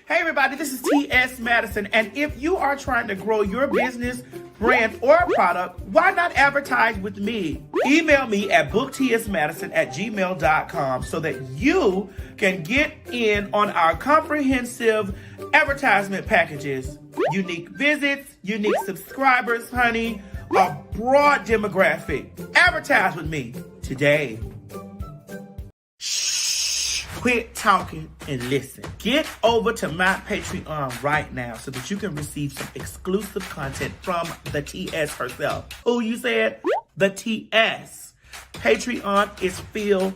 Hey everybody, this is T.S. Madison, and if you are trying to grow your business, brand, or product, why not advertise with me? Email me at booktsmadison@gmail.com so that you can get in on our comprehensive advertisement packages. Unique visits, unique subscribers, honey, a broad demographic. Advertise with me today. Quit talking and listen. Get over to my Patreon right now so that you can receive some exclusive content from the TS herself. Who you said? The TS. Patreon is filled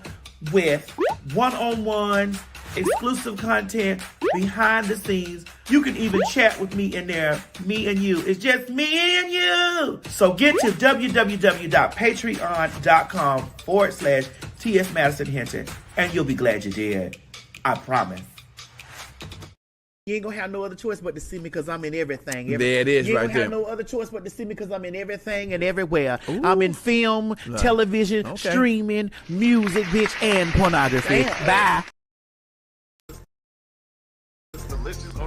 with one-on-ones, exclusive content, behind the scenes. You can even chat with me in there, me and you. It's just me and you. So get to www.patreon.com/TS Madison Hinton, and you'll be glad you did. I promise. You ain't gonna have no other choice but to see me because I'm in everything. There it is, you ain't right gonna there. have no other choice but to see me because I'm in everything and everywhere. Ooh. I'm in film, television, streaming, music, bitch, and pornography. Bye.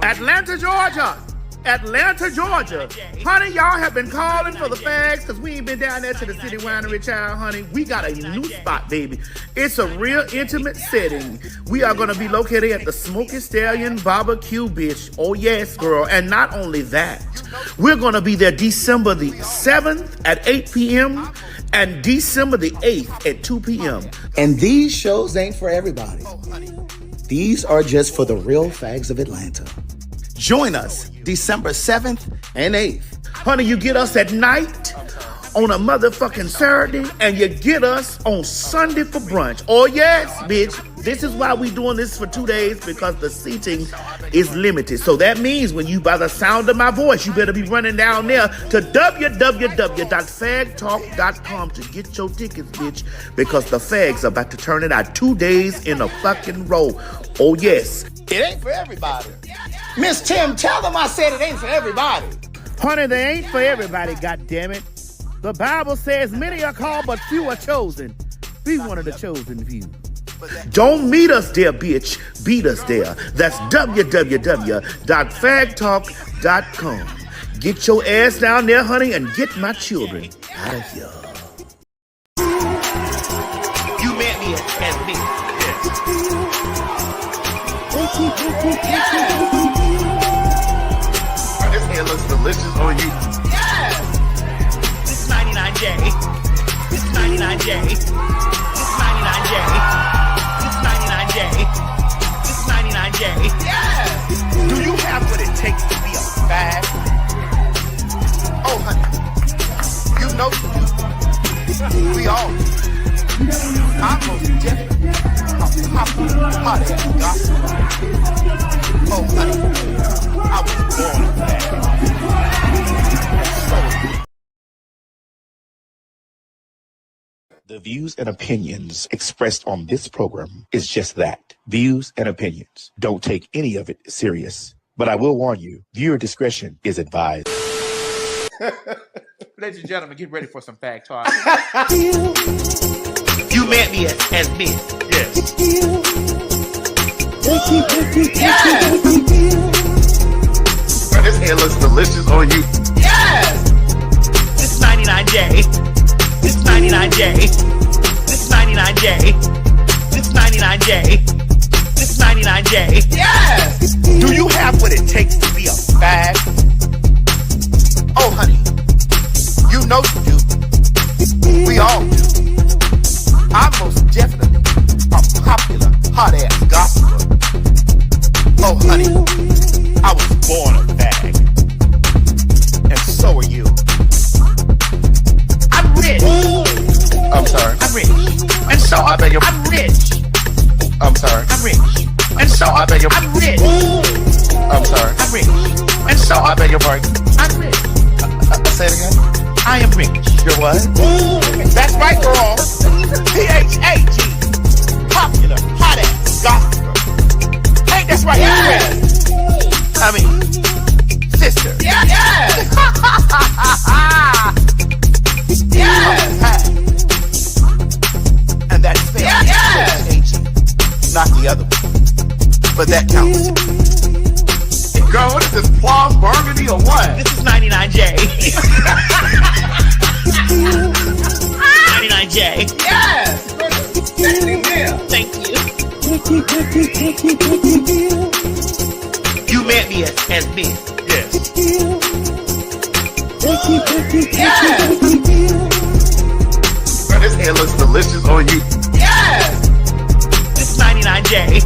Atlanta, Georgia. Atlanta, Georgia. Honey, y'all have been calling for the fags because we ain't been down there to the city winery, child, honey. We got a new spot, baby. It's a real intimate setting. We are going to be located at the Smoky Stallion Barbecue, bitch. Oh, yes, girl. And not only that, we're going to be there December the 7th at 8 p.m. and December the 8th at 2 p.m. And these shows ain't for everybody. These are just for the real fags of Atlanta. Join us December 7th and 8th. Honey, you get us at night on a motherfucking Saturday, and you get us on Sunday for brunch. Oh, yes, bitch. This is why we doing this for 2 days, because the seating is limited. So that means when you, by the sound of my voice, you better be running down there to www.PhagTawlk.com to get your tickets, bitch, because the fags are about to turn it out 2 days in a fucking row. Oh, yes. It ain't for everybody. Miss Tim, tell them I said it ain't for everybody. Honey, they ain't for everybody, goddammit. The Bible says many are called, but few are chosen. Be one of the chosen few. Don't meet us there, bitch. Beat us there. That's www.PhagTawlk.com. Get your ass down there, honey, and get my children out of here. You met me as me. This hair looks delicious on you. Yes! This 99J. This 99J. This 99J. This 99J. This 99J. Yes! Do you have what it takes to be a fag? Oh, honey. You know you do. We all do. I'm most definitely a popular hot-ass gospel. Oh, honey. I was born a fag. The views and opinions expressed on this program is just that, views and opinions. Don't take any of it serious. But I will warn you, viewer discretion is advised. Ladies and gentlemen, get ready for some fact talk. You met me as me. Yes. Yes! This hair looks delicious on you. Yes! This 99J. This 99J. This 99J. This 99J. This 99J. Yes! Do you have what it takes to be a fag? Oh, honey. You know you do. We all do. I'm most definitely a popular hot-ass gospel. Oh, honey. I was born a fag. And so are you. I'm rich. I'm sorry. I'm rich. And so I beg your I'm rich. I'm sorry. I'm rich. And so I beg your I'm rich. I'm sorry. I'm rich. And so I beg your pardon. I'm rich. Say it again. I am rich. You're what? That's right, girl. PhagTawlk. Popular, hot ass, gospel. Ain't that's right? Yeah. I mean, sister. Yeah. Yeah. Yeah. And that's fair. Yeah. Not the other one. But that counts. 99J. 99J. Yes. Thank you. You met me as this. Yes. Yes. Bro, this hair looks delicious on you. Yes. This 99J.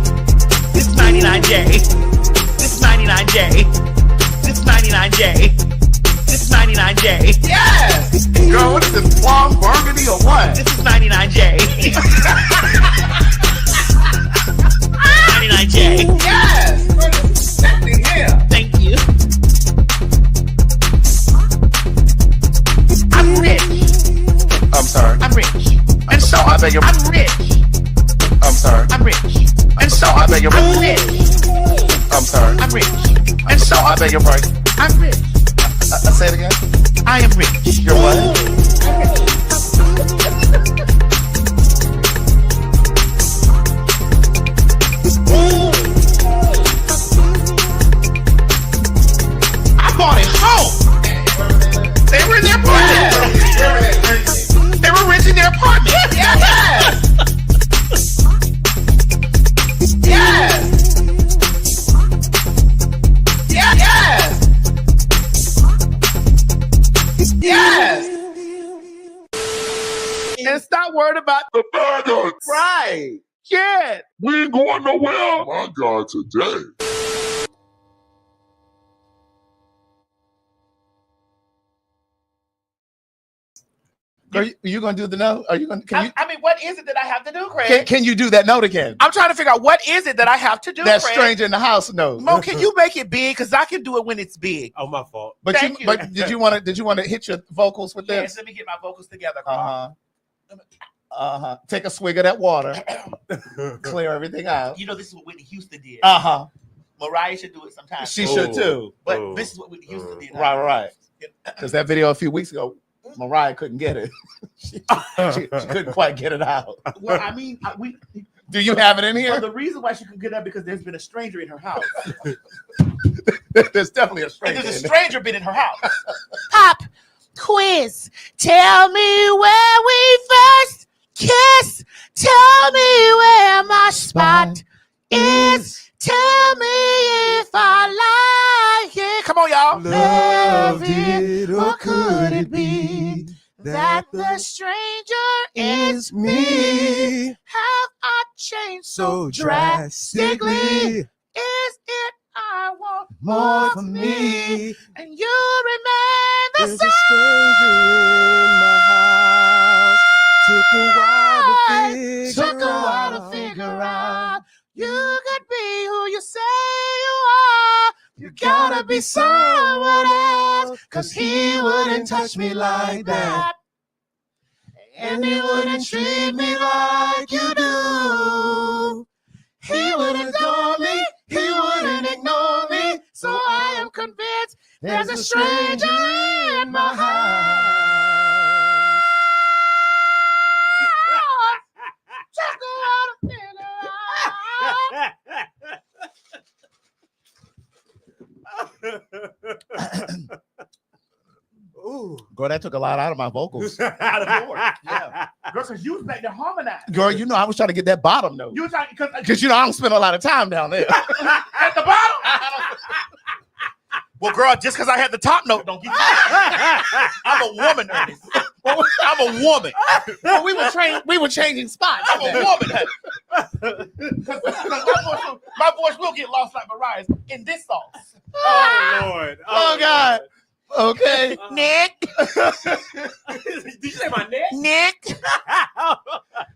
This 99J. This 99J. This 99J. This 99J. Yes. Girl, what is this, plum burgundy or what? This is 99J. 99J. Yes. Bro, this is sexy hair. Thank you. I'm rich. I'm sorry. I'm rich. And so I beg your I'm rich. I'm sorry. I'm rich. And so I beg your I'm rich. I'm sorry. I'm rich. And so I beg your pardon. I'm rich. Say it again. I am rich. You're what? I bought it home. They were in their apartment. They were renting their apartment. Yes. Yes. Yes. Yes. And stop worrying about The faggots! right. Shit. We ain't going nowhere! My God, today. Are you going to do the note? Are you going to? I mean, what is it that I have to do, Craig? Can you do that note again? I'm trying to figure out what is it that I have to do, That Craig? stranger in the house note. Mo, can you make it big? Because I can do it when it's big. Oh, my fault. But Thank you. But did you want to hit your vocals with Yes, this? let me get my vocals together. Take a swig of that water. Clear everything out. You know, this is what Whitney Houston did. Mariah should do it sometimes. She should too. But this is what Whitney Houston did. Right. Because that video a few weeks ago, Mariah couldn't get it. she couldn't quite get it out. Well, I mean, Do you have it in here? well, the reason why she could get up because there's been a stranger in her house. There's definitely a stranger. There's a in there. stranger been in her house. Pop quiz. Tell me where we first kissed. Tell me where my spot is. Tell me if I like it. Come on, y'all. Loved it, or could it be that the stranger is me? Have I changed So drastically, Is it I want more for me. and you remain the There's a same? stranger in my house. Took a while to Took a while to figure out you could be who you say you are. You gotta be someone else, 'cause he wouldn't touch me like that. And he wouldn't treat me like you do. He wouldn't adore me, he wouldn't ignore me. So I am convinced there's a stranger in my house. Just go out and figure out. Ooh. Girl, that took a lot out of my vocals. Out of order. Yeah. Girl, because you was back to harmonize. Girl, you know I was trying to get that bottom note. You were trying because Because you know I don't spend a lot of time down there. at the bottom. Well, girl, just because I had the top note, don't get you. I'm a woman, Ernest. I'm a woman. Well, we were changing spots. I'm a woman. Because my voice will get lost like Mariah's in this song. Oh, Lord. Oh, God. Okay. Nick. Did you say my neck? Nick.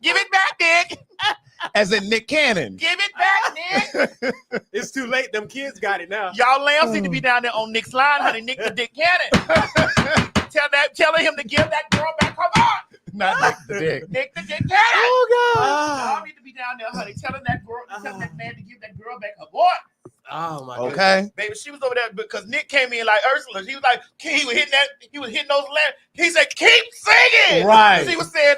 Give it back, Nick. As in Nick Cannon. Give it back, Nick. It's too late. Them kids got it now. Y'all lambs need to be down there on Nick's line, honey. Nick the Dick Cannon. Telling him to give that girl back her heart. Not Nick the Dick. Nick the Dick Cannon. Oh, God. Y'all need to be down there, honey. Telling that man to give that girl back her boy. Oh, my God. Okay. Baby, she was over there because Nick came in like Ursula. He was like, he was hitting those lamps. He said, keep singing. Right. He was saying,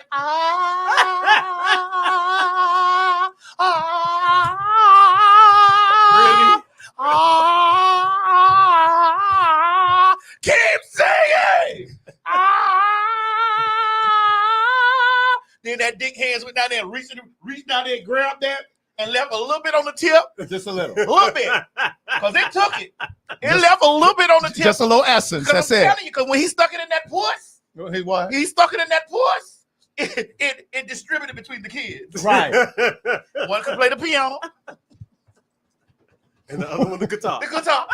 keep singing. that dick hands went down there and reached down there and grabbed that and left a little bit on the tip. Just a little. A little bit. Because it took it. It left a little bit on the tip. Just a little essence. That's I'm it. telling you, because when he stuck it in that puss, he stuck it in that puss, it distributed between the kids. Right. One could play the piano. And the other one, the guitar. The guitar.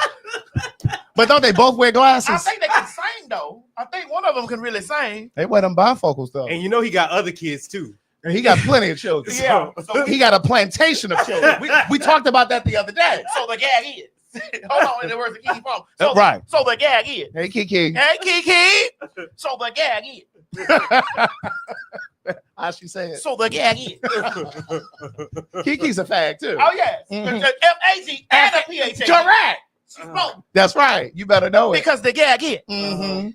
But don't they both wear glasses? I think they can sing, though. I think one of them can really sing. They wear them bifocals, though. And you know he got other kids, too. And he got plenty of children. Yeah. So he got a plantation of children. We talked about that the other day. So the gag is. Hold on, in the words of Kiki Palmer. So, Right. So the gag is. Hey, Kiki. Hey, Kiki. So the gag is. How she say it? So the gag is. Kiki's a fag, too. Oh, yes. Mhm. The F-A-G and a P-H-A-G. Correct. She's both. That's right. You better know it. Because the gag is. Mhm.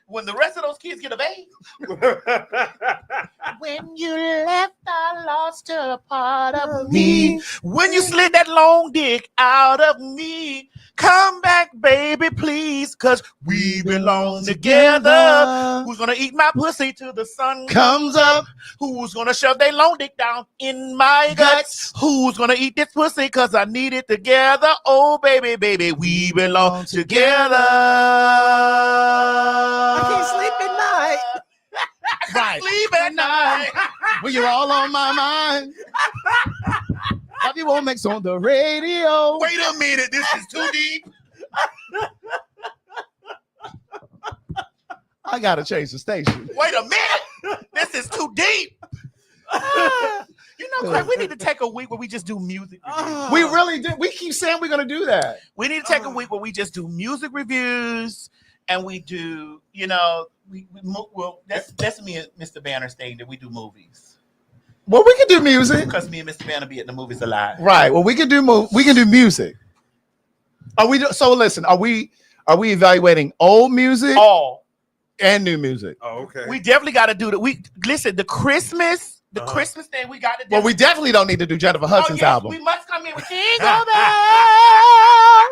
When the rest of those kids get of age. When you left, I lost a part of me. When you slid that long dick out of me, come back, baby, please, because we belong together. Who's gonna eat my pussy till the sun Comes up. Who's gonna shove their long dick down in my guts? Who's gonna eat this pussy because I need it together? Oh, baby, baby, we belong together. I can't sleep at night. Right. Sleep at night. Well, you're all on my mind. Bobby Womack's on the radio. Wait a minute, this is too deep. I gotta change the station. Wait a minute, this is too deep. You know, Craig, we need to take a week where we just do music reviews. We really do. We keep saying we're gonna do that. We need to take a week where we just do music reviews and we do, you know, well, that's me and Mr. Banner's thing that we do movies. Well, we can do music. Because me and Mr. Banner be at the movies a lot. Right. Well, we can do music. So listen, are we evaluating old music All. and new music? Oh, okay. We definitely got to do that. The Christmas thing we got to do. Well, we definitely don't need to do Jennifer Hudson's album. We must come in with Jingle Bells.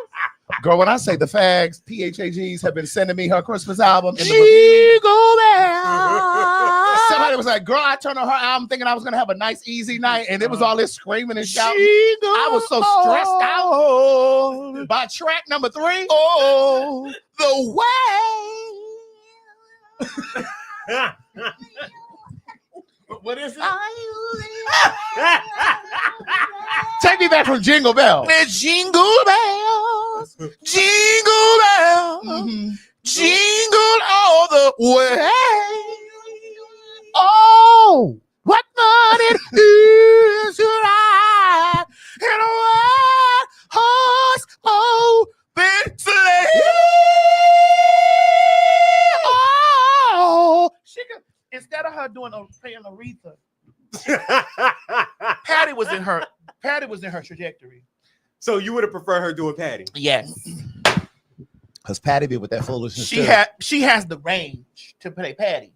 Girl, when I say the fags, PhagTawlks have been sending me her Christmas album. In the Jingle Bells. Somebody was like, girl, I turned on her album thinking I was going to have a nice, easy night. And it was all this screaming and shouting. I was so stressed out by track number 3. Oh, the way. What is it? Take me back from Jingle Bell. It's Jingle Bells, Jingle Bells, Jingle all the way. Oh, what fun it is to ride in a white horse open sleigh. Oh, instead of her playing Aretha, Patty was in her trajectory. So you would have preferred her doing Patty? Yes. Because Patty be with that foolishness. She has the range to play Patty.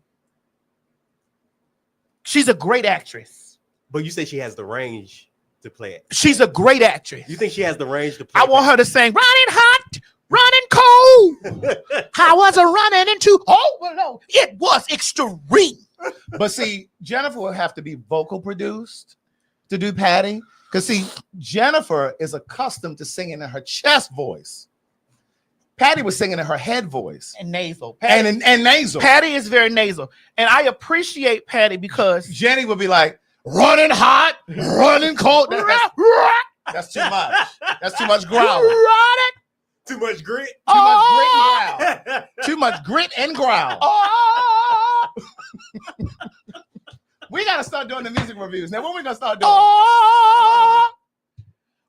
She's a great actress. But you say she has the range to play it. She's a great actress. You think she has the range to play I want her to sing running hot, running cold. How was it running into overload? It was extreme. But see, Jennifer will have to be vocal produced to do Patty. Because see, Jennifer is accustomed to singing in her chest voice. Patty was singing in her head voice. And nasal. And nasal. Patty is very nasal. And I appreciate Patty because Jenny would be like, running hot, running cold. That's too much. That's too much growling. Too much grit. Too much grit and growl. Too much grit and growl. Oh, We got to start doing the music reviews. Now, when we going to start doing? oh.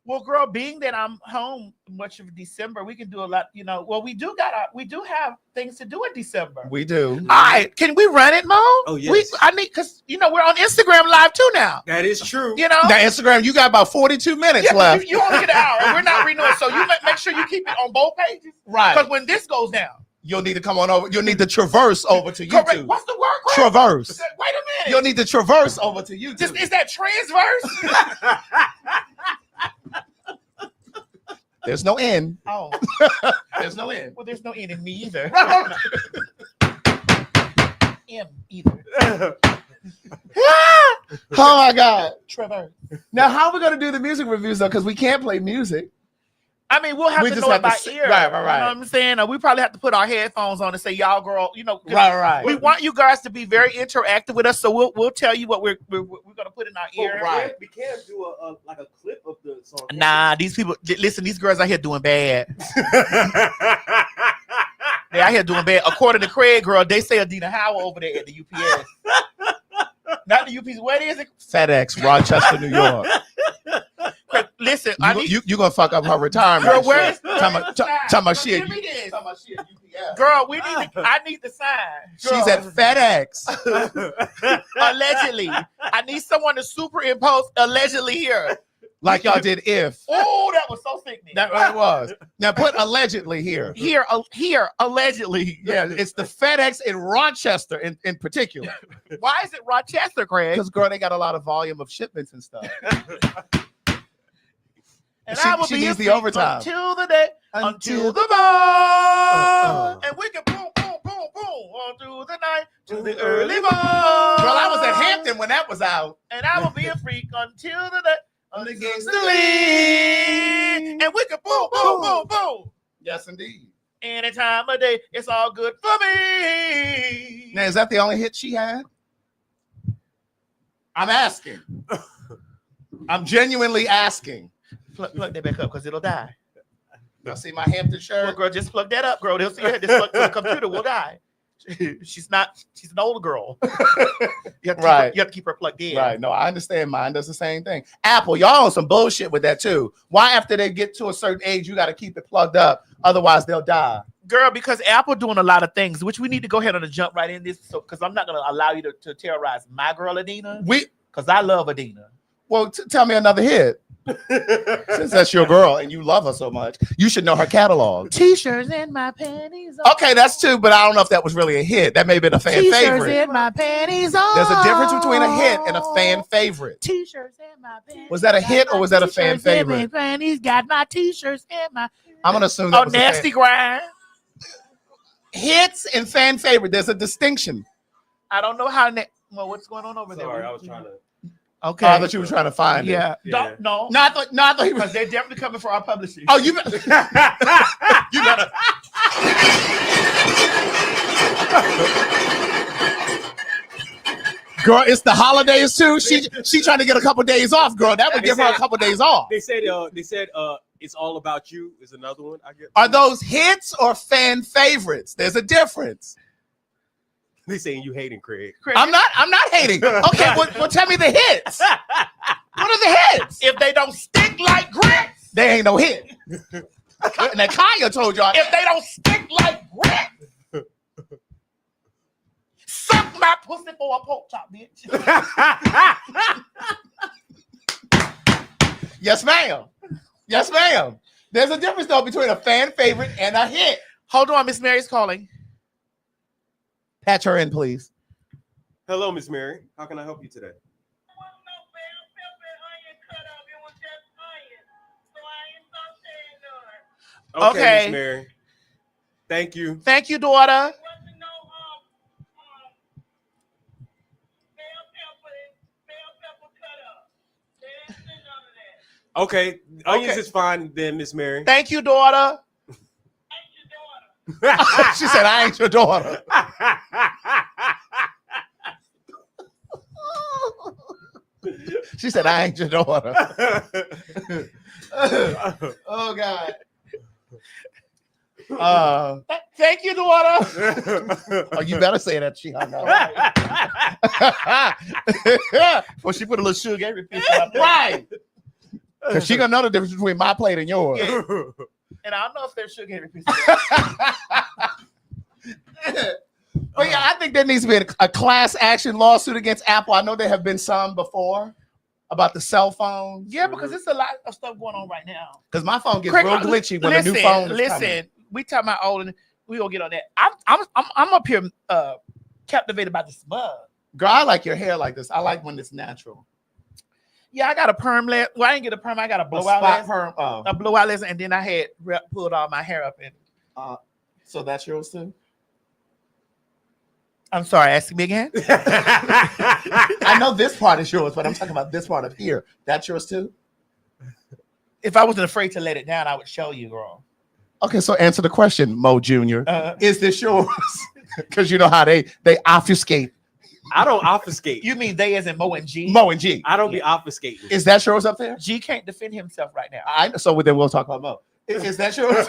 Well, girl, being that I'm home much of December, we can do a lot, you know. Well, we do have things to do in December. We do. All right, can we run it, Mo? Oh, yes. Because we're on Instagram Live too now. That is true. You know, Now, Instagram, you got about 42 minutes yeah, left. you only get an hour. We're not renewing, so you make sure you keep it on both pages. Right. Because when this goes down, You'll need to come on over. You'll need to traverse over to YouTube. correct. What's the word? Craig? Traverse. Wait a minute. You'll need to traverse over to YouTube. Is that transverse? There's no end. Oh, There's no end. well, there's no N in me either. M either. Oh my God, Trevor. Now, how are we gonna do the music reviews though? Because we can't play music. I mean, we'll have We to just know have it to by sit- ear. right. You know what I'm saying? Or we probably have to put our headphones on and say, "Y'all, girl," 'cause Right. we want you guys to be very interactive with us. So we'll tell you what we're gonna put in our ear. Right. We can't do a clip of the song. Nah, these people. Listen, these girls out here doing bad. They out here doing bad. According to Craig, girl, they say Adina Howell over there at the UPS. Not the UPS. What is it? FedEx, Rochester, New York. Craig, listen, You gonna fuck up her retirement? Girl, where is talking about shit? Give me this. Talking about shit. UPS. Girl, I need the sign. Girl, She's at FedEx. allegedly. I need someone to superimpose allegedly here. Like y'all did if. Oh, that was so sickening. That what it was. Now put allegedly here. Here, allegedly. Yeah, it's the FedEx in Rochester in particular. Why is it Rochester, Craig? Because girl, they got a lot of volume of shipments and stuff. And she I will be needs the free overtime. until the day, until the morn. And we can boom, boom, boom, boom, on through the night to the early morn. Girl, I was at Hampton when that was out. And I will be a freak until the day. Against the lean. And we can boom, boom, boom, boom. Yes, indeed. Any time of day, it's all good for me. Now, is that the only hit she had? I'm asking. I'm genuinely asking. Plug that back up because it'll die. Y'all see my Hampton Well, shirt? girl, just plug that up, girl. They'll see it. Just plug to the computer. We'll die. She's an older girl. You have to keep her plugged in. Right. No, I understand. Mine does the same thing. Apple, y'all on some bullshit with that too. Why after they get to a certain age, you got to keep it plugged up? Otherwise, they'll die. Girl, because Apple doing a lot of things, which we need to go ahead and jump right in this. So, because I'm not going to allow you to terrorize my girl, Adina. Because I love Adina. Well, tell me another hit. Since that's your girl and you love her so much, you should know her catalog. T-shirts and my panties on. Okay, that's two, but I don't know if that was really a hit. That may have been a fan T-shirts favorite. and my panties on. There's a difference between a hit and a fan favorite. T-shirts and my panties. Was that a hit or was that a fan favorite? My panties got my T-shirts and my. I'm gonna assume that was a fan- nasty grind. Hits and fan favorite. There's a distinction. I don't know how. Well, what's going on over there? Sorry, I was trying to. Okay. I thought you were trying to find it. Yeah. Yeah. No. No, I thought he was. Because they're definitely coming for our publishing. Oh, you better. You better. Girl, it's the holidays too. She trying to get a couple days off, girl. That would give her a couple days off. They said it's all about you is another one. I get. Are those hits or fan favorites? There's a difference. They saying you hating Craig. I'm not hating. Okay, well tell me the hits. What are the hits? If they don't stick like grits, They ain't no hit. And then Kaya told y'all. if they don't stick like grits, suck my pussy for a pork chop, bitch. Yes, ma'am. Yes, ma'am. There's a difference though between a fan favorite and a hit. Hold on, Miss Mary's calling. Patch her in, please. Hello, Miss Mary. How can I help you today? Okay. Miss Mary. Thank you. Thank you, daughter. Okay, onions is fine then, Miss Mary. Thank you, daughter. She said, I ain't your daughter. She said, I ain't your daughter. Oh, God. Thank you, daughter. Oh, you better say that she hung up. Well, she put a little sugar every piece of my plate. Right. Because she gonna know the difference between my plate and yours. Yeah. And I don't know if there's sugar every piece of it. But yeah, I think there needs to be a class action lawsuit against Apple. I know there have been some before about the cell phone. Yeah, because there's a lot of stuff going on right now. Because my phone gets Craig, real glitchy when a new phone is coming. We talking about old, and we gonna get on that. I'm up here captivated by the smug. Girl, I like your hair like this. I like when it's natural. Yeah, I got a perm last. Well, I didn't get a perm. I got a blowout spot last. perm. Oh. A blowout last, and then I had pulled all my hair up. And So that's yours too? I'm sorry, ask me again. I know this part is yours, but I'm talking about this part of here. That's yours too? If I wasn't afraid to let it down, I would show you, girl. Okay, so answer the question, Mo Jr. Is this yours? Because you know how they obfuscate. I don't obfuscate. You mean they as in Mo and G? Mo and G. I don't be obfuscating. Is that yours up there? G can't defend himself right now. I so then we'll talk about Mo. Is that yours?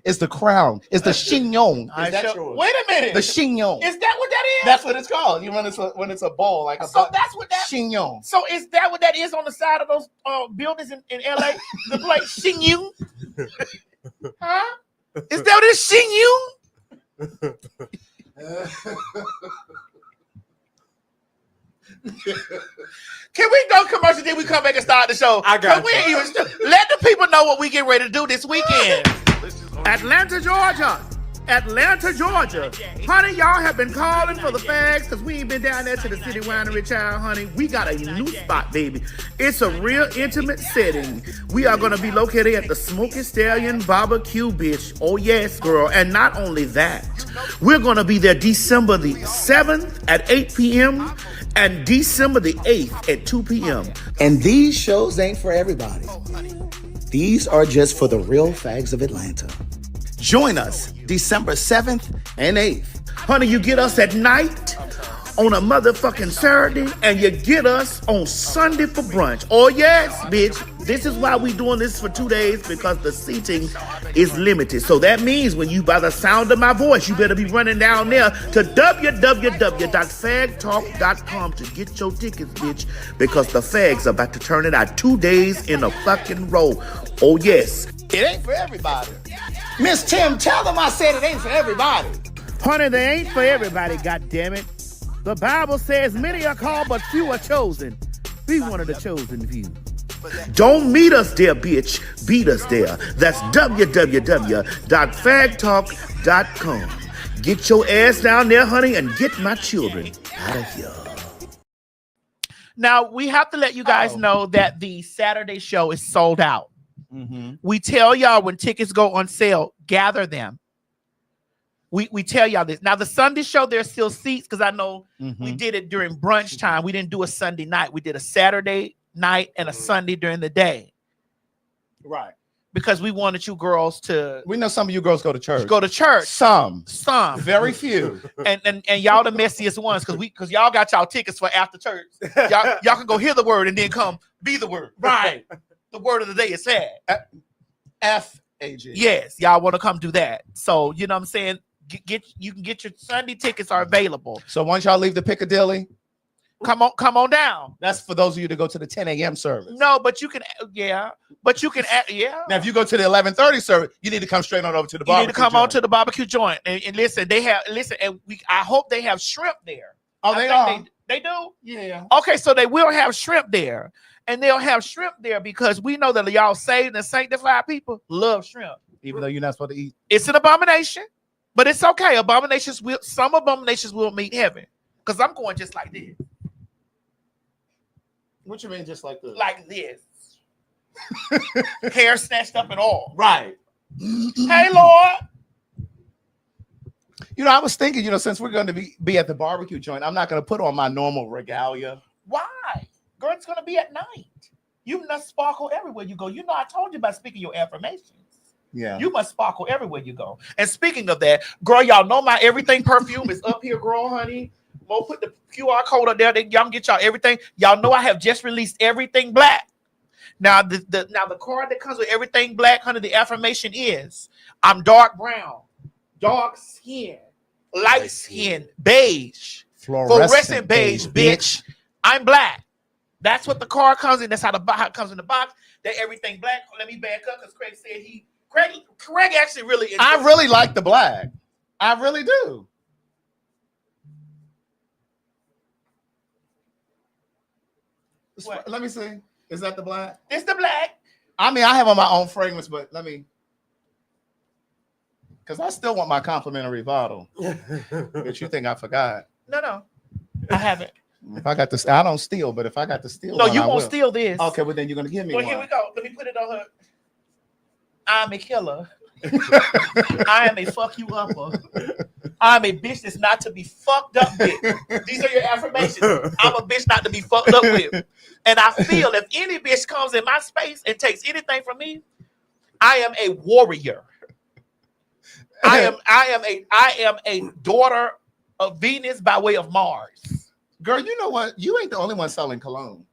It's the crown. It's the chignon. Is that yours? Wait a minute. The chignon. Is that what that is? That's what it's called. You when it's a bowl like a So that's what that chignon. So is that what that is on the side of those buildings in LA? The place Xinyu? Huh? Is that what it's Xinyu? Can we go commercial? Then we come back and start the show. I got you. Let the people know what we get ready to do this weekend. Atlanta, Georgia. Atlanta, Georgia. Honey, y'all have been calling for the fags because we ain't been down there to the city winery, child, honey. We got a new spot, baby. It's a real intimate setting. We are going to be located at the Smoky Stallion Barbecue, bitch. Oh, yes, girl. And not only that, we're going to be there December the 7th at 8 p.m. and December the 8th at 2 p.m. And these shows ain't for everybody. These are just for the real fags of Atlanta. Join us December 7th and 8th. Honey, you get us at night on a motherfucking Saturday, and you get us on Sunday for brunch. Oh, yes, bitch. This is why we doing this for 2 days, because the seating is limited. So that means when you, by the sound of my voice, you better be running down there to www.PhagTawlk.com to get your tickets, bitch, because the fags are about to turn it out 2 days in a fucking row. Oh, yes. It ain't for everybody. Miss Tim, tell them I said it ain't for everybody. Honey, they ain't for everybody, goddammit. The Bible says many are called, but few are chosen. Be one of the chosen few. Don't meet us there, bitch. Beat us there. That's www.PhagTawlk.com. Get your ass down there, honey, and get my children out of here. Now, we have to let you guys know that the Saturday show is sold out. Mm-hmm. We tell y'all when tickets go on sale, gather them. We tell y'all this. Now, the Sunday show, there's still seats because I know we did it during brunch time. We didn't do a Sunday night. We did a Saturday night and a Sunday during the day. Right. Because we wanted you girls to... We know some of you girls go to church. Go to church. Some. Very few. And y'all the messiest ones because y'all got y'all tickets for after church. Y'all can go hear the word and then come be the word. Right. The word of the day is sad. F-A-G. Yes, y'all want to come do that. So, you know what I'm saying? You can get your Sunday tickets are available. So once y'all leave the Piccadilly, come on down. That's for those of you to go to the 10 a.m. service. No, but you can, But you can, Now, if you go to the 11:30 service, you need to come straight on over to the barbecue. You need to come joint. on to the barbecue joint and listen. I hope they have shrimp there. Oh, they are. They do. Yeah. Okay, so they will have shrimp there, and they'll have shrimp there because we know that y'all saved and sanctified people love shrimp, even though you're not supposed to eat. It's an abomination, but it's okay. Some abominations will meet heaven because I'm going just like this. What you mean, just like this? Like this. Hair snatched up and all. Right. Hey, Lord. You know, I was thinking, since we're going to be at the barbecue joint, I'm not going to put on my normal regalia. Why? Girl, it's going to be at night. You must sparkle everywhere you go. You know, I told you about speaking your affirmations. Yeah. You must sparkle everywhere you go. And speaking of that, girl, y'all know my everything perfume is up here, girl, honey. Mo put the QR code up there. Y'all can get y'all everything. Y'all know I have just released everything black. Now, the card that comes with everything black, honey, the affirmation is I'm dark brown, dark skin, light skin, beige, fluorescent beige, bitch. I'm black. That's what the card comes in. That's how it comes in the box. That everything black. Let me back up because Craig said Craig actually really. I really like the black. I really do. What? Let me see. Is that the black? It's the black. I mean, I have on my own fragrance, but because I still want my complimentary bottle. But you think I forgot? No, I haven't. If I got this, I don't steal. But if I got to steal, no, you won't steal this. Okay, well then you're gonna give me Well, one. here we go. Let me put it on her. I'm a killer. I am a fuck you upper. I'm a bitch that's not to be fucked up with. These are your affirmations. I'm a bitch not to be fucked up with. And I feel if any bitch comes in my space and takes anything from me, I am a warrior. I am a daughter of Venus by way of Mars. Girl, you know what? You ain't the only one selling cologne.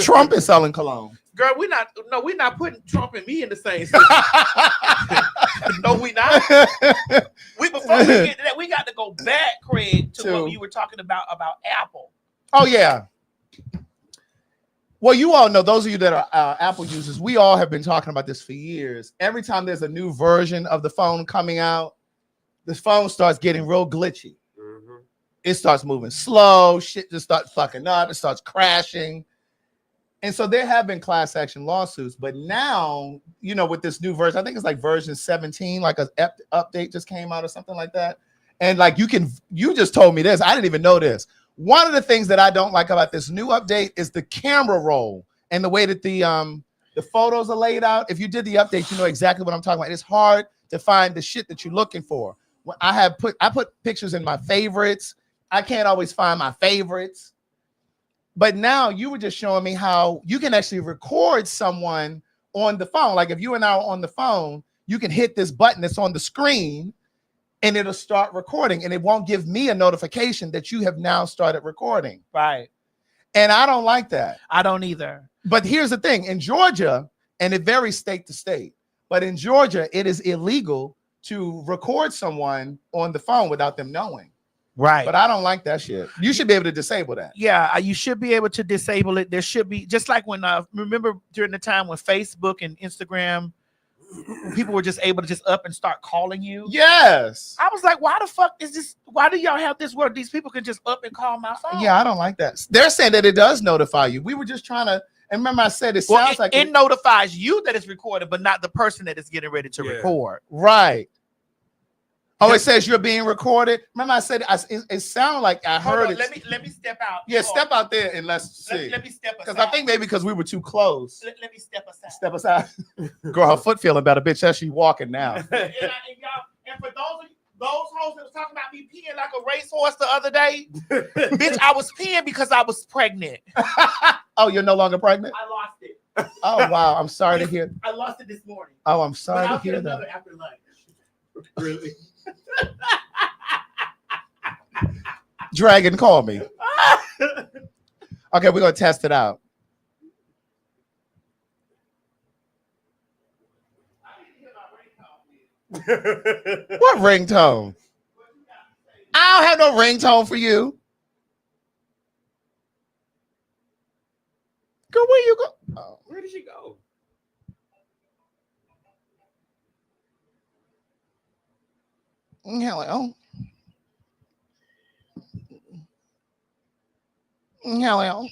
Trump is selling cologne. Girl, we're not putting Trump and me in the same city. No, we not. Before we get to that, we got to go back, Craig, to what you were talking about Apple. Oh, yeah. Well, you all know, those of you that are Apple users, we all have been talking about this for years. Every time there's a new version of the phone coming out, this phone starts getting real glitchy. Mm-hmm. It starts moving slow. Shit just starts fucking up. It starts crashing. And so there have been class action lawsuits. But now, you know, with this new version, I think it's like version 17, like an update just came out or something like that. And like you just told me this. I didn't even know this. One of the things that I don't like about this new update is the camera roll and the way that the photos are laid out. If you did the update, you know exactly what I'm talking about. It's hard to find the shit that you're looking for. I put pictures in my favorites. I can't always find my favorites. But now you were just showing me how you can actually record someone on the phone. Like if you and I are on the phone, you can hit this button that's on the screen and it'll start recording, and it won't give me a notification that you have now started recording. Right. And I don't like that. I don't either. But here's the thing. In Georgia, and it varies state to state, but in Georgia, it is illegal to record someone on the phone without them knowing. Right. But I don't like that shit. You should be able to disable that. Yeah, you should be able to disable it. There should be, just like when, remember during the time when Facebook and Instagram, people were just able to just up and start calling you. Yes. I was like, why the fuck is this? Why do y'all have this where these people can just up and call my phone? Yeah, I don't like that. They're saying that it does notify you. We were just trying to, and remember I said it sounds like it notifies you that it's recorded, but not the person that is getting ready to record. Right. Oh, it says you're being recorded. Remember I said it sounded like I heard it. Let me step out. Yeah, step out there and let's see. Let me step aside. Because I think maybe because we were too close. Let me step aside. Step aside. Girl, her foot feeling better, bitch. That's she walking now. And for those hoes that was talking about me peeing like a racehorse the other day, bitch, I was peeing because I was pregnant. Oh, you're no longer pregnant? I lost it. Oh wow, I'm sorry to hear. I lost it this morning. Oh, I'm sorry to hear that. After lunch. Really? Dragon, call me. Okay, we're gonna test it out. What ringtone? I don't have no ringtone for you. Girl, where you go? Oh. Where did she go? Hello. Hello.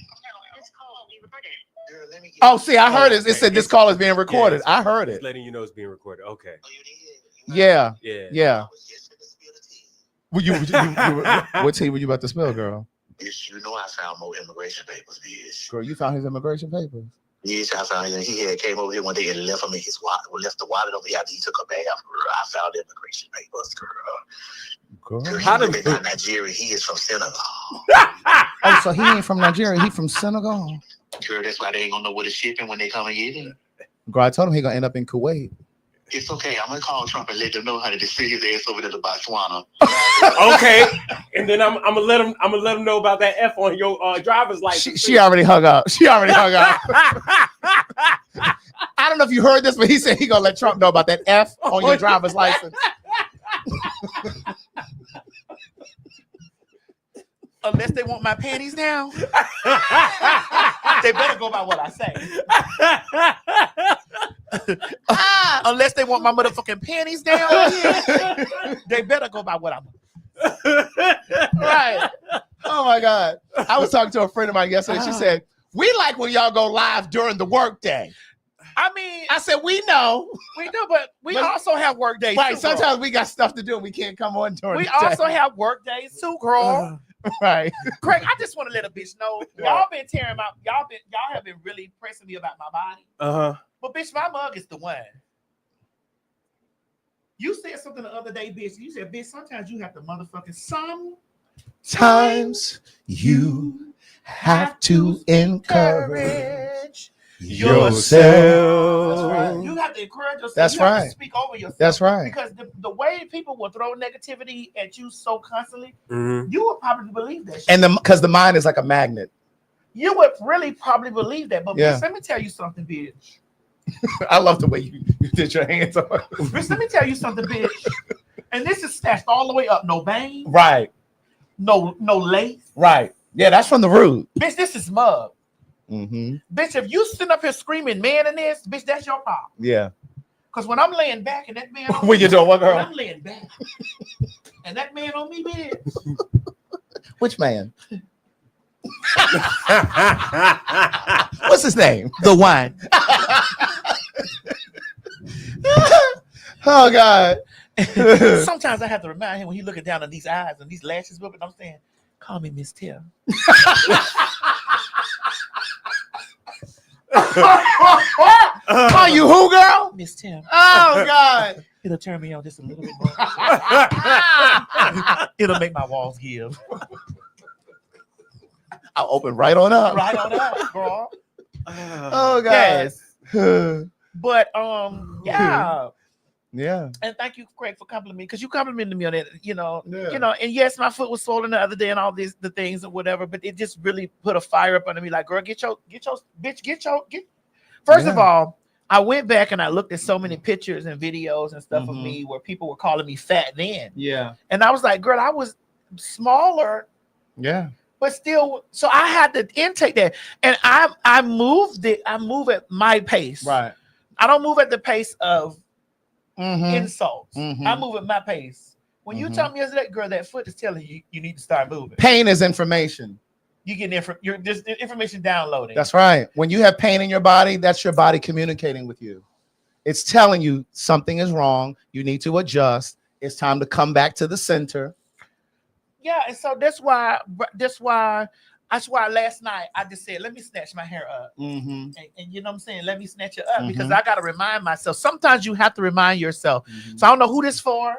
Oh, see, I heard it. It said this call is being recorded. I heard it. Letting you know it's being recorded. Okay. Yeah. Yeah. Yeah. What tea were you about to spill, girl? Yes, you know I found more immigration papers, bitch. Girl, you found his immigration papers? Yes, I found him. He came over here one day and left him in his wallet. Left the wallet over here after he took a bath, girl. I found immigration papers, girl. Girl, how did he not Nigeria? He is from Senegal. Oh, so he ain't from Nigeria. He from Senegal. Girl, that's why they ain't gonna know what is shipping when they come and get it. Girl, I told him he gonna end up in Kuwait. It's okay. I'm gonna call Trump and let them know how to send his ass over to the Botswana. Okay, and then I'm gonna let him know about that F on your driver's license. She already hung up. She already hung up. I don't know if you heard this, but he said he gonna let Trump know about that F on your driver's license. Unless they want my panties down, they better go by what I say. Unless they want my motherfucking panties down, they better go by what I'm. Right. Oh my God. I was talking to a friend of mine yesterday. She said, "We like when y'all go live during the workday." I mean, I said, "We know, but we also have work days. Right. Too, sometimes we got stuff to do and we can't come on during. We the day. also have work days too, girl. Right. Craig, I just want to let a bitch know y'all been tearing y'all have been really pressing me about my body. Uh-huh. But bitch, my mug is the one. You said something the other day, bitch. You said, bitch, sometimes you have to motherfucking Times you have to encourage yourself. That's right. You have to encourage yourself. That's you have right. to speak over yourself. That's right. Because the way people will throw negativity at you so constantly, Mhm. you would probably believe that shit. And because the mind is like a magnet. You would really probably believe that. But Yeah. bitch, let me tell you something, bitch. I love the way you did your hands on. Bitch, let me tell you something, bitch. And this is snatched all the way up. No bang. Right. No lace. Right. Yeah, that's from the root. Bitch, this is mug. Mm-hmm. Bitch, if you sitting up here screaming man in this, bitch, that's your problem. Yeah. Because when I'm laying back and that man on When me, you doing what, when girl? I'm laying back and that man on me, bitch. Which man? What's his name? The one. Oh God. Sometimes I have to remind him when he looking down at these eyes and these lashes whipping, I'm saying, call me Miss Tim. Oh, you who, girl? Miss Tim. Oh God. It'll turn me on just a little bit more. It'll make my walls give. I'll open right on up. Right on that, girl. Oh God. Yes. Yeah. But yeah. Yeah. And thank you, Craig, for complimenting me because you complimented me on it, you know. And yes, my foot was swollen the other day and all the things or whatever, but it just really put a fire up under me. Like, girl, get your. First of all, I went back and I looked at so many pictures and videos and stuff of me where people were calling me fat then. Yeah. And I was like, girl, I was smaller, Yeah. but still, so I had to intake that. And I move at my pace. Right. I don't move at the pace of Mm-hmm. insults. Mhm. I move at my pace. When you tell me yesterday, girl, that foot is telling you you need to start moving. Pain is information. You get you're just information downloading. That's right. When you have pain in your body, that's your body communicating with you. It's telling you something is wrong. You need to adjust. It's time to come back to the center. Yeah, and so that's why last night I just said, let me snatch my hair up. Mm-hmm. And you know what I'm saying? Let me snatch it up because I got to remind myself. Sometimes you have to remind yourself. So I don't know who this for.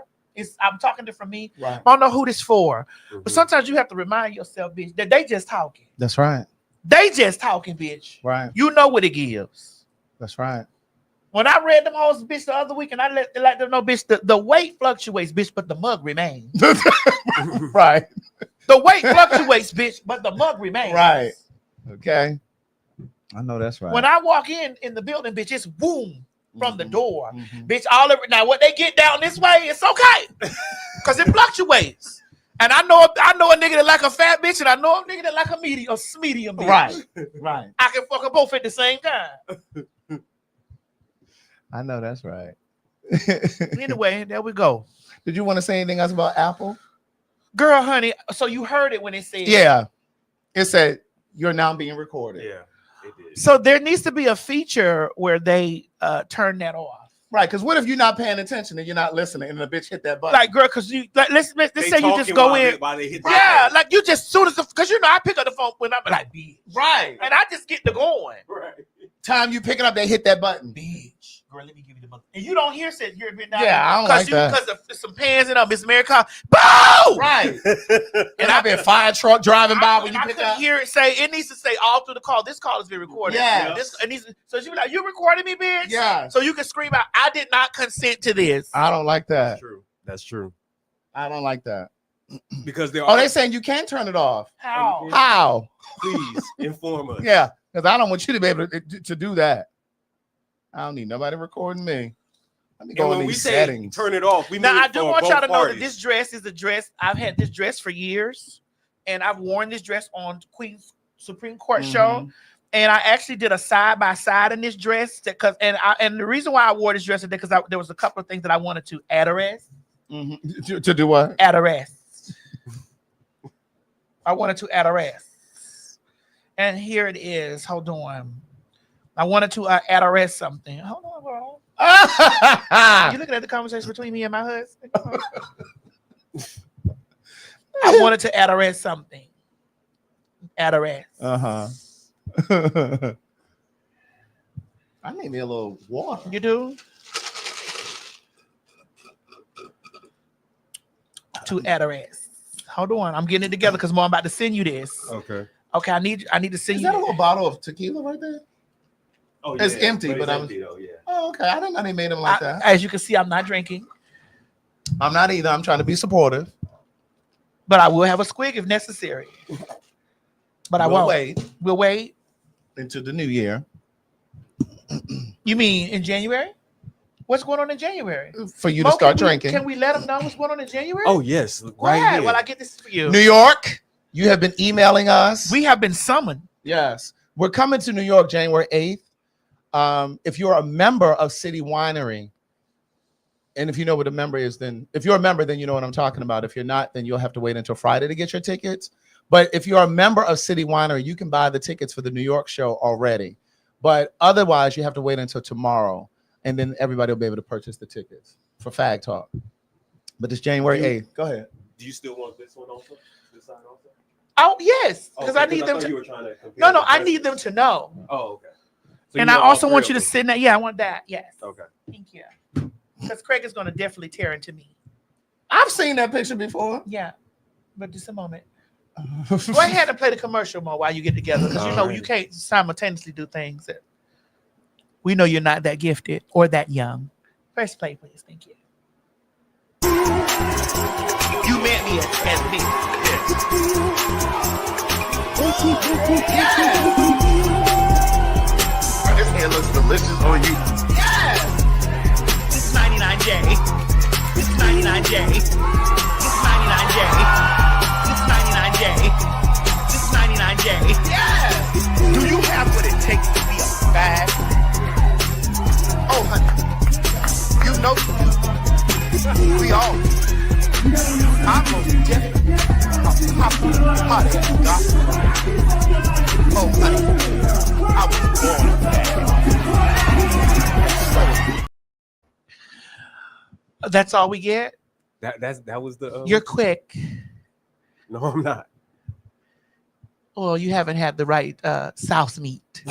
I'm talking to from me. Right. I don't know who this for. But sometimes you have to remind yourself, bitch, that they just talking. That's right. They just talking, bitch. Right. You know what it gives. That's right. When I read them hoes, bitch, the other week, and I let them know, bitch, the weight fluctuates, bitch, but the mug remains. Right. The weight fluctuates, bitch, but the mug remains. Right. Okay. I know that's right. When I walk in the building, bitch, it's boom from the door. Mhm. Bitch, now what they get down this way, it's okay. Because it fluctuates. And I know a nigga that like a fat bitch, and I know a nigga that like a medium bitch. Right. Right. I can fuck them both at the same time. I know that's right. Anyway, there we go. Did you want to say anything else about Apple? Girl, honey, so you heard it when it said. Yeah. It said you're now being recorded. Yeah, it did. So there needs to be a feature where they turn that off. Right, because what if you're not paying attention and you're not listening and the bitch hit that button? Like, girl, because you like let's They say you just talking go while in. while they hit the Yeah, button. like you just soon as because you know I pick up the phone when I'm like, bitch. Right. And I just get to going. Right. Time you pick it up, they hit that button. Bitch. Girl, let me give you the money. And you don't hear said you're been down. Yeah, I don't like that. Because of some pans and Miss America. Boom! Right. And I've been fire truck driving by when you I pick couldn't up. hear it say, it needs to say all through the call. This call has been recorded. Yeah. So she be like, you recorded me, bitch? Yeah. So you can scream out, I did not consent to this. I don't like That's that. true. That's true. I don't like that. Because there Oh, are. they saying you can turn it off. How? How? Please inform us. Yeah, because I don't want you to be able to do that. I don't need nobody recording me. Let me And go in when we these say settings. turn it off, we Now, mean I do for want both y'all to know that parties. this dress is a dress. I've had this dress for years, and I've worn this dress on Queen's Supreme Court show. And I actually did a side by side in this dress and the reason why I wore this dress is because there was a couple of things that I wanted to address. To do what? Address. I wanted to address. And here it is. Hold on. I wanted to address something. Hold on, bro. You looking at the conversation between me and my husband? I wanted to address something. Address. I need me a little water. You do? to address. Hold on, I'm getting it together because I'm about to send you this. Okay. Okay, I need to send Is you that a little bottle of tequila right there? Oh, It's empty, but I'm. empty though, yeah. Oh, okay. I didn't know they made them like that. As you can see, I'm not drinking, I'm not either. I'm trying to be supportive. but I will have a squig if necessary. But I We'll won't. wait We'll wait. into the new year You mean in January? What's going on in January? for you to start drinking. Can we let them know what's going on in January? Oh yes, Go right ahead. here. Well, I get this for you. New York, you have been emailing us. We have been summoned. Yes, we're coming to New York January 8th. If you're a member of City Winery, and if you know what a member is, then if you're a member, then you know what I'm talking about. If you're not, then you'll have to wait until Friday to get your tickets. But if you're a member of City Winery, you can buy the tickets for the New York show already. But otherwise, you have to wait until tomorrow, and then everybody will be able to purchase the tickets for PhagTawlk. But it's January 8th. Go ahead. Do you still want this one also? This side also? Oh yes, because Okay, I need them thought you to. were trying to compare No, the I need prices. them to know. Oh, okay. So And you I want all also want three you of to them? send that. Yeah, I want that. Yes. Okay. Thank you. Because Craig is going to definitely tear into me. I've seen that picture before. Yeah. But just a moment. Go ahead and play the commercial more while you get together. Because you know you can't simultaneously do things that we know you're not that gifted or that young. Press play, please. Thank you. You met me as me. This hair looks delicious on you. Yes! This is 99J. This is 99J. This is 99J. This is 99J. This is 99J. Yes! Do you have what it takes to be a bad? Oh, honey, you know you do. We all do. I'm most definitely a popular hot-ass gospel. Oh, honey, I was born bad. That's all we get? That was the. You're quick. No, I'm not. Well, you haven't had the right South meat.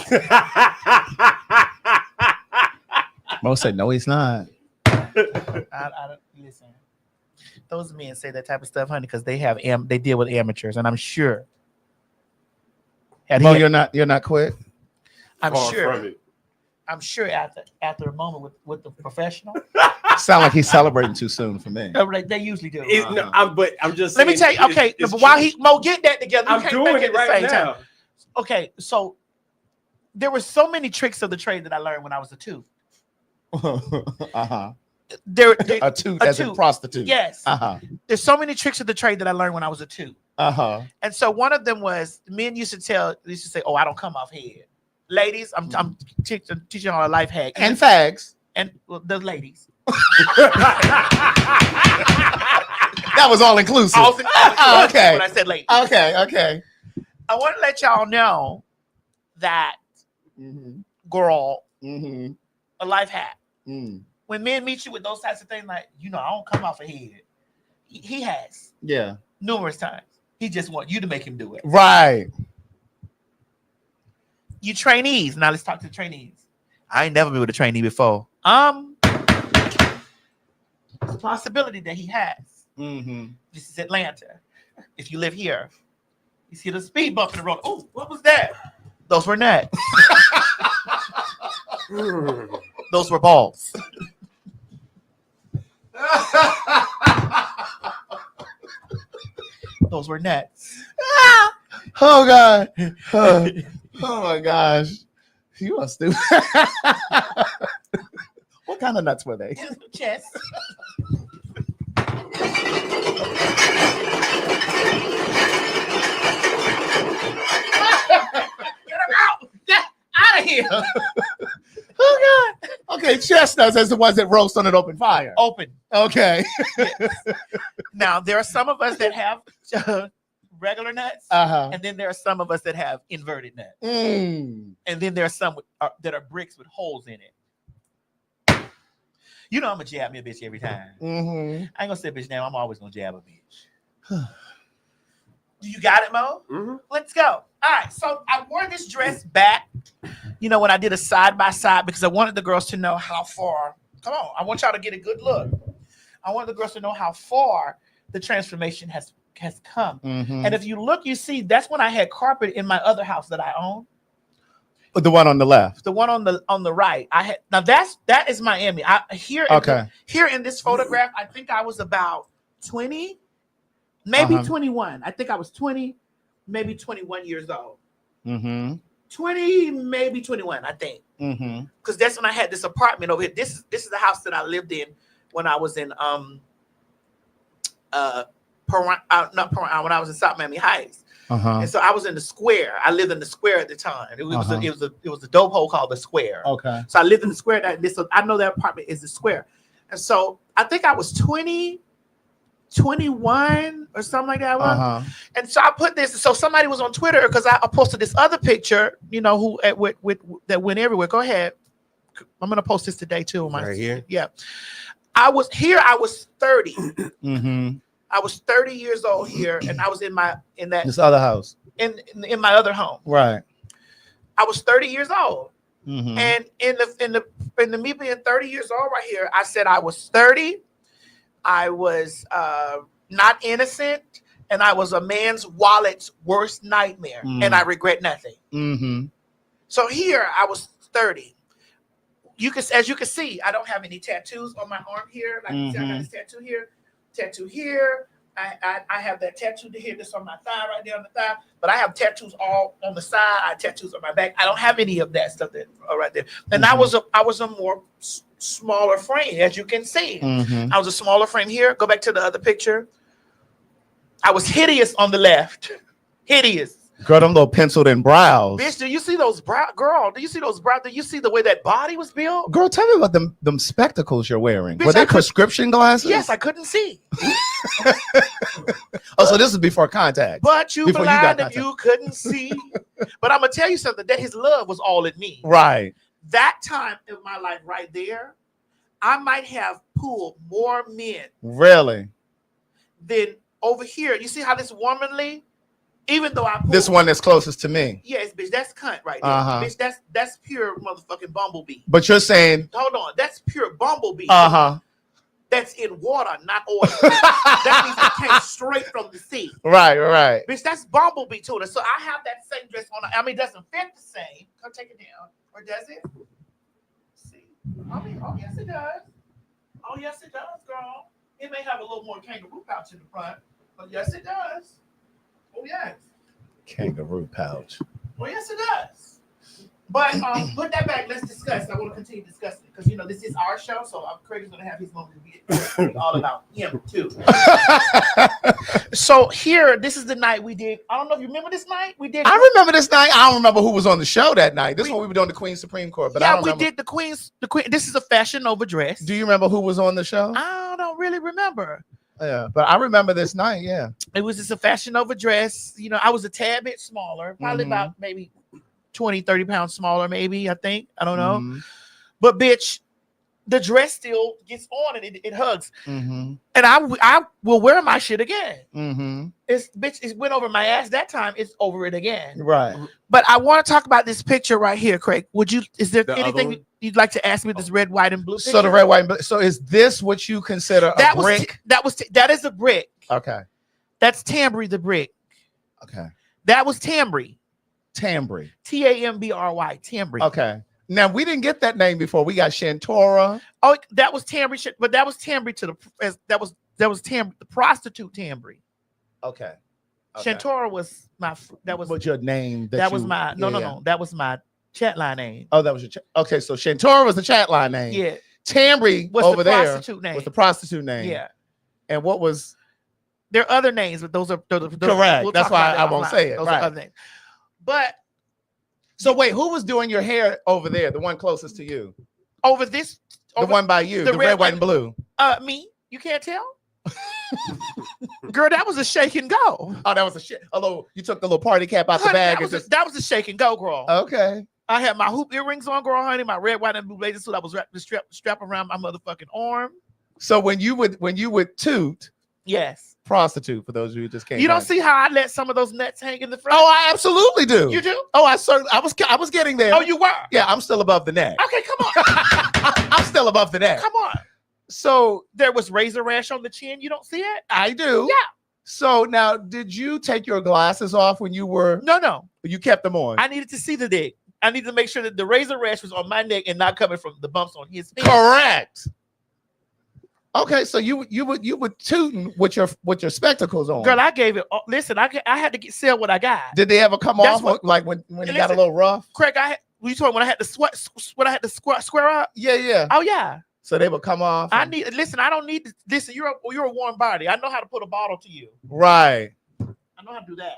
Mo said, no, he's not. I don't listen. Those men say that type of stuff, honey, because they deal with amateurs, and I'm sure. Mo, you're not quick. I'm Far sure. from it. I'm sure after a moment with the professional, Sound like he's celebrating too soon for me. they usually do. No, I'm just. Let me tell saying you. Okay, it's but while true. Mo get that together, you I'm can't doing make it at the right same now. time. Okay, so there were so many tricks of the trade that I learned when I was a two. Uh-huh. A two as a prostitute. Yes. Uh-huh. There's so many tricks of the trade that I learned when I was a two. Uh-huh. And so one of them was men used to say, "Oh, I don't come off head." Ladies, I'm teaching you on a life hack. And fags. And well, the ladies. That was all inclusive. Okay. When I said ladies. Okay. I want to let y'all know that Mm-hmm. girl, Mm-hmm. a life hack. Mm. When men meet you with those types of things, like, I don't come off a head. He has Yeah. numerous times. He just wants you to make him do it. Right. You trainees. Now let's talk to the trainees. I ain't never been with a trainee before. It's a possibility that he has. Mm-hmm. This is Atlanta. If you live here, you see the speed bump in the road. Oh, what was that? Those were nuts. Those were balls. Those were nuts. Oh God. Oh my gosh. You are stupid. What kind of nuts were they? Chest. Get out of here. Oh God. Okay, chestnuts as the ones that roast on an open fire. Open. Okay. Now, there are some of us that have regular nuts, Uh-huh. and then there are some of us that have inverted nuts. Mm. And then there are some that are bricks with holes in it. You know I'm gonna jab me a bitch every time. Mm-hmm. I ain't gonna say bitch now. I'm always gonna jab a bitch. Do you got it, Mo? Mhm. Let's go. All right. So I wore this dress back, when I did a side by side because I wanted the girls to know how far. Come on, I want y'all to get a good look. I wanted the girls to know how far the transformation has come. Mhm. And if you look, you see that's when I had carpet in my other house that I own. The one on the left. The one on the right. I had now that is Miami. Here in this photograph, I think I was about 20, maybe 21. I think I was 20, maybe 21 years old. 20, maybe 21, I think. Because that's when I had this apartment over here. This is the house that I lived in when I was in when I was in South Miami Heights. And so I was in the square. I lived in the square at the time. It was a dope hole called the square. Okay. So I lived in the square. So I know that apartment is the square. And so I think I was 20, 21 or something like that. And so I put this. So somebody was on Twitter because I posted this other picture. You know who that went everywhere. Go ahead. I'm gonna post this today too. Right here. Yeah. I was 30. I was 30 years old here, and I was in this other house in my other home. Right. I was 30 years old, and in the me being 30 years old right here, I said I was 30. I was not innocent, and I was a man's wallet's worst nightmare, and I regret nothing. So here I was 30. As you can see, I don't have any tattoos on my arm here. Like you see, I got this tattoo here. I have that tattoo to here. This on my thigh, right there on the thigh. But I have tattoos all on the side. I have tattoos on my back. I don't have any of that stuff that right there. And I was a more smaller frame, as you can see. I was a smaller frame here. Go back to the other picture. I was hideous on the left. Hideous. Girl, them little penciled in brows. Bitch, do you see those brows? Girl, do you see those brows? Do you see the way that body was built? Girl, tell me about them spectacles you're wearing. Bitch, Were they prescription glasses? Yes, I couldn't see. Oh, so this is before contact. But you Before you got blind if contact. you couldn't see. But I'm gonna tell you something, that his love was all in me. Right. That time in my life right there, I might have pulled more men Really? than over here. You see how this womanly, even though I pulled, This one that's closest to me. yes, bitch, that's cunt right there. Bitch, that's pure motherfucking bumblebee. But you're saying, Hold on, that's pure bumblebee. That's in water, not oil. That means it came straight from the sea. Right. Bitch, that's bumblebee tuna. So I have that same dress on. I mean, it doesn't fit the same. Come take it down. Or does it? See. I mean, oh yes it does. Oh yes it does, girl. It may have a little more kangaroo pouch in the front, but yes it does. Oh yes. Kangaroo pouch. Oh yes it does. But put that back. Let's discuss. I want to continue discussing it because this is our show, so Craig is going to have his moment to be all about him too. So here, this is the night we did. I don't know if you remember this night. We did. I remember this night. I don't remember who was on the show that night. This one we were doing the Queen's Supreme Court, but I yeah, don't we remember. did the Queen. This is a Fashion Nova dress. Do you remember who was on the show? I don't really remember. Yeah, but I remember this night. Yeah, It was just a Fashion Nova dress. I was a tad bit smaller, probably about maybe 20, 30 pounds smaller, maybe, I think. I don't know. But bitch, the dress still gets on and it hugs. And I will wear my shit again. It went over my ass that time. It's over it again. Right. But I want to talk about this picture right here, Craig. Is there The other anything one? you'd like to ask me? This red, white, and blue picture? So the red, white, and blue. So is this what you consider a brick? That is a brick. Okay. That's Tambry the brick. Okay. That was Tambry. Tambry. Tambry. Tambry. Okay. Now we didn't get that name before. We got Shantora. Oh, that was Tambry, but that was Tambry that was Tambry, the prostitute Tambry. Okay. Shantora was But your name. That was my chat line name. Oh, that was your okay. So Shantora was the chat line name. Yeah. Tambry Was over the there prostitute name. was the prostitute name. Yeah. And what was? There are other names, but those are Correct. we'll That's talk why about I that won't offline. say it. Those Right. are other names. But So wait, who was doing your hair over there? The one closest to you. over this, The one by you. The red, white, and blue. me, you can't tell. Girl, that was a shake and go. Oh, that was a shit. Although you took the little party cap out the Honey, bag that and was just. that was a shake and go, girl. Okay. I had my hoop earrings on, girl, honey. My red, white, and blue blazer suit. I was strap around my motherfucking arm. So when you would toot, Yes. prostitute for those of you who just came. You don't back. see how I let some of those nuts hang in the front? Oh, I absolutely do. You do? Oh, I was getting there. Oh, you were? Yeah, I'm still above the neck. Okay, come on. I'm still above the neck. Come on. So There was razor rash on the chin. You don't see it? I do. Yeah. So now, did you take your glasses off when you were? No. You kept them on. I needed to see the dick. I needed to make sure that the razor rash was on my neck and not coming from the bumps on his head. Correct. Okay, so you were tooting with your spectacles on. Girl, I gave it. Listen, I had to sell what I got. Did they ever come That's off what- like when it got a listen, little rough? Craig, you told me when I had to square up. Yeah. Oh yeah. So they would come off. I don't need to listen. You're a warm body. I know how to put a bottle to you. Right. I know how to do that.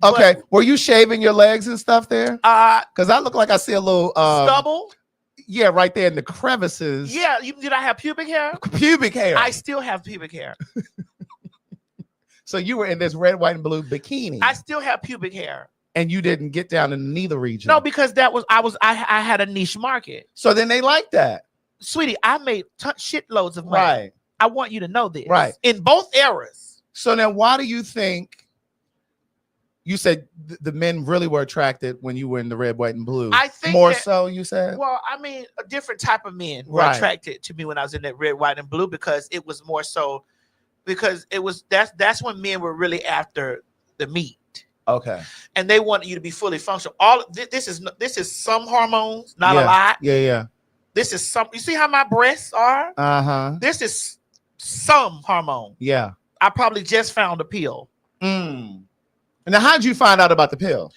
Okay. Were you shaving your legs and stuff there? Because I look like I see a little Stubble. Yeah, right there in the crevices. Yeah. Did I have pubic hair? Pubic hair. I still have pubic hair. So you were in this red, white, and blue bikini. I still have pubic hair. And you didn't get down in neither region. No, because I had a niche market. So then they like that. Sweetie, I made shitloads of money. Right. I want you to know this. Right. In both eras. So now why do you think you said the men really were attracted when you were in the red, white, and blue? I think more that- so, you said? Well, I mean, a different type of men were Right. attracted to me when I was in that red, white, and blue because it was more so because that's when men were really after the meat. Okay. And they wanted you to be fully functional. This is some hormones, not Yeah. a lot. Yeah. This is some. You see how my breasts are? Uh-huh. This is some hormone. Yeah. I probably just found a pill. Mm. Now, how'd you find out about the pill?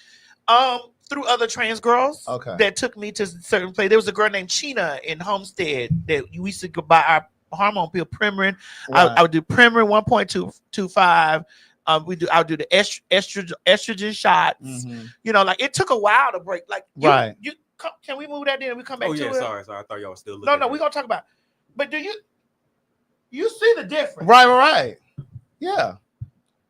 Through other trans girls. Okay. That took me to certain place. There was a girl named China in Homestead that we used to go buy our hormone pill, Premarin. Right. I would do Premarin 1.25. I'll do the estrogen shots. Mhm. You know, like it took a while to break. Like Right. Can we move that in and we come back Oh to yeah, it? sorry. I thought y'all were still looking. No, we're gonna talk about it. But do you see the difference? Right. Yeah.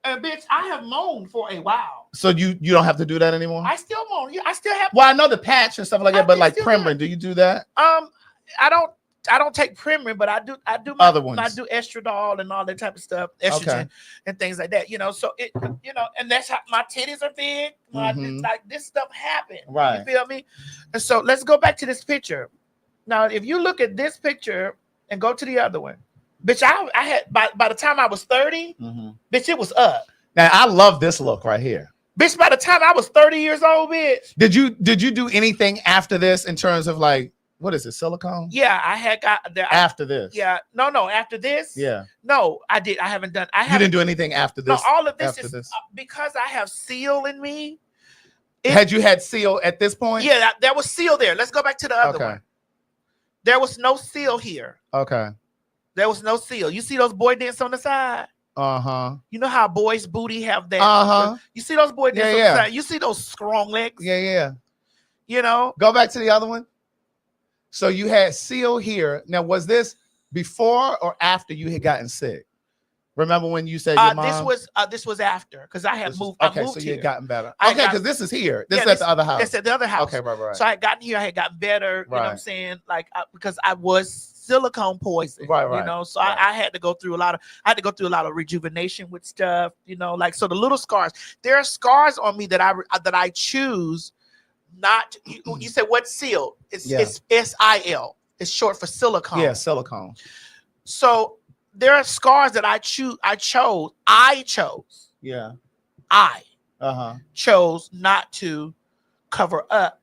And bitch, I have moaned for a while. So you don't have to do that anymore? I still moan. Yeah, I still have. Well, I know the patch and stuff like I that, but can like still Premarin, do you do that? I don't take Premarin, but I do Other ones. I do estradiol and all that type of stuff, estrogen and things like that. You know, so it and that's how my titties are big. Like this stuff happened. Right. You feel me? And so let's go back to this picture. Now, if you look at this picture and go to the other one, bitch, I had by the time I was 30, bitch, it was up. Now I love this look right here. Bitch, by the time I was 30 years old, bitch. Did you do anything after this in terms of like what is it, silicone? Yeah, I had got there After this. Yeah, no. After this, Yeah. no, I did. I haven't done. You didn't do anything after No, this. all of this after is this. because I have seal in me. Had you had seal at this point? Yeah, there was seal there. Let's go back to the other Okay. one. There was no seal here. Okay. There was no seal. You see those boy dents on the side? Uh-huh. You know how boys' booty have that? Uh-huh. You see those boy dents on Yeah. the side? You see those strong legs? Yeah. You know? Go back to the other one. So you had seal here. Now, was this before or after you had gotten sick? Remember when you said your mom? This was after because I had This moved. was- I okay, moved so you here. had gotten better. I Okay, got- because this is here. This Yeah, is at the other house. That's at the other house. Okay, right. So I had gotten here. I had gotten better. You know what I'm Right. saying? Like because I was silicone poisoned. Right. You know, so right. I had to go through a lot of rejuvenation with stuff. You know, like so the little scars. There are scars on me that I choose not. You said what seal? It's SIL. It's short for silicone. Yeah, silicone. So there are scars that I chose. Yeah. I Uh-huh. chose not to cover up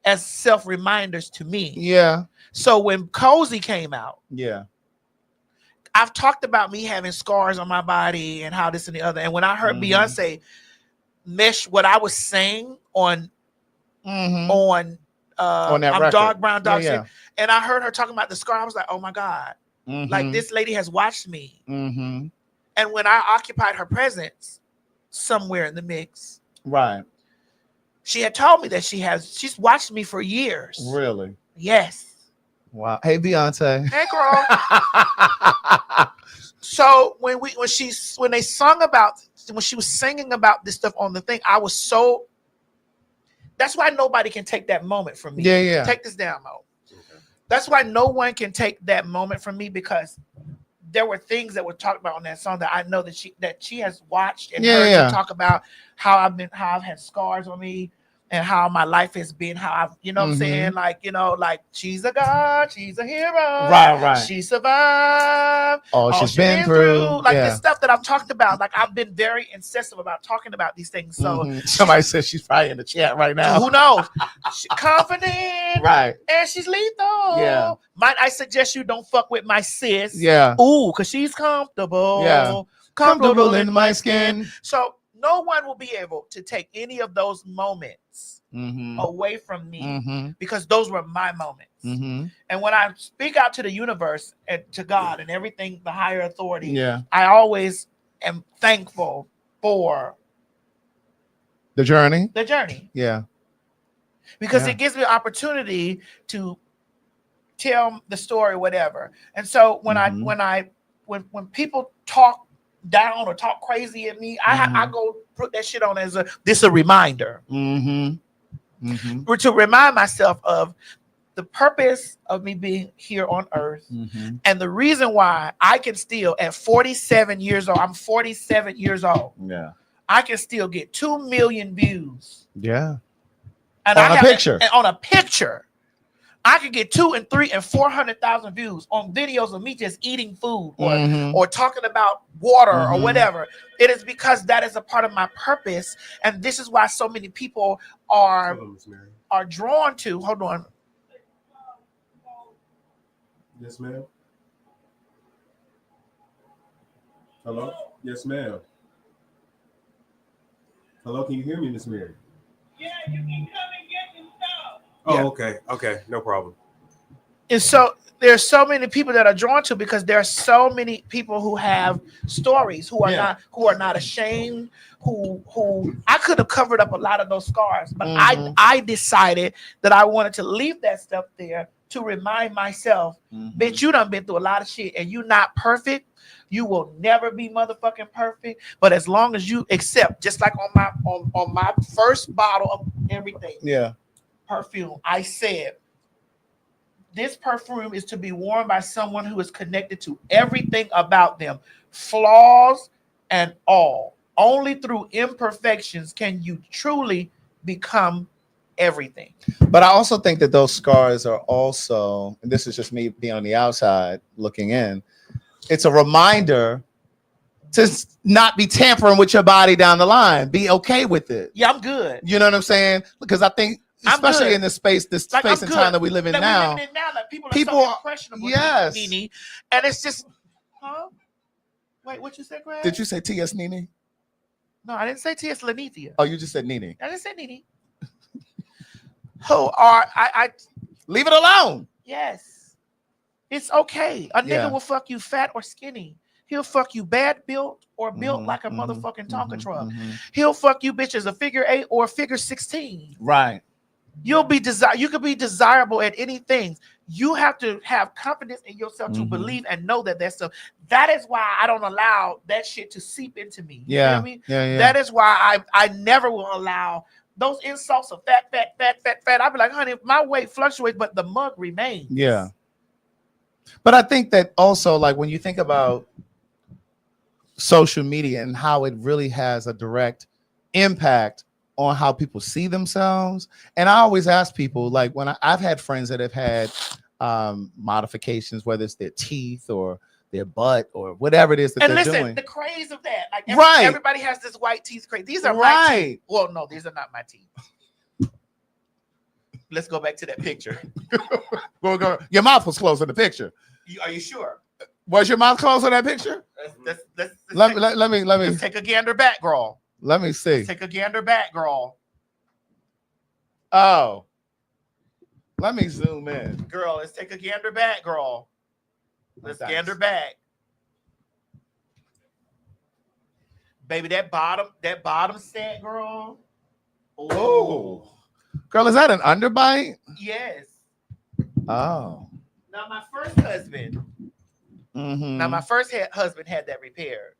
as self-reminders to me. Yeah. So when Cozy came out, Yeah. I've talked about me having scars on my body and how this and the other. And when I heard Beyonce mesh what I was saying on that I'm record. dark brown, dark Yeah. skin, and I heard her talking about the scar, I was like, oh my God, like this lady has watched me. Mm-hmm. And when I occupied her presence somewhere in the mix, Right. she had told me that she's watched me for years. Really? Yes. Wow. Hey, Beyonce. Hey girl. So when she was singing about this stuff on the thing, I was so. That's why nobody can take that moment from me. Yeah. Take this down, Mo. Okay. That's why no one can take that moment from me because there were things that were talked about on that song that I know that she has watched and heard me talk about how I've had scars on me, and how my life has been, how I've, you know what I'm saying? Like, you know, like she's a god, she's a hero. Right. She survived. Oh, she's been through. Like the stuff that I've talked about. Like I've been very incisive about talking about these things. So somebody says she's probably in the chat right now. who knows? She's confident. Right. And she's lethal. Yeah. Might I suggest you don't fuck with my sis? Yeah. Ooh, because she's comfortable. Yeah. Comfortable in my skin. So no one will be able to take any of those moments away from me because those were my moments. And when I speak out to the universe and to God and everything, the higher authority, I always am thankful for the journey. Yeah. Because it gives me an opportunity to tell the story, whatever. And so when people talk down or talk crazy at me, I go put that shit on as a reminder. Or to remind myself of the purpose of me being here on earth and the reason why I can still at 47 years old, I'm 47 years old. Yeah. I can still get 2 million views. Yeah. And on a picture. I could get 2 and 3 and 400,000 views on videos of me just eating food or talking about water or whatever. It is because that is a part of my purpose, and this is why so many people are drawn to. Hold on. Yes, ma'am. Hello. Yes, ma'am. Hello. Can you hear me, Miss Mary? Yeah, you can come and get some stuff. Oh, okay, no problem. And so there's so many people that are drawn to because there are so many people who have stories who are not ashamed, who I could have covered up a lot of those scars, but I decided that I wanted to leave that stuff there to remind myself, bitch, you done been through a lot of shit and you not perfect. You will never be motherfucking perfect, but as long as you accept, just like on my first bottle of everything, perfume, I said, this perfume is to be worn by someone who is connected to everything about them, flaws and all. Only through imperfections can you truly become everything. But I also think that those scars are also, and this is just me being on the outside looking in, it's a reminder to not be tampering with your body down the line. Be okay with it. Yeah, I'm good. You know what I'm saying? Because I think, especially in this space like, and time that we live in now, like people are so impressionable. Yes. Nene, and it's just, huh? Wait, what you said, Greg? Did you say T.S. Nene? No, I didn't say T.S. Lanithia. Oh, you just said Nene. I didn't say Nene. I leave it alone. Yes. It's okay. A nigga will fuck you fat or skinny. He'll fuck you bad built or built like a motherfucking Tonka truck. He'll fuck you bitches a figure 8 or a figure 16. Right. You could be desirable at anything. You have to have confidence in yourself to believe and know that that's stuff. That is why I don't allow that shit to seep into me. You know what I mean? That is why I never will allow those insults of fat. I'll be like, honey, my weight fluctuates, but the mug remains. Yeah. But I think that also, like, when you think about social media and how it really has a direct impact on how people see themselves. And I always ask people, like, when I've had friends that have had modifications, whether it's their teeth or their butt or whatever it is that they're doing. The craze of that, like everybody has this white teeth craze. These are my teeth. Well, no, these are not my teeth. Let's go back to that picture. Go. Your mouth was closed in the picture. Are you sure? Was your mouth closed in that picture? Let me. Let's take a gander back, girl. Let me see. Let's take a gander back, girl. Oh. Let me zoom in. Girl, let's take a gander back, girl. Let's gander back. Baby, that bottom set, girl. Oh. Girl, is that an underbite? Yes. Oh. Now my first husband. Now my first husband had that repaired.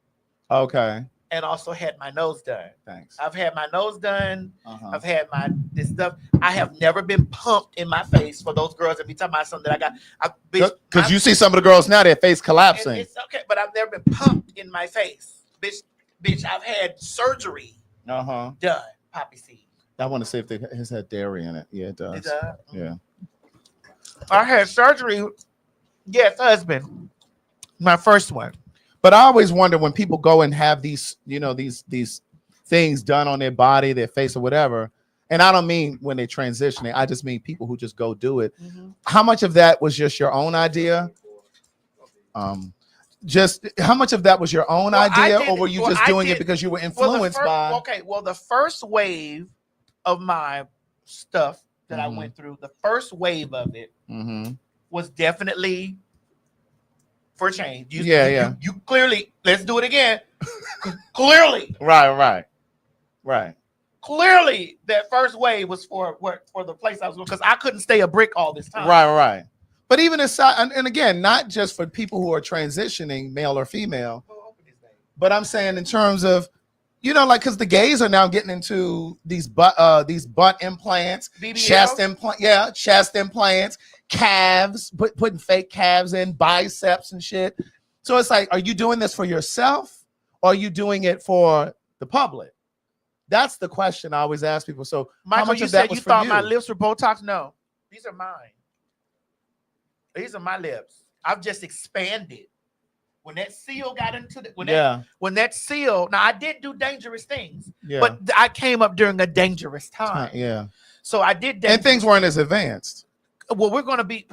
Okay. And also had my nose done. Thanks. I've had my nose done. I've had this stuff. I have never been pumped in my face for those girls that be talking about something that I got. Because you see some of the girls now, their face collapsing. It's okay, but I've never been pumped in my face. Bitch, I've had surgery done. Poppy seed. I want to see if it has had dairy in it. Yeah, it does. It does? Yeah. I had surgery. Yes, husband. My first one. But I always wonder when people go and have these, these things done on their body, their face, or whatever. And I don't mean when they're transitioning. I just mean people who just go do it. How much of that was just your own idea? Just how much of that was your own idea, or were you just doing it because you were influenced by? Okay, well, the first wave of my stuff that I went through, the first wave of it was definitely for change. You clearly, let's do it again. Clearly, Right. clearly, that first wave was for the place I was going, because I couldn't stay a brick all this time. Right. But even aside, and again, not just for people who are transitioning, male or female, but I'm saying in terms of, like, because the gays are now getting into these butt implants, BBLs? chest implants, calves, putting fake calves in, biceps and shit. So it's like, are you doing this for yourself, or are you doing it for the public? That's the question I always ask people. So Michael, how much you of that said was you for thought you? my lips were Botox? No, these are mine. These are my lips. I've just expanded. When that seal got into the when that seal, now I did do dangerous things, but I came up during a dangerous time. So I did, and things weren't as advanced. Well, we're gonna be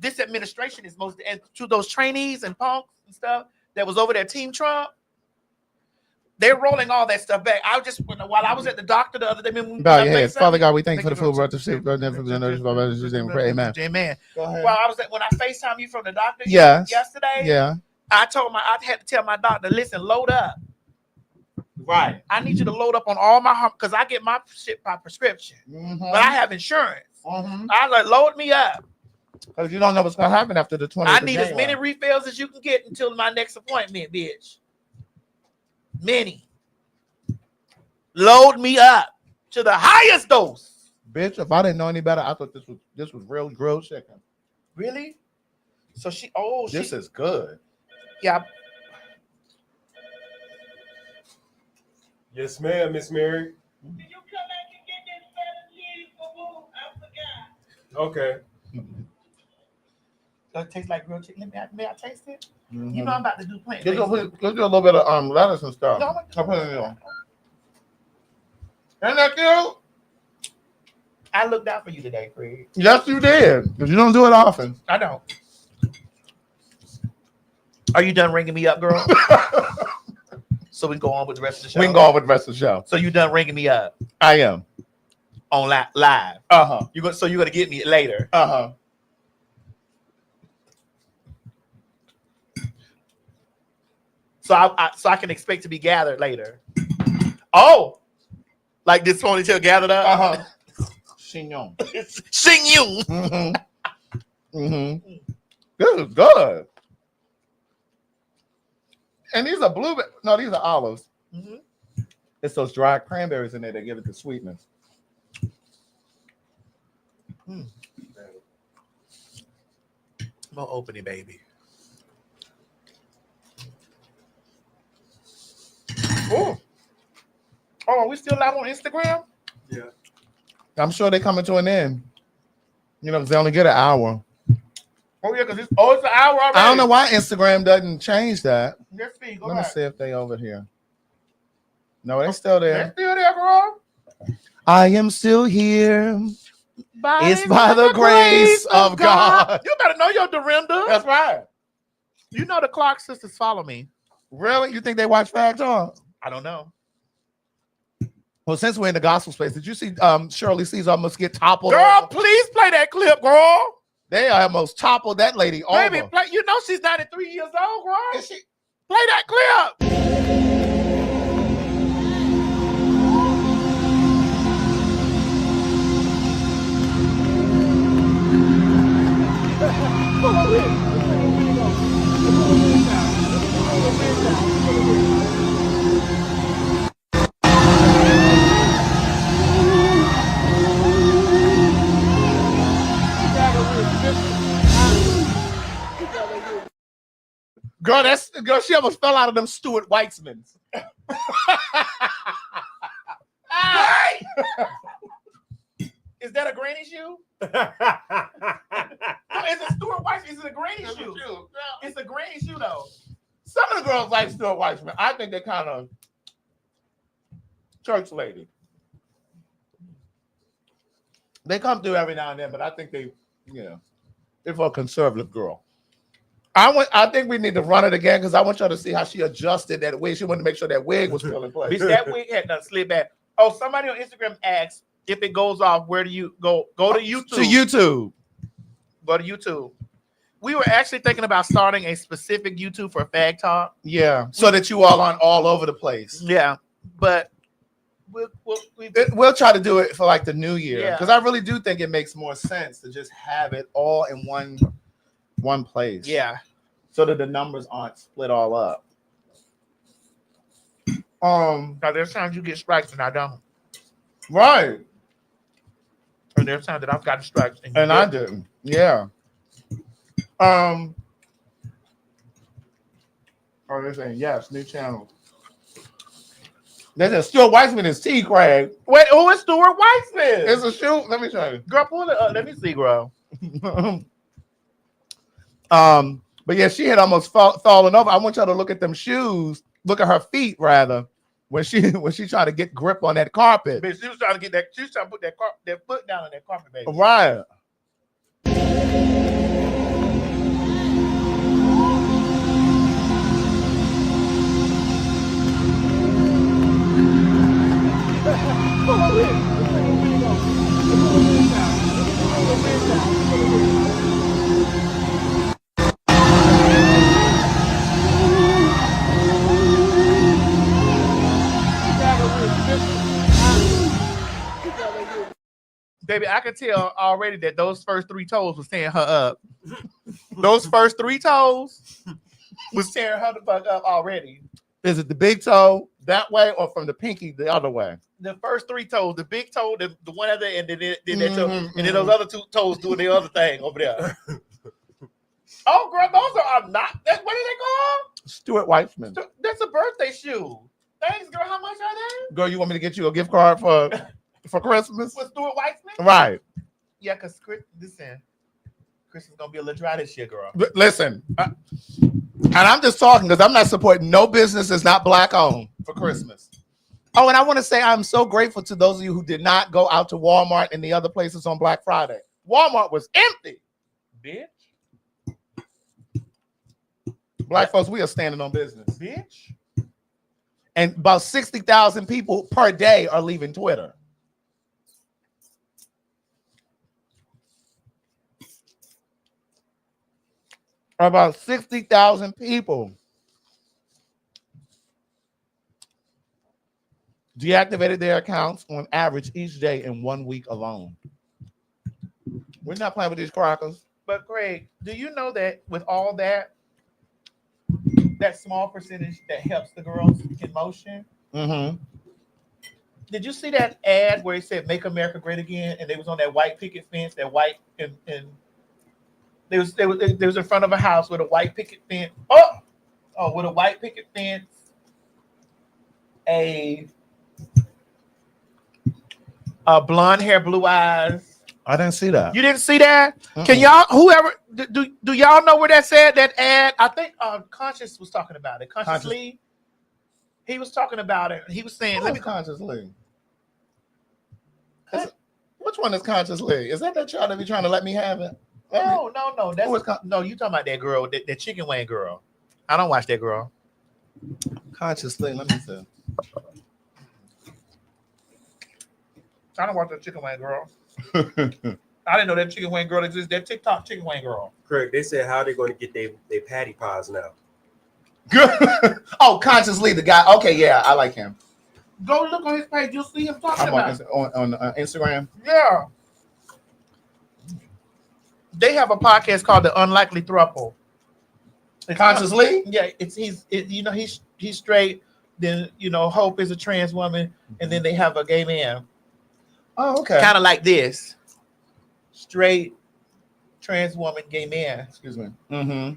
this administration is most, and to those trainees and punks and stuff that was over there, Team Trump. They're rolling all that stuff back. While I was at the doctor the other day. Father God, we thank you for the food brought to sleep. Amen. Amen. Go ahead. Well, when I FaceTime you from the doctor yesterday, I told I had to tell my doctor, listen, load up. Right. I need you to load up on all my, because I get my shit by prescription, but I have insurance. I was like, load me up. Because you don't know what's going to happen after the 20th. I need as many refills as you can get until my next appointment, bitch. Many. Load me up to the highest dose. Bitch, if I didn't know any better, I thought this was real grilled chicken. Really? So this is good. Yeah. Yes, ma'am, Miss Mary. Did you come back and get this feta cheese for I forgot. Okay. Does it taste like grilled chicken? May I taste it? You know I'm about to do plant. Let's do a little bit of lettuce and stuff. No, I'll put it in there. Isn't that cute? I looked out for you today, Craig. Yes, you did. Because you don't do it often. I don't. Are you done ringing me up, girl? So we can go on with the rest of the show. We can go on with the rest of the show. So you done ringing me up I am. on live? So you're gonna get me later? So I can expect to be gathered later. Oh, like this ponytail gathered up. Chignon. Sing you. This is good. And these are blueberries. No, these are olives. It's those dried cranberries in there that give it the sweetness. I'm gonna open it, baby. Oh, are we still live on Instagram? Yeah. I'm sure they're coming to an end. Because they only get an hour. Oh yeah, because it's an hour already. I don't know why Instagram doesn't change that. Let's see. Let me see if they over here. No, they're still there. They're still there, girl. I am still here. It's by the grace of God. You better know your Dorinda. That's right. You know the Clark sisters follow me. Really? You think they watch PhagTawlk? I don't know. Well, since we're in the gospel space, did you see Shirley Caesar almost get toppled? Girl, over? please play that clip, girl. They almost toppled that lady over. Baby, play, you know she's 93 years old, girl. Is she? Play that clip. Girl, she almost fell out of them Stuart Weitzmans. Hey! Is that a granny shoe? No, it's a Stuart Weitzman. Is it a granny shoe? It's a granny shoe though. Some of the girls like Stuart Weitzman. I think they're kind of church lady. They come through every now and then, but I think they're for a conservative girl. I think we need to run it again because I want y'all to see how she adjusted that wig. She wanted to make sure that wig was still in place. Bitch, that wig had done slid back. Oh, somebody on Instagram asked if it goes off, where do you go? Go to YouTube. To YouTube. Go to YouTube. We were actually thinking about starting a specific YouTube for PhagTawlk. Yeah, so that you all aren't all over the place. Yeah, but we'll try to do it for like the new year Yeah. because I really do think it makes more sense to just have it all in one place. Yeah. So that the numbers aren't split all up. Now there's times you get strikes and I don't. Right. And there's times that I've gotten strikes And I didn't. Yeah. Oh, they're saying yes, new channel. They said Stuart Weitzman is T. Craig. Wait, who is Stuart Weitzman? It's a shoe. Let me show you. Girl, pull it up. Let me see, girl. But yeah, she had almost fallen over. I want y'all to look at them shoes. Look at her feet, rather, when she tried to get grip on that carpet. Bitch, she was trying to get that. She was trying to put that foot down on that carpet, baby. Right. Baby, I could tell already that those first 3 toes was tearing her up. Those first 3 toes was tearing her the fuck up already. Is it the big toe that way or from the pinky the other way? The first 3 toes, the big toe, the one other, and then that toe, and then those other 2 toes doing the other thing over there. Oh, girl, those are not. What are they called? Stuart Weitzman. That's a birthday shoe. Thanks, girl. How much are they? Girl, you want me to get you a gift card for Christmas? With Stuart Weitzman? Right. Yeah, because listen, Chris is gonna be a little dry this year, girl. Listen, and I'm just talking because I'm not supporting no business that's not black owned for Christmas. Oh, and I want to say I'm so grateful to those of you who did not go out to Walmart and the other places on Black Friday. Walmart was empty. Bitch. Black folks, we are standing on business. Bitch. And about 60,000 people per day are leaving Twitter. About 60,000 people deactivated their accounts on average each day in 1 week alone. We're not playing with these crackers. But Craig, do you know that with all that small percentage that helps the girls in motion? Mm-hmm. Did you see that ad where it said "Make America Great Again" and they was on that white picket fence, that white and they was in front of a house with a white picket fence. Oh, with a white picket fence, a blonde hair, blue eyes. I didn't see that. You didn't see that? Can y'all, whoever, do y'all know where that's at? That ad? I think Conscious was talking about it. Conscious Lee. He was talking about it. He was saying, "Let me Conscious Lee." Which one is Conscious Lee? Is that child that be trying to let me have it? No. That's no. You talking about that girl, that chicken wing girl? I don't watch that girl. Conscious Lee. Let me see. I don't watch that chicken wing girl. I didn't know that chicken wing girl exists. That TikTok chicken wing girl. Correct. They said how they going to get their patty pies now. Oh, Conscious Lee, the guy. Okay, yeah, I like him. Go look on his page. You'll see him talking about it. On Instagram. Yeah. They have a podcast called The Unlikely Throuple. Conscious Lee? Yeah, he's straight. Then Hope is a trans woman, and then they have a gay man. Oh, okay. Kind of like this. Straight trans woman, gay man. Excuse me. Mm-hmm.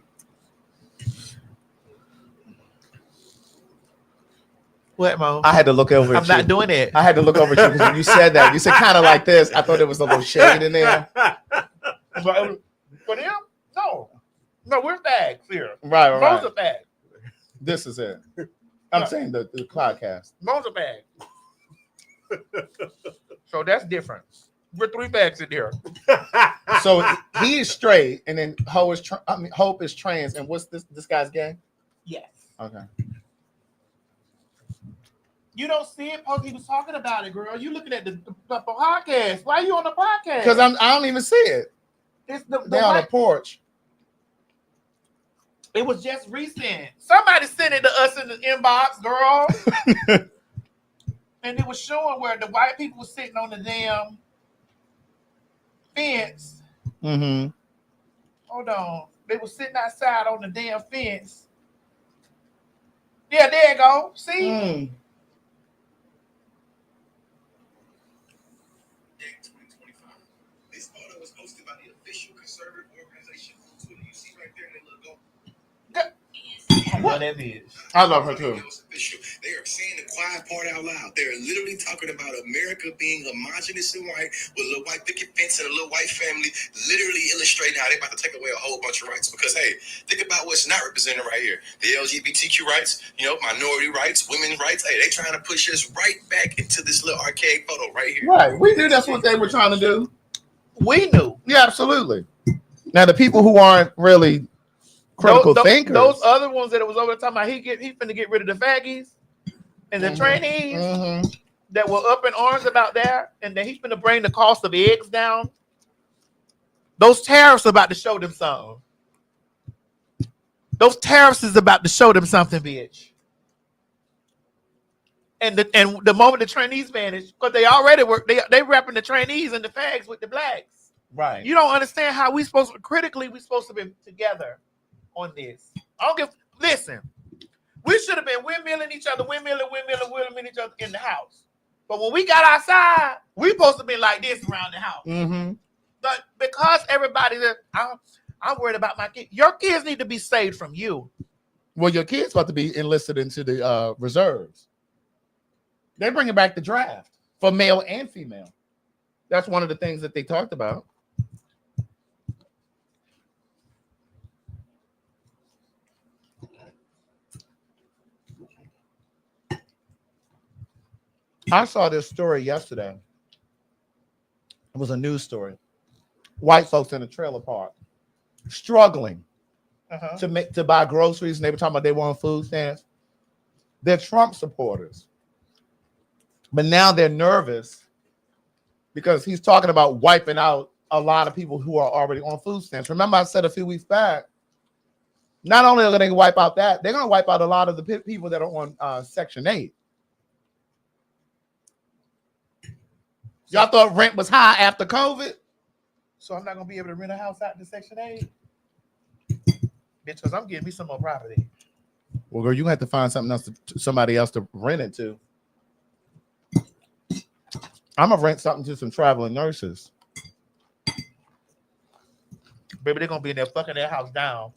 What, Mo? I had to look over. I'm at not you. doing it. I had to look over at you because when you said that, you said kind of like this. I thought there was a little shade in there. But for them, no, we're fags here. Right, Most right. are fags. This is it. I'm saying the podcast. Most are fags. So that's different. We're 3 fags in here. So he is straight, and then Hope is trans. And what's this guy's gay? Yes. Okay. You don't see it, Pokey was talking about it, girl. You looking at the podcast. Why are you on the podcast? Because I don't even see it. It's They're on the porch. It was just recent. Somebody sent it to us in the inbox, girl. And it was showing where the white people were sitting on the damn fence. Mm-hmm. Hold on. They were sitting outside on the damn fence. Yeah, there you go. See? Mm. This photo was posted by the official conservative organization on Twitter. You see right there in that little What that is. I love her too. official. They are saying the quiet part out loud. They're literally talking about America being homogenous and white with a little white picket fence and a little white family, literally illustrating how they're about to take away a whole bunch of rights. Because hey, think about what's not represented right here. The LGBTQ rights, minority rights, women's rights. Hey, they trying to push us right back into this little archaic photo right here. Right. We knew that's what they were trying to do. We knew. Yeah, absolutely. Now the people who aren't really critical thinkers. Those other ones that it was over the time about he finna get rid of the faggies and the trainees that were up in arms about that, and then he's finna bring the cost of eggs down. Those tariffs are about to show them something. Those tariffs is about to show them something, bitch. And the moment the trainees vanish, because they already work, they wrapping the trainees and the fags with the blacks. Right. You don't understand how we supposed to be together on this. Listen, we should have been windmilling each other in the house. But when we got outside, we supposed to be like this around the house. Mm-hmm. But because everybody that I'm worried about my kids. Your kids need to be saved from you. Well, your kid's about to be enlisted into the reserves. They're bringing back the draft for male and female. That's one of the things that they talked about. I saw this story yesterday. It was a news story. White folks in a trailer park struggling to buy groceries, and they were talking about they want food stamps. They're Trump supporters. But now they're nervous because he's talking about wiping out a lot of people who are already on food stamps. Remember I said a few weeks back, not only are they going to wipe out that, they're going to wipe out a lot of the people that are on Section 8. Y'all thought rent was high after COVID? So I'm not going to be able to rent a house out in Section 8? Bitch, because I'm getting me some more property. Well, girl, you have to find something else, somebody else to rent it to. I'm going to rent something to some traveling nurses. Baby, they're going to be in there fucking their house down.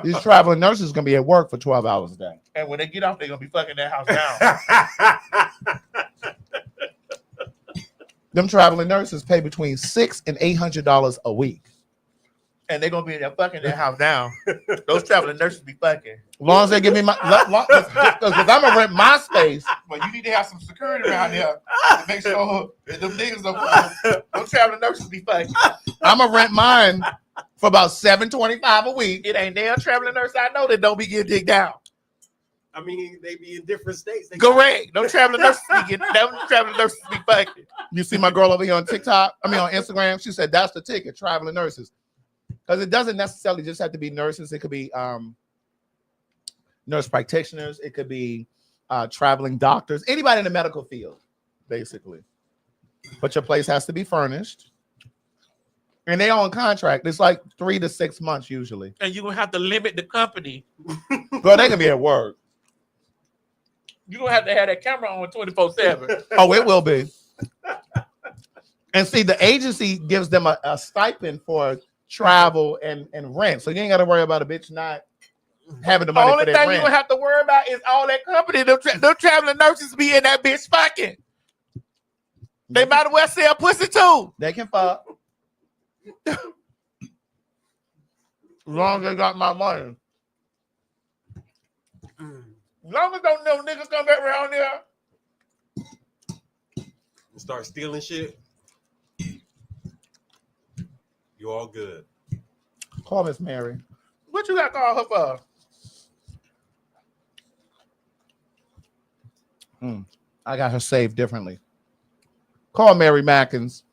These traveling nurses are going to be at work for 12 hours a day. And when they get off, they're going to be fucking their house down. Them traveling nurses pay between $600 and $800 a week. And they're going to be in there fucking their house down. Those traveling nurses be fucking. As long as they give me my, because I'm going to rent my space. But you need to have some security around there to make sure that them niggas don't, those traveling nurses be fucking. I'm going to rent mine for about $725 a week. It ain't damn traveling nurse I know that don't be getting digged down. I mean, they be in different states. Correct. No traveling nurses be getting, them traveling nurses be fucking. You see my girl over here on TikTok? I mean, on Instagram. She said that's the ticket, traveling nurses. Because it doesn't necessarily just have to be nurses. It could be nurse practitioners. It could be traveling doctors. Anybody in the medical field, basically. But your place has to be furnished. And they on contract. It's like 3 to 6 months usually. And you're going to have to limit the company. Girl, they can be at work. You're going to have that camera on 24/7. Oh, it will be. And see, the agency gives them a stipend for travel and rent. So you ain't got to worry about a bitch not having the The money only for thing their you rent. gonna have to worry about is all that company. Them traveling nurses be in that bitch fucking. They might as well sell pussy too. They can fuck. As long as they got my money. As long as don't no niggas come back around here. Start stealing shit. You all good. Call Miss Mary. What you got to call her for? I got her saved differently. Call Mary Mackins.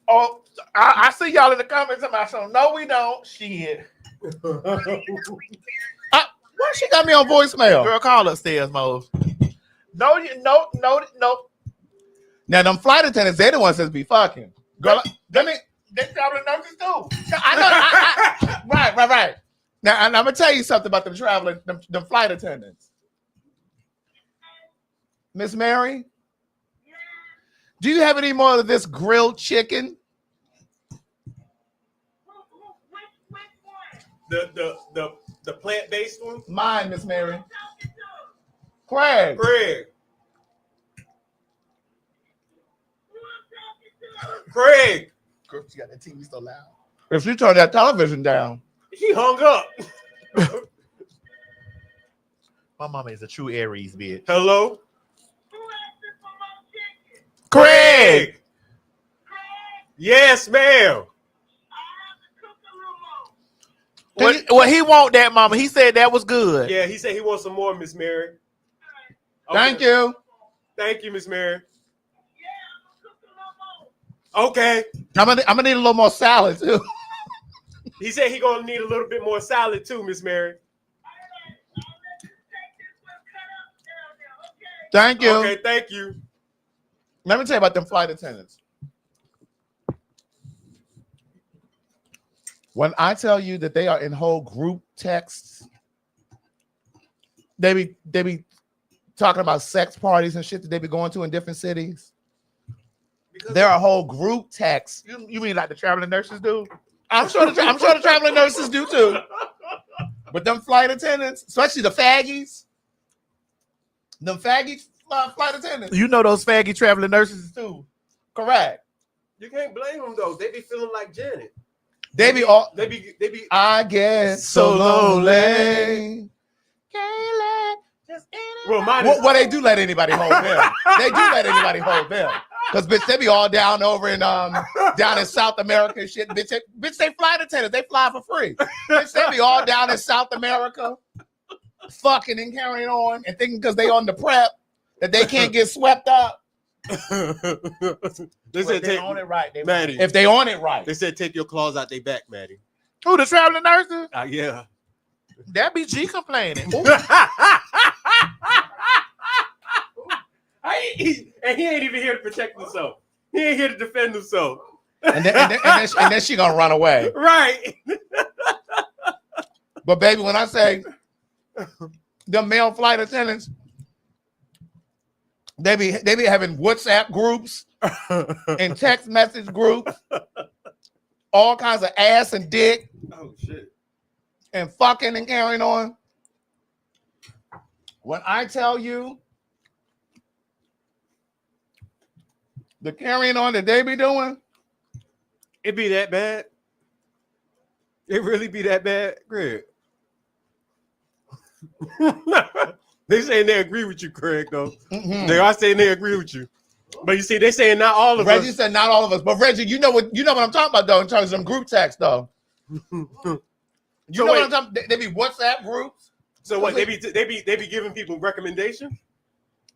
Oh, I see y'all in the comments about something. No, we don't. Shit. Why she got me on voicemail? Girl, call upstairs, Mo. No. Now them flight attendants, they the ones that be fucking. Girl, let me. They traveling nurses too. I know. Right. Now, and I'm gonna tell you something about them traveling, them flight attendants. Miss Mary, do you have any more of this grilled chicken? The plant-based one? Mine, Miss Mary. Craig. Craig. Girl, she got that TV so loud. If she turned that television down. He hung up. My mama is a true Aries, bitch. Hello? Craig. Yes, ma'am. Well, he want that, mama. He said that was good. Yeah, he said he wants some more, Miss Mary. Thank you. Thank you, Miss Mary. Okay. I'm gonna need a little more salad too. He said he gonna need a little bit more salad too, Miss Mary. Thank you. Okay, thank you. Let me tell you about them flight attendants. When I tell you that they are in whole group texts, they be talking about sex parties and shit that they be going to in different cities. There are whole group texts. You mean like the traveling nurses do? I'm sure the traveling nurses do too. But them flight attendants, especially the faggies, flight attendants. You know those faggy traveling nurses too. Correct. You can't blame them though. They be feeling like Janet. They be all. They be. I get so lonely. Well, Well, they do let anybody hold them. They do let anybody hold them. Because bitch, they be all down over in down in South America and shit. Bitch, they flight attendants. They fly for free. Bitch, they be all down in South America, fucking and carrying on and thinking because they on the prep that they can't get swept up. They said They on it right. Maddie. If they on it right. They said take your claws out their back, Maddie. Who, the traveling nurses? Yeah. That be G complaining. He ain't even here to protect himself. He ain't here to defend himself. And then she gonna run away. Right. But baby, when I say the male flight attendants, they be having WhatsApp groups and text message groups, all kinds of ass and dick Oh shit. and fucking and carrying on. When I tell you the carrying on that they be doing, It be that bad? It really be that bad, Greg? They saying they agree with you, Craig, though. They are saying they agree with you. But you see, they saying not all of Reggie us. said not all of us, but Reggie, you know what I'm talking about though in terms of them group text though. You know what I'm talking? They be WhatsApp groups. So what? They be giving people recommendations.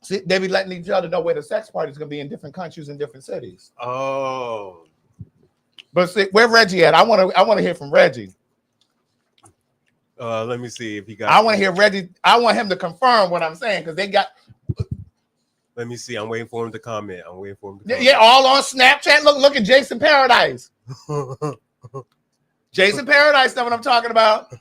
See, they be letting each other know where the sex party is gonna be in different countries and different cities. Oh, But see, where Reggie at? I want to hear from Reggie. let me see if he got. I want to hear Reggie. I want him to confirm what I'm saying because they got. Let me see. I'm waiting for him to comment. Yeah, all on Snapchat. Look at Jason Paradise. Jason Paradise, know what I'm talking about.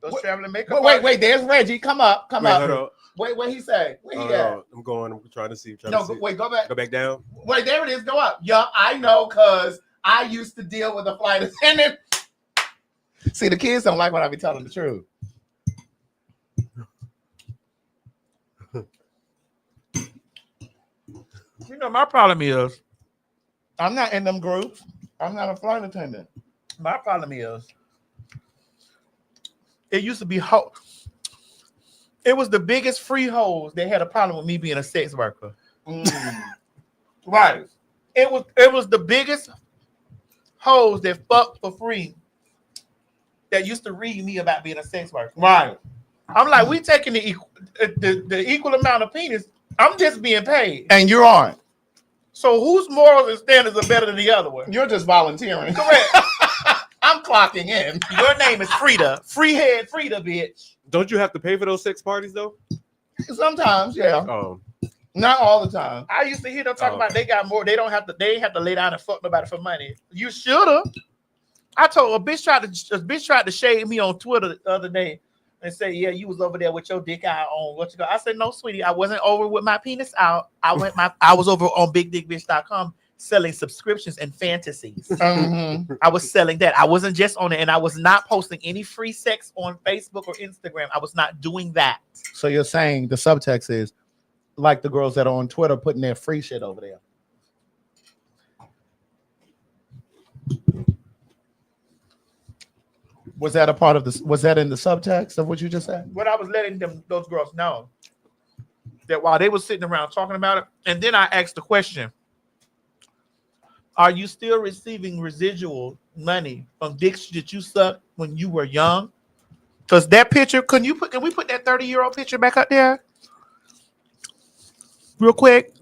Those traveling makeup. Wait. There's Reggie. Come up. Hold on. Wait, what he say? Where he at? I'm going. I'm trying to see. Wait, go back. Go back down. Wait, there it is. Go up. Yeah, I know, cause I used to deal with a flight attendant. See, the kids don't like when I be telling the truth. You know, my problem is I'm not in them groups. I'm not a flight attendant. my problem is it used to be it was the biggest free hoes that had a problem with me being a sex worker. Right. It was the biggest hoes that fucked for free that used to read me about being a sex worker. Right. I'm like, we taking the equal amount of penis. I'm just being paid. And you aren't. So whose morals and standards are better than the other one? You're just volunteering. Correct. I'm clocking in. Your name is Frida. Freehead Frida, bitch. Don't you have to pay for those sex parties though? Sometimes, yeah. Oh, Not all the time. I used to hear them talk about they got more. They ain't have to lay down and fuck nobody for money. You shoulda. I told a bitch tried to shade me on Twitter the other day and say, yeah, you was over there with your dick out on what you got. I said, no, sweetie, I wasn't over with my penis out. I was over on bigdickbitch.com selling subscriptions and fantasies. Mm-hmm. I was selling that. I wasn't just on it, and I was not posting any free sex on Facebook or Instagram. I was not doing that. So you're saying the subtext is like the girls that are on Twitter putting their free shit over there. Was that a part of this? Was that in the subtext of what you just said? What I was letting those girls know that while they were sitting around talking about it, and then I asked the question, are you still receiving residual money from dicks that you sucked when you were young? Because that picture, can we put that 30-year-old picture back up there? Real quick.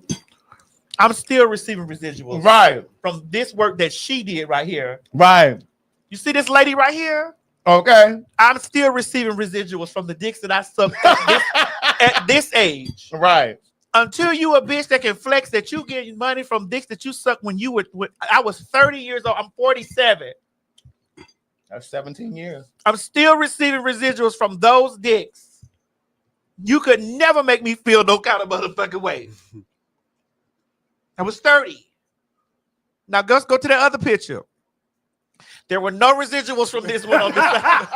I'm still receiving residuals. Right. From this work that she did right here. Right. You see this lady right here? Okay. I'm still receiving residuals from the dicks that I sucked at this age. Right. Until you a bitch that can flex that you get money from dicks that you sucked when you were, I was 30 years old. I'm 47. That's 17 years. I'm still receiving residuals from those dicks. You could never make me feel no kind of motherfucking way. I was 30. Now let's go to the other picture. There were no residuals from this one on this side.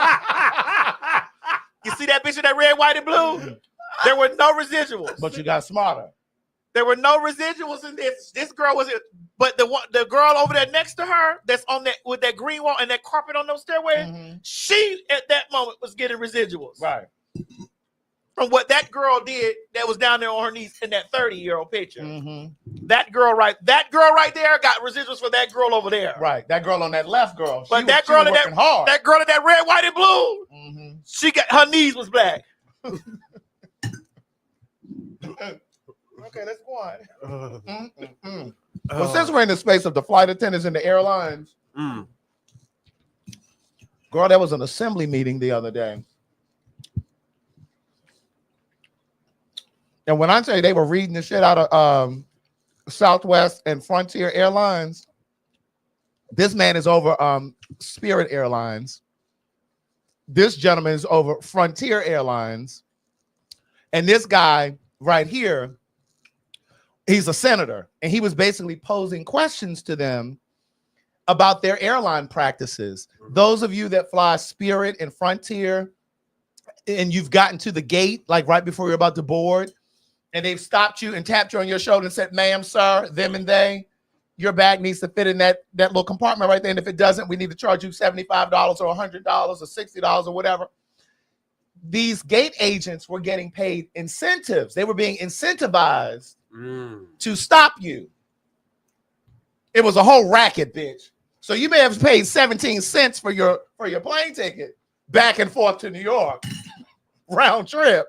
You see that bitch in that red, white, and blue? There were no residuals. But you got smarter. There were no residuals in this. This girl was it, but the girl over there next to her, that's on that with that green wall and that carpet on those stairways, she at that moment was getting residuals. Right. From what that girl did that was down there on her knees in that 30-year-old picture. That girl right there got residuals for that girl over there. Right. That girl on that left girl. But that girl in that girl in that red, white, and blue, she got her knees was black. Okay, let's go on. Well, since we're in the space of the flight attendants and the airlines, girl, there was an assembly meeting the other day. And when I tell you they were reading the shit out of Southwest and Frontier Airlines, this man is over Spirit Airlines. This gentleman is over Frontier Airlines. And this guy right here, he's a senator. And he was basically posing questions to them about their airline practices. Those of you that fly Spirit and Frontier, and you've gotten to the gate, like right before you're about to board, and they've stopped you and tapped you on your shoulder and said, ma'am, sir, them and they, your bag needs to fit in that little compartment right there. And if it doesn't, we need to charge you $75 or $100 or $60 or whatever. These gate agents were getting paid incentives. They were being incentivized to stop you. It was a whole racket, bitch. So you may have paid 17 cents for your plane ticket back and forth to New York, round trip.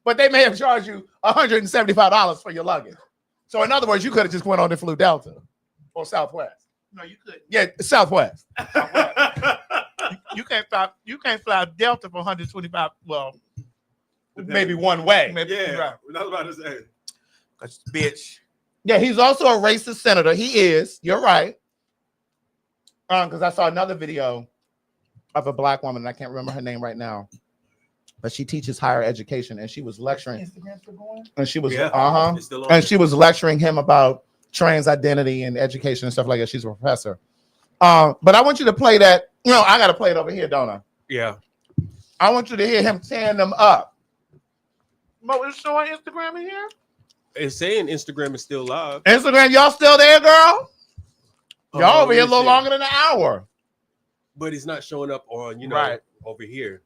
But they may have charged you $175 for your luggage. So in other words, you could have just went on and flew Delta or Southwest. No, you couldn't. Yeah, Southwest. You can't fly Delta for 125. Well, maybe one way. Maybe, Yeah, right. I was about to say. Bitch. Yeah, he's also a racist senator. He is. You're right. Because I saw another video of a black woman, and I can't remember her name right now, but she teaches higher education, and she was lecturing. Instagram still going? And she was It's still on and she was lecturing him about trans identity and education and stuff like that. She's a professor. But I want you to play that No, I gotta play it over here, don't I? Yeah. I want you to hear him tearing them up. Mo, is showing Instagram in here? It's saying Instagram is still live. Instagram, y'all still there, girl? Y'all over here a let me little see. longer than an hour. But it's not showing up on, Right. over here.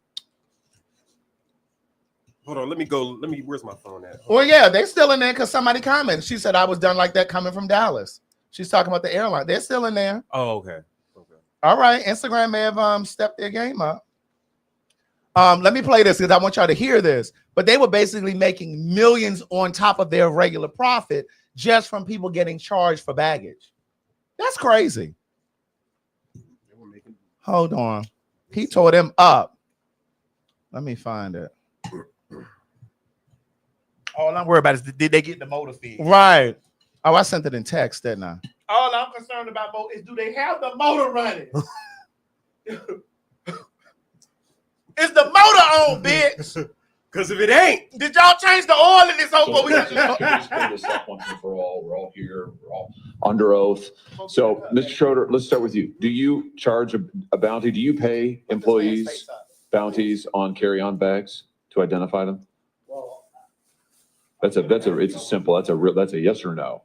Hold on, let me go. Where's my phone at? Well, yeah, they still in there because somebody commented. She said I was done like that coming from Dallas. She's talking about the airline. They're still in there. Oh, okay. All right. Instagram may have stepped their game up. Let me play this because I want y'all to hear this. But they were basically making millions on top of their regular profit just from people getting charged for baggage. That's crazy. Hold on. He tore them up. Let me find it. All I'm worried about is did they get the motor feed? Right. Oh, I sent it in text, didn't I? All I'm concerned about, Mo, is do they have the motor running? Is the motor on, bitch? Because if it ain't, Did y'all change the oil in this whole So boat? let's just clear this up once and for all. We're all here. We're all under oath. So, Mr. Schroeder, let's start with you. Do you charge a bounty? Do you pay employees bounties on carry-on bags to identify them? It's a simple. That's a yes or no.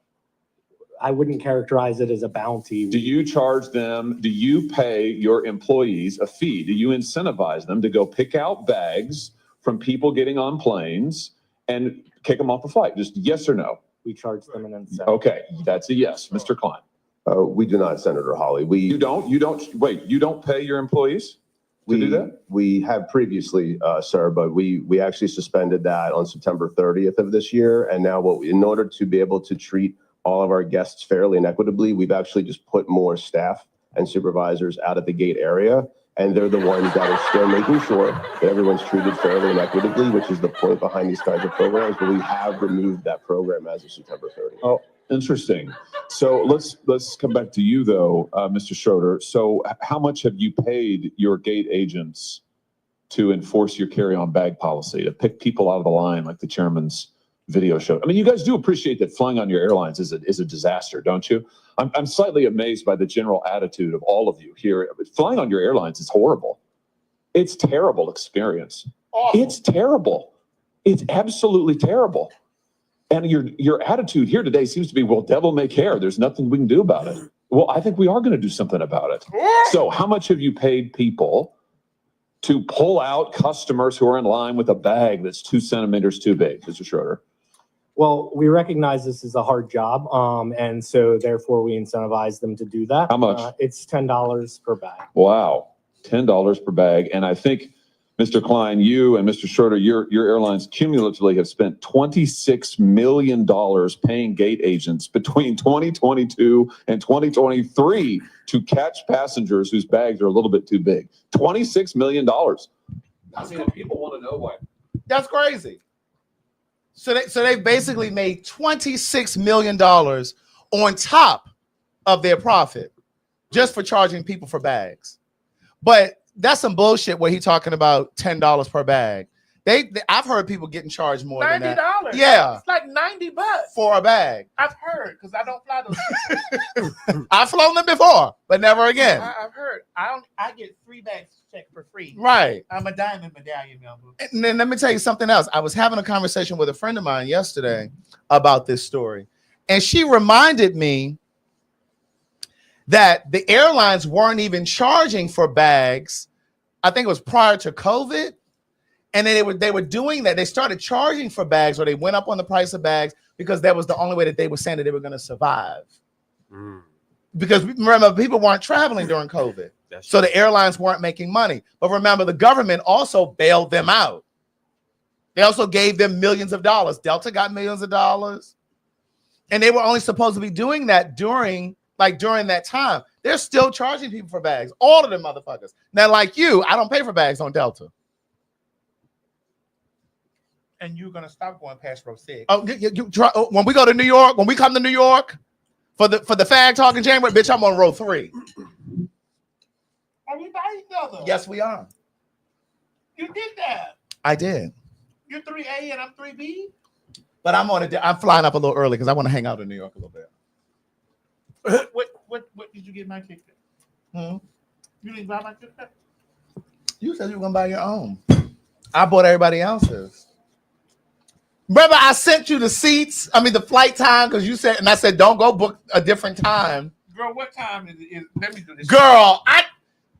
I wouldn't characterize it as a bounty. Do you charge them? Do you pay your employees a fee? Do you incentivize them to go pick out bags from people getting on planes and kick them off the flight? Just yes or no. We charge them an incentive. Okay, that's a yes. Mr. Klein. We do not, Senator Hawley. You don't pay your employees to do that? We have previously, sir, but we actually suspended that on September 30th of this year. And now in order to be able to treat all of our guests fairly and equitably, we've actually just put more staff and supervisors out at the gate area. And they're the ones that are still making sure that everyone's treated fairly and equitably, which is the point behind these kinds of programs. But we have removed that program as of September 30th. Oh, interesting. So let's come back to you though, Mr. Schroeder. So how much have you paid your gate agents to enforce your carry-on bag policy, to pick people out of the line like the chairman's video showed? I mean, you guys do appreciate that flying on your airlines is a disaster, don't you? I'm slightly amazed by the general attitude of all of you here. Flying on your airlines is horrible. It's a terrible experience. Awful. It's terrible. It's absolutely terrible. And your attitude here today seems to be, well, devil may care. There's nothing we can do about it. Well, I think we are going to do something about it. So how much have you paid people to pull out customers who are in line with a bag that's 2 centimeters too big, Mr. Schroeder? Well, we recognize this is a hard job, and so therefore we incentivize them to do that. How much? It's $10 per bag. Wow, $10 per bag. And I think, Mr. Klein, you and Mr. Schroeder, your airlines cumulatively have spent $26 million paying gate agents between 2022 and 2023 to catch passengers whose bags are a little bit too big. $26 million. I mean, people want to know why. That's crazy. So they basically made $26 million on top of their profit just for charging people for bags. But that's some bullshit where he's talking about $10 per bag. I've heard people getting charged more than that. $90. Yeah. It's like $90 for a bag. I've heard, because I don't fly those. I've flown them before, but never again. I've heard. I get 3 bags checked for free. Right. I'm a diamond medallion member. And then let me tell you something else. I was having a conversation with a friend of mine yesterday about this story. And she reminded me that the airlines weren't even charging for bags. I think it was prior to COVID. And then they were doing that. They started charging for bags, or they went up on the price of bags because that was the only way that they were saying that they were going to survive. Because remember, people weren't traveling during COVID. So the airlines weren't making money. But remember, the government also bailed them out. They also gave them millions of dollars. Delta got millions of dollars. And they were only supposed to be doing that during that time. They're still charging people for bags. All of them motherfuckers. Now, like you, I don't pay for bags on Delta. And you're going to stop going past row 6. Oh, when we go to New York, when we come to New York for the PhagTawlk in January, bitch, I'm on row 3. Are we by each other? Yes, we are. You did that. I did. You're 3A and I'm 3B? But I'm flying up a little early because I want to hang out in New York a little bit. What did you get my ticket? You didn't buy my ticket? You said you were gonna buy your own. I bought everybody else's. Brother, I sent you the seats. I mean the flight time because you said, and I said don't go book a different time. Girl, what time is it? Let me do this. Girl,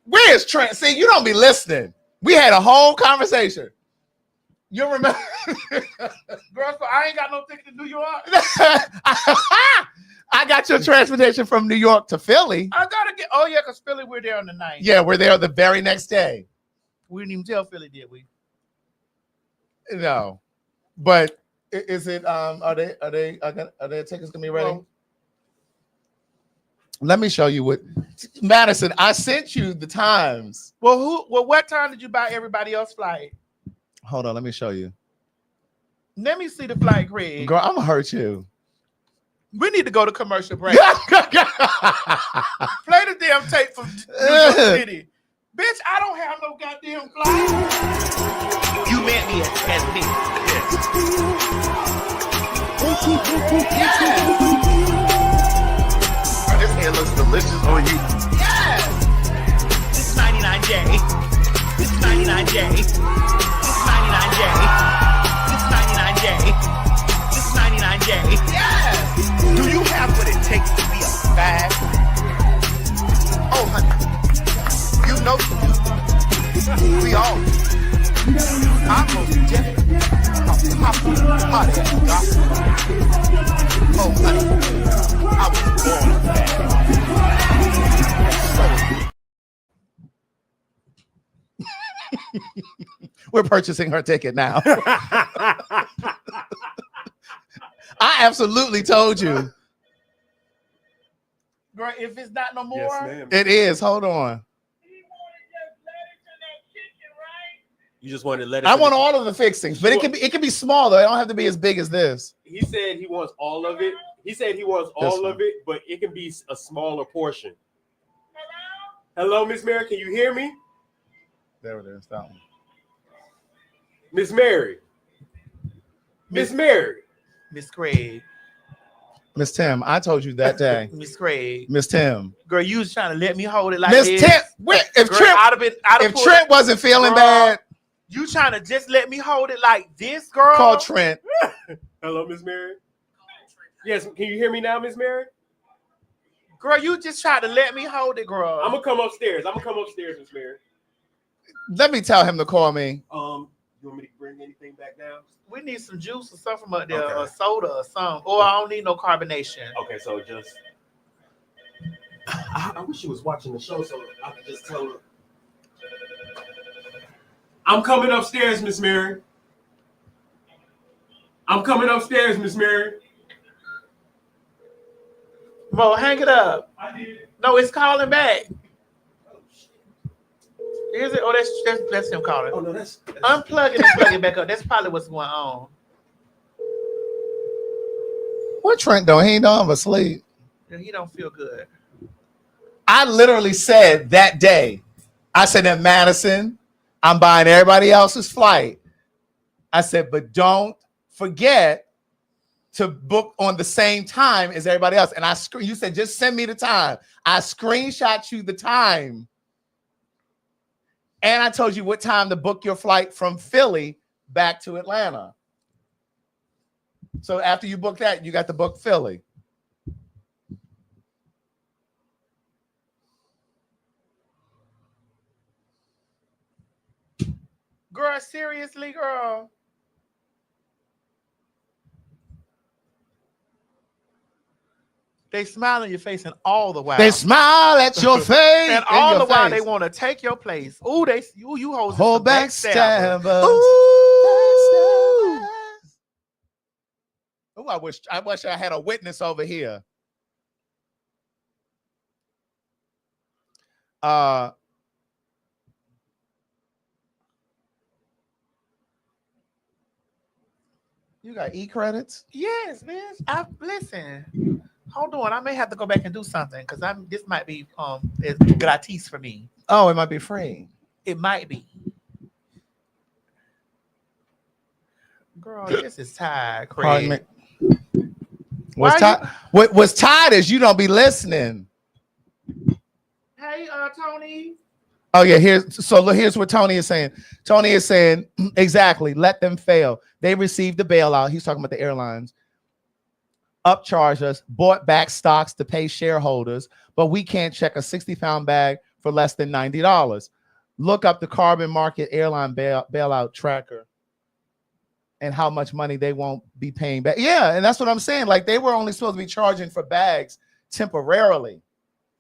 where's Trent? See, you don't be listening. We had a whole conversation. You remember? Girl, so I ain't got no ticket to New York. I got your transportation from New York to Philly. I gotta get. Oh yeah, cause Philly, we're there on the 9th. Yeah, we're there the very next day. We didn't even tell Philly, did we? No, but is it? Are their tickets gonna be ready? Well, let me show you what Madison. I sent you the times. Well, what time did you buy everybody else's flight? Hold on, let me show you. Let me see the flight, Craig. Girl, I'm gonna hurt you. We need to go to commercial break. Play the damn tape from New York City. Bitch, I don't have no goddamn flight. You meant me as me. This hair looks delicious on you. Yes. This 99J. This 99J. This 99J. This 99J. This 99J. Yes. Do you have what it takes to be a fag? Oh, honey, you know you do. We all do. I'm most definitely a popular hot-ass gospel. Oh, honey, I was born a fag. We're purchasing her ticket now. I absolutely told you. Girl, if it's not no more, Yes, ma'am. It is. Hold on. You just wanted to let it. I want all of the fixings, but it can be small though. It don't have to be as big as this. He said he wants all of it. He said he wants all of it, but it can be a smaller portion. Hello, Miss Mary. Can you hear me? There it is. That one. Miss Mary. Miss Mary. Miss Craig. Miss Tim, I told you that day. Miss Craig. Miss Tim. Girl, you was trying to let me hold it like Miss this. Tim. Wait, if Girl, Trent, Trent wasn't feeling bad, you trying to just let me hold it like this, girl? call Trent. Hello, Miss Mary. Yes, can you hear me now, Miss Mary? Girl, you just tried to let me hold it, girl. I'm gonna come upstairs. Miss Mary. Let me tell him to call me. You want me to bring anything back down? We need some juice or something from up there, Okay. or soda or something. Or I don't need no carbonation. Okay, so just. I wish you was watching the show so I could just tell her. I'm coming upstairs, Miss Mary. I'm coming upstairs, Miss Mary. Mo, hang it up. I did. No, it's calling back. Is it? Oh, that's him calling. Oh no, that's Unplug it and plug it back up. That's probably what's going on. What Trent doing? He ain't done asleep. He don't feel good. I literally said that day, I said at Madison, I'm buying everybody else's flight. I said, but don't forget to book on the same time as everybody else. And you said, just send me the time. I screenshot you the time. And I told you what time to book your flight from Philly back to Atlanta. So after you book that, you got to book Philly. Girl, seriously, girl. They smile in your face and all the while. They smile at your face. And all your the while face. they want to take your place. Ooh, you hoes. Hold back, backstabbers. stabbers. Ooh. Ooh, I wish I had a witness over here. You got e-credits? Yes, bitch. Listen. Hold on. I may have to go back and do something because this might be it's gratis for me. Oh, it might be free. It might be. Girl, this is tired, Craig. Pardon me. What's tired is you don't be listening. Hey, Tony. Oh yeah, here's what Tony is saying. Tony is saying exactly, let them fail. They received the bailout. He's talking about the airlines. Upcharged us, bought back stocks to pay shareholders, but we can't check a 60-pound bag for less than $90. Look up the carbon market airline bailout tracker and how much money they won't be paying back. Yeah, and that's what I'm saying. Like, they were only supposed to be charging for bags temporarily.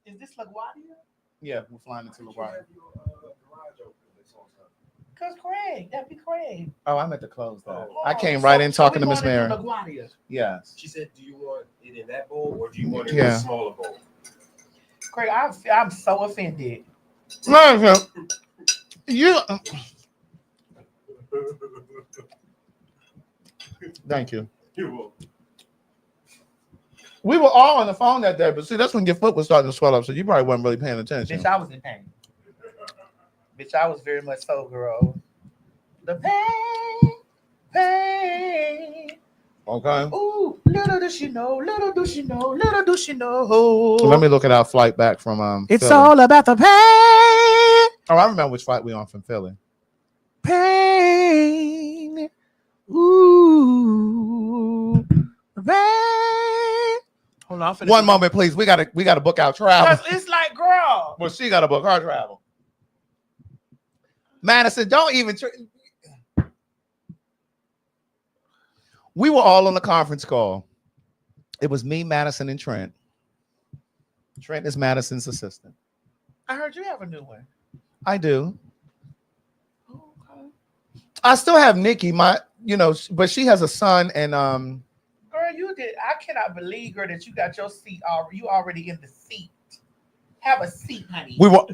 Is this LaGuardia? Yeah, we're flying into LaGuardia. Cause Craig, that'd be Craig. Oh, I meant to close that. Oh, I came right in talking to Miss Mary. LaGuardia. Yes. She said, "Do you want it in that bowl, or do you want it in Yeah. a smaller bowl?" Craig, I'm so offended. No, you. Thank you. You're welcome. We were all on the phone that day, but see, that's when your foot was starting to swell up, so you probably weren't really paying attention. Bitch, I was in pain. Bitch, I was very much so, girl. The pain. Okay. Ooh, little does she know, little does she know, little does she know. So let me look at our flight back from It's Philly. all about the pain. Oh, I remember which flight we on from Philly. Pain. Ooh. Pain. Hold on. One moment, please. We gotta book our travel. It's like, girl. Well, she gotta book her travel. Madison, don't even. We were all on the conference call. It was me, Madison, and Trent. Trent is Madison's assistant. I heard you have a new one. I do. I still have Nikki, but she has a son, and Girl, you did. I cannot believe, girl, that you got your seat. You already in the seat. Have a seat, honey. we were.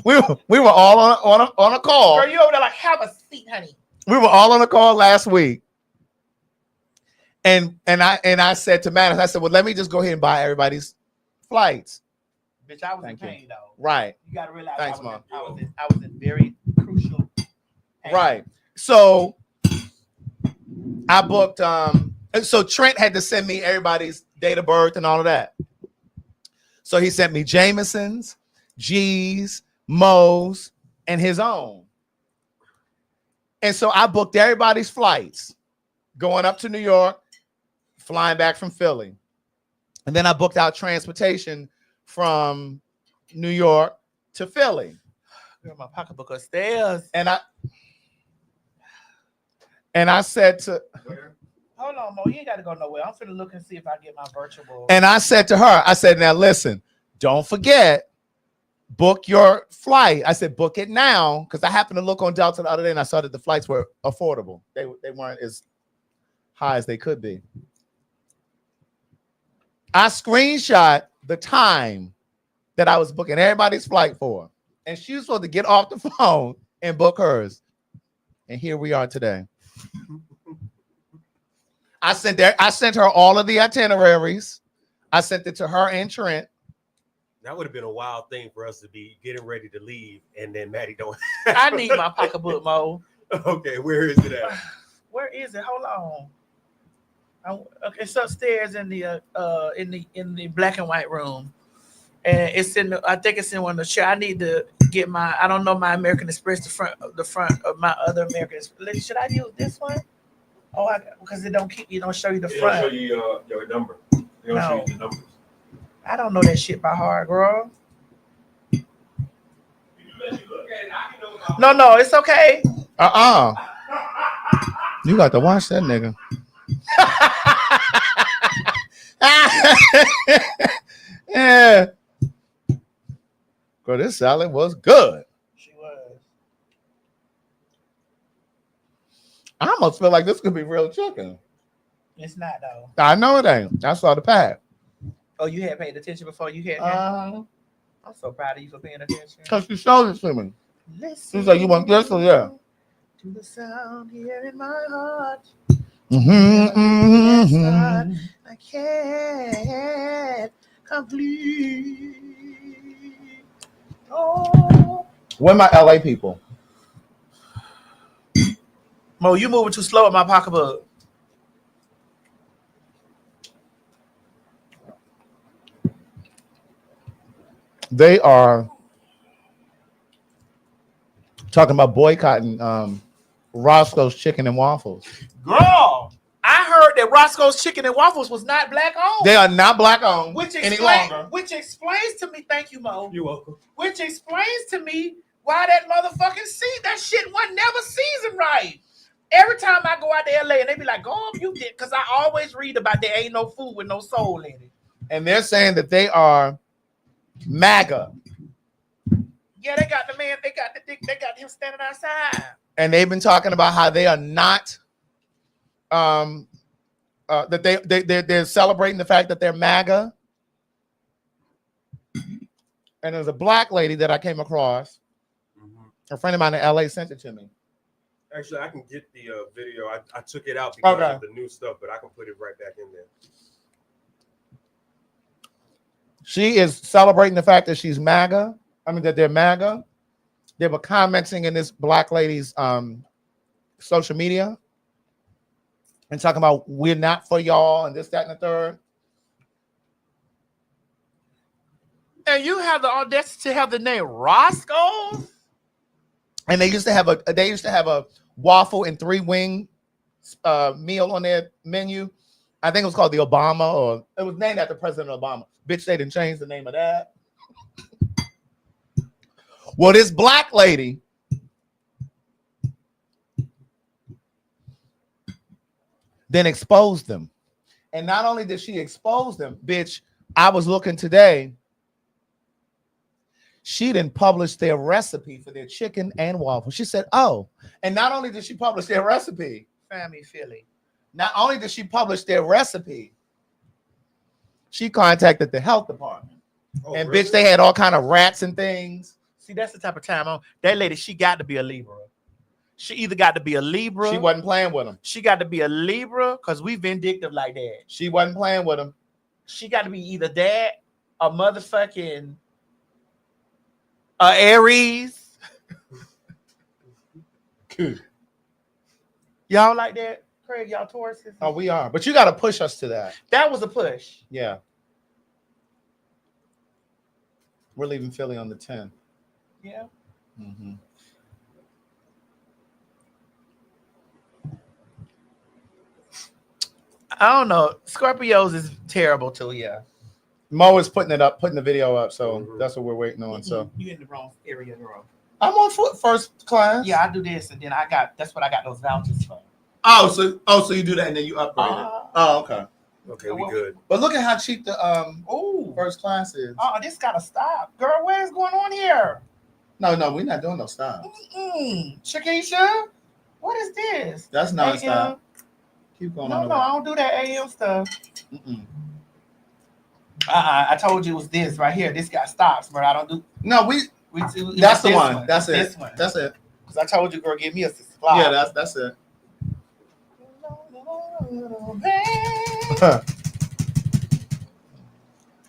we were all on a call. Girl, you over there like, have a seat, honey. We were all on a call last week, and I said to Madison, I said, well, let me just go ahead and buy everybody's flights. Bitch, I was Thank in you. pain though. Right. You gotta realize Thanks, I Mom. was in very crucial pain. Right. So I booked. So Trent had to send me everybody's date of birth and all of that. So he sent me Jameson's, G's, Mo's, and his own. And so I booked everybody's flights going up to New York, flying back from Philly. And then I booked out transportation from New York to Philly. Girl, my pocketbook upstairs. And I said to Hold on, Mo. You ain't got to go nowhere. I'm finna look and see if I get my virtual. And I said to her, I said, now listen, don't forget, book your flight. I said, book it now, because I happened to look on Delta the other day and I saw that the flights were affordable. They weren't as high as they could be. I screenshot the time that I was booking everybody's flight for. And she was supposed to get off the phone and book hers. And here we are today. I sent her all of the itineraries. I sent it to her and Trent. That would have been a wild thing for us to be getting ready to leave, and then Maddie don't. I need my pocketbook, Mo. Okay, where is it at? Where is it? Hold on. Okay, it's upstairs in the black and white room, and it's in. I think it's in one of the chair. I need to get my. I don't know my American Express. The front of my other American Express. Should I use this one? Oh, because it don't show you the front. It'll show you your number. It don't show you the numbers. I don't know that shit by heart, girl. No, it's okay. You got to watch that nigga. Yeah. Girl, this salad was good. She was. I almost feel like this could be real chicken. It's not though. I know it ain't. I saw the pack. Oh, you had paid attention before you had. I'm so proud of you for paying attention. Because she showed it to me. Listen. She's like, you want this or yeah? To the sound here in my heart. I can't complete. Oh. Where my LA people? Mo, you moving too slow with my pocketbook. They are talking about boycotting Roscoe's Chicken and Waffles. Girl, I heard that Roscoe's Chicken and Waffles was not black owned. They are not black owned Which any longer. Which explains to me, thank you, Mo. You're welcome. Which explains to me why that motherfucking that shit wasn't never seasoned right. Every time I go out to LA and they be like, "Go on, you did," because I always read about there ain't no food with no soul in it. And they're saying that they are MAGA. Yeah, they got the man, they got the dick, they got him standing outside. And they've been talking about how they are not that they're celebrating the fact that they're MAGA. And there's a black lady that I came across. A friend of mine in LA sent it to me. Actually, I can get the video. I took it out because Okay. of the new stuff, but I can put it right back in there. She is celebrating the fact that she's MAGA. I mean, that they're MAGA. They were commenting in this black lady's social media and talking about we're not for y'all and this, that, and the third. And you have the audacity to have the name Roscoe? And they used to have a waffle and 3-wing meal on their menu. I think it was called the Obama, or it was named after President Obama. Bitch, they didn't change the name of that. Well, this black lady then exposed them. And not only did she expose them, bitch, I was looking today. She didn't publish their recipe for their chicken and waffles. She said, oh, and not only did she publish their recipe, Family Philly. not only did she publish their recipe, she contacted the health department. Oh, And really? bitch, they had all kind of rats and things. See, that's the type of time on that lady. She got to be a Libra. She either got to be a Libra. She wasn't playing with them. She got to be a Libra because we vindictive like that. She wasn't playing with them. She got to be either that or motherfucking Aries. Y'all like that? Craig, y'all Tauruses? Oh, we are. But you got to push us to that. That was a push. Yeah. We're leaving Philly on the 10th. Yeah. Mm-hmm. I don't know. Scorpios is terrible too, yeah. Mo is putting the video up, so that's what we're waiting on. So You in the wrong area, girl. I'm on foot first class. Yeah, I do this, and then that's what I got those vouchers for. So you do that and then you upgrade it. Oh, okay. Okay, we good. But look at how cheap the Ooh. first class is. Oh, this gotta stop. Girl, what is going on here? No, we're not doing no stop. Shakisha? What is this? That's not AM? stop. Keep going on. No, I don't do that AM stuff. Mm-mm. I told you it was this right here. This got stops, but I don't do. No, that's the this one. That's it. This one. That's it. Because I told you, girl, give me a supply. Yeah, that's it.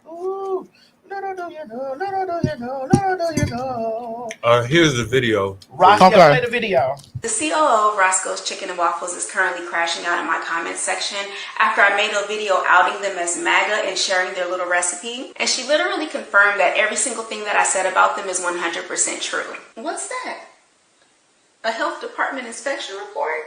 Ooh, little do you know, little do you know, little do you know. Here's the video. Roscoe, Okay. play the video. The COO of Roscoe's Chicken and Waffles is currently crashing out in my comments section after I made a video outing them as MAGA and sharing their little recipe. And she literally confirmed that every single thing that I said about them is 100% true. What's that? A health department inspection report?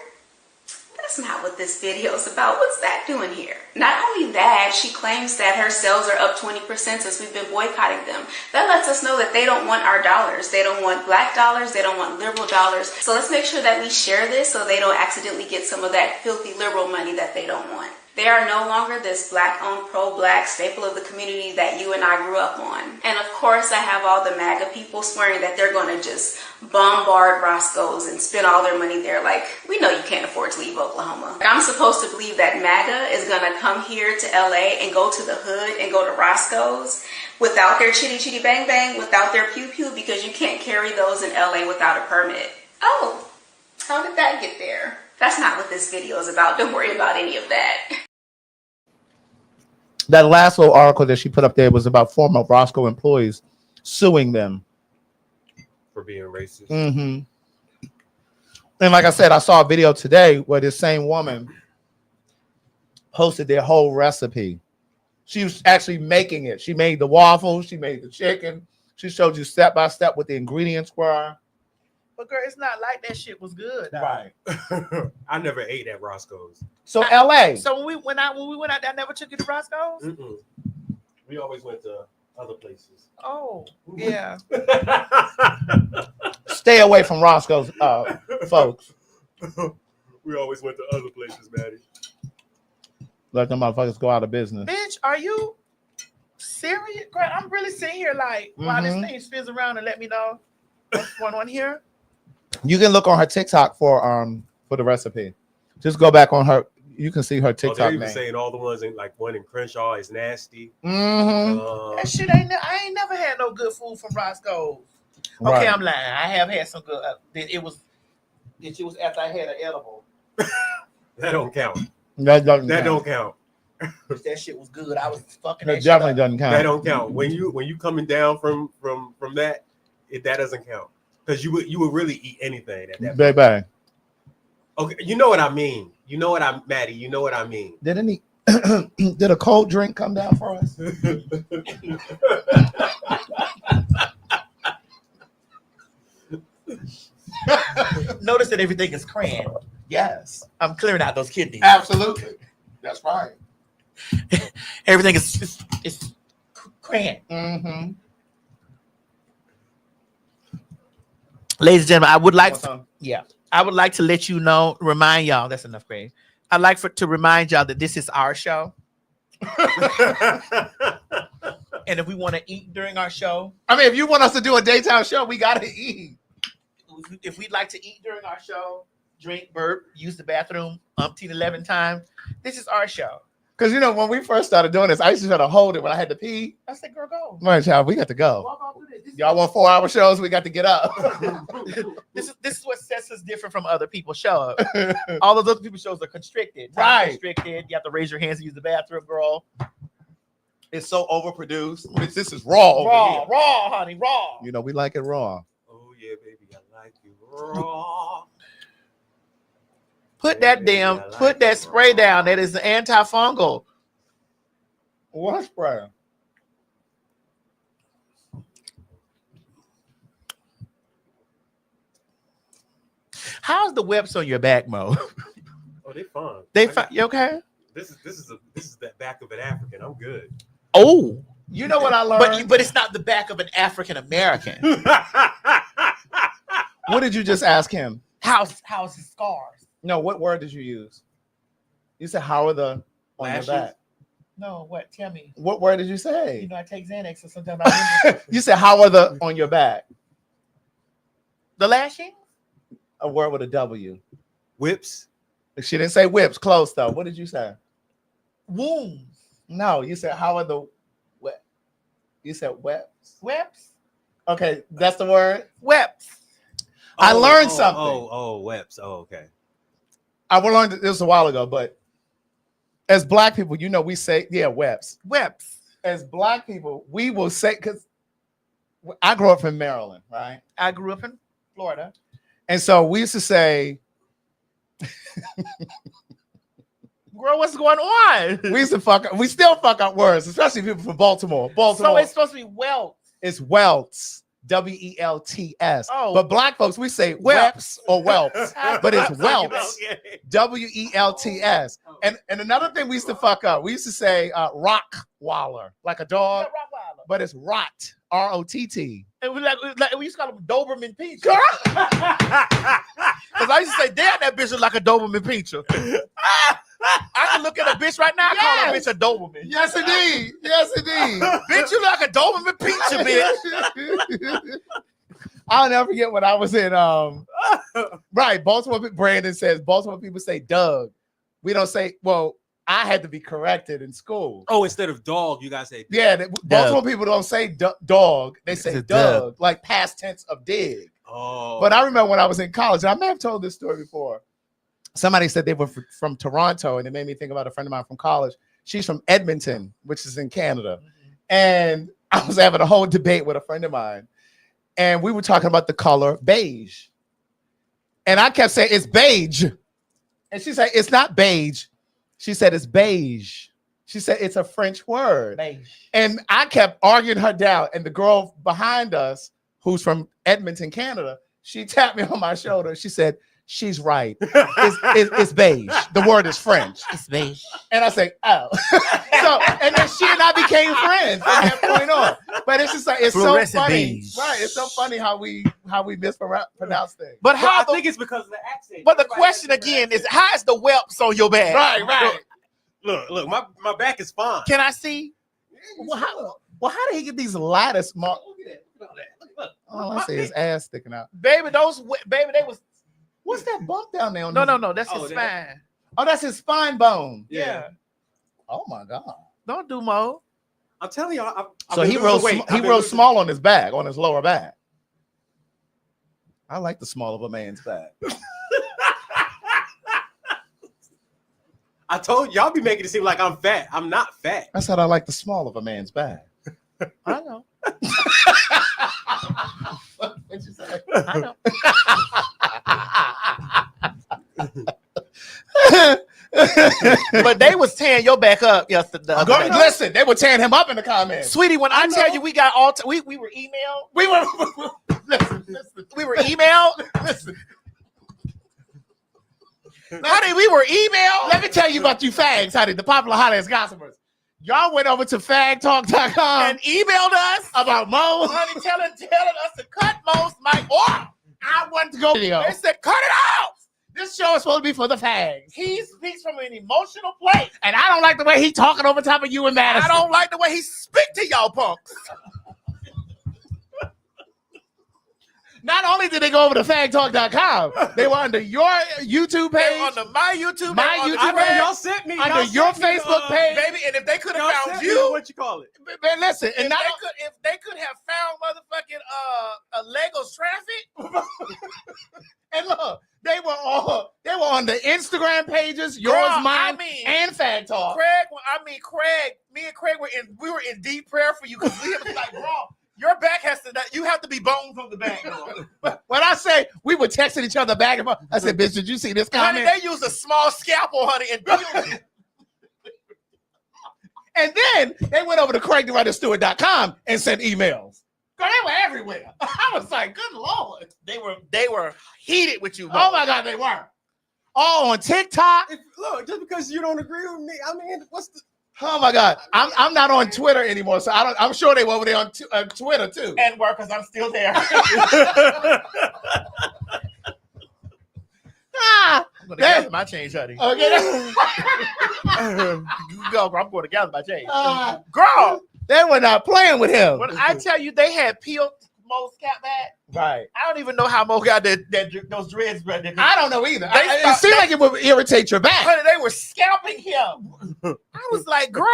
That's not what this video is about. What's that doing here? Not only that, she claims that her sales are up 20% since we've been boycotting them. That lets us know that they don't want our dollars. They don't want black dollars. They don't want liberal dollars. So let's make sure that we share this so they don't accidentally get some of that filthy liberal money that they don't want. They are no longer this black-owned, pro-black staple of the community that you and I grew up on. And of course, I have all the MAGA people swearing that they're going to just bombard Roscoe's and spend all their money there. Like, we know you can't afford to leave Oklahoma. I'm supposed to believe that MAGA is going to come here to LA and go to the hood and go to Roscoe's without their chitty chitty bang bang, without their pew pew, because you can't carry those in LA without a permit. Oh, how did that get there? That's not what this video is about. Don't worry about any of that. That last little article that she put up there was about former Roscoe employees suing them For being racist. Mm-hmm. And like I said, I saw a video today where this same woman posted their whole recipe. She was actually making it. She made the waffles. She made the chicken. She showed you step by step what the ingredients were. But girl, it's not like that shit was good. Dog. Right. I never ate at Roscoe's. So LA. So when we went out there, I never took you to Roscoe's. Mm-mm. We always went to other places. Oh, yeah. Stay away from Roscoe's, folks. We always went to other places, Maddie. Let them motherfuckers go out of business. Bitch, are you serious? Girl, I'm really sitting here like, while this thing spins around and let me know what's going on here. You can look on her TikTok for the recipe. Just go back on her. You can see her Oh, TikTok they're even name. saying all the ones in like one in Crenshaw is nasty. That shit I ain't never had no good food from Roscoe's. Okay, Right. I'm lying. I have had some good. It was after I had an edible. That don't count. That don't count. That shit was good. I was fucking. That That definitely shit up. doesn't count. That don't count. When you coming down from that, that doesn't count because you would really eat anything at that point. Baby. Okay, you know what I mean. You know what I'm, Maddie. You know what I mean. Did a cold drink come down for us? Notice that everything is cran. Yes. I'm clearing out those kidneys. Absolutely. That's right. Everything is cran. Mm-hmm. Ladies and gentlemen, I would like Want I would like to let you know, remind y'all, that's enough, Craig. I'd like to remind y'all that this is our show. And if we want to eat during our show, I mean, if you want us to do a daytime show, we gotta eat. if we'd like to eat during our show, drink, burp, use the bathroom 11 times, this is our show. Because when we first started doing this, I used to try to hold it when I had to pee. I said, girl, go. Right, child, we got to go. Walk on through this. Y'all want 4-hour shows? We got to get up. This is what sets us different from other people's shows. All those other people's shows are constricted. Time Right. Constricted. You have to raise your hands and use the bathroom, girl. It's so overproduced. This is raw. over here. Raw, honey, raw. We like it raw. Oh yeah, baby, I like you raw. Put that spray down. That is antifungal. What spray? How's the webs on your back, Mo? Oh, they fine. You okay? This is the back of an African. I'm good. Oh, You know what I learned? but it's not the back of an African American. What did you just ask him? How's his scars? No, what word did you use? You said, how are the on your back? No, what? Tell me. What word did you say? I take Xanax, so sometimes I You said, how are the on your back? the lashing. A word with a W. Whips. She didn't say whips. Close though. What did you say? Wounds. No, you said, how are the what? You said webs. Webs. Okay, that's the word. Webs. I learned something. Whips. Oh, okay. I learned this a while ago, but as black people, we say, webs. Webs. As black people, we will say, because I grew up in Maryland, right? I grew up in Florida. And so we used to say, Girl, what's going on? we still fuck up words, especially people from Baltimore. So it's supposed to be welt. It's welts. W-E-L-T-S. Oh. But black folks, we say whelps or whelps, but it's welts. W-E-L-T-S. And another thing we used to fuck up, we used to say rock waller, like a dog, but it's rot. R-O-T-T. And we used to call them Doberman pizza. Because I used to say, damn, that bitch is like a Doberman pizza. I can look at a bitch right now and call that bitch a Doberman. Yes, indeed. Yes, indeed. Bitch, you like a Doberman pizza, bitch. I'll never forget when I was in right, Baltimore. Brandon says Baltimore people say Doug. We don't say, well, I had to be corrected in school. Oh, instead of dog, you guys say Baltimore people don't say dog. They say Doug, like past tense of dig. Oh. But I remember when I was in college, and I may have told this story before. Somebody said they were from Toronto, and it made me think about a friend of mine from college. She's from Edmonton, which is in Canada. Mm-hmm. And I was having a whole debate with a friend of mine, and we were talking about the color beige. And I kept saying, it's beige. And she said, it's not beige. She said, it's beige. She said it's a French word. Beige. And I kept arguing her down. And the girl behind us, who's from Edmonton, Canada, she tapped me on my shoulder. She said, she's right. It's beige. The word is French. It's beige. And I said, oh. So, and then she and I became friends from that point on. But it's just like, it's so Fluorescent funny. beige. Right. It's so funny how we mispronounce things. But I think it's because of the accent. But the Everybody question has a different again is, how is the whelps on your back? Right. Look, my back is fine. Can I see? Well, how did he get these lattice marks? Look at that. Look. All I see is ass sticking out. Baby, they was What's that bump down there? On no, that's Oh, his that- spine. Oh, that's his spine bone. Yeah. Oh my God. Don't do more. I'm telling y'all. So he wrote small on his back, on his lower back. I like the small of a man's back. I told y'all be making it seem like I'm fat. I'm not fat. I said I like the small of a man's back. I know. What'd you say? I know. But they was tearing your back up yesterday. Listen, they were tearing him up in the comments. Sweetie, when I tell you we got all we were emailed. We were listen. We were emailed. Listen. Honey, we were emailed. Let me tell you about you fags, honey, the popular hot ass gossipers. Y'all went over to PhagTawlk.com and emailed us about Mo. Honey, telling us to cut Mo's mic off. I want to go video. They said, cut it off. This show is supposed to be for the fags. He speaks from an emotional place. And I don't like the way he talking over top of you and Madison. I don't like the way he speak to y'all punks. Not only did they go over to PhagTawlk.com, they were under your YouTube page, Under my YouTube, I know y'all sent me under your Facebook page, baby. And if they could have found sent you, me what you call it? Man, listen, and if they could have found motherfucking Legos traffic. and look, they were on the Instagram pages, yours, mine, and PhagTawlk. Craig, me and Craig we were in deep prayer for you because we was like, bro, your back you have to be bone from the back. When I say we were texting each other back and forth, I said, bitch, did you see this comment? Honey, they used a small scalpel, honey, and then they went over to CraigTheWriterStewart.com and sent emails. Girl, they were everywhere. I was like, good Lord. They were heated with you. Oh my God, they were. All on TikTok. Look, just because you don't agree with me, I mean, what's the... Oh my God, I'm not on Twitter anymore, so I'm sure they were over there on Twitter too. And work, because I'm still there. I'm gonna gather my change, honey. Okay. Go, girl, I'm going to gather my change. Girl, they were not playing with him. When I tell you they had peeled Mo's cap back, right? I don't even know how Mo got those dreads. I don't know either. It seemed like it would irritate your back. Honey, they were scalping him. I was like, girl,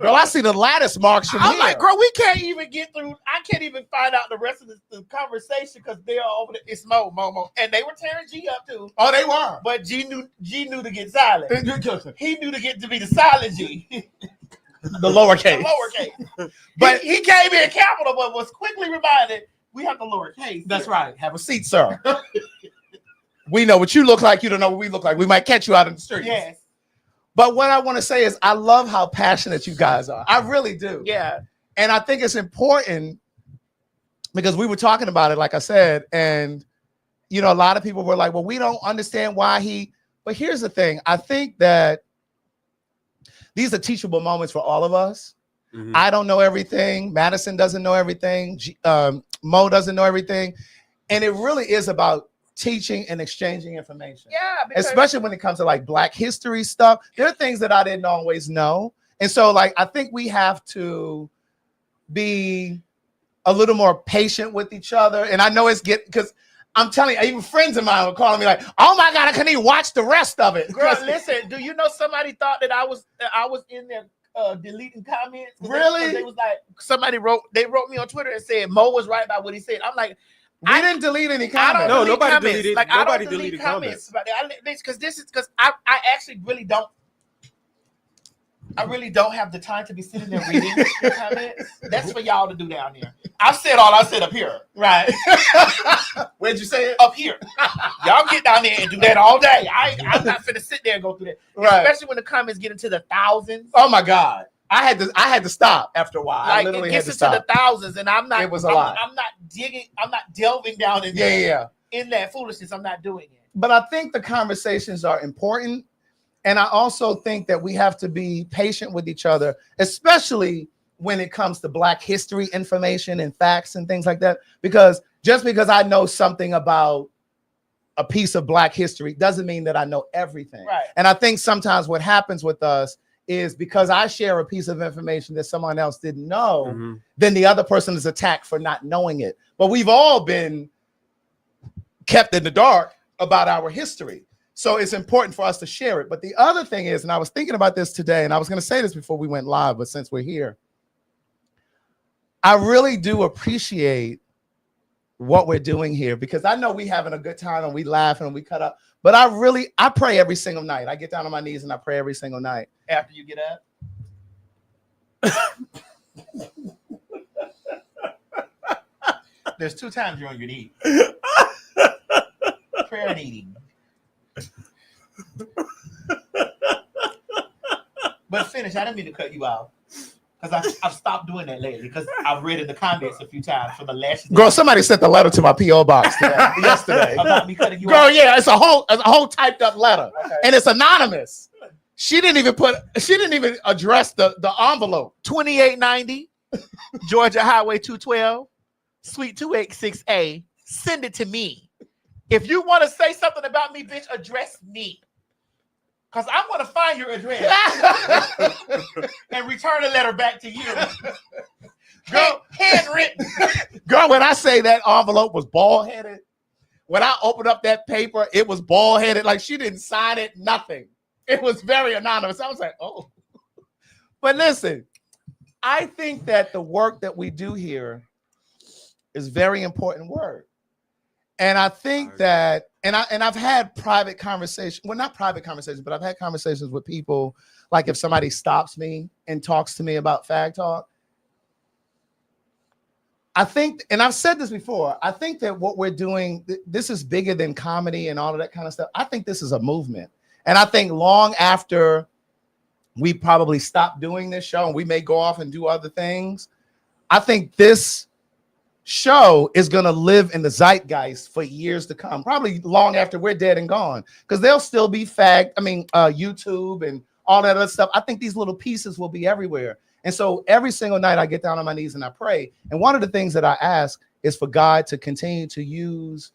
I see the lattice marks from I'm here. like, girl, we can't even get through. I can't even find out the rest of the conversation because they're over there. It's Mo, and they were tearing G up too. Oh, they were. But G knew to get silent. He knew to be the silent G. The lowercase. But he came in capital, but was quickly reminded we have the lowercase. That's right. Have a seat, sir. We know what you look like. You don't know what we look like. We might catch you out in the street. Yes. But what I want to say is I love how passionate you guys are. I really do. Yeah. And I think it's important because we were talking about it, like I said, and, you know, a lot of people were like, well, we don't understand why but here's the thing. I think that these are teachable moments for all of us. Mm-hmm. I don't know everything. Madison doesn't know everything. Mo doesn't know everything. And it really is about teaching and exchanging information. Yeah. Especially when it comes to like Black history stuff. There are things that I didn't always know. And so like, I think we have to be a little more patient with each other. And I know because I'm telling you, even friends of mine were calling me like, oh my God, I couldn't even watch the rest of it. Girl, listen, do you know somebody thought that I was in there deleting comments? Really? They was like, they wrote me on Twitter and said Mo was right about what he said. I'm like, I didn't delete any comments. No, nobody comments. deleted. Like, nobody I don't deleted comments. Because I actually really don't. I really don't have the time to be sitting there reading your comments. That's for y'all to do down here. I said all I said up here. Right. Where'd you say it? Up here. Y'all get down there and do that all day. I'm not finna sit there and go through that. Right. Especially when the comments get into the thousands. Oh my God. I had to stop after a while. I Like literally it had gets to into stop. the thousands, and I'm not. It was a lot. I'm not digging. I'm not delving down in in that foolishness. I'm not doing it. But I think the conversations are important, and I also think that we have to be patient with each other, especially when it comes to Black history information and facts and things like that. Because just because I know something about a piece of Black history doesn't mean that I know everything. Right. And I think sometimes what happens with us is because I share a piece of information that someone else didn't know, then the other person is attacked for not knowing it. But we've all been kept in the dark about our history. So it's important for us to share it. But the other thing is, and I was thinking about this today, and I was going to say this before we went live, but since we're here, I really do appreciate what we're doing here, because I know we having a good time and we laughing and we cut up. But I pray every single night. I get down on my knees and I pray every single night. After you get up. There's 2 times you're on your knees. Prayer and eating. But finish. I didn't mean to cut you off. Because I've stopped doing that lately. Because I've read in the comments a few times from the last. Girl, somebody sent the letter to my P.O. box yesterday. About me cutting you Girl, off. yeah, it's a whole typed up letter. Okay. And it's anonymous. She didn't even address the envelope. 2890 Georgia Highway 212, Suite 286A. Send it to me. If you want to say something about me, bitch, address me. Because I want to find your address and return a letter back to you. Girl, handwritten. Girl, when I say that envelope was bald-headed, when I opened up that paper, it was bald-headed. Like, she didn't sign it, nothing. It was very anonymous. I was like, oh. But listen, I think that the work that we do here is very important work. And I think that, and I've had private conversations, well, not private conversations, but I've had conversations with people, like if somebody stops me and talks to me about PhagTawlk. I think, and I've said this before, I think that what we're doing, this is bigger than comedy and all of that kind of stuff. I think this is a movement. And I think long after we probably stop doing this show and we may go off and do other things, I think this show is going to live in the zeitgeist for years to come, probably long after we're dead and gone, because there'll still be YouTube and all that other stuff. I think these little pieces will be everywhere. And so every single night I get down on my knees and I pray. And one of the things that I ask is for God to continue to use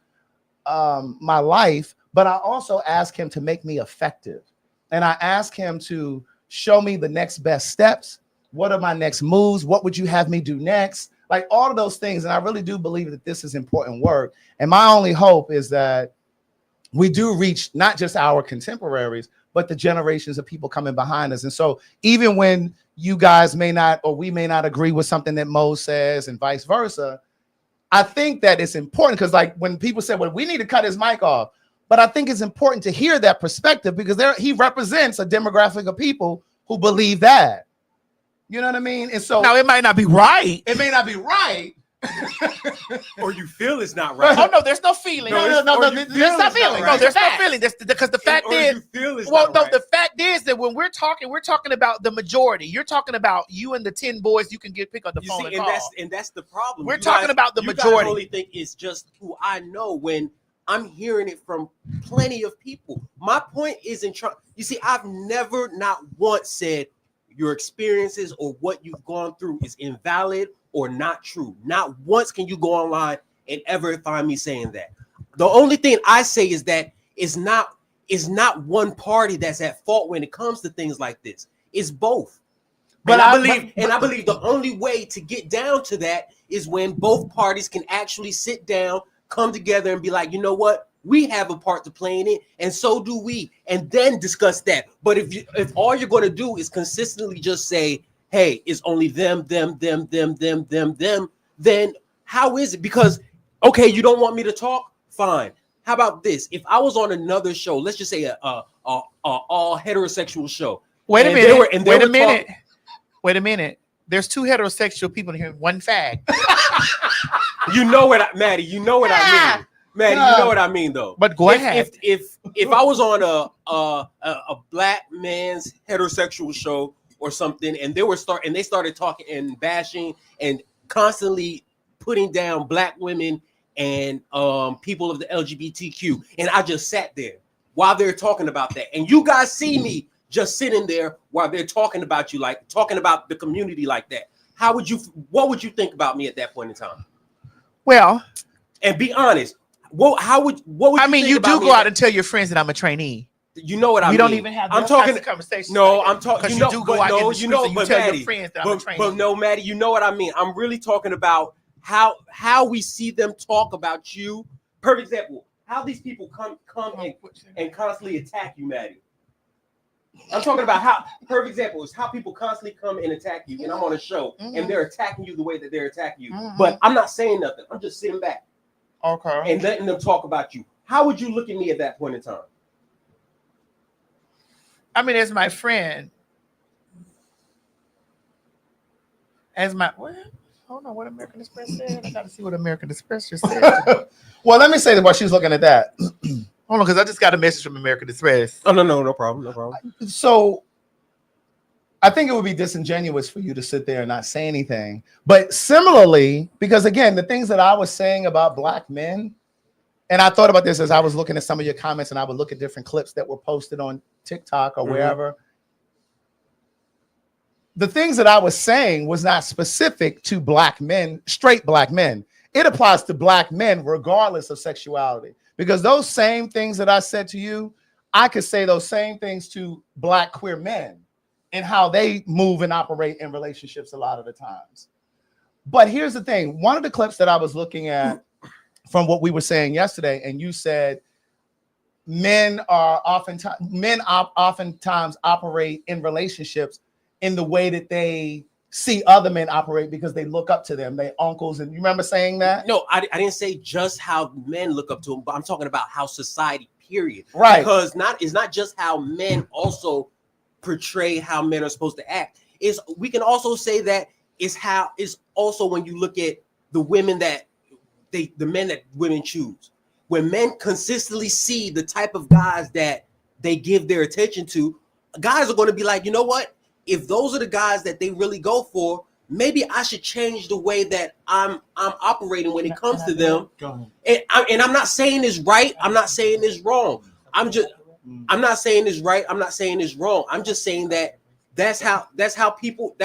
my life, but I also ask him to make me effective. And I ask him to show me the next best steps. What are my next moves? What would you have me do next? Like all of those things. And I really do believe that this is important work. And my only hope is that we do reach not just our contemporaries, but the generations of people coming behind us. And so even when you guys may not, or we may not agree with something that Mo says and vice versa, I think that it's important, because like when people say, well, we need to cut his mic off, but I think it's important to hear that perspective, because he represents a demographic of people who believe that. You know what I mean? And so now it might not be right. It may not be right. Or you feel it's not right. Oh no, there's no feeling. No, there's not feeling. No, there's no feeling. Because the fact is, the fact is that when we're talking about the majority. You're talking about you and the 10 boys you can pick up the phone and call. And that's the problem. We're talking about the majority. You guys only think it's just who I know when I'm hearing it from plenty of people. My point isn't trying. You see, I've never, not once said your experiences or what you've gone through is invalid or not true. Not once can you go online and ever find me saying that. The only thing I say is that is not one party that's at fault when it comes to things like this. It's both. But I believe the only way to get down to that is when both parties can actually sit down, come together and be like, you know what? We have a part to play in it, and so do we, and then discuss that. But if all you're going to do is consistently just say, hey, it's only them, then how is it? Because, okay, you don't want me to talk? Fine. How about this? If I was on another show, let's just say a all heterosexual show. Wait a minute. There's two heterosexual people in here, one fag. You know what, Maddie? You know what I mean, Maddie. You know what I mean, though. But go ahead. If I was on a black man's heterosexual show or something, and they started talking and bashing and constantly putting down black women and people of the LGBTQ, and I just sat there while they're talking about that, and you guys see me just sitting there while they're talking about you, like talking about the community like that. What would you think about me at that point in time? Well, and be honest. What would I you mean, think you about do me go at out and tell your friends that I'm a trainee. You know what I mean? We don't even have I'm those talking kinds of conversations. No, like I'm talking. because You you do go out in the streets and you tell Maddie, your friends that I'm a trainee. But no, Maddie, you know what I mean. I'm really talking about how we see them talk about you. Perfect example. How these people come and constantly attack you, Maddie. I'm talking about how perfect example is how people constantly come and attack you, and I'm on a show and they're attacking you the way that they're attacking you. But I'm not saying nothing. I'm just sitting back. Okay. And letting them talk about you. How would you look at me at that point in time? I mean, as my friend, hold on, what American Express said? I got to see what American Express just said. Well, let me say that while she's looking at that. Hold on, because I just got a message from American Express. Oh, no problem. So I think it would be disingenuous for you to sit there and not say anything. But similarly, because again, the things that I was saying about black men, and I thought about this as I was looking at some of your comments, and I would look at different clips that were posted on TikTok or wherever. The things that I was saying was not specific to black men, straight black men. It applies to black men regardless of sexuality. Because those same things that I said to you, I could say those same things to black queer men and how they move and operate in relationships a lot of the times. But here's the thing. One of the clips that I was looking at from what we were saying yesterday, and you said men oftentimes operate in relationships in the way that they see other men operate because they look up to them, they uncles. And you remember saying that? No, I didn't say just how men look up to them, but I'm talking about how society, period. Right. Because it's not just how men also portray how men are supposed to act. We can also say that is also when you look at the women that the men that women choose. When men consistently see the type of guys that they give their attention to, guys are going to be like, you know what? If those are the guys that they really go for, maybe I should change the way that I'm operating when it comes to them. And I'm not saying it's right. I'm not saying it's wrong. I'm not saying it's right. I'm not saying it's wrong. I'm just saying that that's how people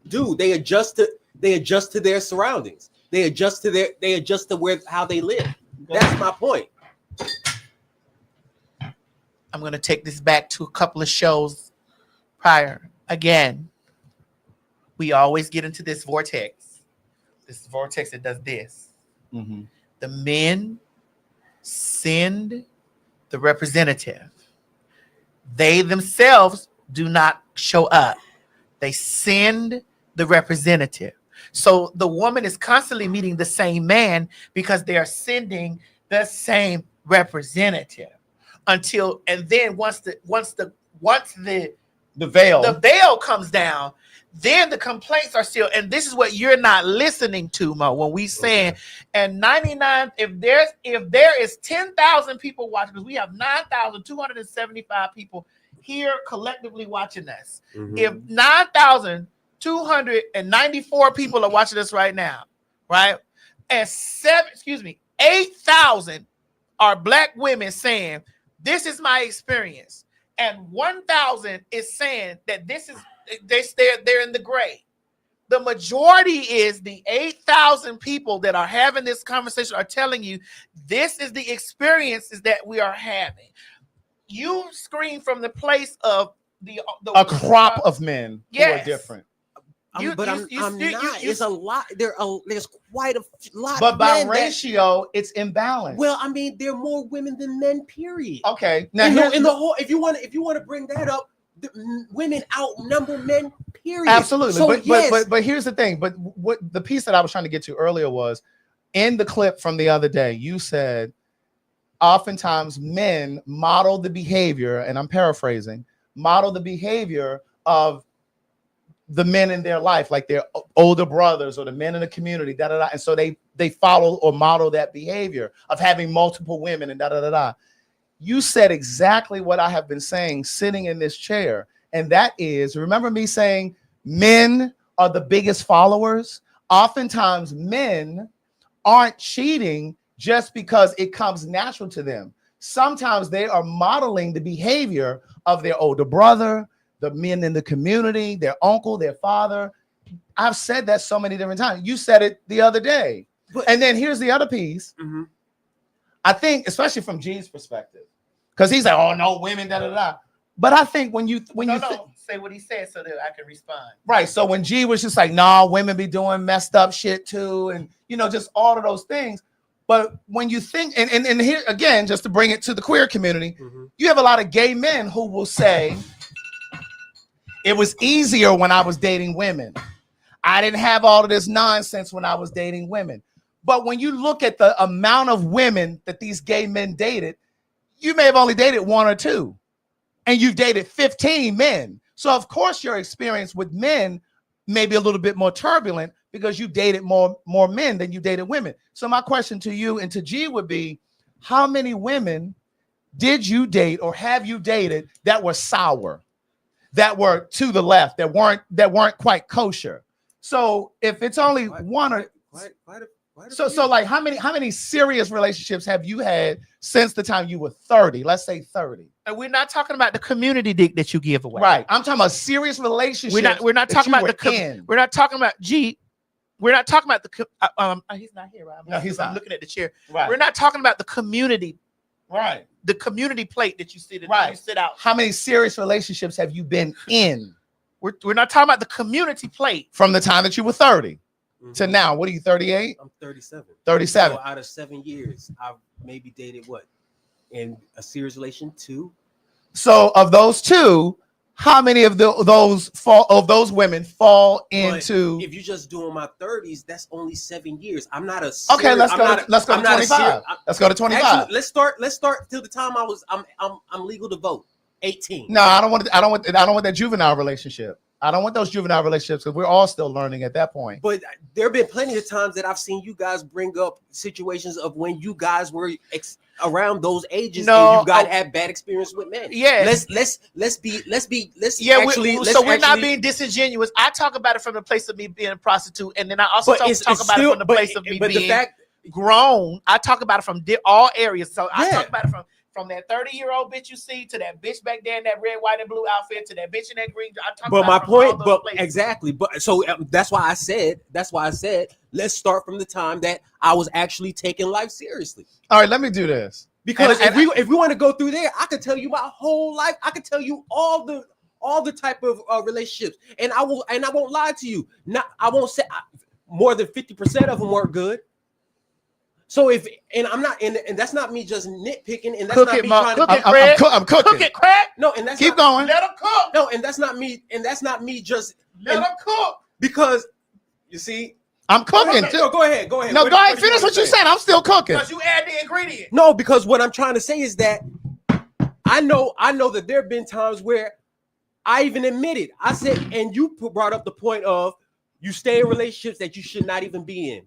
do. They adjust to their surroundings. They adjust to how they live. That's my point. I'm going to take this back to a couple of shows prior. Again, we always get into this vortex that does this. Mm-hmm. The men send the representative. They themselves do not show up. They send the representative. So the woman is constantly meeting the same man because they are sending the same representative and then once the veil comes down, then the complaints are still, and this is what you're not listening to, Mo, when we saying, and 99, if there is 10,000 people watching, because we have 9,275 people here collectively watching us. Mm-hmm. If 9,294 people are watching us right now, right? And 8,000 are black women saying, this is my experience. And 1,000 is saying that they're in the gray. The majority is the 8,000 people that are having this conversation are telling you this is the experiences that we are having. You scream from the place of a crop of men who are different. It's a lot. There's quite a lot. But by ratio, it's imbalanced. Well, I mean, there are more women than men. Period. Okay. Now, in the whole, if you want to bring that up, women outnumber men. Period. Absolutely. So, but here's the thing. But what the piece that I was trying to get to earlier was in the clip from the other day. You said, oftentimes men model the behavior, and I'm paraphrasing, model the behavior of the men in their life, like their older brothers or the men in the community, da da da. And so they follow or model that behavior of having multiple women and da da da da. You said exactly what I have been saying sitting in this chair. And that is, remember me saying men are the biggest followers? Oftentimes men aren't cheating just because it comes natural to them. Sometimes they are modeling the behavior of their older brother, the men in the community, their uncle, their father. I've said that so many different times. You said it the other day. And then here's the other piece. Mm-hmm. I think, especially from G's perspective, because he's like, oh, no, women, da da da. But I think when you say what he said so that I can respond. Right. So when G was just like, nah, women be doing messed up shit too, and just all of those things. But when you think, and here again, just to bring it to the queer community, you have a lot of gay men who will say, it was easier when I was dating women. I didn't have all of this nonsense when I was dating women. But when you look at the amount of women that these gay men dated, you may have only dated one or two, and you've dated 15 men. So of course your experience with men may be a little bit more turbulent because you dated more men than you dated women. So my question to you and to G would be, how many women did you date or have you dated that were sour, that were to the left, that weren't quite kosher? So if it's only one or so like how many serious relationships have you had since the time you were 30? Let's say 30. And we're not talking about the community dick that you give away. Right. I'm talking about serious relationships. We're not talking about we're not talking about G. We're not talking about the he's not here, right? No, he's not. I'm looking at the chair. Right. We're not talking about the community. Right. The community plate that you sit right. You sit out. How many serious relationships have you been in? We're not talking about the community plate. From the time that you were 30 to now. What are you, 38? I'm 37. 37. So out of 7 years, I've maybe dated what? In a serious relation, 2. So of those 2, how many of those women fall into? If you're just doing my 30s, that's only 7 years. I'm not a okay. Let's go to 25. Let's go to 25. Actually, let's start till the time I'm legal to vote. 18. No, I don't want that juvenile relationship. I don't want those juvenile relationships because we're all still learning at that point. But there have been plenty of times that I've seen you guys bring up situations of when you guys were around those ages and you guys had bad experience with men. Yeah. We're not being disingenuous. I talk about it from the place of me being a prostitute, and then I also talk about it from the place of me being grown. I talk about it from all areas. So I talk about it from that 30-year-old bitch you see to that bitch back there in that red, white, and blue outfit to that bitch in that green. But my point, exactly. But so that's why I said, let's start from the time that I was actually taking life seriously. All right, let me do this. Because if we want to go through there, I could tell you my whole life. I could tell you all the type of relationships, and I won't lie to you. I won't say more than 50% of them weren't good. So I'm not, and that's not me just nitpicking, and that's not me trying to. I'm cooking. Cook it, Craig. No, and that's keep going. Let them cook. No, and that's not me just. Let them cook. Because you see, I'm cooking. No, go ahead. No, go ahead. Finish what you said. I'm still cooking. Because you add the ingredient. No, because what I'm trying to say is that I know that there have been times where I even admitted. I said, and you brought up the point of you stay in relationships that you should not even be in.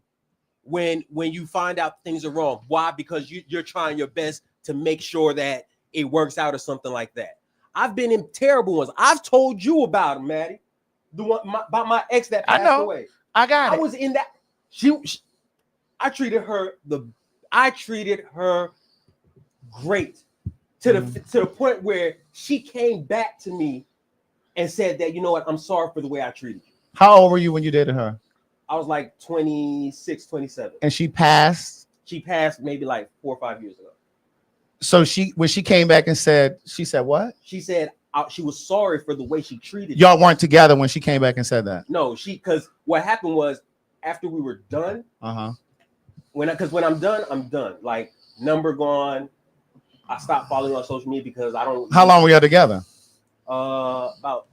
When you find out things are wrong. Why? Because you're trying your best to make sure that it works out or something like that. I've been in terrible ones. I've told you about them, Maddie. About my ex that passed away. I got it. I was in that. I treated her great to the point where she came back to me and said that, you know what, I'm sorry for the way I treated you. How old were you when you dated her? I was like 26, 27. And she passed? She passed maybe like 4 or 5 years ago. So when she came back and said what? She said she was sorry for the way she treated y'all weren't together when she came back and said that? No, because what happened was after we were done, when I'm done, I'm done. Like, number gone. I stopped following on social media because I don't. How long were y'all together? About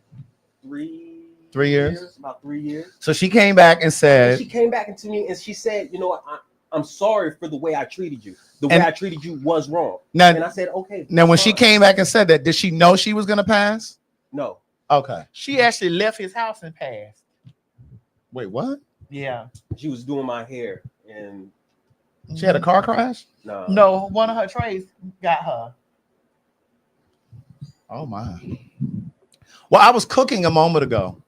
3 years? About 3 years. So she came back and said. She came back to me and she said, you know what, I'm sorry for the way I treated you. The way I treated you was wrong. Now, and I said, okay. Now, when she came back and said that, did she know she was going to pass? No. Okay. She actually left his house and passed. Wait, what? Yeah. She was doing my hair, and She had a car crash? No, one of her trades got her. Oh my. Well, I was cooking a moment ago,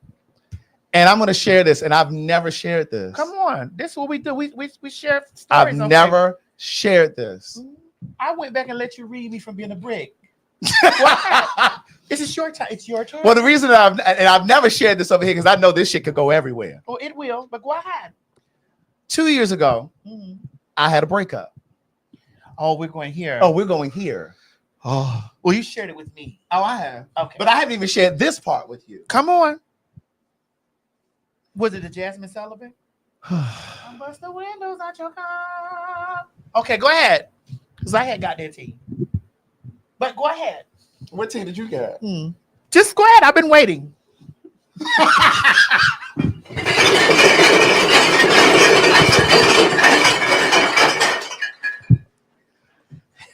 and I'm going to share this, and I've never shared this. Come on, this is what we do. We share stories. I've on never shared this. Facebook. I went back and let you read me from being a brick. Why? This is your time. It's your turn. Well, the reason that I've never shared this over here because I know this shit could go everywhere. Oh, it will, but go ahead. 2 years ago, I had a breakup. Oh, we're going here. Oh, we're going here. Oh, well, you shared it with me. Oh, I have. Okay, but I haven't even shared this part with you. Come on. Was it the Jasmine Sullivan? Bust the windows out your car. Okay, go ahead. Because I had got that tea. But go ahead. What tea did you get? Just go ahead. I've been waiting.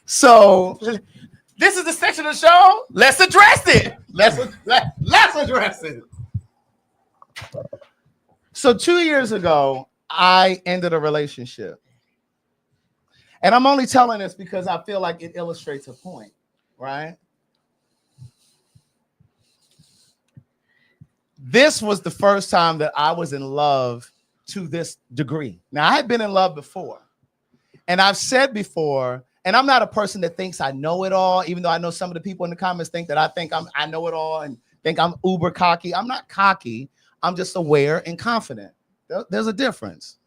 So this is the section of the show. Let's address it. Let's address it. So 2 years ago, I ended a relationship. And I'm only telling this because I feel like it illustrates a point, right? This was the first time that I was in love to this degree. Now, I had been in love before. And I've said before, and I'm not a person that thinks I know it all, even though I know some of the people in the comments think that I know it all and think I'm uber cocky. I'm not cocky. I'm just aware and confident. There's a difference.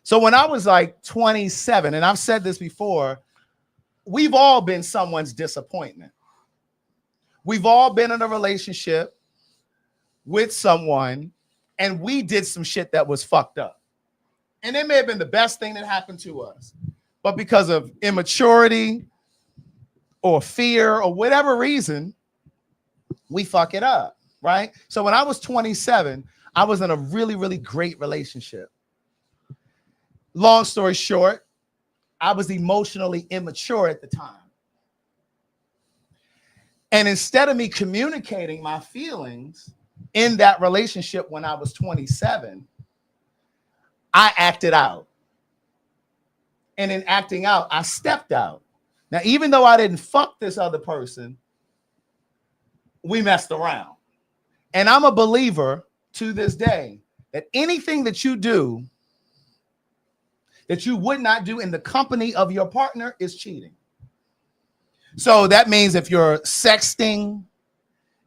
So when I was like 27, and I've said this before, we've all been someone's disappointment. We've all been in a relationship with someone, and we did some shit that was fucked up. And it may have been the best thing that happened to us. But because of immaturity or fear or whatever reason, we fuck it up, right? So when I was 27, I was in a really, really great relationship. Long story short, I was emotionally immature at the time. And instead of me communicating my feelings in that relationship when I was 27, I acted out. And in acting out, I stepped out. Now, even though I didn't fuck this other person, we messed around. And I'm a believer to this day that anything that you do that you would not do in the company of your partner is cheating. So that means if you're sexting,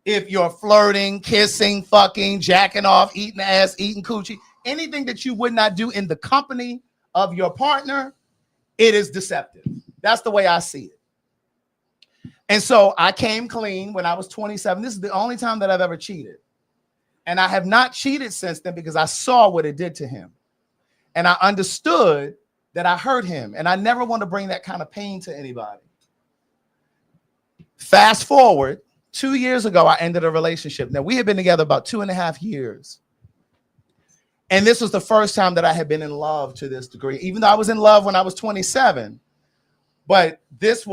if you're flirting, kissing, fucking, jacking off, eating ass, eating coochie, anything that you would not do in the company of your partner, it is deceptive. That's the way I see it. And so I came clean when I was 27. This is the only time that I've ever cheated. And I have not cheated since then because I saw what it did to him. And I understood that I hurt him. And I never want to bring that kind of pain to anybody. Fast forward, 2 years ago, I ended a relationship. Now, we had been together about 2.5 years. And this was the first time that I had been in love to this degree, even though I was in love when I was 27. But this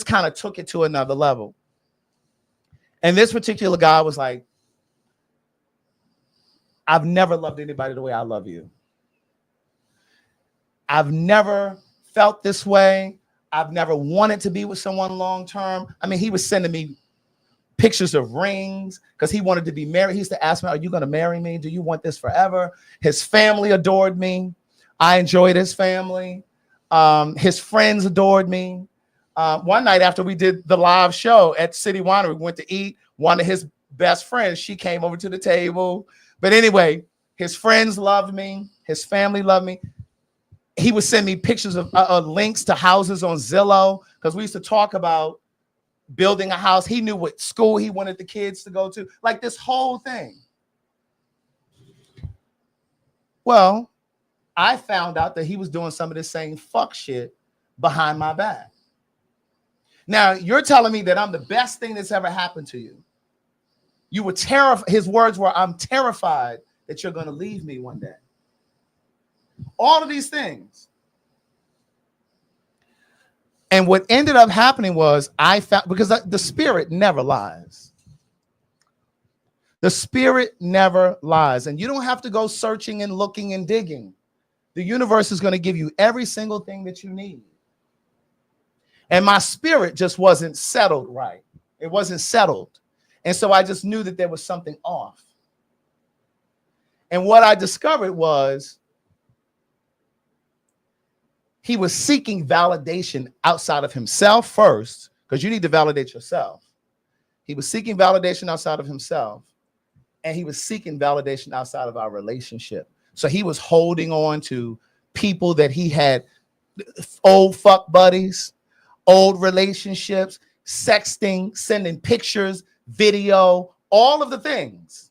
kind of took it to another level. And this particular guy was like, I've never loved anybody the way I love you. I've never felt this way. I've never wanted to be with someone long term. I mean, he was sending me pictures of rings because he wanted to be married. He used to ask me, are you going to marry me? Do you want this forever? His family adored me. I enjoyed his family. His friends adored me. One night after we did the live show at City Winery, we went to eat. One of his best friends, she came over to the table. But anyway, his friends loved me. His family loved me. He would send me pictures of links to houses on Zillow because we used to talk about building a house. He knew what school he wanted the kids to go to, like this whole thing. Well, I found out that he was doing some of the same fuck shit behind my back. Now, you're telling me that I'm the best thing that's ever happened to you. You were terrified. His words were, I'm terrified that you're going to leave me one day. All of these things. And what ended up happening was I found, because the spirit never lies. The spirit never lies. And you don't have to go searching and looking and digging. The universe is going to give you every single thing that you need. And my spirit just wasn't settled right. It wasn't settled. And so I just knew that there was something off. And what I discovered was he was seeking validation outside of himself first, because you need to validate yourself. He was seeking validation outside of himself, and he was seeking validation outside of our relationship. So he was holding on to people that he had, old fuck buddies, old relationships, sexting, sending pictures, video, all of the things.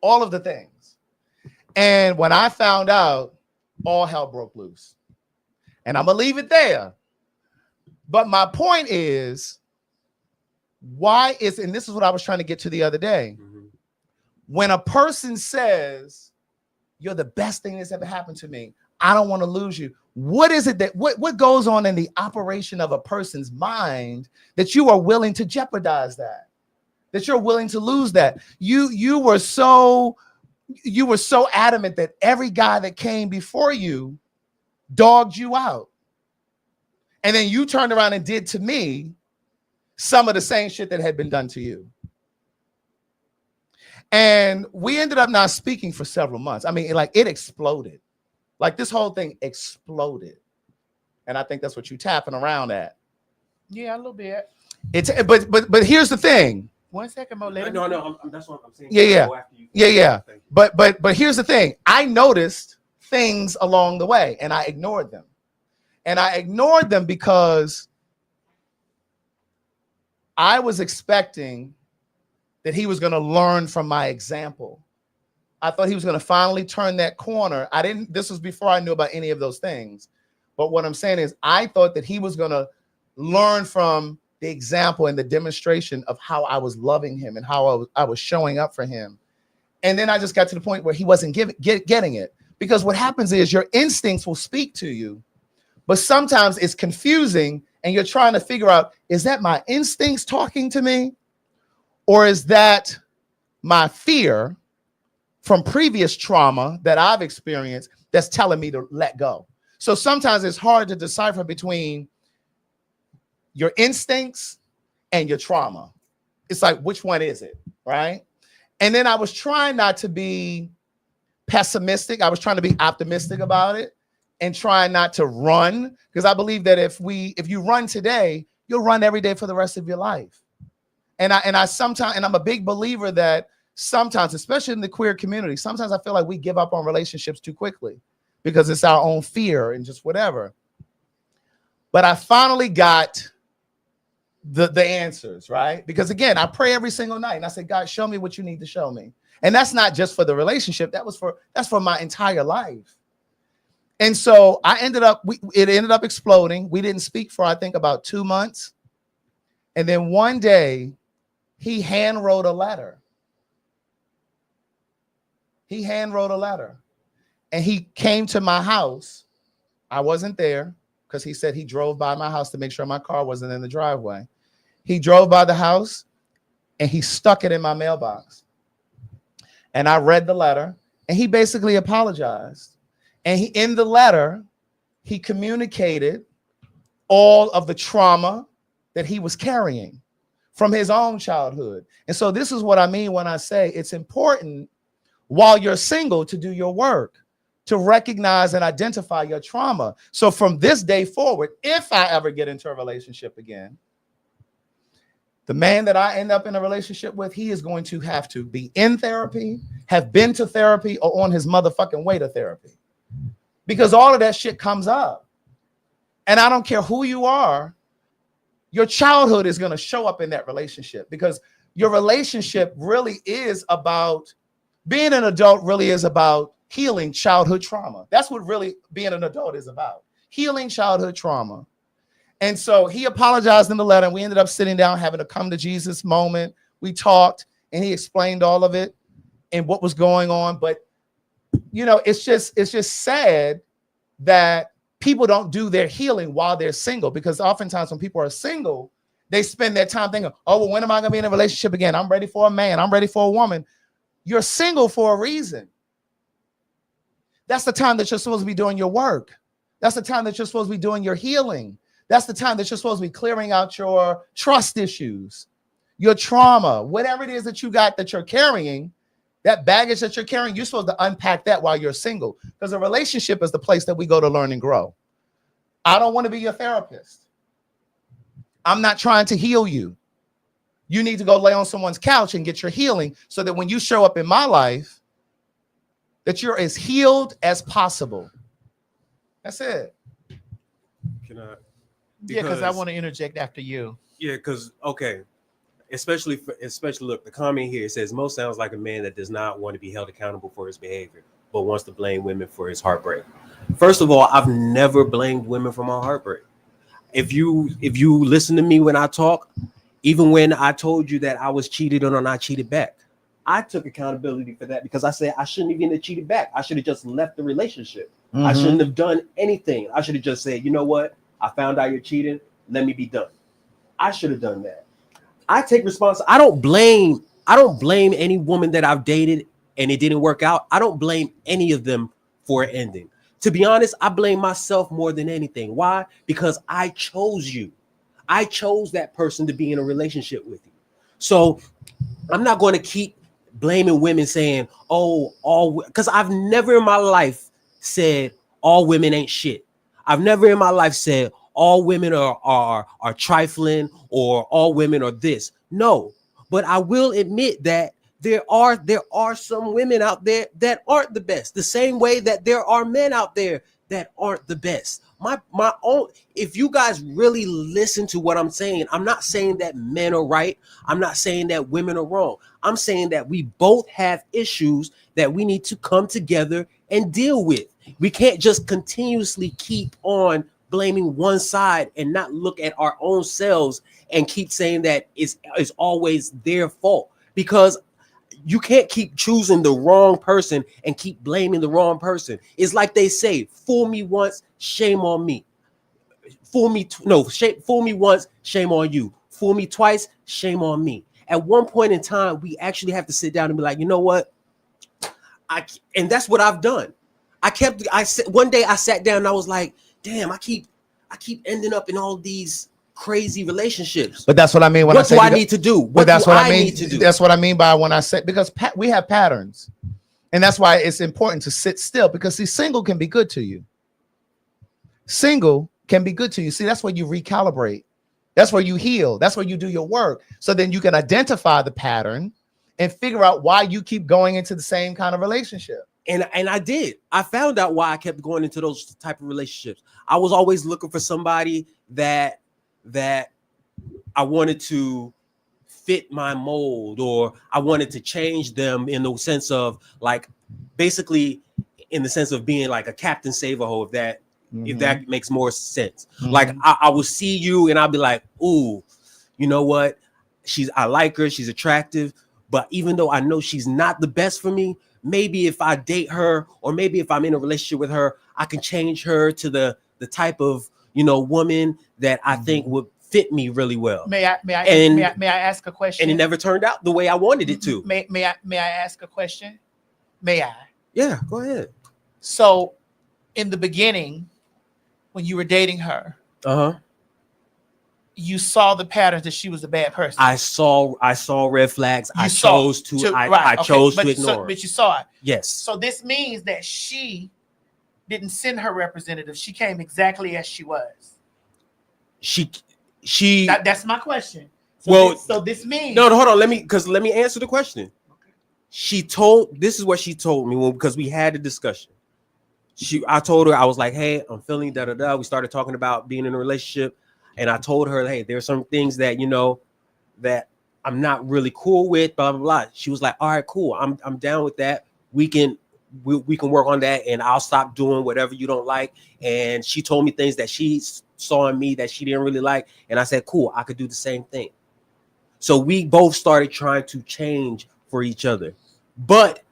All of the things. And when I found out, all hell broke loose. And I'm going to leave it there. But my point is, why is, and this is what I was trying to get to the other day. When a person says, you're the best thing that's ever happened to me, I don't want to lose you. What is it that, what goes on in the operation of a person's mind that you are willing to jeopardize that? That you're willing to lose that? You were so adamant that every guy that came before you dogged you out. And then you turned around and did to me some of the same shit that had been done to you. And we ended up not speaking for several months. I mean, like, it exploded. Like, this whole thing exploded. And I think that's what you're tapping around at. Yeah, a little bit. It's but here's the thing. 1 second more. No, that's what I'm saying. Yeah. But here's the thing. I noticed things along the way, and I ignored them. And I ignored them because I was expecting that he was going to learn from my example. I thought he was going to finally turn that corner. This was before I knew about any of those things. But what I'm saying is, I thought that he was going to learn from the example and the demonstration of how I was loving him and how I was showing up for him. And then I just got to the point where he wasn't getting it. Because what happens is, your instincts will speak to you, but sometimes it's confusing and you're trying to figure out, is that my instincts talking to me? Or is that my fear from previous trauma that I've experienced that's telling me to let go? So sometimes it's hard to decipher between your instincts and your trauma. It's like, which one is it, right? And then I was trying not to be pessimistic. I was trying to be optimistic about it and trying not to run, because I believe that if you run today, you'll run every day for the rest of your life. And I'm a big believer that sometimes, especially in the queer community, sometimes I feel like we give up on relationships too quickly because it's our own fear and just whatever. But I finally got the answers, right? Because again, I pray every single night and I say, God, show me what you need to show me. And that's not just for the relationship. That's for my entire life. And so it ended up exploding. We didn't speak for, I think, about 2 months. And then one day he hand wrote a letter. And he came to my house. I wasn't there because he said he drove by my house to make sure my car wasn't in the driveway. He drove by the house and he stuck it in my mailbox. And I read the letter and he basically apologized. And in the letter, he communicated all of the trauma that he was carrying from his own childhood. And so this is what I mean when I say it's important while you're single to do your work, to recognize and identify your trauma. So from this day forward, if I ever get into a relationship again, the man that I end up in a relationship with, he is going to have to be in therapy, have been to therapy, or on his motherfucking way to therapy. Because all of that shit comes up. And I don't care who you are, your childhood is going to show up in that relationship, because your relationship really is about, being an adult really is about healing childhood trauma. That's what really being an adult is about, healing childhood trauma. And so he apologized in the letter, and we ended up sitting down, having a come to Jesus moment. We talked and he explained all of it and what was going on. But, you know, it's just sad that people don't do their healing while they're single, because oftentimes when people are single, They spend their time thinking, oh, well, when am I going to be in a relationship again? I'm ready for a man. I'm ready for a woman. You're single for a reason. That's the time that you're supposed to be doing your work. That's the time that you're supposed to be doing your healing. That's the time that you're supposed to be clearing out your trust issues, your trauma, whatever it is that you got that you're carrying, that baggage that you're carrying, you're supposed to unpack that while you're single, because a relationship is the place that we go to learn and grow. I don't want to be your therapist. I'm not trying to heal you. You need to go lay on someone's couch and get your healing so that when you show up in my life, that you're as healed as possible. That's it. Can I? Yeah, because I want to interject after you. Yeah, because okay, especially look, the comment here says Mo sounds like a man that does not want to be held accountable for his behavior, but wants to blame women for his heartbreak. First of all, I've never blamed women for my heartbreak. If you listen to me when I talk, even when I told you that I was cheated on and I cheated back, I took accountability for that because I said I shouldn't even have cheated back. I should have just left the relationship. I shouldn't have done anything. I should have just said, you know what? I found out you're cheating. Let me be done. I should have done that. I take responsibility. I don't blame any woman that I've dated and it didn't work out. I don't blame any of them for an ending. To be honest, I blame myself more than anything. Why? Because I chose you. I chose that person to be in a relationship with you. So I'm not going to keep blaming women saying, oh, all, because I've never in my life said all women ain't shit. I've never in my life said all women are trifling or all women are this. No, but I will admit that there are some women out there that aren't the best, the same way that there are men out there that aren't the best. My own, if you guys really listen to what I'm saying, I'm not saying that men are right. I'm not saying that women are wrong. I'm saying that we both have issues that we need to come together and deal with. We can't just continuously keep on blaming one side and not look at our own selves and keep saying that it's always their fault, because you can't keep choosing the wrong person and keep blaming the wrong person. It's like they say, fool me once, shame on me. Fool me once, shame on you. Fool me twice, shame on me. At one point in time, we actually have to sit down and be like, you know what? And that's what I've done. One day I sat down and I was like, damn, I keep ending up in all these crazy relationships. But that's what I mean when what do I need to do? What that's do what I I mean. need to do? That's what I mean by when I say, because we have patterns, and that's why it's important to sit still, because see, single can be good to you. Single can be good to you. See, that's where you recalibrate. That's where you heal. That's where you do your work. So then you can identify the pattern and figure out why you keep going into the same kind of relationship. And I did. I found out why I kept going into those type of relationships. I was always looking for somebody that I wanted to fit my mold, or I wanted to change them in the sense of, like, basically in the sense of being like a Captain Save-A-Ho, if that makes more sense. Like I will see you and I'll be like, ooh, you know what? I like her, she's attractive, but even though I know she's not the best for me, maybe if I date her, or maybe if I'm in a relationship with her, I can change her to the type of, woman that I think would fit me really well. May I ask a question? And it never turned out the way I wanted it to. May I ask a question? May I? Yeah, go ahead. So, in the beginning, when you were dating her, you saw the patterns that she was a bad person. I saw red flags. I chose to ignore. But you saw it. Yes. So this means that she didn't send her representative. She came exactly as she was. That's my question. So this means no, hold on. Let me answer the question. This is what she told me because we had a discussion. I told her, I was like, hey, I'm feeling da-da-da. We started talking about being in a relationship. And I told her, hey, there's some things that, that I'm not really cool with, blah, blah, blah. She was like, all right, cool. I'm down with that. We can work on that, and I'll stop doing whatever you don't like. And she told me things that she saw in me that she didn't really like. And I said, cool, I could do the same thing. So we both started trying to change for each other. But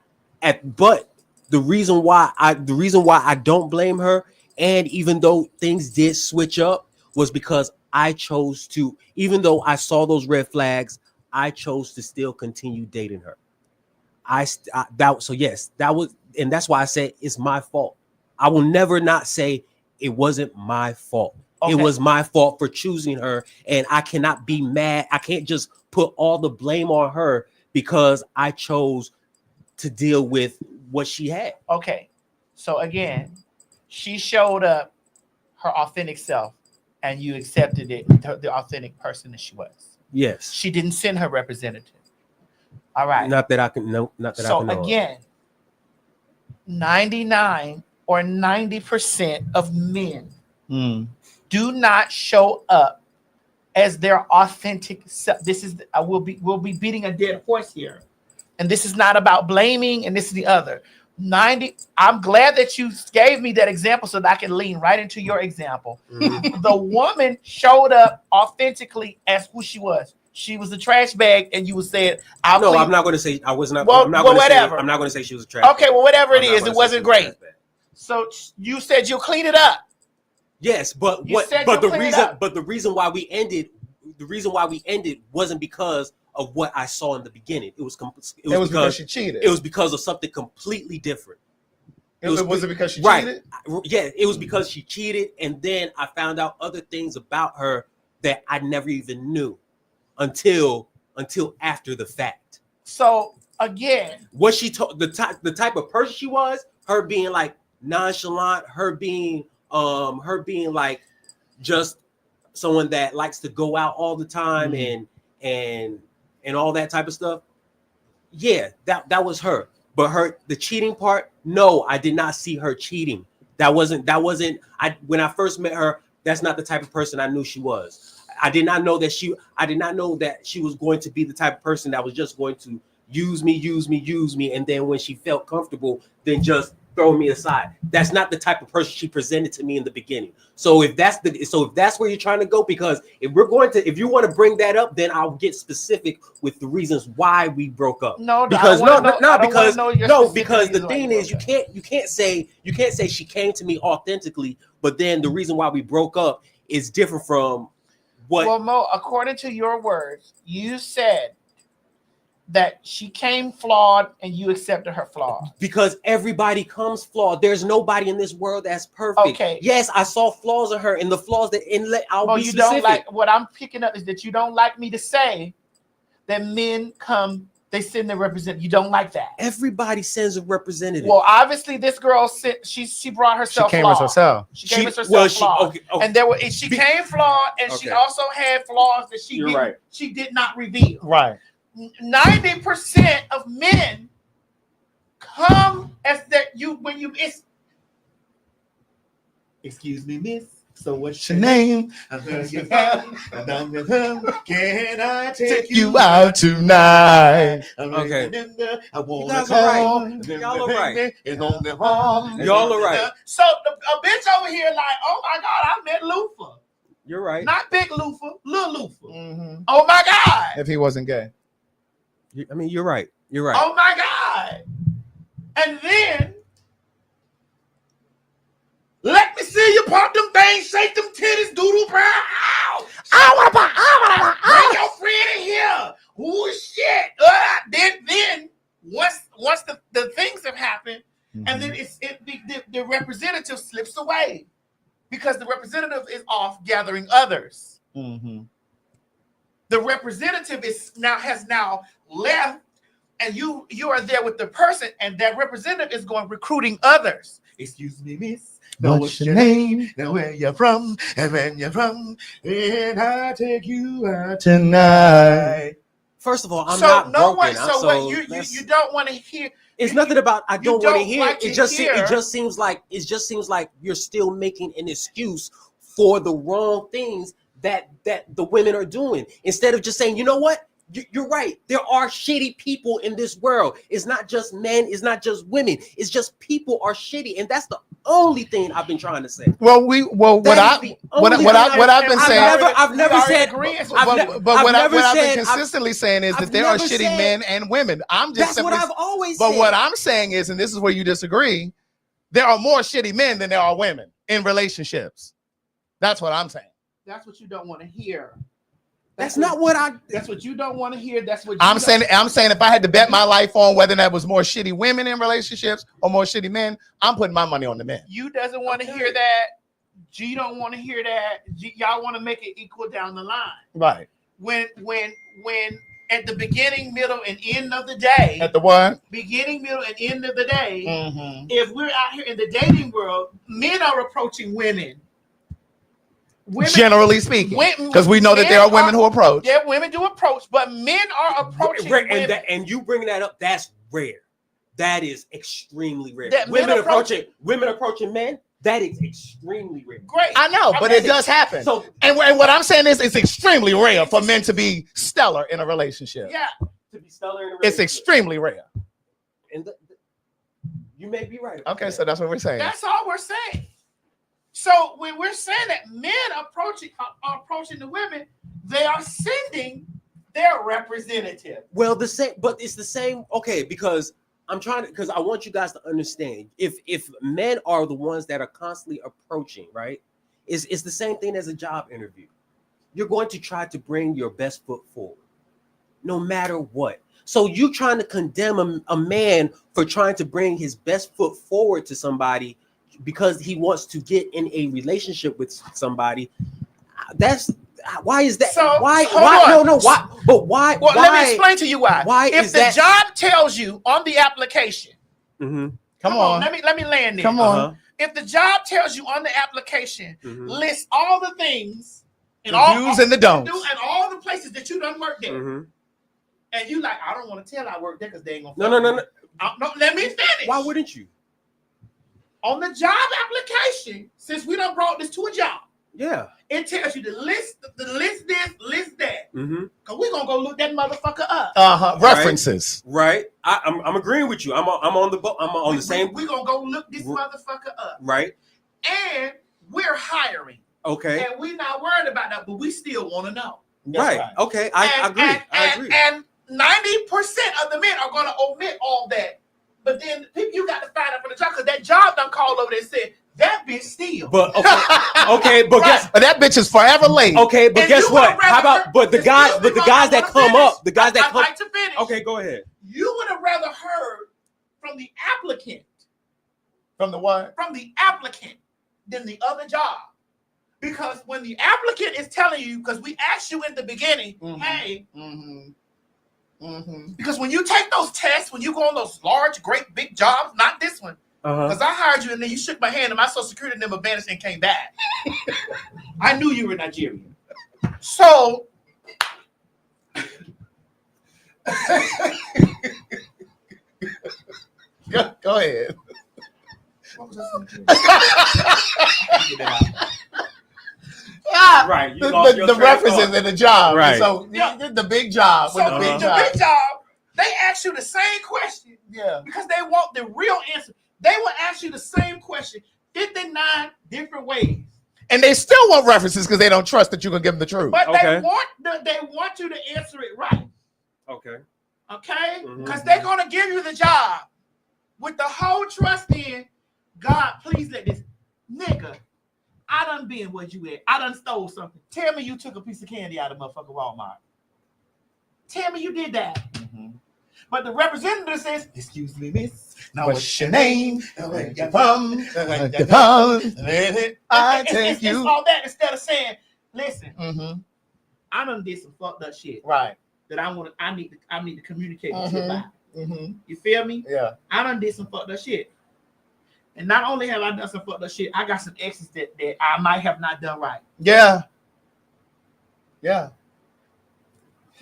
the reason why I don't blame her, and even though things did switch up, was because I chose to, even though I saw those red flags, I chose to still continue dating her. That was, and that's why I said it's my fault. I will never not say it wasn't my fault. Okay. It was my fault for choosing her, and I cannot be mad. I can't just put all the blame on her because I chose to deal with what she had. Okay. So again, she showed up her authentic self and you accepted it, the authentic person that she was. Yes. She didn't send her representative. All right. Not that I can know. Not that I can know. So again, 99 or 90% of men do not show up as their authentic self. This is we'll be beating a dead horse here. And this is not about blaming, and this is the other. 90. I'm glad that you gave me that example so that I can lean right into your example. The woman showed up authentically as who she was. She was a trash bag, and you said, I'm not going to say I was not. Well, I'm not going to say. whatever. I'm not going to say she was a trash. Okay, well, whatever it I'm not is, gonna it say wasn't she was a great. trash bag. So you said you'll clean it up. Yes, but You what? said But you'll the clean it reason. up. But the reason why we ended. The reason why we ended wasn't because of what I saw in the beginning. It was because she cheated. It was because of something completely different. Was it because she right. cheated? Yeah, it was because she cheated, and then I found out other things about her that I never even knew until after the fact. So again, what she told the type of person she was, her being like nonchalant, her being like just someone that likes to go out all the time and all that type of stuff. Yeah, that was her. But the cheating part, no, I did not see her cheating. That wasn't when I first met her, that's not the type of person I knew she was. I did not know that she was going to be the type of person that was just going to use me, and then when she felt comfortable, then just throw me aside. That's not the type of person she presented to me in the beginning. So if that's where you're trying to go, because if you want to bring that up, then I'll get specific with the reasons why we broke up. Because the thing is, you can't say she came to me authentically, but then the reason why we broke up is different from what. Well, Mo, according to your words, you said that she came flawed and you accepted her flaw. Because everybody comes flawed. There's nobody in this world that's perfect. Okay. Yes, I saw flaws in her, and the flaws that I'll be you specific. don't like what I'm picking up is that you don't like me to say that men come, they send their representative. You don't like that. Everybody sends a representative. Well, obviously this girl sent, she brought herself. She came as herself. She came as herself flawed. Okay. And she came flawed, and she also had flaws that she did not reveal. Right. 90% of men come as that excuse me, miss. So what's your name? I'm with him. Can I take you out tonight? Okay. I want to call. Y'all are right. Y'all are right. So a bitch over here like, oh my God, I met Lufa. You're right. Not big Lufa, little Lufa. Mm-hmm. Oh my God. If he wasn't gay. I mean, you're right. You're right. Oh my God. And then let me see you pump them things, shake them titties, doodle brown. Ow! Bring your friend in here. Oh shit. Then once the things have happened, and then the representative slips away because the representative is off gathering others. Mm-hmm. The representative has now left, and you are there with the person, and that representative is going recruiting others. Excuse me, miss. Now what's your name? Now where you from? And when you're from, and I take you out tonight. First of all, I'm not broken. You don't want to hear. It's nothing about I don't want to hear. Like it just seems like you're still making an excuse for the wrong things that the women are doing, instead of just saying, you know what, you're right. There are shitty people in this world. It's not just men. It's not just women. It's just people are shitty, and that's the only thing I've been trying to say. What I've been saying. I've never said. What I've been consistently saying is that there are shitty men and women. That's what I've always said. But what I'm saying is, and this is where you disagree, there are more shitty men than there are women in relationships. That's what I'm saying. That's what you don't want to hear. That's not what I. That's what you don't want to hear. That's what I'm saying if I had to bet my life on whether that was more shitty women in relationships or more shitty men, I'm putting my money on the men. You doesn't want to hear that. G don't want to hear that. Y'all want to make it equal down the line. Right. When at the beginning, middle, and end of the day. At the what? Beginning, middle, and end of the day. Mm-hmm. If we're out here in the dating world, men are approaching women. Generally speaking, because we know that there are women who approach. Yeah, women do approach, but men are approaching women. And you bringing that up, that's rare. That is extremely rare. That women approaching men, that is extremely rare. Great. I know, but it does happen. So, and what I'm saying is it's extremely rare for men to be stellar in a relationship. Yeah. To be stellar in a relationship. It's extremely rare. And you may be right. Okay, so that's what we're saying. That's all we're saying. So when we're saying that men are approaching the women, they are sending their representative. Well, but it's the same. Okay, because I want you guys to understand. If men are the ones that are constantly approaching, right? It's the same thing as a job interview. You're going to try to bring your best foot forward, no matter what. So you trying to condemn a man for trying to bring his best foot forward to somebody because he wants to get in a relationship with somebody. Why is that? So, why? No. Why? But why? Well, let me explain to you why. Why if the job tells you on the application, come on. Let me land there. Come on. If the job tells you on the application, list all the things and the all do's and the don'ts, and all the places that you done worked there, and you like, I don't want to tell I worked there because they ain't gonna. No. No, let me finish. Why wouldn't you? On the job application, since we done brought this to a job, yeah, it tells you to list this, list that. Cause we're gonna go look that motherfucker up. References. Right. I'm agreeing with you. I'm on the boat. I'm on the same. We're gonna go look this motherfucker up. Right. And we're hiring. Okay. And we're not worried about that, but we still want to know. Right. Okay. I agree. I agree. And 90% of the men are gonna omit all that. But then you got to find out for the job because that job done called over there and said that bitch steal. But okay, but guess that bitch is forever late. Okay, but guess what? How about the guys that come up, the guys that come. I'd like to finish. Okay, go ahead. You would have rather heard from the applicant. From the what? From the applicant than the other job. Because when the applicant is telling you, because we asked you in the beginning, hey. Because when you take those tests, when you go on those large, great, big jobs, not this one, because I hired you and then you shook my hand and my social security number vanished and came back. I knew you were Nigerian. So, go ahead. Right, the references in the job, right? So the big job, so the big job, they ask you the same question, because they want the real answer. They will ask you the same question 59 different ways, and they still want references because they don't trust that you're gonna give them the truth. But they want you to answer it right. Okay, because they're gonna give you the job with the whole trust in God. Please let this nigga. I done been where you at. I done stole something. Tell me you took a piece of candy out of motherfucking Walmart. Tell me you did that. But the representative says, excuse me, miss. Now what's your name? Where you from? I take you. It's all that instead of saying, listen, I done did some fucked up shit. Right. That I need to communicate with you about. You feel me? Yeah. I done did some fucked up shit. And not only have I done some fucked up shit, I got some exes that I might have not done right. Yeah. Yeah.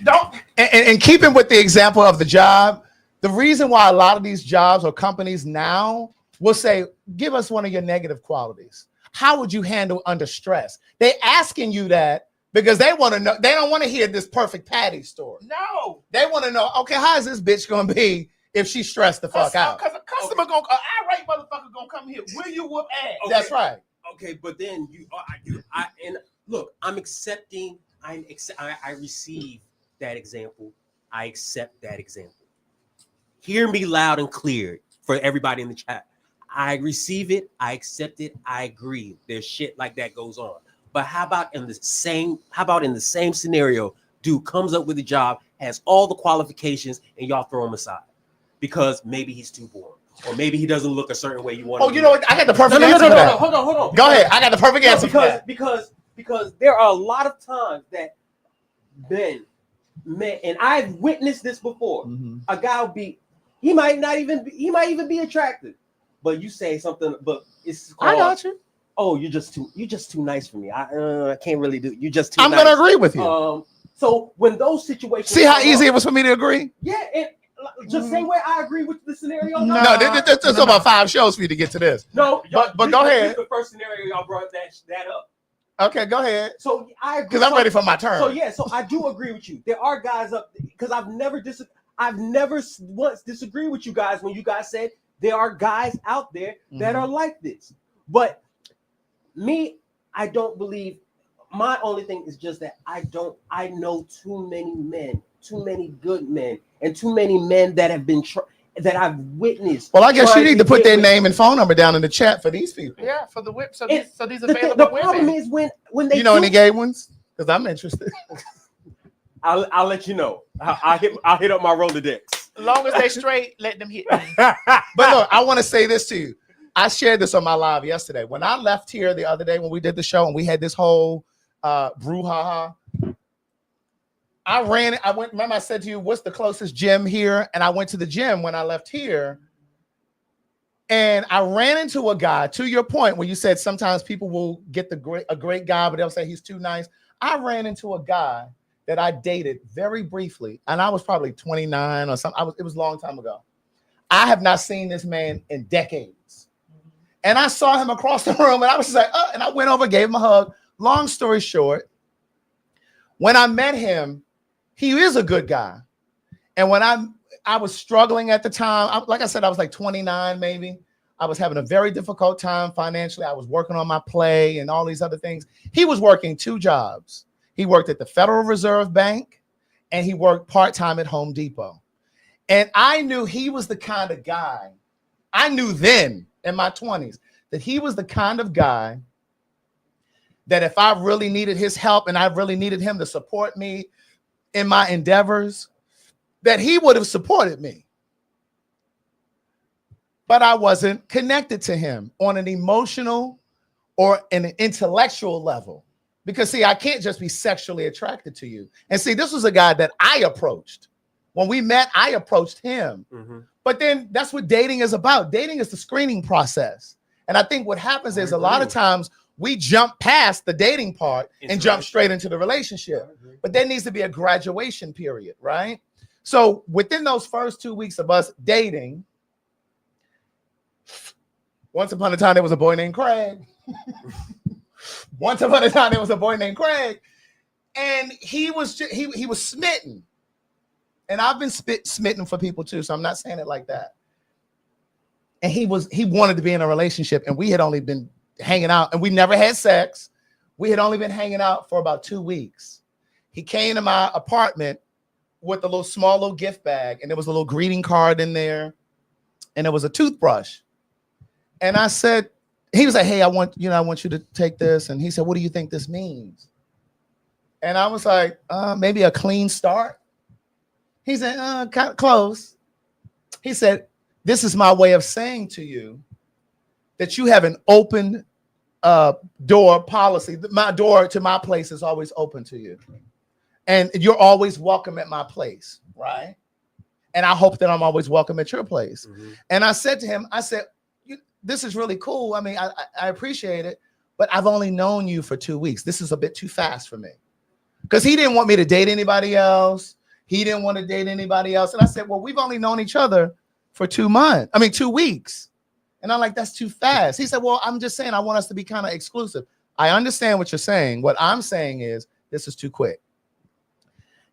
Don't and keeping with the example of the job, the reason why a lot of these jobs or companies now will say, give us one of your negative qualities. How would you handle under stress? They asking you that because they want to know. They don't want to hear this perfect Patty story. No. They want to know, okay, how is this bitch gonna be if she stressed the fuck out? Because a customer an irate motherfucker gonna come here. Will you whoop ass? Okay. That's right. Okay, but then and look, I'm accepting. I receive that example. I accept that example. Hear me loud and clear for everybody in the chat. I receive it. I accept it. I agree. There's shit like that goes on. But how about in the same scenario, dude comes up with a job, has all the qualifications, and y'all throw him aside because maybe he's too boring, or maybe he doesn't look a certain way you want. Oh, you know what? I got the perfect answer. No, hold on. Go ahead. I got the perfect answer for that. Because there are a lot of times that men, and I've witnessed this before. A guy will be, he might even be attractive, but you say something, but it's called, I got you. Oh, you're just too nice for me. I can't really do. You're just too. I'm nice. gonna agree with you. So when those situations, see how easy it was for me to agree. Yeah, and just same way I agree with the scenario. No, there's about 5 shows for you to get to this. No, but go ahead. This is the first scenario y'all brought that up. Okay, go ahead. So I agree. Because I'm ready for my turn. So I do agree with you. There are guys up because I've never once disagreed with you guys when you guys said there are guys out there that are like this. But me, I don't believe. My only thing is just that I know too many men, too many good men, and too many men that have been that I've witnessed. Well, I guess you need to put their name and phone number down in the chat for these people. Yeah, for the whip. So And these available the women. problem is when they You know any gay ones? Because I'm interested. I'll let you know. I'll hit up my Rolodex. As long as they straight, let them hit me. But look, I want to say this to you. I shared this on my live yesterday. When I left here the other day when we did the show and we had this whole brouhaha, I went, remember I said to you, what's the closest gym here? And I went to the gym when I left here. And I ran into a guy, to your point, when you said sometimes people will get a great guy, but they'll say he's too nice. I ran into a guy that I dated very briefly, and I was probably 29 or something. It was a long time ago. I have not seen this man in decades. And I saw him across the room, and I was just like, oh, and I went over, gave him a hug. Long story short, when I met him, he is a good guy. And when I was struggling at the time, like I said, I was like 29 maybe. I was having a very difficult time financially. I was working on my play and all these other things. He was working 2 jobs. He worked at the Federal Reserve Bank, and he worked part-time at Home Depot. And I knew he was the kind of guy, I knew then in my 20s, that he was the kind of guy that if I really needed his help and I really needed him to support me in my endeavors, that he would have supported me. But I wasn't connected to him on an emotional or an intellectual level. Because, see, I can't just be sexually attracted to you. And see, this was a guy that I approached. When we met, I approached him. But then that's what dating is about. Dating is the screening process. And I think what happens is a lot of times we jump past the dating part and jump straight into the relationship. But there needs to be a graduation period, right? So within those first 2 weeks of us dating, once upon a time, there was a boy named Craig. Once upon a time, there was a boy named Craig. And he was smitten. And I've been smitten for people too, so I'm not saying it like that. And he wanted to be in a relationship, and we had only been hanging out, and we never had sex. We had only been hanging out for about 2 weeks. He came to my apartment with a small little gift bag, and there was a little greeting card in there, and there was a toothbrush. And I said, he was like, hey, I want you to take this. And he said, what do you think this means? And I was like, maybe a clean start. He said, kind of close. He said, this is my way of saying to you that you have an open door policy. My door to my place is always open to you. And you're always welcome at my place, right? And I hope that I'm always welcome at your place. And I said to him, this is really cool. I mean, I appreciate it, but I've only known you for 2 weeks. This is a bit too fast for me. Because he didn't want me to date anybody else. He didn't want to date anybody else. And I said, well, we've only known each other for 2 weeks. And I'm like, that's too fast. He said, well, I'm just saying I want us to be kind of exclusive. I understand what you're saying. What I'm saying is this is too quick.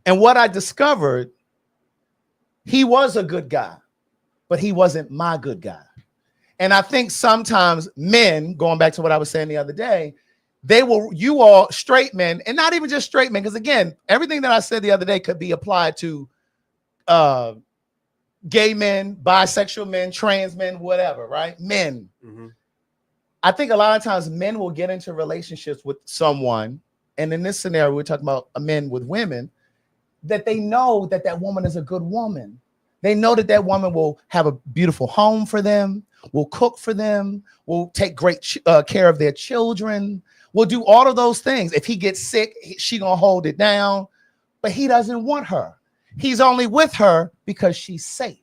And what I discovered, he was a good guy, but he wasn't my good guy. And I think sometimes men, going back to what I was saying the other day, you all straight men, and not even just straight men, because again, everything that I said the other day could be applied to gay men, bisexual men, trans men, whatever, right? Men. I think a lot of times men will get into relationships with someone, and in this scenario, we're talking about men with women, that they know that that woman is a good woman. They know that that woman will have a beautiful home for them, will cook for them, will take great care of their children, will do all of those things. If he gets sick, she gonna hold it down, but he doesn't want her. He's only with her because she's safe.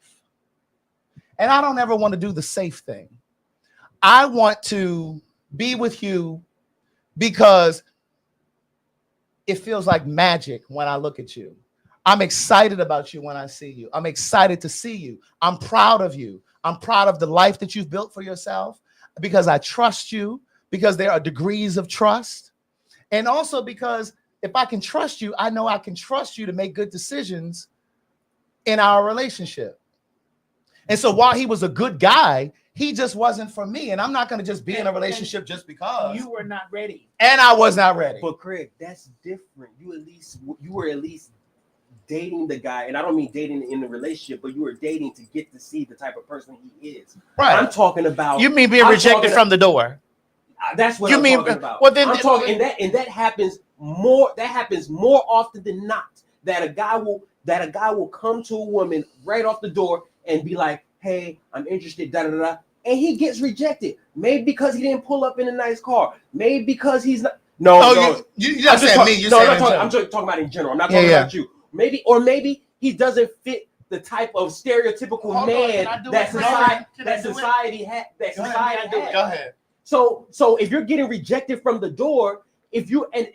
And I don't ever want to do the safe thing. I want to be with you because it feels like magic when I look at you. I'm excited about you when I see you. I'm excited to see you. I'm proud of you. I'm proud of the life that you've built for yourself because I trust you, because there are degrees of trust. And also because if I can trust you, I know I can trust you to make good decisions in our relationship. And so while he was a good guy, he just wasn't for me. And I'm not going to just be in a relationship just because. You were not ready. And I was not ready. But Craig, that's different. You were at least dating the guy, and I don't mean dating in the relationship, but you were dating to get to see the type of person he is. Right. I'm talking about. You mean being rejected from the door? That's what You I'm mean, talking about. well, then- I'm talking, and that happens more. That happens more often than not. That a guy will come to a woman right off the door and be like, "Hey, I'm interested." Da da da. And he gets rejected. Maybe because he didn't pull up in a nice car. Maybe because he's not. No, Oh, no. you just said me. You said I'm just talking about in general. I'm not talking about you. Maybe he doesn't fit the type of stereotypical man that society had. Go ahead. So if you're getting rejected from the door, and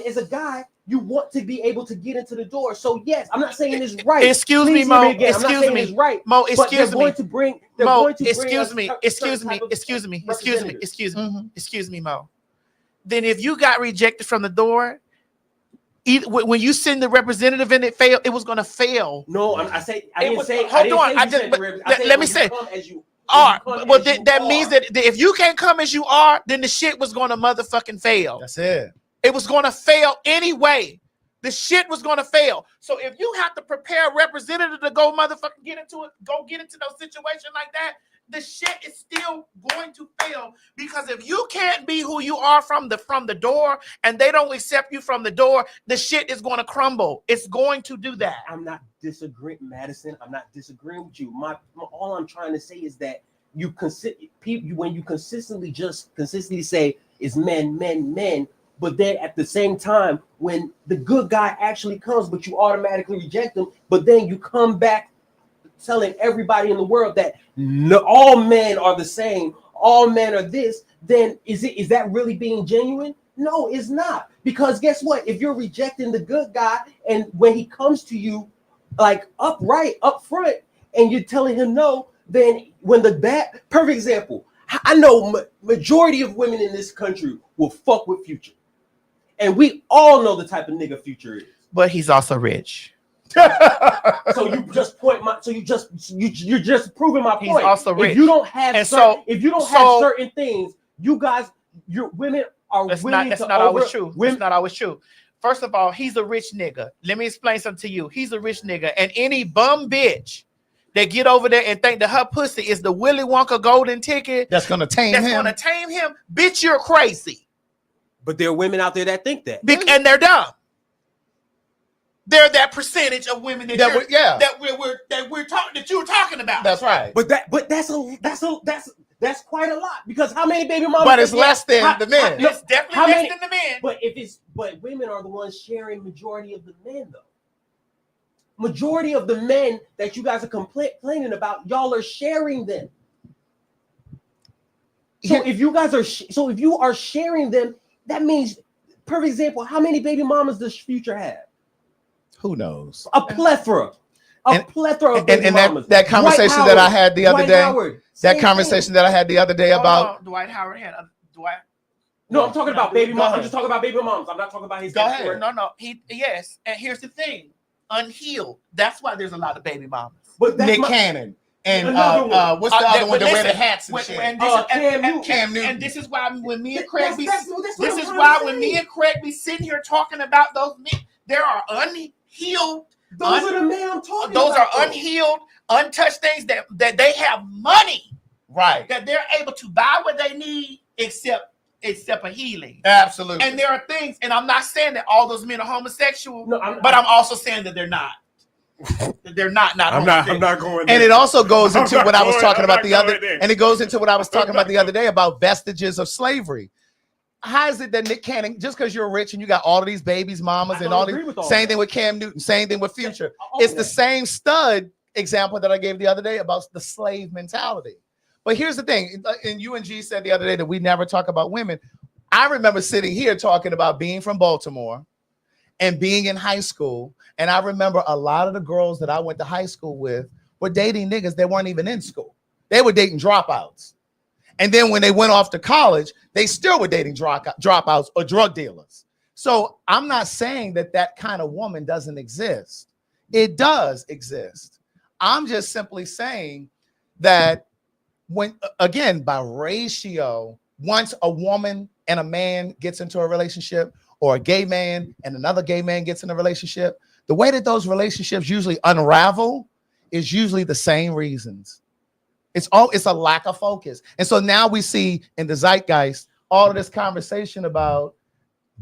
as a guy, you want to be able to get into the door. So yes, I'm not saying it's right. Excuse me, Mo. Excuse me. It's right. Mo, excuse me. Mo, excuse me, Mo. Then if you got rejected from the door, when you send the representative and it failed, it was going to fail. No, I didn't say. Hold on. Let me say. Well, that means that if you can't come as you are, then the shit was going to motherfucking fail. That's it. It was going to fail anyway. The shit was going to fail. So if you have to prepare a representative to go motherfucking get into those situations like that, the shit is still going to fail, because if you can't be who you are from the door and they don't accept you from the door, the shit is going to crumble. It's going to do that. I'm not disagreeing, Madison. I'm not disagreeing with you. All I'm trying to say is that when you consistently say it's men, but then at the same time, when the good guy actually comes, but you automatically reject him, but then you come back telling everybody in the world that all men are the same, all men are this, then is that really being genuine? No, it's not. Because guess what? If you're rejecting the good guy, and when he comes to you like up front, and you're telling him no, then when perfect example, I know majority of women in this country will fuck with Future. And we all know the type of nigga Future is. But he's also rich. So you just you're just proving my point. He's also rich. If you don't have certain things, your women are willing that's to not always true. That's not always true. First of all, he's a rich nigga. Let me explain something to you. He's a rich nigga, and any bum bitch that get over there and think that her pussy is the Willy Wonka golden ticket that's gonna tame him, bitch, you're crazy. But there are women out there that think that, and they're dumb. They're that percentage of women that you were talking about. That's right. But that's quite a lot, because how many baby mamas? But it's less than the men. It's definitely less than the men. But women are the ones sharing majority of the men, though. Majority of the men that you guys are complaining about, y'all are sharing them. So if you are sharing them, that means, perfect example, how many baby mamas does Future have? Who knows? A plethora. Plethora of baby mamas. That conversation Dwight that I Howard, had the other Dwight day. Howard, that conversation that I had the other day about Dwight Howard had Dwight. No, I'm talking about baby moms. I'm just talking about baby moms. I'm not talking about his. Go ahead. No. Yes. And here's the thing: unhealed. That's why there's a lot of baby mamas. But Nick Cannon and what's the other one that wear the hats and shit? Cam Newton. And this is why when me and Craig be sitting here talking about those men, there are unhealed. Those are the men I'm talking about. Those are unhealed, untouched things that they have money, right? That they're able to buy what they need except a healing. Absolutely. And there are things, and I'm not saying that all those men are homosexual, No, but I'm also saying that they're not. They're not I'm not going there. And it also goes into I'm what not I was going- talking I'm about not the other, going there. and it goes into what I was talking about the other day about vestiges of slavery. How is it that Nick Cannon, just because you're rich and you got all of these babies, mamas, I and don't all agree these, with all same that. thing with Cam Newton, same thing with Future. all It's that. the same stud example that I gave the other day about the slave mentality. But here's the thing, and you and G said the other day that we never talk about women. I remember sitting here talking about being from Baltimore and being in high school. And I remember a lot of the girls that I went to high school with were dating niggas that weren't even in school. They were dating dropouts. And then when they went off to college, they still were dating dropouts or drug dealers. So I'm not saying that that kind of woman doesn't exist. It does exist. I'm just simply saying that when, again, by ratio, once a woman and a man gets into a relationship, or a gay man and another gay man gets in a relationship, the way that those relationships usually unravel is usually the same reasons. It's a lack of focus. And so now we see in the zeitgeist all of this conversation about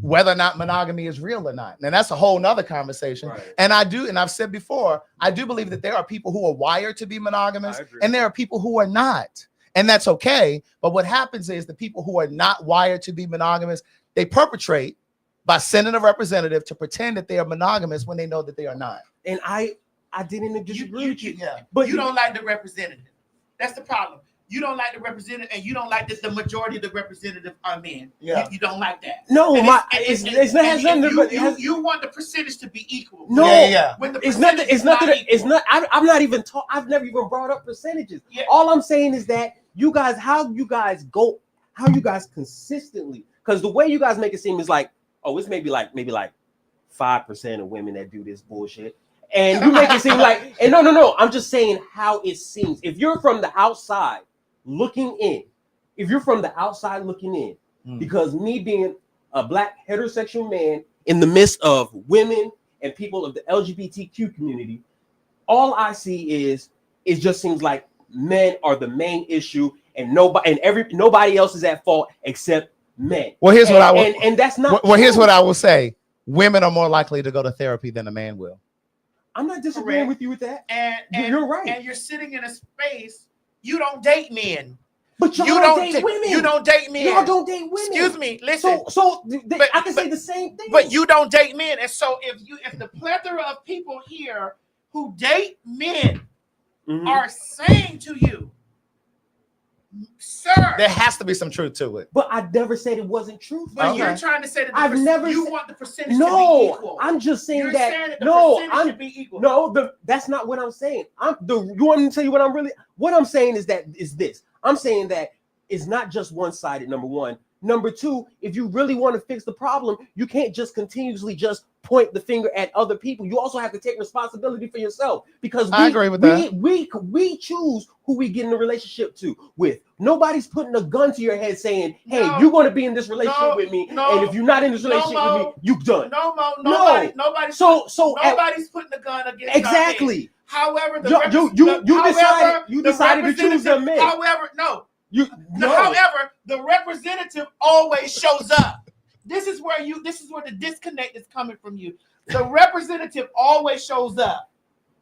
whether or not monogamy is real or not. And that's a whole nother conversation. Right. And I've said before, I do believe that there are people who are wired to be monogamous and there are people who are not. And that's okay. But what happens is the people who are not wired to be monogamous, they perpetrate by sending a representative to pretend that they are monogamous when they know that they are not. And I didn't disagree with you. Yeah, But you don't like the representative. That's the problem. You don't like the representative, and you don't like that the majority of the representative are men. Yeah. You don't like that. No, And my it's not has nothing to do. You want the percentage to be equal. No, When the it's not. percentage It's is not. not It's equal. not. I've not even taught. I've never even brought up percentages. Yeah. All I'm saying is that you guys, how you guys consistently, because the way you guys make it seem is like, oh, it's maybe like 5% of women that do this bullshit, and you make it seem like, and no. I'm just saying how it seems. If you're from the outside looking in, because me being a black heterosexual man in the midst of women and people of the LGBTQ community, all I see is it just seems like men are the main issue, and nobody else is at fault except men. Well, here's what I will, and that's not. Well, here's true. what I will say: women are more likely to go to therapy than a man will. I'm not disagreeing with you with that. And you're right. And you're sitting in a space. You don't date men. But y'all you don't date women. You don't date men. Y'all don't date women. Excuse me. Listen. I can say the same thing. But you don't date men, and so if the plethora of people here who date men are saying to you, sir, there has to be some truth to it. But I never said it wasn't true. But you're trying to say that you want the percentage to be equal. I'm just saying You're that. saying that the No, percentage should be equal. No, that's not what I'm saying. You want me to tell you what I'm saying is this. I'm saying that it's not just one-sided, number one. Number two, if you really want to fix the problem, you can't just continuously just point the finger at other people. You also have to take responsibility for yourself, because I agree with that. We choose who we get in a relationship with. Nobody's putting a gun to your head saying, "Hey, No. you're going to be in this relationship with me, no, and if you're not in this relationship with me, you're done." Nobody's putting the gun against exactly. our head. However, you decided to choose the men. However, however, the representative always shows up. This is where the disconnect is coming from you. The representative always shows up.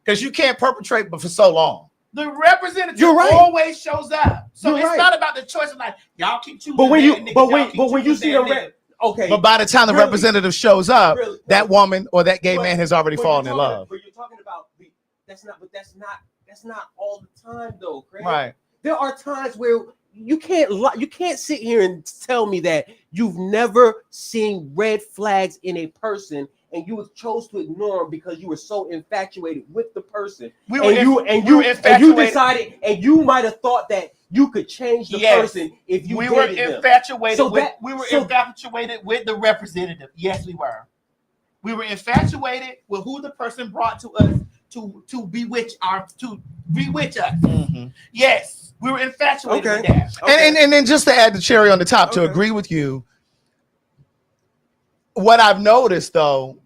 Because you can't perpetrate but for so long. The representative right. always shows up. So You're it's right. not about the choice of like, y'all keep choosing. But when you see the okay. But by the time the representative shows up, that woman or that gay man has already fallen in love. But you're talking about that's not all the time though, Craig. Right. There are times where you can't sit here and tell me that you've never seen red flags in a person and you chose to ignore them because you were so infatuated with the person. You decided, and you might have thought that you could change the person if you dated them. We were infatuated with the representative. Yes, we were. We were infatuated with who the person brought to us to bewitch us. Mm-hmm. Yes, we were infatuated with that. Okay. And then just to add the cherry on the top, to agree with you, what I've noticed though,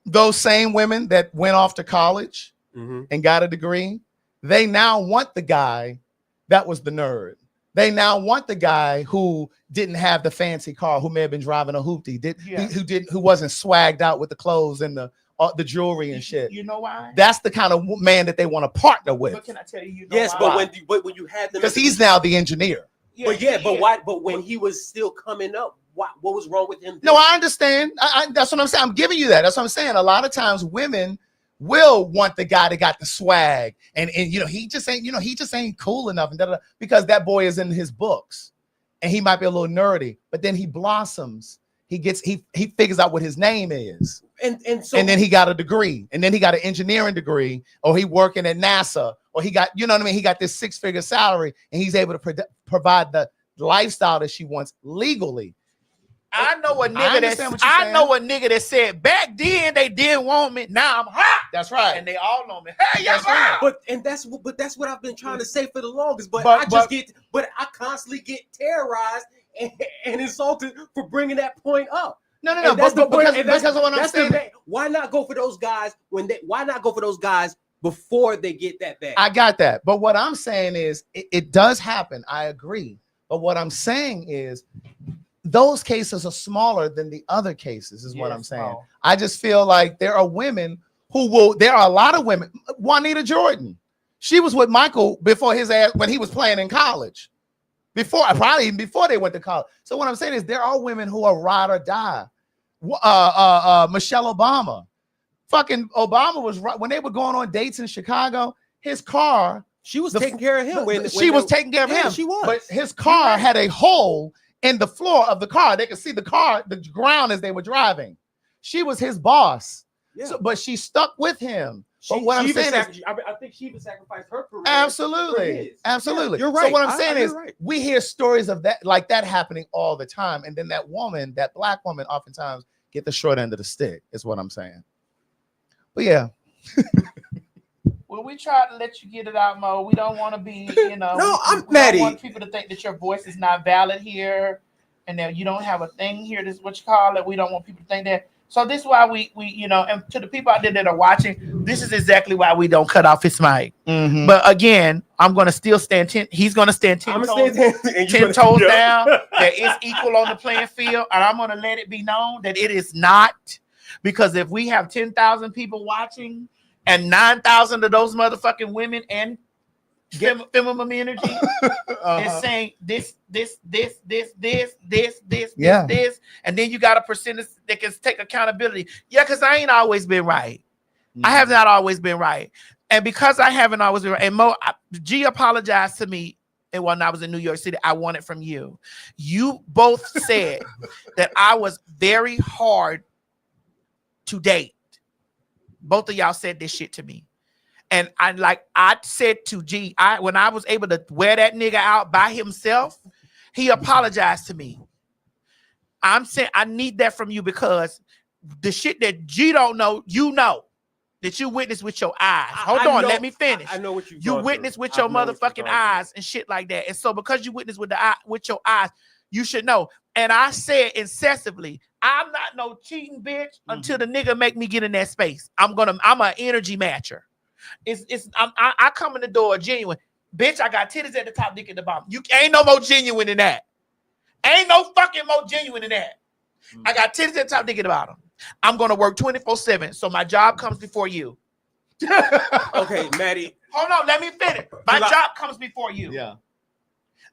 those same women that went off to college and got a degree, they now want the guy that was the nerd. They now want the guy who didn't have the fancy car, who may have been driving a hoopty, who wasn't swagged out with the clothes and the jewelry and shit. You know why? That's the kind of man that they want to partner with. But can I tell you? Know Yes, why? but when you had them, Because he's now the engineer. But why? But when he was still coming up, what was wrong with him? No, I understand. That's what I'm saying. I'm giving you that. That's what I'm saying. A lot of times women will want the guy that got the swag, and he just ain't cool enough, and because that boy is in his books, and he might be a little nerdy, but then he blossoms. He figures out what his name is, and then he got a degree, and then he got an engineering degree, or he working at NASA, or he got he got this 6-figure salary, and he's able to provide the lifestyle that she wants legally. I know a nigga that said back then they didn't want me. Now I'm hot. That's right. And they all know me. Hey, that's right. That's what I've been trying to say for the longest. But I constantly get terrorized and insulted for bringing that point up. No. Because of what I'm saying. Why not go for those guys why not go for those guys before they get that bad? I got that. But what I'm saying is it does happen. I agree. But what I'm saying is those cases are smaller than the other cases, is what I'm saying. I just feel like there are women there are a lot of women. Juanita Jordan, she was with Michael before his ass when he was playing in college. Probably even before they went to college. So what I'm saying is there are women who are ride or die. Michelle Obama. Fucking Obama was when they were going on dates in Chicago, his car. She was taking care of him. She was taking care of him. She was. But his car had a hole in the floor of the car. They could see the ground as they were driving. She was his boss. Yeah. So, but she stuck with him. I think she even sacrificed her career. Absolutely. Absolutely. Yeah, you're right. So what I'm saying is we hear stories of that, like that happening all the time. And then that black woman oftentimes get the short end of the stick, is what I'm saying. But yeah. Well, we try to let you get it out, Mo. We don't want to be, No, I'm Maddie. We don't want people to think that your voice is not valid here and that you don't have a thing here. This is what you call it. We don't want people to think that. So this is why we and to the people out there that are watching, this is exactly why we don't cut off his mic. Mm-hmm. But again, I'm going to still stand 10. He's going to stand 10 toes down. That it's equal on the playing field. And I'm going to let it be known that it is not. Because if we have 10,000 people watching and 9,000 of those motherfucking women and feminine energy is saying this, and then you got a percentage that can take accountability. Yeah, because I ain't always been right. Mm-hmm. I have not always been right. And because I haven't always been right, and G apologized to me when I was in New York City. I want it from you. You both said that I was very hard to date. Both of y'all said this shit to me. And I said to G, when I was able to wear that nigga out by himself, he apologized to me. I'm saying I need that from you because the shit that G don't know, that you witnessed with your eyes. Hold on, let me finish. I know what you witnessed with your motherfucking eyes and shit like that. And so because you witnessed with your eyes, you should know. And I said incessantly, I'm not no cheating bitch until the nigga make me get in that space. I'm an energy matcher. I come in the door genuine. Bitch, I got titties at the top, dick at the bottom. You ain't no more genuine than that. Ain't no fucking more genuine than that. I got titties at the top, dick at the bottom. I'm gonna work 24/7, so my job comes before you. Okay, Maddie. Hold on, let me finish. My job comes before you. Yeah.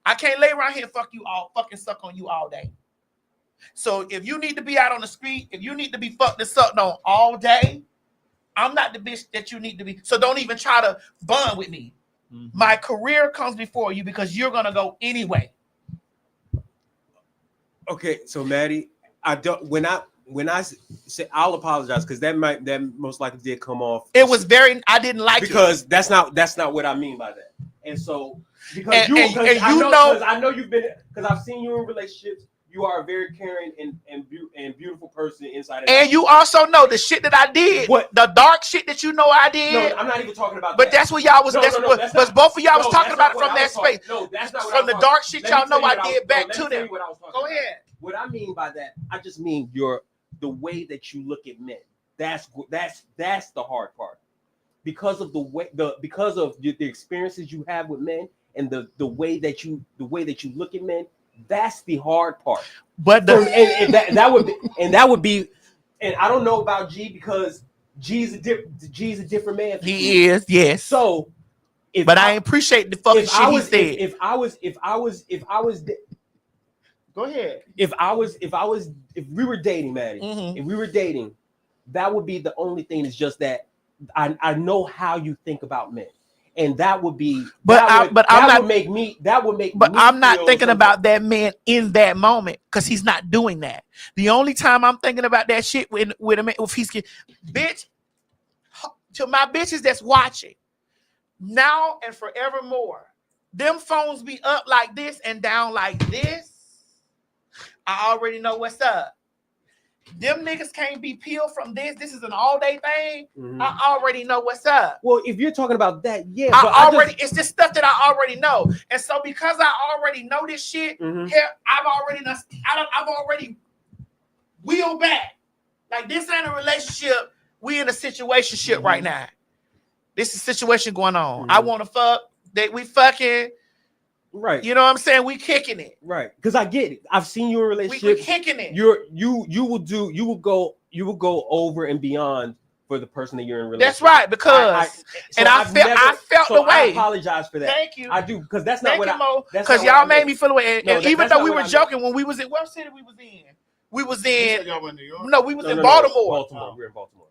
I can't lay around here and fucking suck on you all day. So if you need to be out on the street, if you need to be fucked and sucked on all day, I'm not the bitch that you need to be. So don't even try to bond with me. Mm-hmm. My career comes before you because you're gonna go anyway. Okay, so Maddie, when I say I'll apologize because that most likely did come off. It was I didn't like because it. that's not what I mean by that. And so because I know you've been because I've seen you in relationships. You are a very caring and beautiful person inside. And you also know the shit that I did. What the dark shit that I did. No, I'm not even talking about. But that's what y'all was. No, but both of y'all was talking about it from that space. No, that's not from the dark shit y'all know I did back to them. Go ahead. What I mean by that, I just mean the way that you look at men. That's the hard part. Because of the experiences you have with men and the way that you look at men, that's the hard part. But and that would be, and I don't know about G because G's a different man. He is, yes. So, I appreciate the fucking shit he said. If I was, go ahead. If we were dating, Maddie, if we were dating, that would be the only thing. Is just that I know how you think about men, and that would be. That would make me. But I'm not thinking about that man in that moment because he's not doing that. The only time I'm thinking about that shit with a man, if he's bitch, to my bitches that's watching now and forevermore, them phones be up like this and down like this. I already know what's up. Them niggas can't be peeled from this. This is an all-day thing. I already know what's up. Well, if you're talking about that, yeah. It's just stuff that I already know. And so because I already know this shit, here I've already wheeled back. Like this ain't a relationship. We in a situationship right now. This is a situation going on. I want to fuck. We fucking. Right. You know what I'm saying? We kicking it. Right. Because I get it. I've seen you in a relationship. We kicking it. You will go over and beyond for the person that you're in a relationship. That's right, because I felt the way. I apologize for that. Thank you. I do, because that's not because y'all made me feel the way. And even though we were joking when we was in what city we was in? We was in y'all were in New York? No, we was in Baltimore. We're in Baltimore.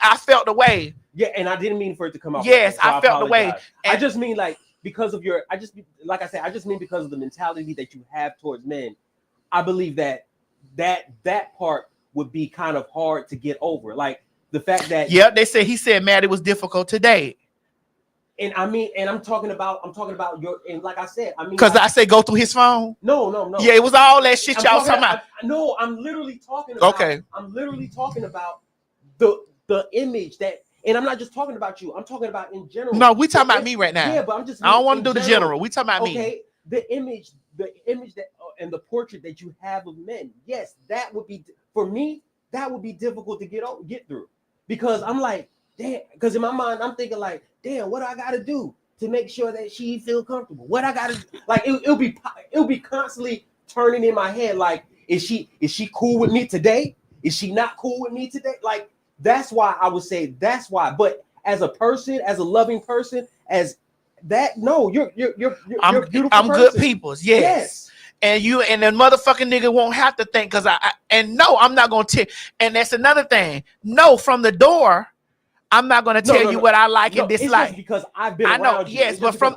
I felt the way. Yeah, and I didn't mean for it to come out. Yes, like that, so I felt the way. I just mean like because of your, I just mean because of the mentality that you have towards men. I believe that part would be kind of hard to get over. Like the fact that he said Matt, it was difficult today. And I mean, and I'm talking about your, and like I said, I mean, because I say go through his phone. No. Yeah, it was all that shit y'all talking about. No, I'm literally talking about. Okay. I'm literally talking about the image that, and I'm not just talking about you. I'm talking about in general. No, we talking about me right now. Yeah, but I'm just. I don't want to do the general. We talking about me. Okay, the image that and the portrait that you have of men. Yes, that would be for me. That would be difficult to get through, because I'm like, damn. Because in my mind, I'm thinking like, damn, what do I got to do to make sure that she feel comfortable? What I got to like? It'll be constantly turning in my head. Like, is she cool with me today? Is she not cool with me today? Like, that's why I would say that's why. But as a person, as a loving person, as that, no, you're beautiful. I'm person. good peoples. Yes. And you and the motherfucking nigga won't have to think, because I'm not gonna tell. And that's another thing. No, from the door, I'm not gonna tell you what I like and dislike. It's because I've been. I know, around you. yes, but from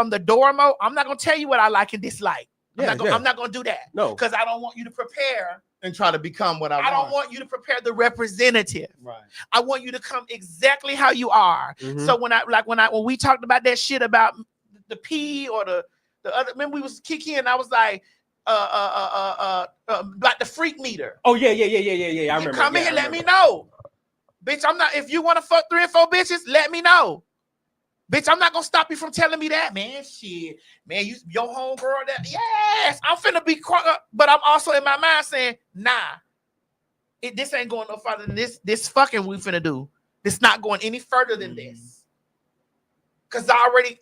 the door, Mo, I'm not gonna tell you what I like and dislike. I'm not gonna do that. No, because I don't want you to prepare and try to become what I want. I don't want you to prepare the representative. Right. I want you to come exactly how you are. Mm-hmm. So when we talked about that shit about the P or the other, remember we was kicking and I was like, like the freak meter. Oh yeah. I remember. Come in here, let me know. Bitch, I'm not, if you want to fuck 3 or 4 bitches, let me know. Bitch, I'm not gonna stop you from telling me that, man. Shit, man, your homegirl that, yes, I'm finna be crunk up, but I'm also in my mind saying, nah, this ain't going no further than this fucking we finna do. This not going any further than this. Cause I already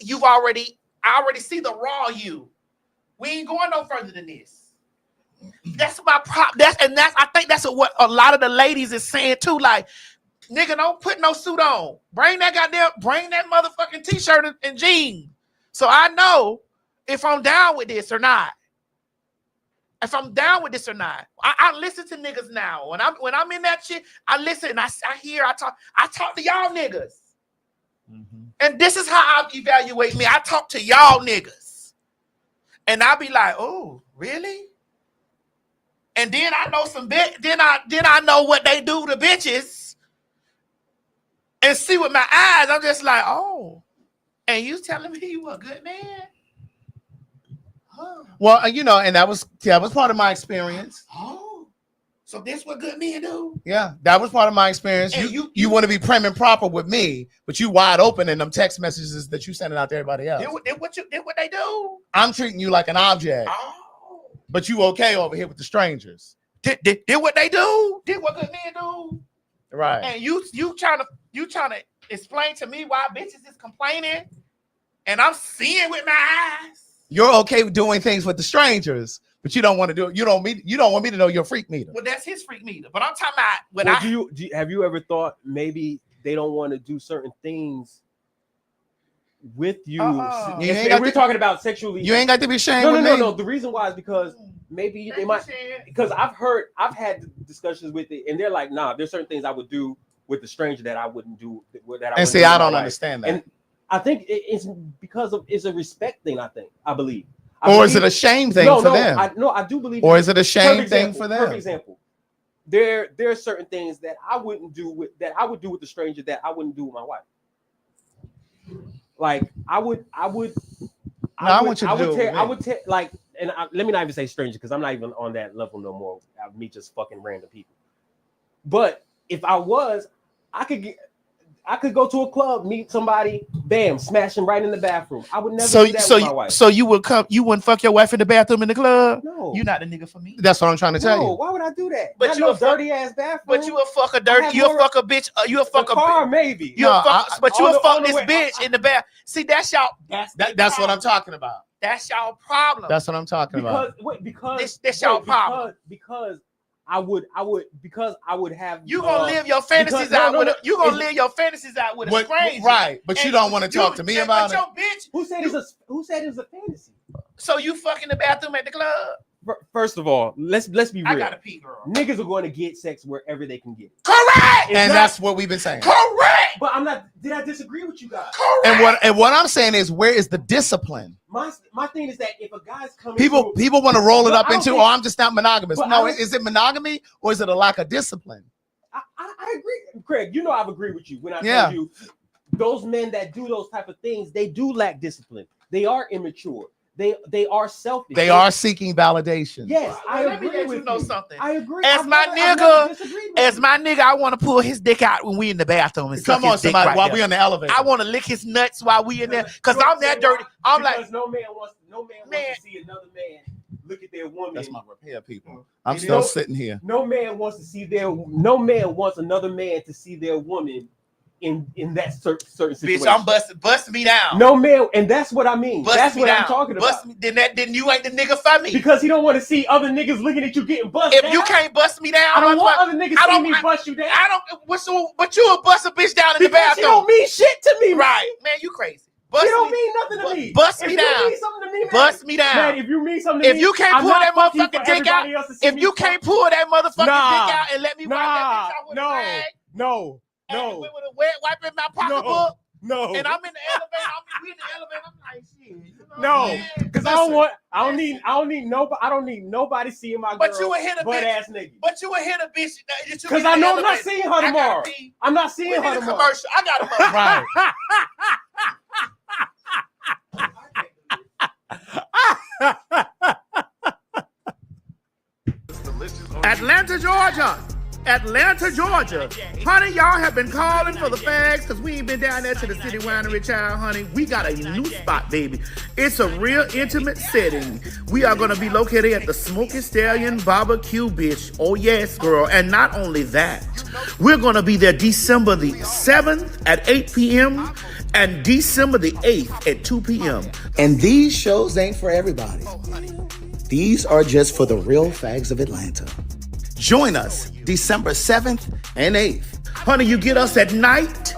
see the raw you. We ain't going no further than this. That's my I think that's what a lot of the ladies is saying too. Like, nigga, don't put no suit on. Bring that motherfucking t-shirt and jeans. So I know if I'm down with this or not. If I'm down with this or not. I listen to niggas now. When I'm in that shit, I listen, I hear, I talk to y'all niggas. Mm-hmm. And this is how I evaluate me. I talk to y'all niggas. And I be like, oh, really? And then I know then I know what they do to bitches. And see with my eyes, I'm just like, oh, and you telling me you a good man? Huh. Well, and that was part of my experience. Oh, so this what good men do? Yeah, that was part of my experience. And you want to be prim and proper with me, but you wide open in them text messages that you sending out to everybody else. Did what they do? I'm treating you like an object. Oh, but you okay over here with the strangers? Did what they do? Did what good men do? Right. And you trying to explain to me why bitches is complaining? and I'm seeing with my eyes. You're okay with doing things with the strangers, but you don't want to do it. You don't want me to know your freak meter. Well, that's his freak meter. But I'm talking about when Well, have you ever thought maybe they don't want to do certain things with you? We're talking about sexually. You ain't got to be ashamed. No. The reason why is because maybe they might. Because I've had discussions with it, and they're like, nah, there's certain things I would do with the stranger that I wouldn't do. I don't understand that. And I think it's because it's a respect thing. I believe. Or is it a shame thing for them? I do believe. Or is it a shame thing for them? For example, there are certain things that I would do with the stranger that I wouldn't do with my wife. Like I would let me not even say stranger because I'm not even on that level no more. Of me just fucking random people. But if I was, I could go to a club, meet somebody, bam, smash them right in the bathroom. I would never do that with my wife. So you wouldn't fuck your wife in the bathroom in the club? No. You're not the nigga for me. That's what I'm trying to tell you. Why would I do that? But you a dirty ass bathroom. But you a fuck a dirty, you'll fuck a bitch, you'll fuck a car, maybe. You'll fuck this bitch in the bath. See, that's y'all. That's what I'm talking about. That's y'all problem. That's what I'm talking about. Because that's y'all problem. Because I would have. You gonna live your fantasies out with you gonna live your fantasies out with a stranger, right? But you don't want to talk to me about it. Your bitch, who said it's a fantasy? So you fuck in the bathroom at the club? First of all, let's be real. I gotta pee, girl. Niggas are going to get sex wherever they can get it. Correct. And that's what we've been saying. Correct. But I'm not. Did I disagree with you guys? Correct. And what I'm saying is, where is the discipline? My thing is that if a guy's coming, people want to roll it up into, I'm just not monogamous. No, is it monogamy or is it a lack of discipline? I agree, Craig. You know I've agreed with you when I tell you those men that do those type of things, they do lack discipline. They are immature. They are selfish. They are seeking validation. Yes, I Let me agree let with you know something. I agree. As my nigga, I want to pull his dick out when we in the bathroom. And come on, somebody, right while we on the elevator. I want to lick his nuts while we in there because I'm that dirty. I'm because like, no man wants to see another man look at their woman. That's my repair people. I'm still sitting here. No man wants another man to see their woman in that certain situation. Bitch, I'm bust me down. No man, and that's what I mean. That's what I'm talking about. Then you ain't the nigga for me. Because he don't want to see other niggas looking at you getting busted. If you can't bust me down, I don't want other niggas seeing me bust you down. I don't. But you will bust a bitch down in the bathroom. She don't mean shit to me, right? Man, you crazy. She don't mean nothing to me. Bust me down. Bust me down. Man, if you mean something to me, if you can't pull that motherfucking dick out, if you can't pull that motherfucking dick out and let me wipe that bitch out with a rag, no. With a wet wipe in my pocketbook. No. And I'm in the elevator. I'm like, shit. You know because I don't need nobody seeing my girl. But you would hit a bitch. Ass nigga. But you would hit a bitch. Because I know I'm not seeing her tomorrow. I'm not seeing her tomorrow. Commercial. I got a right. Atlanta, Georgia. Honey, y'all have been calling for the fags because we ain't been down there to the city winery, child, honey. We got a new spot, baby. It's a real intimate setting. We are going to be located at the Smoky Stallion Barbecue, bitch. Oh, yes, girl. And not only that, we're going to be there December the 7th at 8 p.m. and December the 8th at 2 p.m. And these shows ain't for everybody. These are just for the real fags of Atlanta. Join us December 7th and 8th. Honey, you get us at night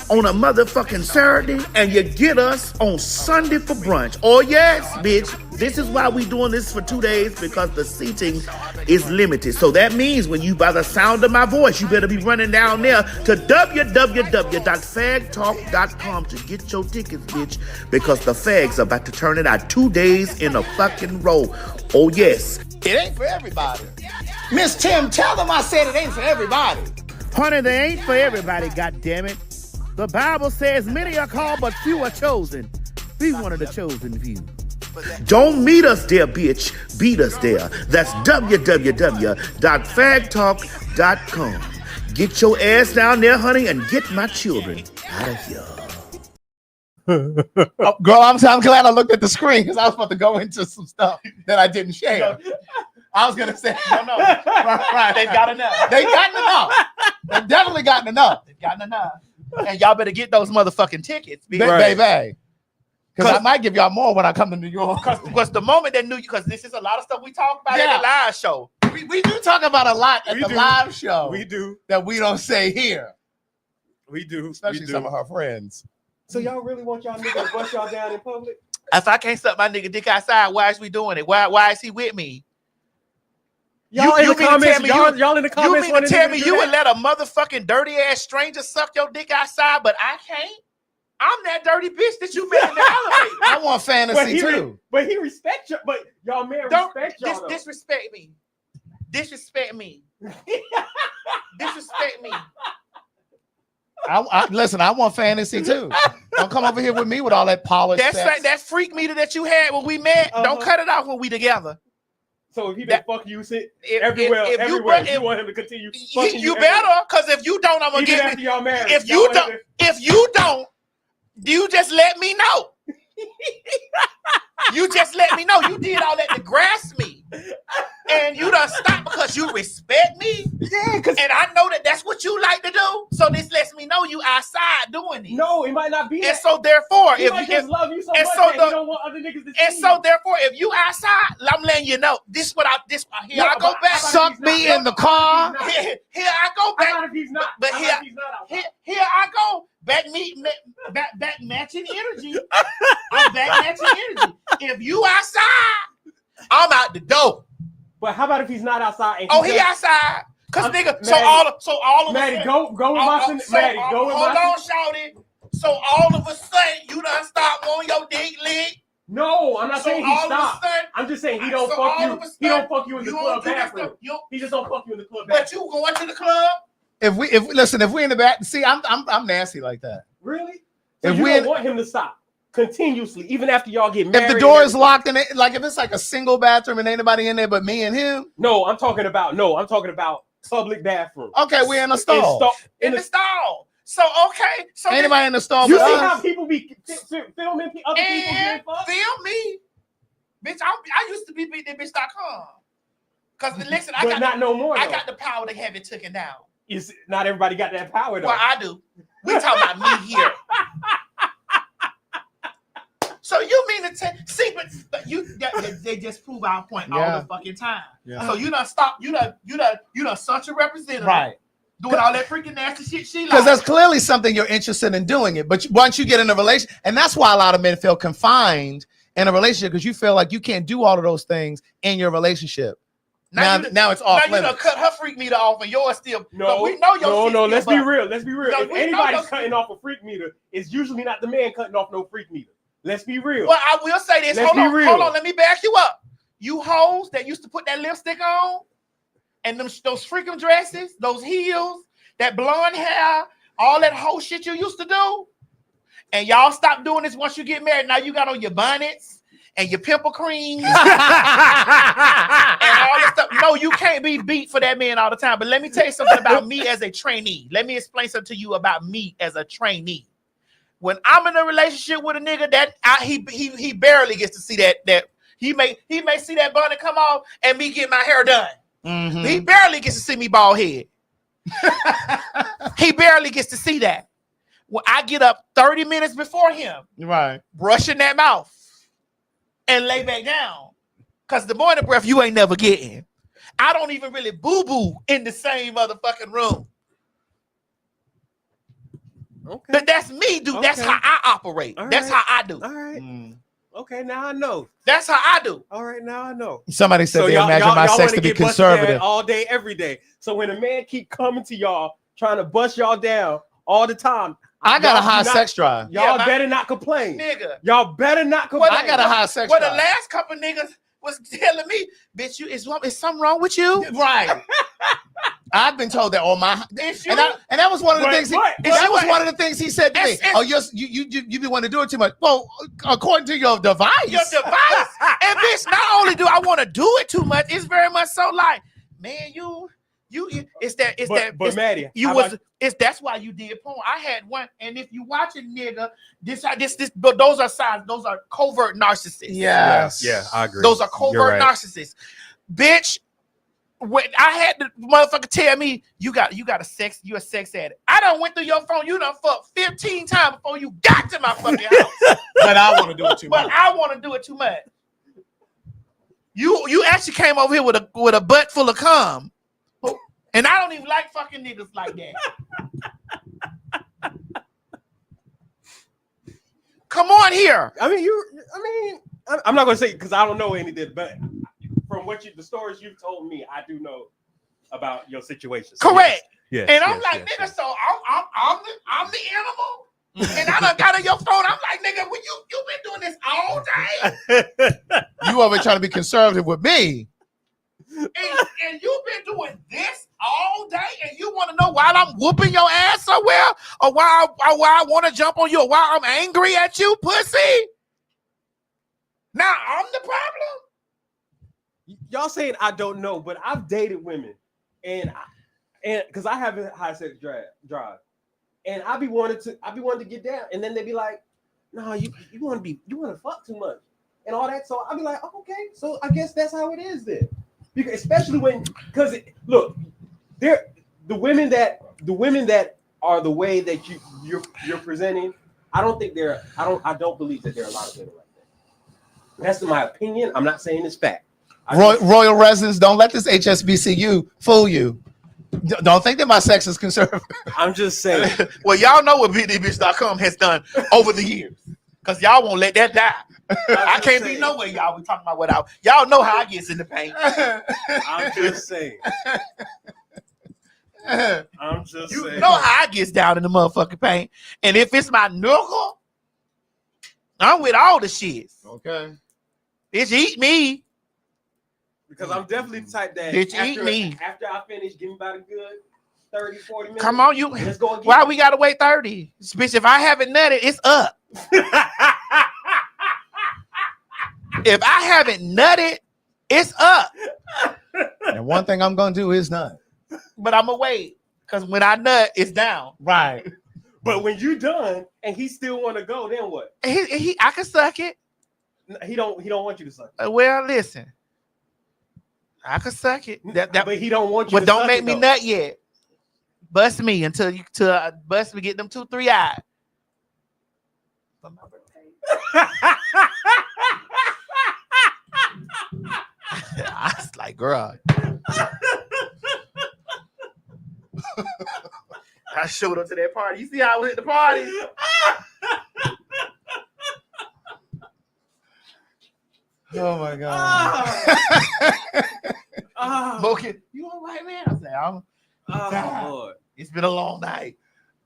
on a motherfucking Saturday and you get us on Sunday for brunch. Oh, yes, bitch. This is why we doing this for 2 days because the seating is limited. So that means when you by the sound of my voice, you better be running down there to www.PhagTawlk.com to get your tickets, bitch, because the fags are about to turn it out 2 days in a fucking row. Oh, yes. It ain't for everybody. Miss Tim, tell them I said it ain't for everybody. Honey, they ain't for everybody, goddammit. The Bible says many are called, but few are chosen. Be one of the chosen few. Don't meet us there, bitch. Beat us there. That's www.PhagTawlk.com. Get your ass down there, honey, and get my children out of here. Girl, I'm glad I looked at the screen because I was about to go into some stuff that I didn't share. I was gonna say, no. Right. They've got enough. They've definitely gotten enough. They've gotten enough. And y'all better get those motherfucking tickets, baby. Because I might give y'all more when I come to New York. Because the moment that because this is a lot of stuff we talk about at the live show. We do talk about a lot at the live show. We do. That we don't say here. We do. Especially some of her friends. So y'all really want y'all niggas to bust y'all down in public? If I can't suck my nigga dick outside, why is we doing it? Why is he with me? Y'all in the comments. Y'all in the comments. You mean to tell me you would let a motherfucking dirty ass stranger suck your dick outside, but I can't? I'm that dirty bitch that you made in the elevator. I want fantasy too. But he respects you. But y'all man respect y'all. Disrespect me. Disrespect me. Disrespect me. Listen, I want fantasy too. Don't come over here with me with all that polished. That freak meter that you had when we met. Don't cut it off when we together. So if he been fuck you everywhere, you want him to continue. You better, because if you don't, I'm gonna get after y'all married. If you don't, you just let me know. You just let me know. You did all that to grasp me, and you done stopped because you respect me. Yeah, and I know that's what you like to do. So this lets me know you outside doing it. No, it might not be. And so therefore, he might just love you so much that you don't want other niggas to see. And so therefore, if you outside, I'm letting you know. This what I I go back. Suck me in the car. Here I go back. If he's not, but here I go. Back matching energy. I'm back matching energy. If you outside, I'm out the door. But how about if he's not outside? And he outside. Cause nigga, Maddie, so all of Maddie, go with my Maddie, go with my. Hold on, shouty. So all of a sudden, you done stop on your dick lick. No, I'm not saying he stopped. I'm just saying he don't fuck you. He don't fuck you in the club bathroom. He just don't fuck you in the club bathroom. But you going to the club? If we in the back, see, I'm nasty like that. Really? So if you don't want him to stop continuously, even after y'all get married. If the door is locked and if it's like a single bathroom and ain't nobody in there but me and him. No, I'm talking about public bathroom. Okay, we're in the stall. In the stall. So okay, so ain't nobody in the stall. You see how people be filming other people getting fucked? Film me, bitch. I used to be beatthebitch.com. Cause listen, I got the power to have it taken down. Not everybody got that power though. Well, I do. We talking about me here. So you mean to see, but they just prove our point all the fucking time. Yeah. So you done stop. You done such a representative, right? Doing all that freaking nasty shit. She because that's clearly something you're interested in doing it. But once you get in a relationship, and that's why a lot of men feel confined in a relationship because you feel like you can't do all of those things in your relationship. Now it's off. Now you done cut her freak meter off, and yours still. No, we know your. No. Let's be real. Let's be real. If anybody's cutting off a freak meter, it's usually not the man cutting off no freak meter. Let's be real. Well, I will say this. Hold on. Let me back you up. You hoes that used to put that lipstick on, and those freaking dresses, those heels, that blonde hair, all that whole shit you used to do, and y'all stop doing this once you get married. Now you got on your bonnets and your pimple creams and all this stuff. No, you can't be beat for that man all the time. But let me tell you something about me as a trainee. Let me explain something to you about me as a trainee. When I'm in a relationship with a nigga he barely gets to see that he may see that bonnet come off and me get my hair done. Mm-hmm. He barely gets to see me bald head. He barely gets to see that. When I get up 30 minutes before him, right, brushing that mouth and lay back down, because the morning breath you ain't never getting. I don't even really boo-boo in the same motherfucking room. Okay. But that's me, dude. Okay. That's how I operate. That's how I do. All right. Okay, now I know. That's how I do. All right, now I know. Somebody said they imagine my sex to be conservative all day, every day. So when a man keep coming to y'all trying to bust y'all down all the time, I got a high sex drive. Y'all better not complain, nigga. Y'all better not complain. I got a high sex drive. Well, the last couple niggas was telling me, bitch, is something wrong with you? Right. I've been told that all my and that was one of the things. That was one of the things he said to me. Oh, you been wanting to do it too much. Well, according to your device. And bitch, not only do I want to do it too much, it's very much so like, man, that's why you did porn. I had one, and if you watch it, nigga, but those are signs. Those are covert narcissists. Yes. Yeah, I agree. Those are covert narcissists. Bitch, when I had the motherfucker tell me you're a sex addict. I done went through your phone. You done fucked 15 times before you got to my fucking house. But I want to do it too much. But I want to do it too much. You actually came over here with a butt full of cum, and I don't even like fucking niggas like that. Come on here. I'm not gonna say because I don't know anything, but from the stories you've told me, I do know about your situation. So correct. Yes, and I'm like, nigga, so I'm the animal. And I done got on your phone. I'm like, nigga, when you been doing this all day. You over trying to be conservative with me. And you've been doing this all day, and you want to know why I'm whooping your ass somewhere, or why I want to jump on you, or why I'm angry at you, pussy? Now I'm the problem. Y'all saying I don't know, but I've dated women, and because I have a high sex drive, and I be wanting to get down, and then they be like, "No, you want to fuck too much," and all that. So I be like, oh, "Okay, so I guess that's how it is then." Because especially look, the women that are the way that you're presenting, I don't believe that there are a lot of women like that. That's my opinion. I'm not saying it's fact. Royal residents, don't let this HSBCU fool you. Don't think that my sex is conservative. I'm just saying. Well, y'all know what BDBitch.com has done over the years, because y'all won't let that die. I can't be nowhere, y'all. We talking about what y'all know how I gets in the paint. I'm just saying. You know how I gets down in the motherfucking paint. And if it's my knuckle, I'm with all the shits. Okay. Bitch, eat me. Because I'm definitely the type that Bitch, eat me. After I finish, give me about a good 30, 40 minutes. Come on, you. Let's go again. Why we gotta wait 30? Bitch, if I haven't nutted, it's up. If I haven't nutted, it's up. And one thing I'm gonna do is nut. But I'm gonna wait, because when I nut, it's down. Right. But when you done and he still want to go, then what? I can suck it. He don't want you to suck it. Well, listen, I can suck it. But he don't want you. But to don't suck make it, me though. nut yet. Bust me until bust me, get them 2-3 eyes. For my birthday. I was like, girl. I showed up to that party. You see how I was at the party? Oh my God. Mocha, you all right, man? I said, Oh Lord. It's been a long night.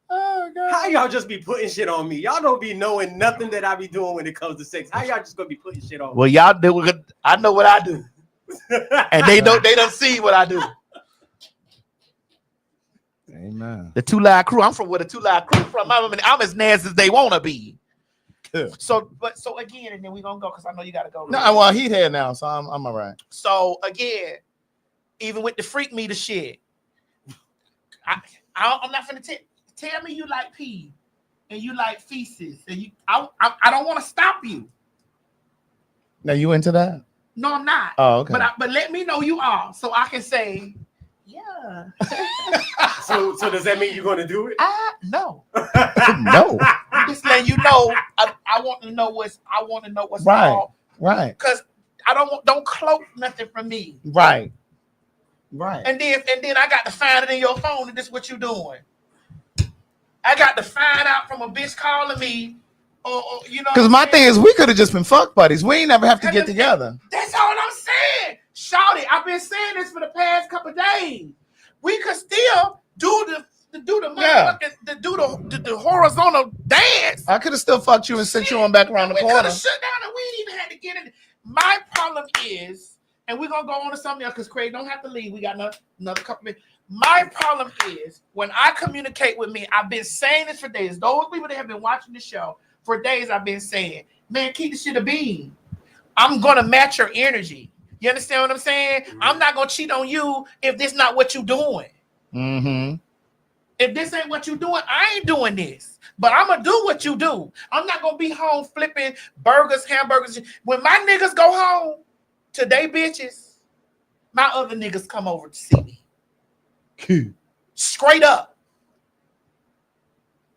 Oh God. How y'all just be putting shit on me? Y'all don't be knowing nothing that I be doing when it comes to sex. How y'all just gonna be putting shit on me? Well, y'all do. I know what I do, and they don't see what I do. Amen. The 2 Live Crew. I'm from where the 2 Live Crew from. I'm as nasty as they wanna be. Good. So again, and then we gonna go because I know you gotta go. No, well, he's here now, so I'm all right. So again, even with the freak meter shit, I'm not finna tell me you like pee and you like feces, and I don't want to stop you. Now you into that? No, I'm not. Oh, okay. But let me know you are, so I can say, yeah. So does that mean you're gonna do it? No. No. I'm just letting you know. I want to know what's Right. wrong. Right. Because I don't cloak nothing from me. Right. Right. And then I got to find it in your phone, and this is what you doing. I got to find out from a bitch calling me, or you know. Because my thing is, we could have just been fuck buddies. We ain't never have to get together. That's all I'm saying. Shout it. I've been saying this for the past couple of days. We could still do the horizontal dance. I could have still fucked you and sent you on back around the We could corner. have shut down and we didn't even have to get in. My problem is, and we're gonna go on to something else because Craig don't have to leave. We got another couple minutes. My problem is when I communicate with me, I've been saying this for days. Those people that have been watching the show for days, I've been saying, man, keep the shit a bean. I'm gonna match your energy. You understand what I'm saying? Mm-hmm. I'm not gonna cheat on you if this not what you doing. Mm-hmm. If this ain't what you doing, I ain't doing this. But I'm gonna do what you do. I'm not gonna be home flipping burgers, hamburgers. When my niggas go home to they bitches, my other niggas come over to see me. Straight up.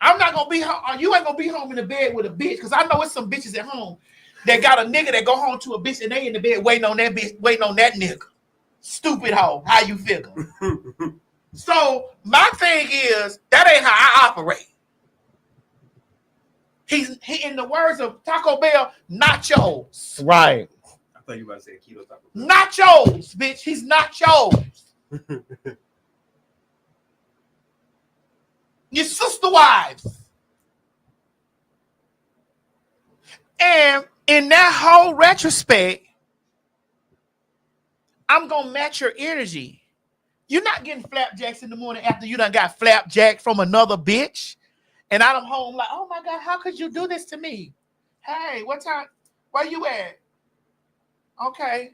I'm not gonna be home. You ain't gonna be home in the bed with a bitch, because I know it's some bitches at home that got a nigga that go home to a bitch and they in the bed waiting on that bitch, waiting on that nigga. Stupid hoe. How you figure? So my thing is, that ain't how I operate. He in the words of Taco Bell, nachos. Right. I thought you were about to say keto taco. Nachos, bitch. He's nachos. Your sister wives. And in that whole retrospect, I'm gonna match your energy. You're not getting flapjacks in the morning after you done got flapjack from another bitch. And I'm home like, oh my God, how could you do this to me? Hey, what time? Where you at? Okay.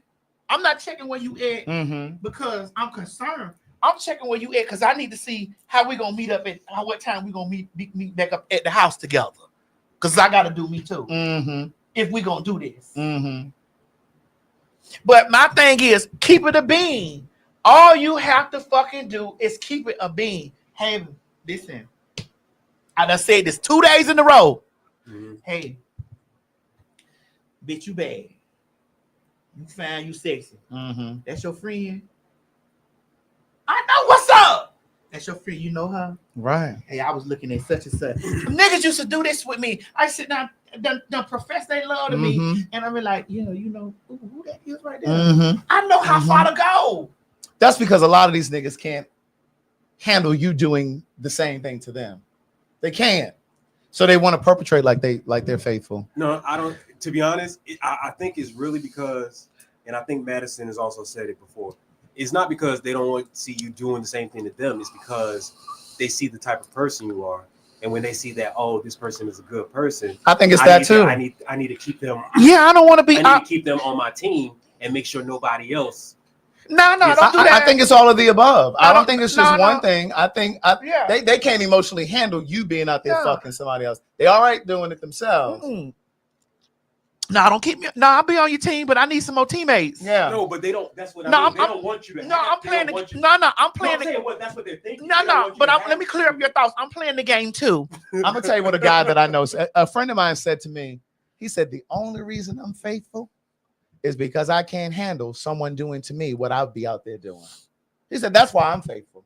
I'm not checking where you at because I'm concerned. I'm checking where you at because I need to see how we gonna meet up at what time we gonna meet back up at the house together. Because I gotta do me too. If we gonna do this. But my thing is, keep it a bean. All you have to fucking do is keep it a bean. Hey, listen. I done said this 2 days in a row. Hey, bitch, you bad. You fine, you sexy. That's your friend. I know what's up. That's your friend. You know her? Right. Hey, I was looking at such and such. Niggas used to do this with me. I sit down, done profess they love to me, and I be like, you know, who that is right there? I know how far to go. That's because a lot of these niggas can't handle you doing the same thing to them. They can't. So they want to perpetrate like they're faithful. No, I don't. To be honest, I think it's really because, and I think Madison has also said it before. It's not because they don't want to see you doing the same thing to them. It's because they see the type of person you are, and when they see that, oh, this person is a good person. I think it's that too. I need to keep them. Yeah, I don't want to be. I need to keep them on my team and make sure nobody else. No, don't do that. I think it's all of the above. I don't think it's just one thing. I think they can't emotionally handle you being out there fucking somebody else. They all right doing it themselves. No, don't keep me. No, I'll be on your team, but I need some more teammates. Yeah. No, but they don't. That's what I mean. They don't want you to. I'm playing. I'm playing. That's what they're thinking. No. But let me clear up your thoughts. I'm playing the game too. I'm gonna tell you what a guy that I know, a friend of mine said to me. He said the only reason I'm faithful is because I can't handle someone doing to me what I'd be out there doing. He said that's why I'm faithful.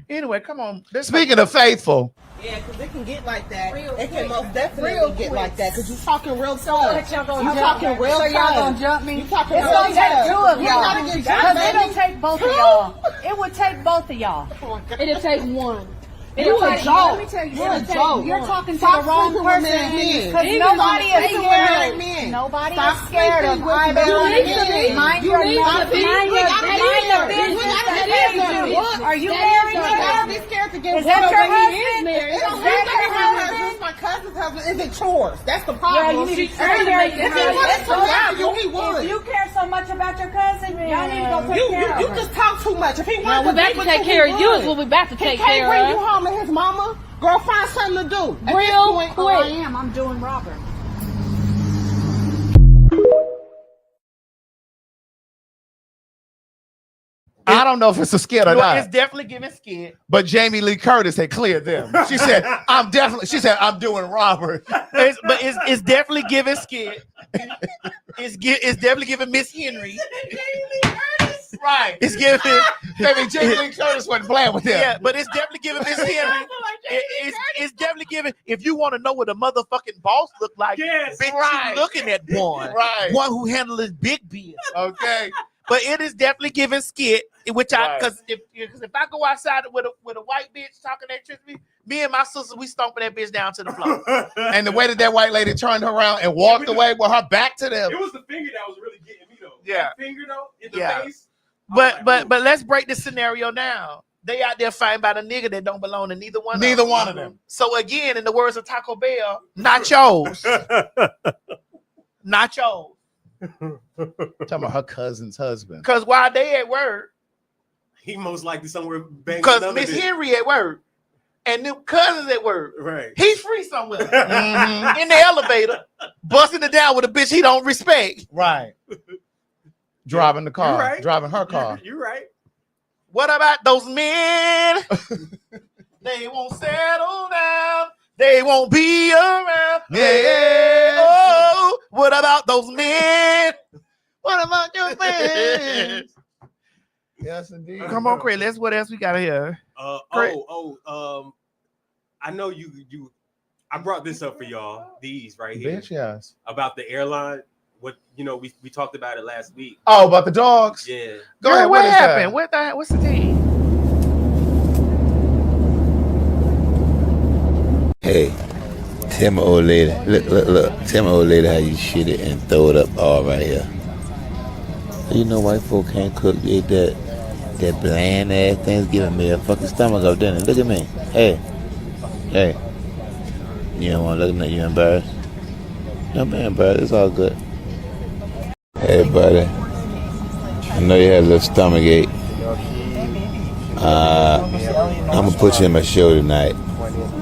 Anyway, come on. Speaking of faithful. Yeah, because it can get like that. It can most definitely get like that because you're talking real tough. You're talking real tough. Y'all gonna jump me? You're talking it's real gonna take tough. two of You y'all. gotta get Because jumped, it'll baby. take both of y'all. It would take both of y'all. It'll take one. It'll You're a take, joke. let me tell you, You're a it'll take- joke. You're talking to Stop the wrong sleeping with person. men. Because Even nobody on is the scared. men. Nobody Stop is scared of sleeping with either men. one of You you. need to Mind be. your You need to be. mind We your gotta be mind your there. business. We gotta That be is there. you. What? Are you That married? is your husband. Be scared to get Is that your husband? married. It don't Is that matter your if my husband? husband's my cousin's husband. Is it chores? That's the Yeah, problem. you need to She- be married. If he wanted to marry you, he would. If you care so much about your cousin, y'all need to go take care of You her. just talk too much. If he Now, wanted we're to about to take care of you is what we're about to take He can't care bring of. you home and his mama. Girl, find something to do. At this Real point, Oh, I quick. am. I'm doing Robert. I don't know if it's a skit or No, not. it's definitely giving scared. But Jamie Lee Curtis had cleared them. She said, I'm doing Robert. It's definitely giving scared. It's definitely giving Miss Henry. Right. It's giving. Baby, Jamie Lee Curtis wasn't playing with them. Yeah, but it's definitely giving Miss Henry. It's definitely giving. If you want to know what a motherfucking boss look like, Yes, bitch, right. you looking at one. Right. One who handles his big biz. Okay. But it is definitely giving skit, which Right. because if I go outside with a white bitch talking that shit to me and my sister, we stomping that bitch down to the floor. And the way that white lady turned around and walked away with her back to them. It was the finger that was really getting me though. Yeah. That finger though in the Yeah. face. But let's break this scenario down. They out there fighting about a nigga that don't belong to neither one. Neither of them. one of them. So again, in the words of Taco Bell, nachos, nachos. Talking about her cousin's husband. Because while they at work, He most likely somewhere banging because another Miss bitch. Henry at work and them cousins at work, Right. he's free somewhere in the elevator, busting it down with a bitch he don't respect. Right. driving the car, You're right. driving her car. You're right. What about those men? They won't settle down. They won't be around. Yeah. Oh, what about those men? What about your friends? Yes, indeed. Come on, Craig. What else we got here? I know you. I brought this up for y'all. These right here. Bitch, yes. About the airline. What we talked about it last week. Oh, about the dogs. Yeah. Go ahead. What is happened? that? What's the team? Hey, tell my old lady. Look. Tell my old lady how you shit it and throw it up all right here. You know white folk can't cook. They ate that bland ass Thanksgiving meal. Fucking stomach up there. Look at me. Hey. You don't want to look at me. You embarrassed? Don't be embarrassed. It's all good. Hey, buddy. I know you had a little stomach ache. I'm gonna put you in my show tonight.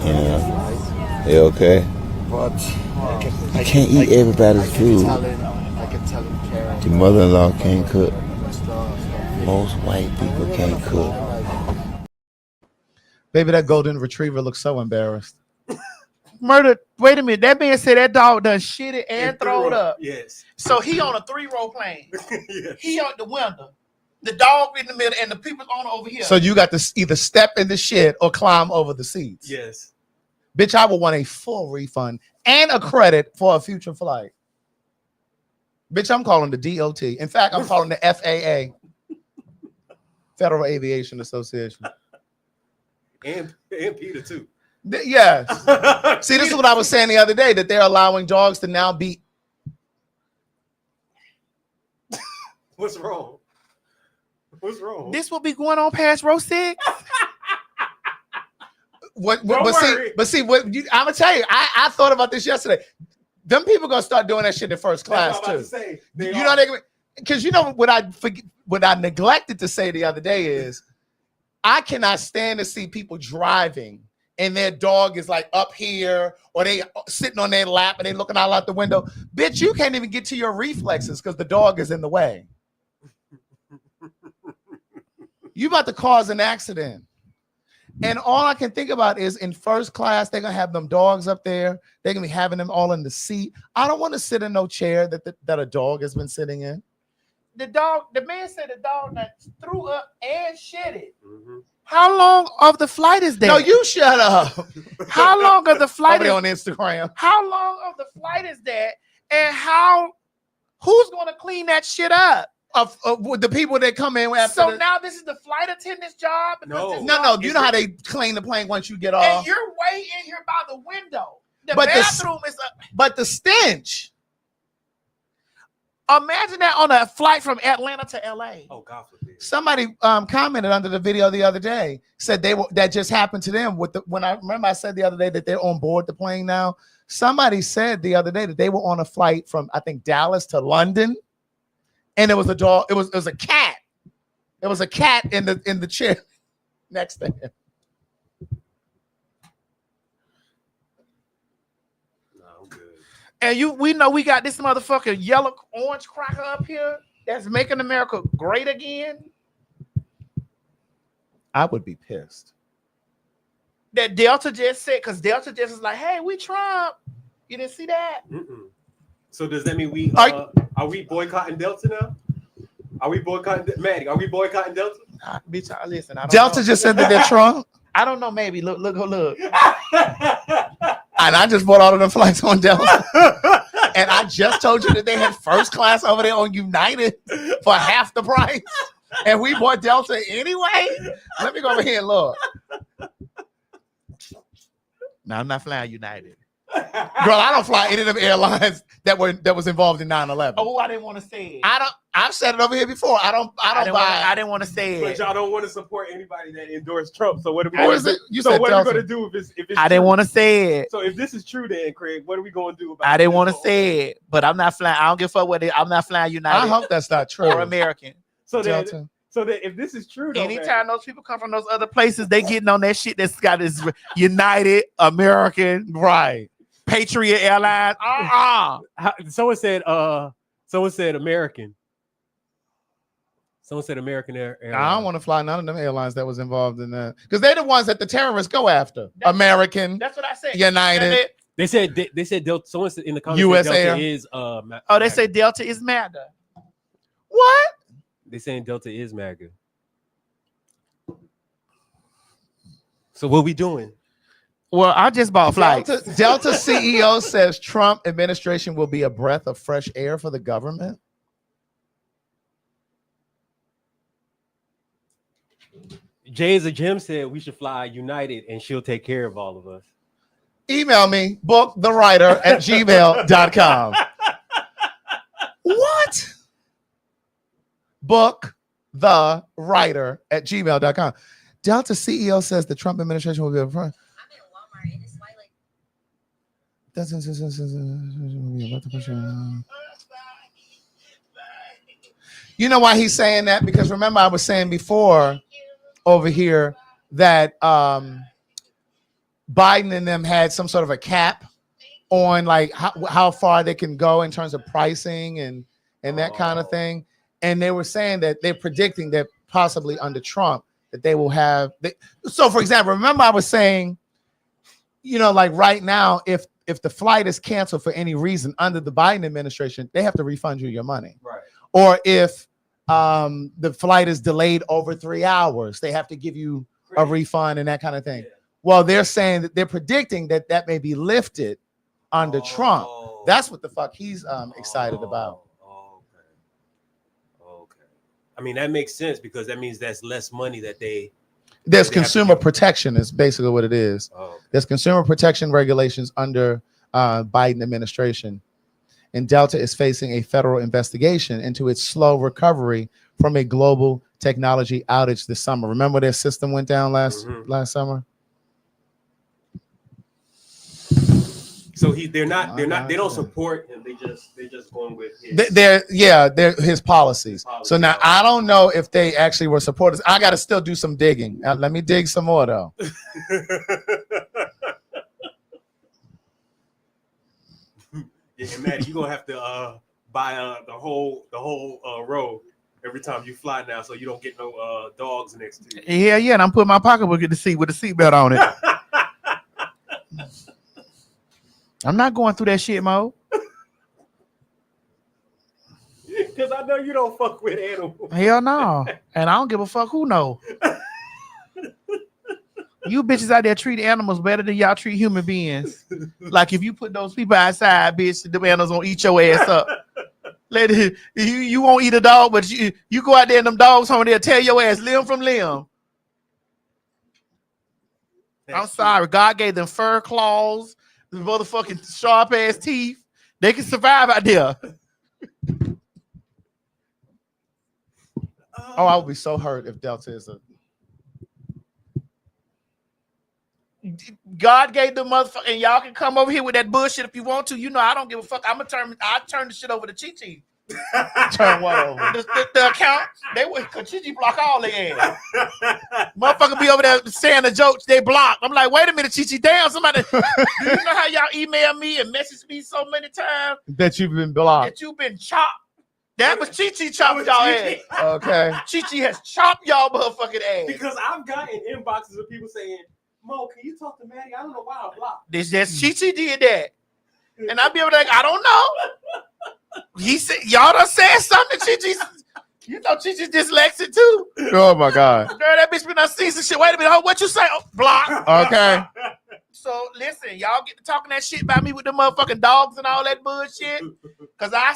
You know. You okay? You can't eat everybody's food. Your mother-in-law can't cook. Most white people can't cook. Baby, that golden retriever looks so embarrassed. Murder. Wait a minute. That man said that dog done shit it and throwed up. Yes. So he on a 3-row plane. Yes. He on the window. The dog in the middle and the people on over here. So you got to either step in the shit or climb over the seats. Yes. Bitch, I would want a full refund and a credit for a future flight. Bitch, I'm calling the DOT. In fact, I'm calling the FAA, Federal Aviation Association. And Peter too. Yes. See, this is what I was saying the other day, that they're allowing dogs to now be. What's wrong? What's wrong? This will be going on past row 6. But see, I'm gonna tell you, I thought about this yesterday. Them people gonna start doing that shit in first class too. Because you know what I neglected to say the other day is, I cannot stand to see people driving and their dog is like up here or they sitting on their lap and they looking out the window. Bitch, you can't even get to your reflexes because the dog is in the way. You about to cause an accident. And all I can think about is in first class, they're going to have them dogs up there. They're going to be having them all in the seat. I don't want to sit in no chair that a dog has been sitting in. The man said the dog that threw up and shit it. Mm-hmm. How long of the flight is that? No, you shut up. How long of the flight is on Instagram? How long of the flight is that? And who's going to clean that shit up? With the people that come in after. So now this is the flight attendant's job? No. You know how they clean the plane once you get off. And you're way in here by the window. The bathroom is up. But the stench. Imagine that on a flight from Atlanta to LA. Oh, God forbid. Somebody commented under the video the other day, said that just happened to them when I remember I said the other day that they're on board the plane now. Somebody said the other day that they were on a flight from, I think, Dallas to London. And it was a dog. It was a cat. It was a cat in the chair next to him. No, I'm good. And we know we got this motherfucking yellow orange cracker up here that's making America great again. I would be pissed. That Delta just said, because Delta just is like, hey, we Trump. You didn't see that? Mm-mm. So does that mean we are we boycotting Delta now? Are we boycotting Maddie? Are we boycotting Delta? Bitch, listen. I don't Delta know. just said that they're Trump. I don't know. Maybe look. And I just bought all of them flights on Delta. And I just told you that they had first class over there on United for half the price. And we bought Delta anyway. Let me go over here and look. No, I'm not flying United. Girl, I don't fly any of them airlines that was involved in 9/11. Oh, I didn't want to say it. I've said it over here before. I didn't want to say it. But y'all don't want to support anybody that endorsed Trump. So what are we What is it? What are we going to do if it's I didn't want to say it. So if this is true, then Craig, what are we going to do about it? I didn't want to say it, but I'm not flying. I don't give a fuck what it. I'm not flying United. I hope that's not true. Or American. So that if this is true, anytime those people come from those other places, they getting on that shit that's got this United, American, right? Patriot Airlines. Someone said American. Someone said American Airlines. I don't want to fly none of them airlines that was involved in that because they're the ones that the terrorists go after. American. That's what I said. United. They said Delta. Someone said in the comments US Delta Air. is Oh, they say Delta is MAGA. What? They saying Delta is MAGA. So what we doing? Well, I just bought flights. Delta CEO says Trump administration will be a breath of fresh air for the government. Jay's a Jim said we should fly United and she'll take care of all of us. Email me, bookthewriter@gmail.com. What? Bookthewriter@gmail.com. Delta CEO says the Trump administration will be a front. You know why he's saying that? Because remember, I was saying before over here that Biden and them had some sort of a cap on like how far they can go in terms of pricing and that kind of thing. And they were saying that they're predicting that possibly under Trump that they will have. So, for example, remember I was saying, you know, like right now, if the flight is canceled for any reason under the Biden administration, they have to refund you your money. Right. Or if the flight is delayed over 3 hours, they have to give you a refund and that kind of thing. Yeah. Well, they're saying that they're predicting that that may be lifted under Trump. That's what the fuck he's excited about. I mean, that makes sense because that means that's less money that there's consumer protection is basically what it is. There's consumer protection regulations under Biden administration. And Delta is facing a federal investigation into its slow recovery from a global technology outage this summer. Remember their system went down last summer? So they don't support him. They just going with his. They're his policies. So now I don't know if they actually were supporters. I got to still do some digging. Let me dig some more though. Yeah, and Maddie, you're gonna have to buy the whole row every time you fly now, so you don't get no dogs next to you. Yeah, and I'm putting my pocketbook in the seat with a seatbelt on it. I'm not going through that shit, Mo. Because I know you don't fuck with animals. Hell no. And I don't give a fuck who know. You bitches out there treat animals better than y'all treat human beings. Like if you put those people outside, bitch, the animals gonna eat your ass up. You won't eat a dog, but you go out there and them dogs home, they'll tear your ass limb from limb. I'm sorry. God gave them fur claws, the motherfucking sharp ass teeth. They can survive out there. Oh, I would be so hurt if Delta is a. God gave the motherfucker, and y'all can come over here with that bullshit if you want to. You know, I don't give a fuck. I turn the shit over to Chi-Chi. Turn what over? The accounts. They would Chi-Chi block all their ass. Motherfucker be over there saying the jokes, they block. I'm like, wait a minute, Chi-Chi, damn, somebody. Do you know how y'all email me and message me so many times? That you've been blocked. That you've been chopped. That was Chi-Chi chopping y'all ass. Okay. Chi-Chi has chopped y'all motherfucking ass. Because I've gotten inboxes of people saying, Mo, can you talk to Maddie? I don't know why I blocked. This Chi-Chi did that. And I'll be able to like, I don't know. He said, y'all done said something to Chi-Chi. You know Chi-Chi's dyslexic too. Oh my God. Girl, that bitch been on season shit. Wait a minute, what you say? Oh, block. Okay. So listen, y'all get to talking that shit about me with the motherfucking dogs and all that bullshit. Cause I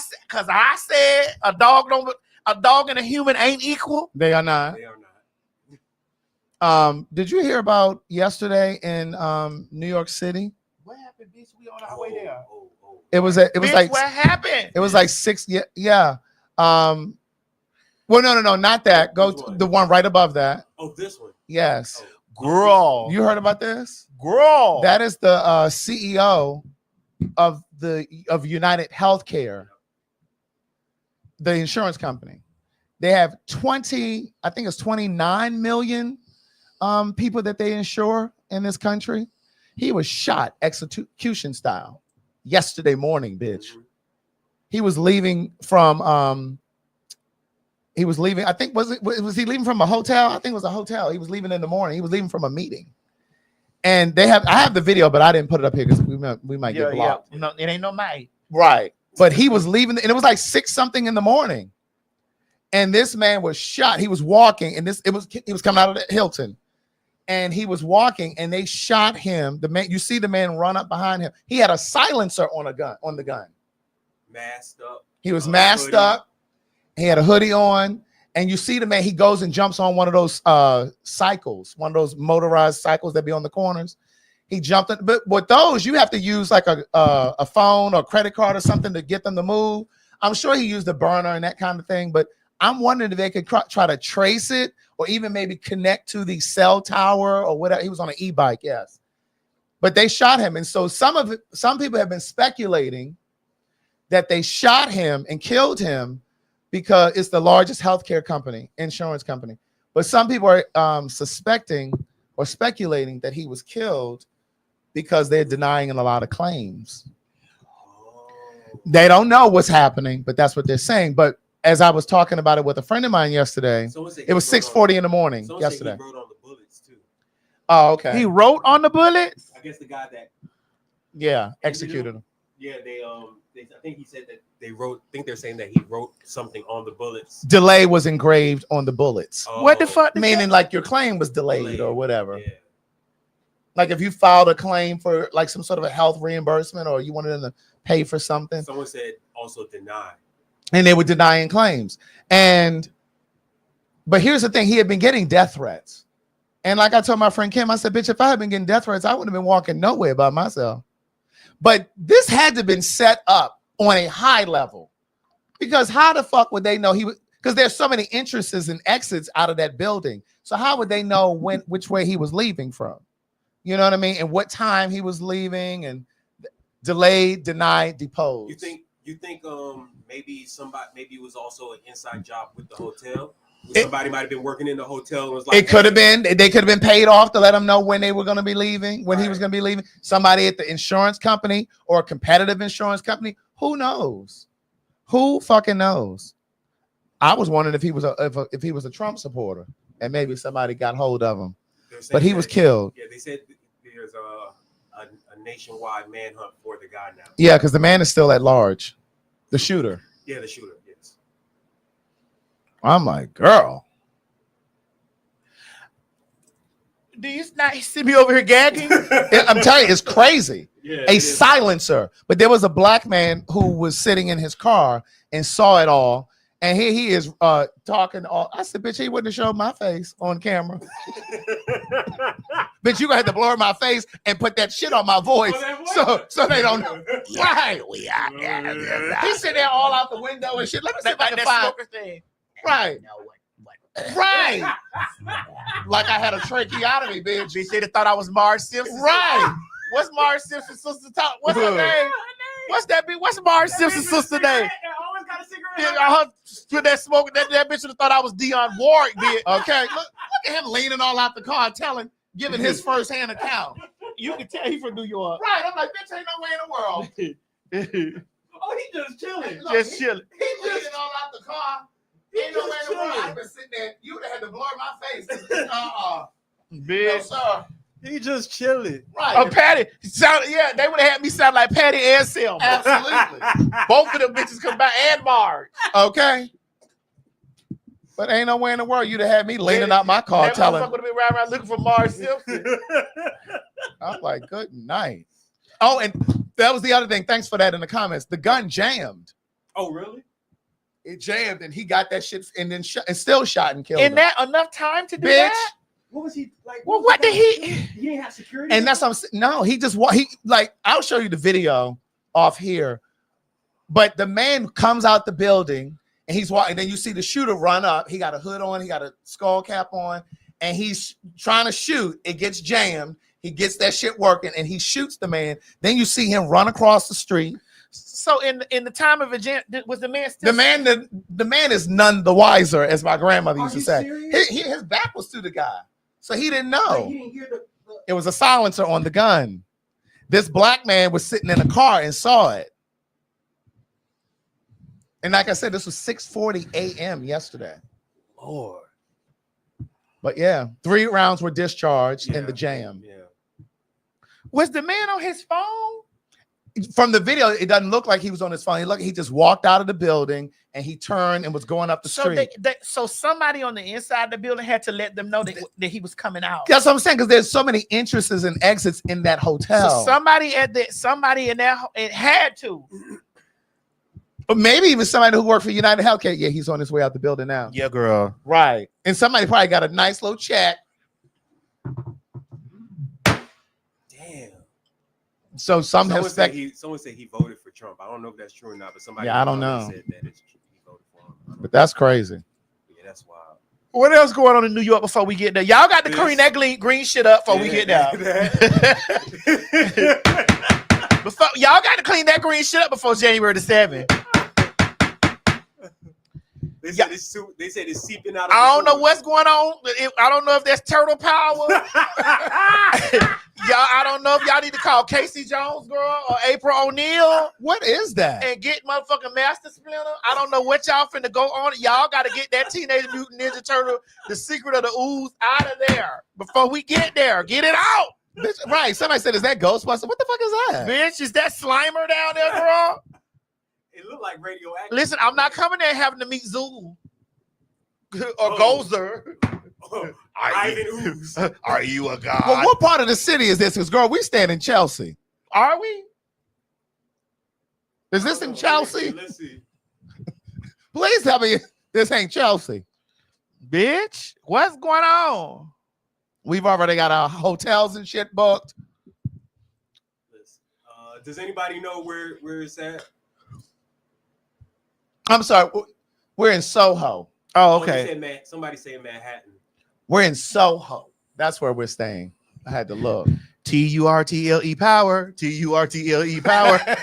said a dog and a human ain't equal. They are not. They are not. Did you hear about yesterday in New York City? What happened, bitch? We on our way there. It was Bitch, like what happened? It was like 6. Yeah. Well, no, not that. Go to the one right above that. Oh, this one. Yes. Girl. You heard about this? Girl. That is the CEO of United Healthcare, the insurance company. They have 29 million people that they insure in this country. He was shot execution style yesterday morning, bitch. He was leaving from He was leaving. I think was he leaving from a hotel? I think it was a hotel. He was leaving in the morning. He was leaving from a meeting. And I have the video, but I didn't put it up here because we might get blocked. No, it ain't no night. Right. But he was leaving, and it was like 6 something in the morning. And this man was shot. He was walking, and he was coming out of the Hilton. And he was walking, and they shot him. The man, you see the man run up behind him. He had a silencer on the gun. Masked up. He was masked up. He had a hoodie on. And you see the man, he goes and jumps on one of those cycles, one of those motorized cycles that be on the corners. He jumped in, but with those, you have to use like a phone or credit card or something to get them to move. I'm sure he used a burner and that kind of thing, but I'm wondering if they could try to trace it or even maybe connect to the cell tower or whatever. He was on an e-bike, yes. But they shot him. And so some people have been speculating that they shot him and killed him because it's the largest healthcare company, insurance company. But some people are suspecting or speculating that he was killed because they're denying a lot of claims. They don't know what's happening, but that's what they're saying. But as I was talking about it with a friend of mine yesterday, it was 6:40 in the morning yesterday. He wrote on the bullets too. Oh, okay. He wrote on the bullets? I guess the guy that executed him. Yeah, I think he said that they're saying that he wrote something on the bullets. Delay was engraved on the bullets. Oh. What the fuck? Meaning like your claim was delayed or whatever. Yeah. Like if you filed a claim for like some sort of a health reimbursement or you wanted them to pay for something. Someone said also deny. And they were denying claims. But here's the thing, he had been getting death threats. And like I told my friend Kim, I said, bitch, if I had been getting death threats, I wouldn't have been walking nowhere by myself. But this had to have been set up on a high level. Because how the fuck would they know he was, because there's so many entrances and exits out of that building. So how would they know which way he was leaving from? You know what I mean? And what time he was leaving and delayed, denied, deposed. You think maybe it was also an inside job with the hotel? Somebody might have been working in the hotel and was like, it could have been, they could have been paid off to let them know when they were going to be leaving, when he was going to be leaving. Somebody at the insurance company or a competitive insurance company. Who knows? Who fucking knows? I was wondering if he was a Trump supporter and maybe somebody got hold of him, but he was killed. Yeah, they said there's a nationwide manhunt for the guy now. Yeah, because the man is still at large, the shooter. Yeah, the shooter. Yes. I'm like, girl. Do you not see me over here gagging? I'm telling you, it's crazy. Yeah, a silencer. But there was a black man who was sitting in his car and saw it all. And here he is talking all. I said, bitch, he wouldn't have showed my face on camera. Bitch, you gonna have to blur my face and put that shit on my voice so they don't know. Right. We are. He's sitting there all out the window and shit. Let me see if I can find. Right. Right. Like I had a tracheotomy, bitch. They said they thought I was Marge Simpson. Right. What's Marge Simpson's sister talk? What's her name? What's that bitch? What's Marge Simpson's sister name? Always got a cigarette. With that smoke, that bitch would have thought I was Dionne Warwick, bitch. Okay. Look at him leaning all out the car, giving his first-hand account. You can tell he from New York. Right. I'm like, bitch, ain't no way in the world. Oh, he just chilling. Look, just chilling. He leaning all out the car. Ain't no way in the world. I've been sitting there. You would have had to blur my face. Bitch. No, sir. He just chilling. Right. Oh, Patty. They would have had me sound like Patty and Selma. Absolutely. Both of them bitches come back and Marge. Okay. But ain't no way in the world you'd have had me leaning out my car telling. That motherfucker would have been riding around looking for Marge Simpson. I'm like, good night. Oh, and that was the other thing. Thanks for that in the comments. The gun jammed. Oh, really? It jammed, and he got that shit, and then and still shot and killed him. That enough time to do Bitch. that? What was he like? Well, what did he? He didn't have security. And that's what I'm saying. No, he just I'll show you the video off here. But the man comes out the building and he's walking. Then you see the shooter run up. He got a hood on. He got a skull cap on, and he's trying to shoot. It gets jammed. He gets that shit working, and he shoots the man. Then you see him run across the street. So in the time of a jam, was the man still? The man is none the wiser, as my grandmother used to say. Serious? His back was to the guy, so he didn't know. He didn't hear the... It was a silencer on the gun. This black man was sitting in a car and saw it. And like I said, this was 6:40 a.m. yesterday. Lord. But yeah, 3 rounds were discharged in the jam. Yeah. Was the man on his phone? From the video, it doesn't look like he was on his phone. He just walked out of the building and he turned and was going up the street. So somebody on the inside of the building had to let them know that he was coming out. That's what I'm saying, because there's so many entrances and exits in that hotel. So somebody in there, it had to. Or maybe even somebody who worked for United Healthcare. Yeah, he's on his way out the building now. Yeah, girl. Right. And somebody probably got a nice little check. Damn. So someone said he voted for Trump. I don't know if that's true or not, but somebody. Yeah, I don't know. Said that he voted for him. But that's crazy. Yeah, that's wild. What else going on in New York before we get there? Y'all got to clean that green shit up before we get there. Y'all got to clean that green shit up before January the 7th. They said it's seeping out. I don't know what's going on. I don't know if that's turtle power. Y'all, I don't know if y'all need to call Casey Jones, girl, or April O'Neil. What is that? And get motherfucking Master Splinter. I don't know what y'all finna go on. Y'all got to get that Teenage Mutant Ninja Turtle, the secret of the ooze, out of there before we get there. Get it out. Bitch, right. Somebody said, is that Ghostbuster? What the fuck is that? Bitch, is that Slimer down there, girl? It looked like radioactive. Listen, I'm not coming there having to meet Zool or Gozer. Ivan Ooze. Are you a god? Well, what part of the city is this? Because, girl, we stand in Chelsea. Are we? Is this in Chelsea? Let's see. Please tell me this ain't Chelsea. Bitch, what's going on? We've already got our hotels and shit booked. Does anybody know where it's at? I'm sorry. We're in Soho. Oh, okay. Somebody said Manhattan. We're in Soho. That's where we're staying. I had to look. TURTLE power. TURTLE power.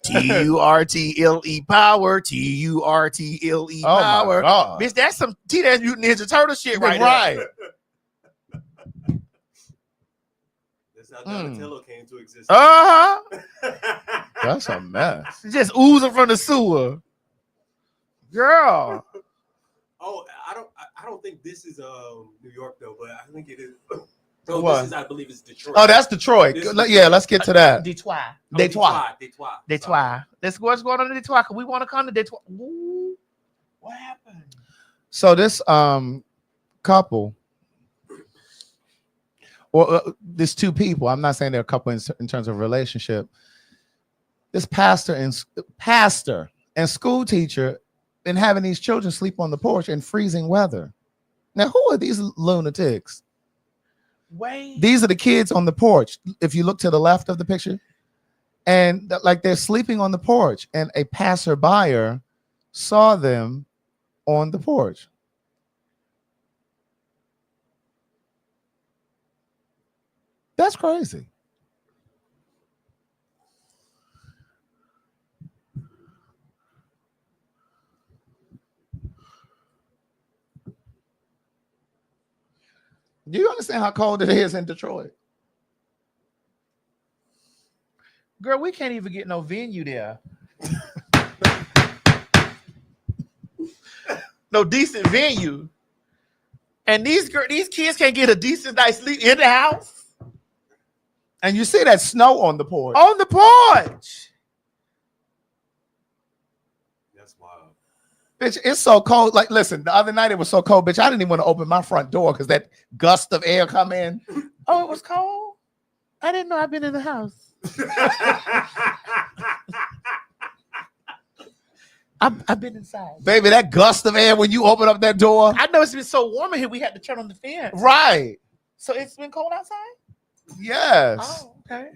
TURTLE power. TURTLE power. God. Bitch, that's some Teenage Mutant Ninja Turtle shit right there. That's how Donatello came to existence. That's a mess. Just oozing from the sewer. Girl. Oh, I don't think this is New York though, but I think it is. No, this is, I believe it's Detroit. Oh, that's Detroit. Yeah, let's get to that. Detroit. Detroit. That's what's going on in Detroit. We want to come to Detroit. Ooh, what happened? So this couple, well, there's two people. I'm not saying they're a couple in terms of relationship. This pastor and school teacher been having these children sleep on the porch in freezing weather. Now, who are these lunatics? Wait. These are the kids on the porch. If you look to the left of the picture, and like they're sleeping on the porch, and a passerby saw them on the porch. That's crazy. Do you understand how cold it is in Detroit? Girl, we can't even get no venue there. No decent venue. And these kids can't get a decent night's sleep in the house. And you see that snow on the porch. On the porch. That's wild. Bitch, it's so cold. Like, listen, the other night it was so cold, bitch. I didn't even want to open my front door because that gust of air come in. Oh, it was cold? I didn't know I've been in the house. I've been inside. Baby, that gust of air when you open up that door. I know it's been so warm in here, we had to turn on the fan. Right. So it's been cold outside? Yes. Oh, okay.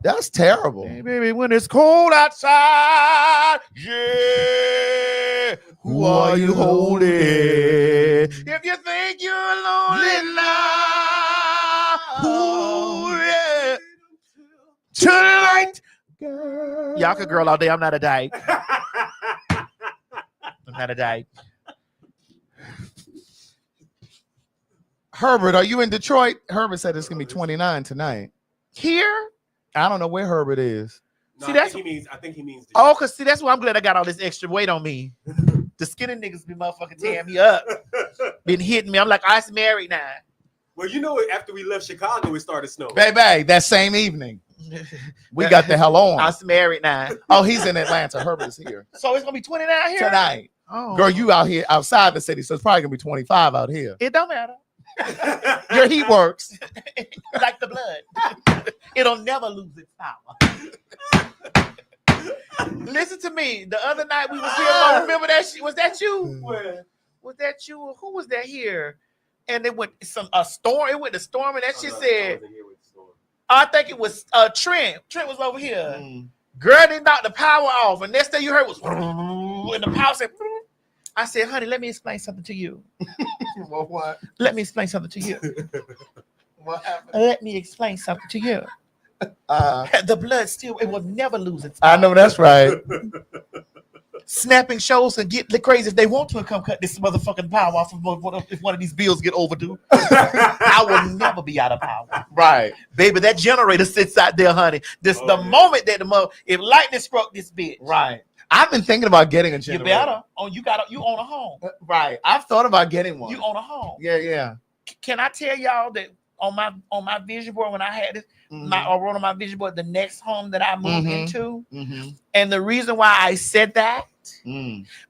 That's terrible. Hey, baby, when it's cold outside, yeah, who are you holding? If you think you're lonely now, ooh, yeah. Tonight, girl. Y'all can girl all day. I'm not a dyke. I'm not a dyke. Herbert, are you in Detroit? Herbert said it's going to be 29 tonight. Here? I don't know where Herbert is. No, See, I that's think he means. oh, cause see, that's why I'm glad I got all this extra weight on me. The skinny niggas be motherfucking tearing me up, been hitting me. I'm like, I'm married now. Well, you know, after we left Chicago, it started snowing. Baby, that same evening, we got the hell on. I'm married now. Oh, he's in Atlanta. Herbert's here So it's gonna be 29 here tonight. Oh, Girl, you out here outside the city, so it's probably gonna be 25 out here. it don't matter. Your heat works. Like the blood, it'll never lose its power. Listen to me. The other night we was here. Remember that? Was that you? Was that you? Who was that here? And it went a storm. It went to storm, and that shit said. I think it was Trent. Trent was over here. Girl, they knocked the power off, and next thing you heard was, and the power said. I said, honey, let me explain something to you. What? Let me explain something to you. What happened? Let me explain something to you. The blood still, it will never lose its I know that's right. Snapping shows can get crazy if they want to and come cut this motherfucking power off if one of these bills get overdue. I will never be out of power. Right. Baby, that generator sits out there, honey. The moment that if lightning struck this bitch. Right. I've been thinking about getting a generator. You better. You own a home. Right. I've thought about getting one. You own a home. Yeah. Can I tell y'all that on my vision board when I had this, I wrote on my vision board the next home that I moved into, and the reason why I said that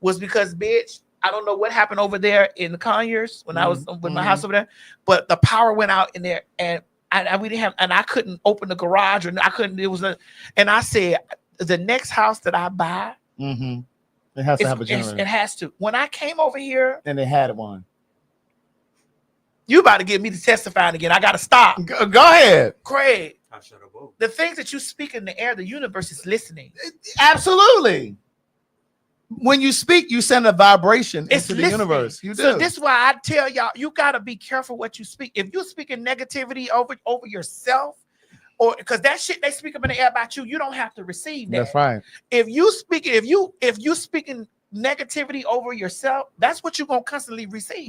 was because, bitch, I don't know what happened over there in the Conyers when I was with my house over there, but the power went out in there, and we didn't have, and I couldn't open the garage, and I couldn't. It was and I said the next house that I buy, it has to have a generator. It has to. When I came over here, and they had one. You about to get me to testifying again. I got to stop. Go ahead. Craig, the things that you speak in the air, the universe is listening. Absolutely. When you speak, you send a vibration into the universe. You do. So this is why I tell y'all, you got to be careful what you speak. If you're speaking negativity over yourself, or because that shit they speak up in the air about you, you don't have to receive that. That's right. If you speaking negativity over yourself, that's what you're gonna constantly receive.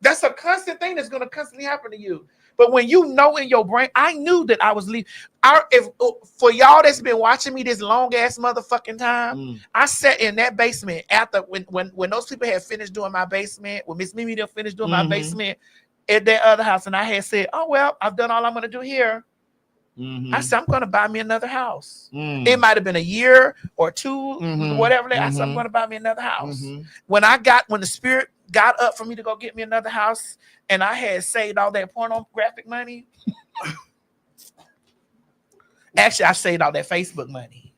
That's a constant thing that's gonna constantly happen to you. But when you know in your brain, I knew that I was leaving. For y'all that's been watching me this long ass motherfucking time, I sat in that basement after when those people had finished doing my basement, when Miss Mimi done finished doing my basement at that other house, and I had said, "Oh well, I've done all I'm gonna do here." I said, I'm going to buy me another house. It might have been a year or two, whatever. I said, I'm going to buy me another house. When the spirit got up for me to go get me another house, and I had saved all that pornographic money. Actually, I saved all that Facebook money.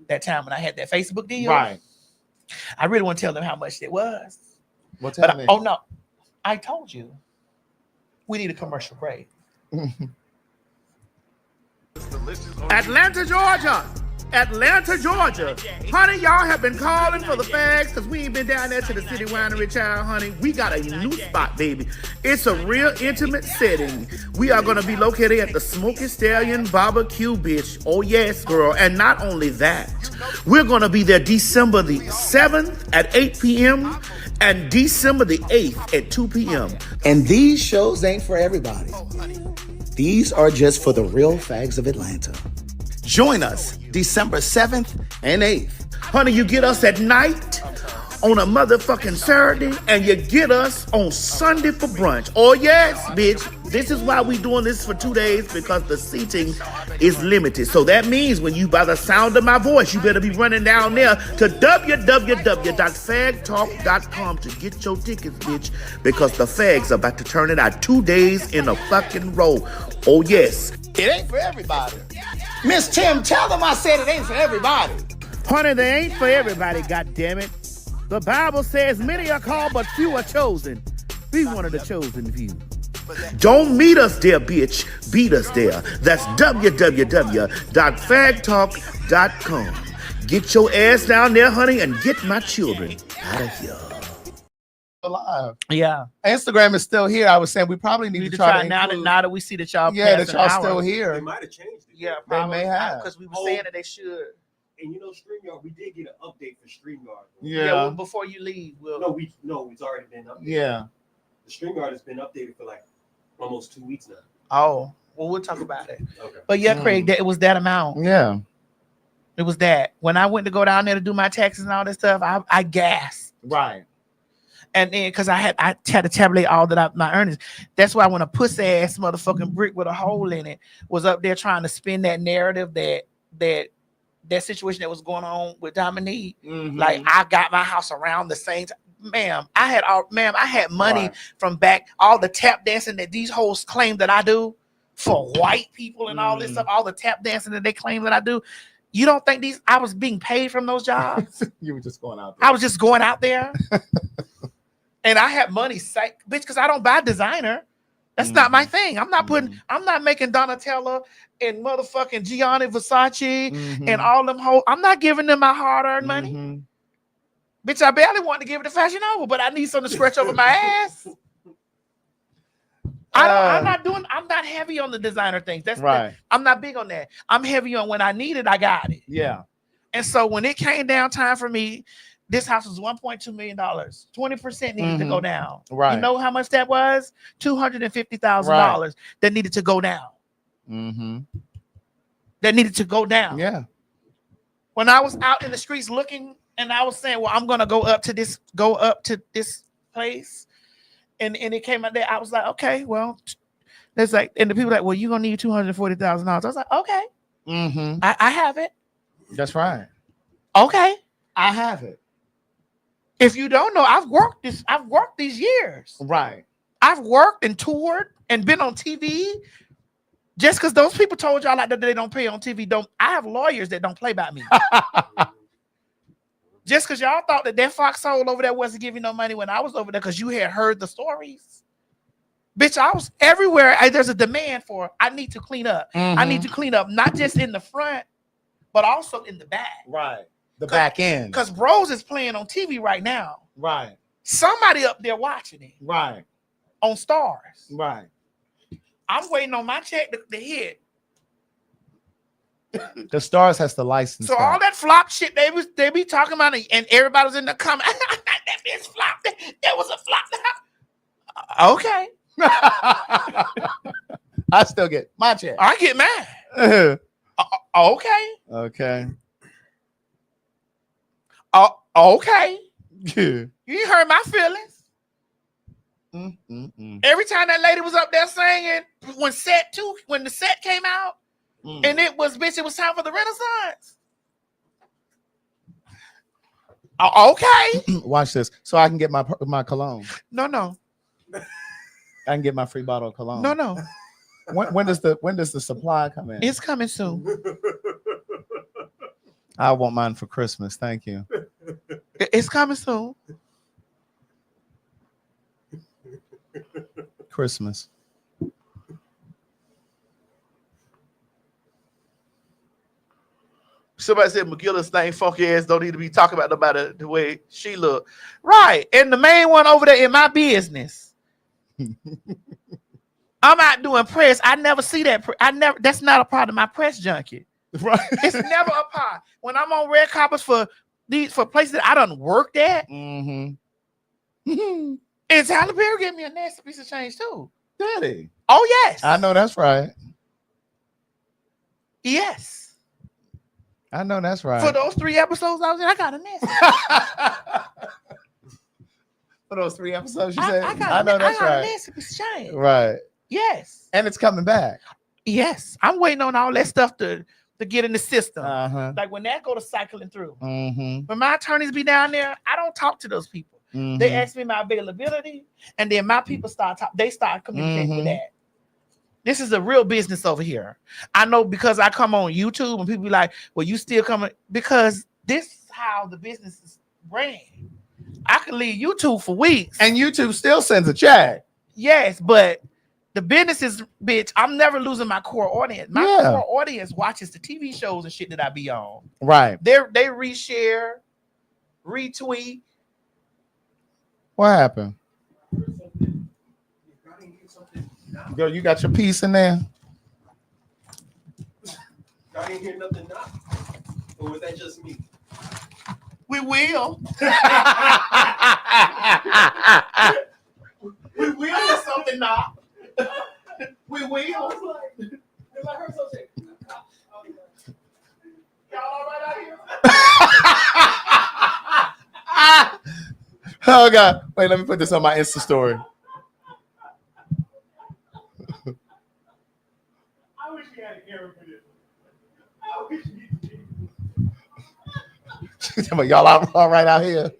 That time when I had that Facebook deal. Right. I really want to tell them how much it was. What's happening? Oh, no. I told you. We need a commercial break. Atlanta, Georgia. Honey, y'all have been calling for the fags because we ain't been down there to the city winery, child, honey. We got a new spot, baby. It's a real intimate setting. We are going to be located at the Smoky Stallion Barbecue, bitch. Oh, yes, girl. And not only that, we're going to be there December the 7th at 8 p.m. and December the 8th at 2 p.m. And these shows ain't for everybody. These are just for the real fags of Atlanta. Join us December 7th and 8th. Honey, you get us at night on a motherfucking Saturday, and you get us on Sunday for brunch. Oh, yes, bitch. This is why we doing this for 2 days, because the seating is limited. So that means when you, by the sound of my voice, you better be running down there to www.PhagTawlk.com to get your tickets, bitch, because the fags are about to turn it out 2 days in a fucking row. Oh, yes. It ain't for everybody. Miss Tim, tell them I said it ain't for everybody. Honey, they ain't for everybody, goddammit. The Bible says many are called, but few are chosen. Be one of the chosen few. Don't meet us there, bitch. Beat us there. That's www.PhagTawlk.com. Get your ass down there, honey, and get my children out of here. Alive. Yeah. Instagram is still here. I was saying we probably need to try to now that we see that y'all that y'all still here. They might have changed it. Yeah, they may have, because we were saying that they should. And you know, StreamYard, we did get an update for StreamYard. Yeah. Well, before you leave, no, it's already been updated. Yeah. The StreamYard has been updated for like almost 2 weeks now. Oh. Well, we'll talk about it. Okay. But yeah, Craig, it was that amount. Yeah. It was that. When I went to go down there to do my taxes and all that stuff, I gasped. Right. And then because I had to tabulate all that my earnings. That's why when a pussy ass motherfucking brick with a hole in it was up there trying to spin that narrative that situation that was going on with Dominique. Like I got my house around the same time. Ma'am, I had money from back, all the tap dancing that these hoes claim that I do for white people and all this stuff, all the tap dancing that they claim that I do. You don't think I was being paid from those jobs? You were just going out there. I was just going out there. And I had money, bitch, because I don't buy designer. That's not my thing. I'm not making Donatella and motherfucking Gianni Versace and all them hoes. I'm not giving them my hard-earned money. Bitch, I barely want to give it to Fashion Nova, but I need something to scratch over my ass. I'm not heavy on the designer things. That's right. I'm not big on that. I'm heavy on when I need it, I got it. Yeah. And so when it came down time for me, this house was $1.2 million. 20% needed to go down. Right. You know how much that was? $250,000 that needed to go down. That needed to go down. Yeah. When I was out in the streets looking, and I was saying, well, I'm gonna go up to this place, and it came out there. I was like, okay, well, there's like, and the people like, well, you're gonna need $240,000. I was like, okay, I have it. That's right. Okay, I have it. If you don't know, I've worked these years. Right. I've worked and toured and been on TV. Just because those people told y'all like that they don't pay on TV, I have lawyers that don't play by me. Just because y'all thought that foxhole over there wasn't giving no money when I was over there because you had heard the stories. Bitch, I was everywhere. There's a demand for, I need to clean up. I need to clean up, not just in the front, but also in the back. Right. The back end. Because Bros is playing on TV right now. Right. Somebody up there watching it. Right. On Stars. Right. I'm waiting on my check to hit. The Stars has the license. So all that flop shit they be talking about, and everybody was in the comment. That bitch flopped. That was a flop. Okay. I still get my check. I get mine. Okay. Okay. Okay. Yeah. You heard my feelings. Every time that lady was up there singing, when the set came out, and it was time for the Renaissance. Okay. Watch this. So I can get my cologne. No. I can get my free bottle of cologne. No. When does the supply come in? It's coming soon. I want mine for Christmas. Thank you. It's coming soon. Christmas. Somebody said McGillis thing funky ass don't need to be talking about nobody the way she look. Right. And the main one over there in my business. I'm out doing press. I never see that. That's not a part of my press junket. Right. It's never a part. When I'm on red carpets for places that I done worked at. And Tyler Perry gave me a nasty piece of change too. Did he? Oh yes. I know that's right. Yes. I know that's right. For those 3 episodes I was in, I got a nasty. For those 3 episodes you said? I know that's right. A nasty piece of change. Right. Yes. And it's coming back. Yes. I'm waiting on all that stuff to get in the system. Like when that go to cycling through. When my attorneys be down there, I don't talk to those people. They ask me my availability, and then my people start communicating with that. This is a real business over here. I know because I come on YouTube and people be like, well, you still coming? Because this is how the business is ran. I could leave YouTube for weeks. And YouTube still sends a check. Yes, but the business is, bitch, I'm never losing my core audience. My core audience watches the TV shows and shit that I be on. Right. They reshare, retweet. What happened? Girl, you got your piece in there? I didn't hear nothing knock. Or was that just me? We will. We will if something knock. We will. Oh God! Wait, let me put this on my Insta story. I wish you had a camera for this. I wish you Y'all all right out here?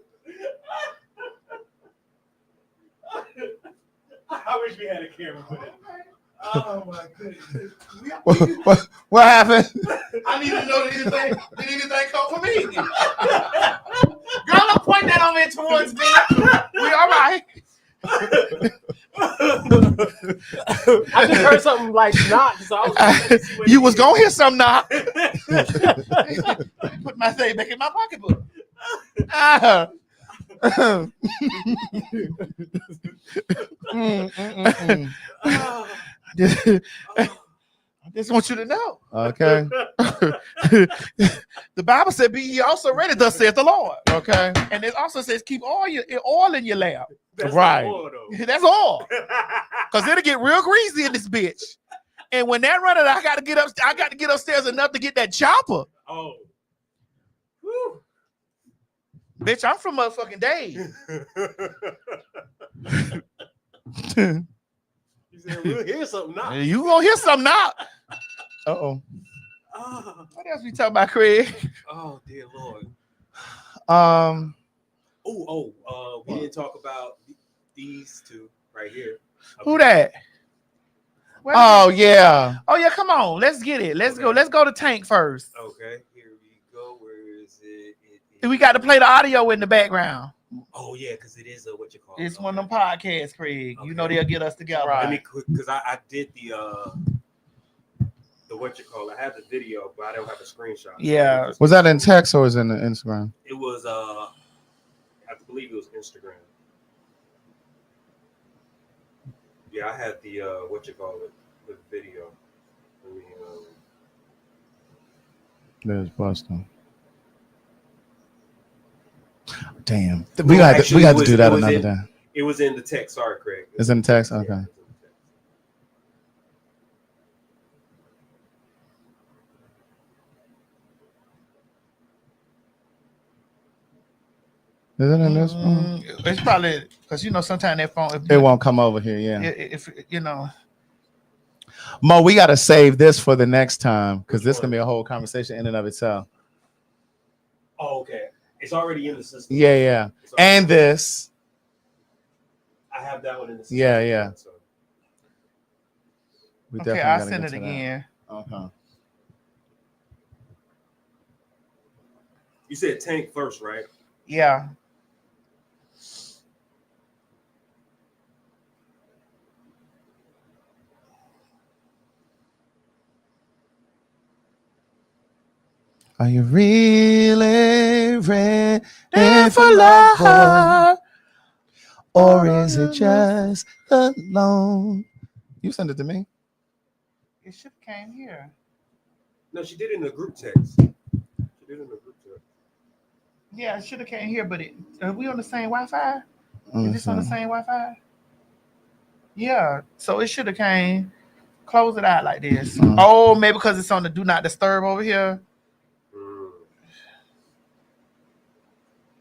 I wish we had a camera for this. Oh my goodness. What happened? I need to know did anything come for me? Girl, don't point that on me towards me. We all right. I just heard something like knock, so I was You was gonna hear some knock. Put my thing back in my pocketbook. I just want you to know. Okay. The Bible said, "Be ye also ready, thus saith the Lord." Okay. And it also says, "Keep oil in your lamp." Right. That's all. Because it'll get real greasy in this bitch. And when that running, I got to get upstairs enough to get that chopper. Oh. Whew. Bitch, I'm from motherfucking Dave. You said we'll hear something now. You gonna hear something now. Uh-oh. What else we talking about, Craig? Oh dear Lord. We didn't talk about these two right here. Who that? Oh yeah. Oh yeah, come on. Let's get it. Let's go. Let's go to Tank first. Okay, here we go. Where is it? We got to play the audio in the background. Oh yeah, because it is what you call It's one of them podcasts, Craig. You know they'll get us together. Let me quick because I did the what you call it. I have the video, but I don't have a screenshot. Yeah. Was that in text or was it in the Instagram? It was I believe it was Instagram. Yeah, I had the what you call it, the video. Let me, There's Boston. Damn. We got to do that another day. It was in the text. Sorry, Craig. It's in the text? Okay. Is it in this one? It's probably because sometimes that phone It won't come over here, yeah. If Mo, we gotta save this for the next time because this is gonna be a whole conversation in and of itself. Oh, okay. It's already in the system. Yeah. And this. I have that one in the system. Yeah. So. Okay, I'll send it again. Okay. You said Tank first, right? Yeah. Are you really ready for love? Or is it just alone? You sent it to me. It should have came here. No, she did it in the group text. Yeah, it should have came here, but are we on the same Wi-Fi? Is this on the same Wi-Fi? Yeah, so it should have came. Close it out like this. Oh, maybe because it's on the do not disturb over here.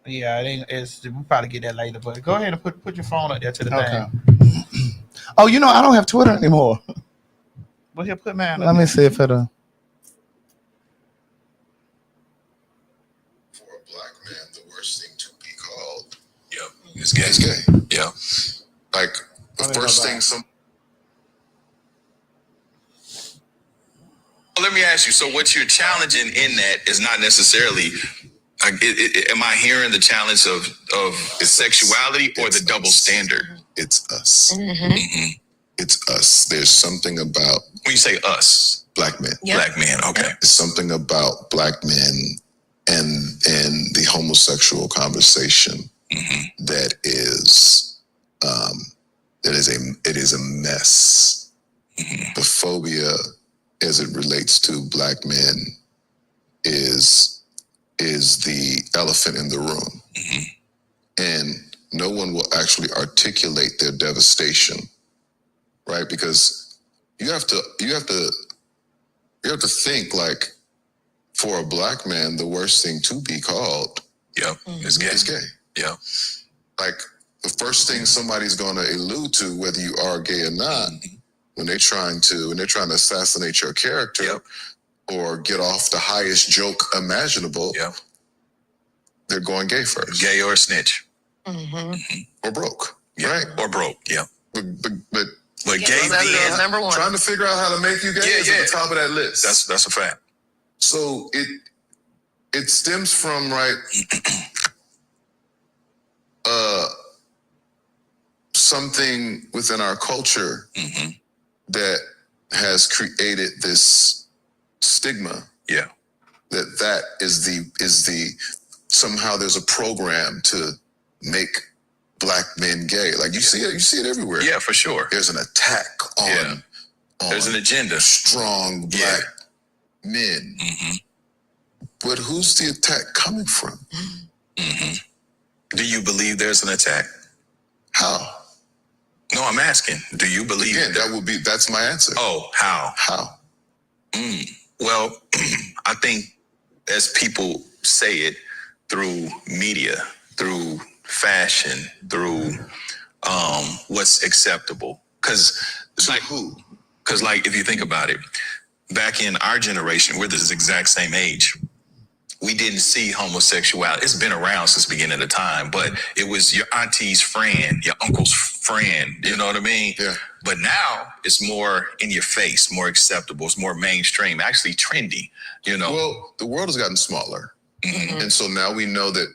Yeah, it ain't. We'll probably get that later. But go ahead and put your phone up there to the thing. Oh, I don't have Twitter anymore. Well, here, put mine. Let me see if it'll. For a black man, the worst thing to be called, is gay. It's gay. Yeah. Like the first thing Let me ask you. So, what you're challenging in that is not necessarily. Am I hearing the challenge of sexuality or the double standard? It's us. Mm-hmm. It's us. There's something about when you say us, black men. Yep. Black men. Okay. There's something about black men and the homosexual conversation that is it is a mess. The phobia as it relates to black men is the elephant in the room. And no one will actually articulate their devastation, right? Because you have to think like, for a black man, the worst thing to be called is gay. Is gay. Yeah. like the first thing somebody's going to allude to, whether you are gay or not, when they're trying to assassinate your character or get off the highest joke imaginable, they're going gay first. Gay or snitch. Or broke, right? Or broke, But gay being number one. Trying to figure out how to make you gay is at the top of that list. That's a fact. So it stems from something within our culture that has created this stigma. That is the somehow there's a program to make Black men gay. Like you see it everywhere. Yeah, for sure. There's an attack on there's an agenda. Strong Black men. But who's the attack coming from? Do you believe there's an attack? How? No, I'm asking. Do you believe? Again, that's my answer. Oh, how? How? Well, I think as people say it through media, through fashion, through what's acceptable. Because like if you think about it, back in our generation, we're the exact same age. We didn't see homosexuality. It's been around since the beginning of time, but it was your auntie's friend, your uncle's friend. You know what I mean? Yeah. But now it's more in your face, more acceptable. It's more mainstream, actually trendy. You know. Well, the world has gotten smaller, and so now we know that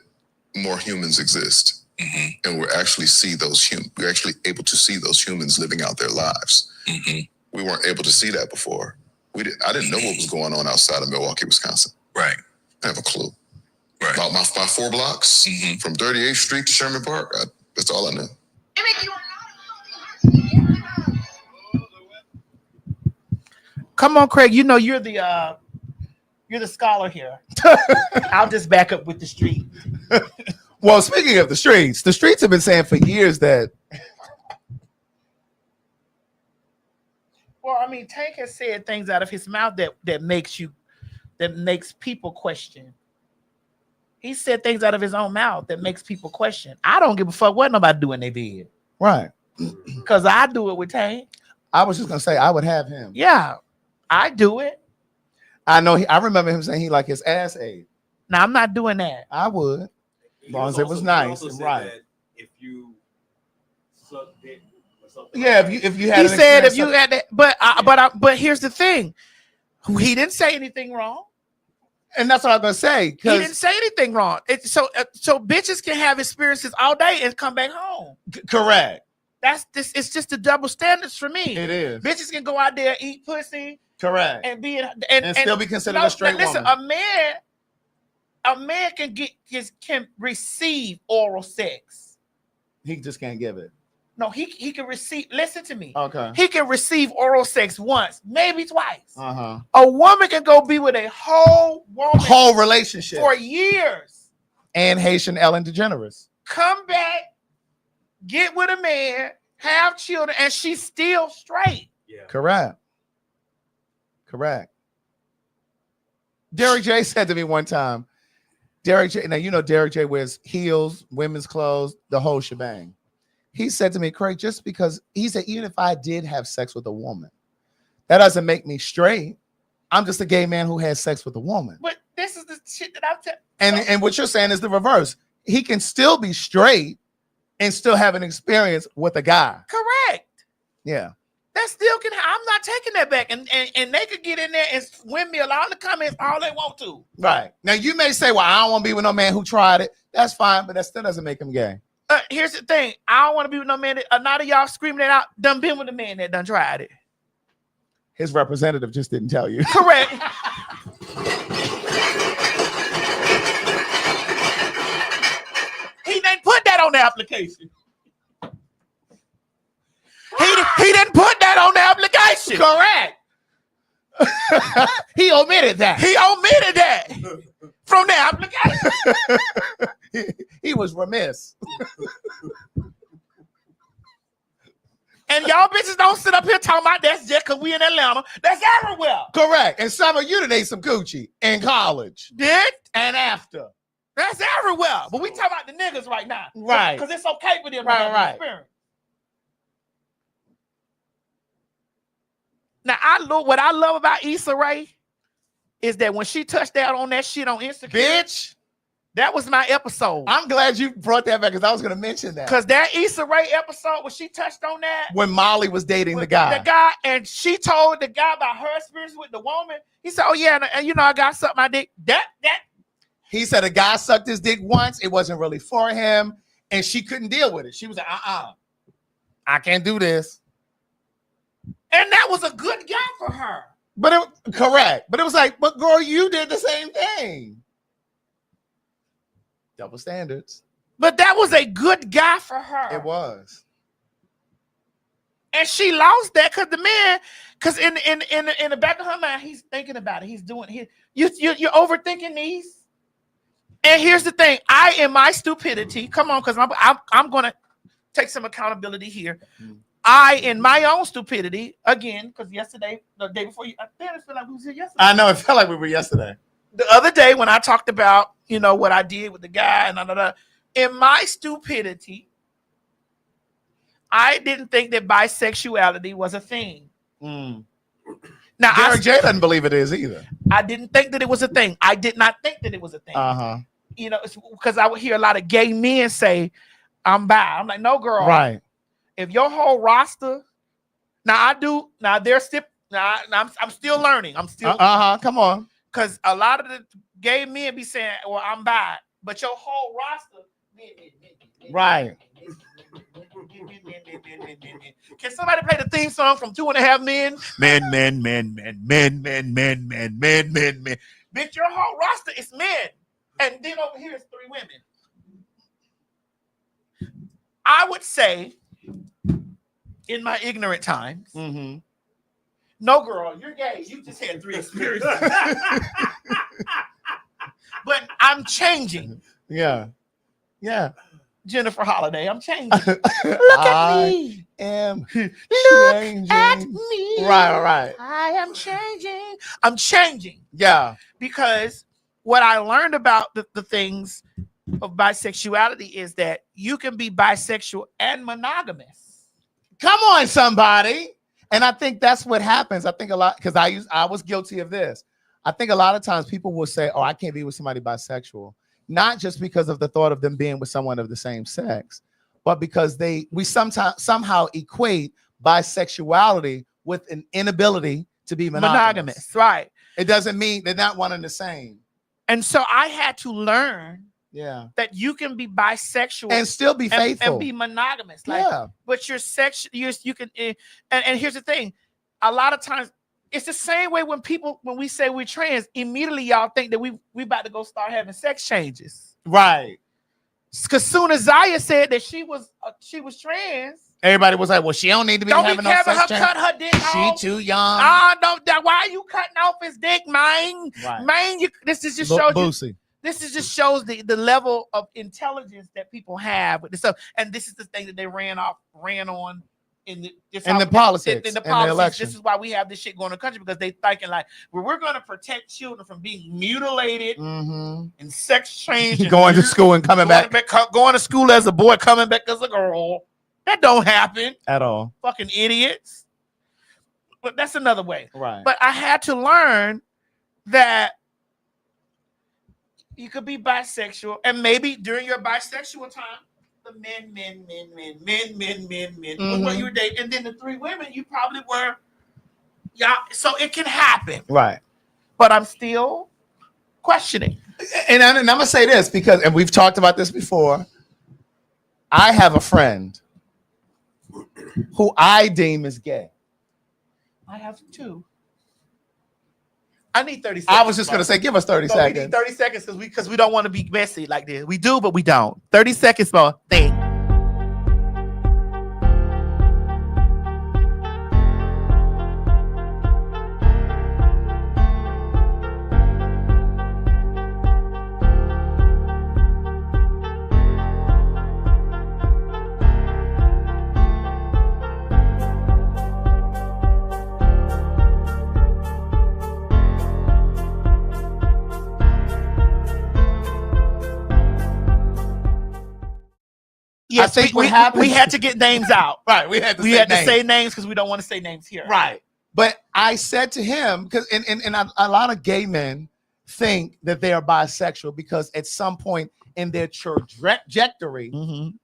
more humans exist, and we're actually we're actually able to see those humans living out their lives. We weren't able to see that before. I didn't know what was going on outside of Milwaukee, Wisconsin. Right. I have a clue. Right. About my 4 blocks from 38th Street to Sherman Park. That's all I knew. Come on, Craig. You know you're the scholar here. I'll just back up with the street. Well, speaking of the streets have been saying for years that. Well, I mean, Tank has said things out of his mouth that makes people question. He said things out of his own mouth that makes people question. I don't give a fuck what nobody do in their bed. Right. Because I do it with Tank. I was just gonna say I would have him. Yeah, I do it. I know. I remember him saying he like his ass ate. Now I'm not doing that. I would, as long as it was nice and right. If you suck dick or something. Yeah, if you had. He said if you had that, but here's the thing. He didn't say anything wrong. And that's what I'm gonna say. He didn't say anything wrong. So bitches can have experiences all day and come back home. Correct. It's just the double standards for me. It is. Bitches can go out there, eat pussy. Correct. And be and still be considered a straight woman. A man can receive oral sex. He just can't give it. No, he can receive. Listen to me. Okay. He can receive oral sex once, maybe twice. Uh-huh. A woman can go be with a whole relationship for years. And Haitian Ellen DeGeneres. Come back, get with a man, have children, and she's still straight. Yeah. Correct. Derek J said to me one time, Derek J, now you know Derek J wears heels, women's clothes, the whole shebang. He said to me, Craig, just because he said, even if I did have sex with a woman, that doesn't make me straight. I'm just a gay man who has sex with a woman. But this is the shit that I'm telling. And what you're saying is the reverse. He can still be straight and still have an experience with a guy. Correct. Yeah. That still can. I'm not taking that back, and they could get in there and win me a lot of the comments all they want to. Right. Now you may say, well, I don't want to be with no man who tried it. That's fine, but that still doesn't make him gay. Here's the thing. I don't want to be with no man that none of y'all screaming it out done been with a man that done tried it. His representative just didn't tell you. Correct. He didn't put that on the application. He didn't put that on the application. Correct. He omitted that. He omitted that from the application. He was remiss. And y'all bitches don't sit up here talking about that's just because we in Atlanta. That's everywhere. Correct. And some of you done ate some coochie in college. Did? And after. That's everywhere. But we talking about the niggas right now. Right. Because it's okay for them to Right, have right. an experience. Now, what I love about Issa Rae is that when she touched out on that shit on Instagram, Bitch. that was my episode. I'm glad you brought that back because I was going to mention that. Because that Issa Rae episode, when she touched on that, When Molly was dating the guy. And she told the guy about her experience with the woman, he said, oh, yeah, and you know, I got something I did. He said a guy sucked his dick once. It wasn't really for him. And she couldn't deal with it. She was like, I can't do this. And that was a good guy for her. But correct. But it was like, but girl, you did the same thing. Double standards. But that was a good guy for her. It was. And she lost that because the man, because in the back of her mind, he's thinking about it. He's doing you're overthinking these. And here's the thing: in my stupidity, come on, because I'm gonna take some accountability here. In my own stupidity, again, because the day before I feel like we was here yesterday. I know, it felt like we were yesterday. The other day when I talked about, what I did with the guy and in my stupidity, I didn't think that bisexuality was a thing. Now, Derek J doesn't believe it is either. I didn't think that it was a thing. I did not think that it was a thing. Because I would hear a lot of gay men say, I'm bi. I'm like, no, girl. Right. If your whole roster, I'm still learning. I'm still come on. Because a lot of the gay men be saying, well, I'm bi, but your whole roster, Right. Can somebody play the theme song from 2.5 Men? Men. Bitch, your whole roster is men. And then over here is 3 women. I would say, in my ignorant times, no, girl, you're gay. You just had 3 experiences. But I'm changing. Yeah. Jennifer Holiday, I'm changing. Look at me. Am changing. At me. Right. I am changing. I'm changing. Yeah. Because what I learned about the things of bisexuality is that you can be bisexual and monogamous. Come on, somebody. And I think that's what happens. I think a lot, because I was guilty of this. I think a lot of times people will say, oh, I can't be with somebody bisexual. Not just because of the thought of them being with someone of the same sex, but because we somehow equate bisexuality with an inability to be monogamous. Right. It doesn't mean they're not one and the same. And so I had to learn that you can be bisexual and still be faithful and be monogamous. But your sex, you can. And here's the thing: a lot of times it's the same way when we say we're trans. Immediately, y'all think that we about to go start having sex changes, right? Because soon as Zaya said that she was trans, everybody was like, "Well, she don't need to be having no sex her change. cut her dick off. She too young." Why are you cutting off his dick, man? Right. Man, this is just shows Boosie. you. This is just shows the level of intelligence that people have with this stuff. And this is the thing that they ran on in the politics. In the politics. This is why we have this shit going in the country, because they thinking like, well, we're going to protect children from being mutilated and sex change. Going to school and coming back. Going to school as a boy, coming back as a girl. That don't happen. At all. Fucking idiots. But that's another way. Right. But I had to learn that you could be bisexual, and maybe during your bisexual time, the men was what you were dating, and then the 3 women you probably were. Yeah, so it can happen. Right. But I'm still questioning. And I'm gonna say this because, and we've talked about this before. I have a friend who I deem as gay. I have 2. I need 30 seconds. I was just going to say, give us 30 seconds. We need 30 seconds because we don't want to be messy like this. We do, but we don't. 30 seconds more. Thing. Yes, I think we what happened. we had to get names out. Right. We had to We say had names. to say names because we don't want to say names here. Right. But I said to him, because a lot of gay men think that they are bisexual because at some point in their trajectory,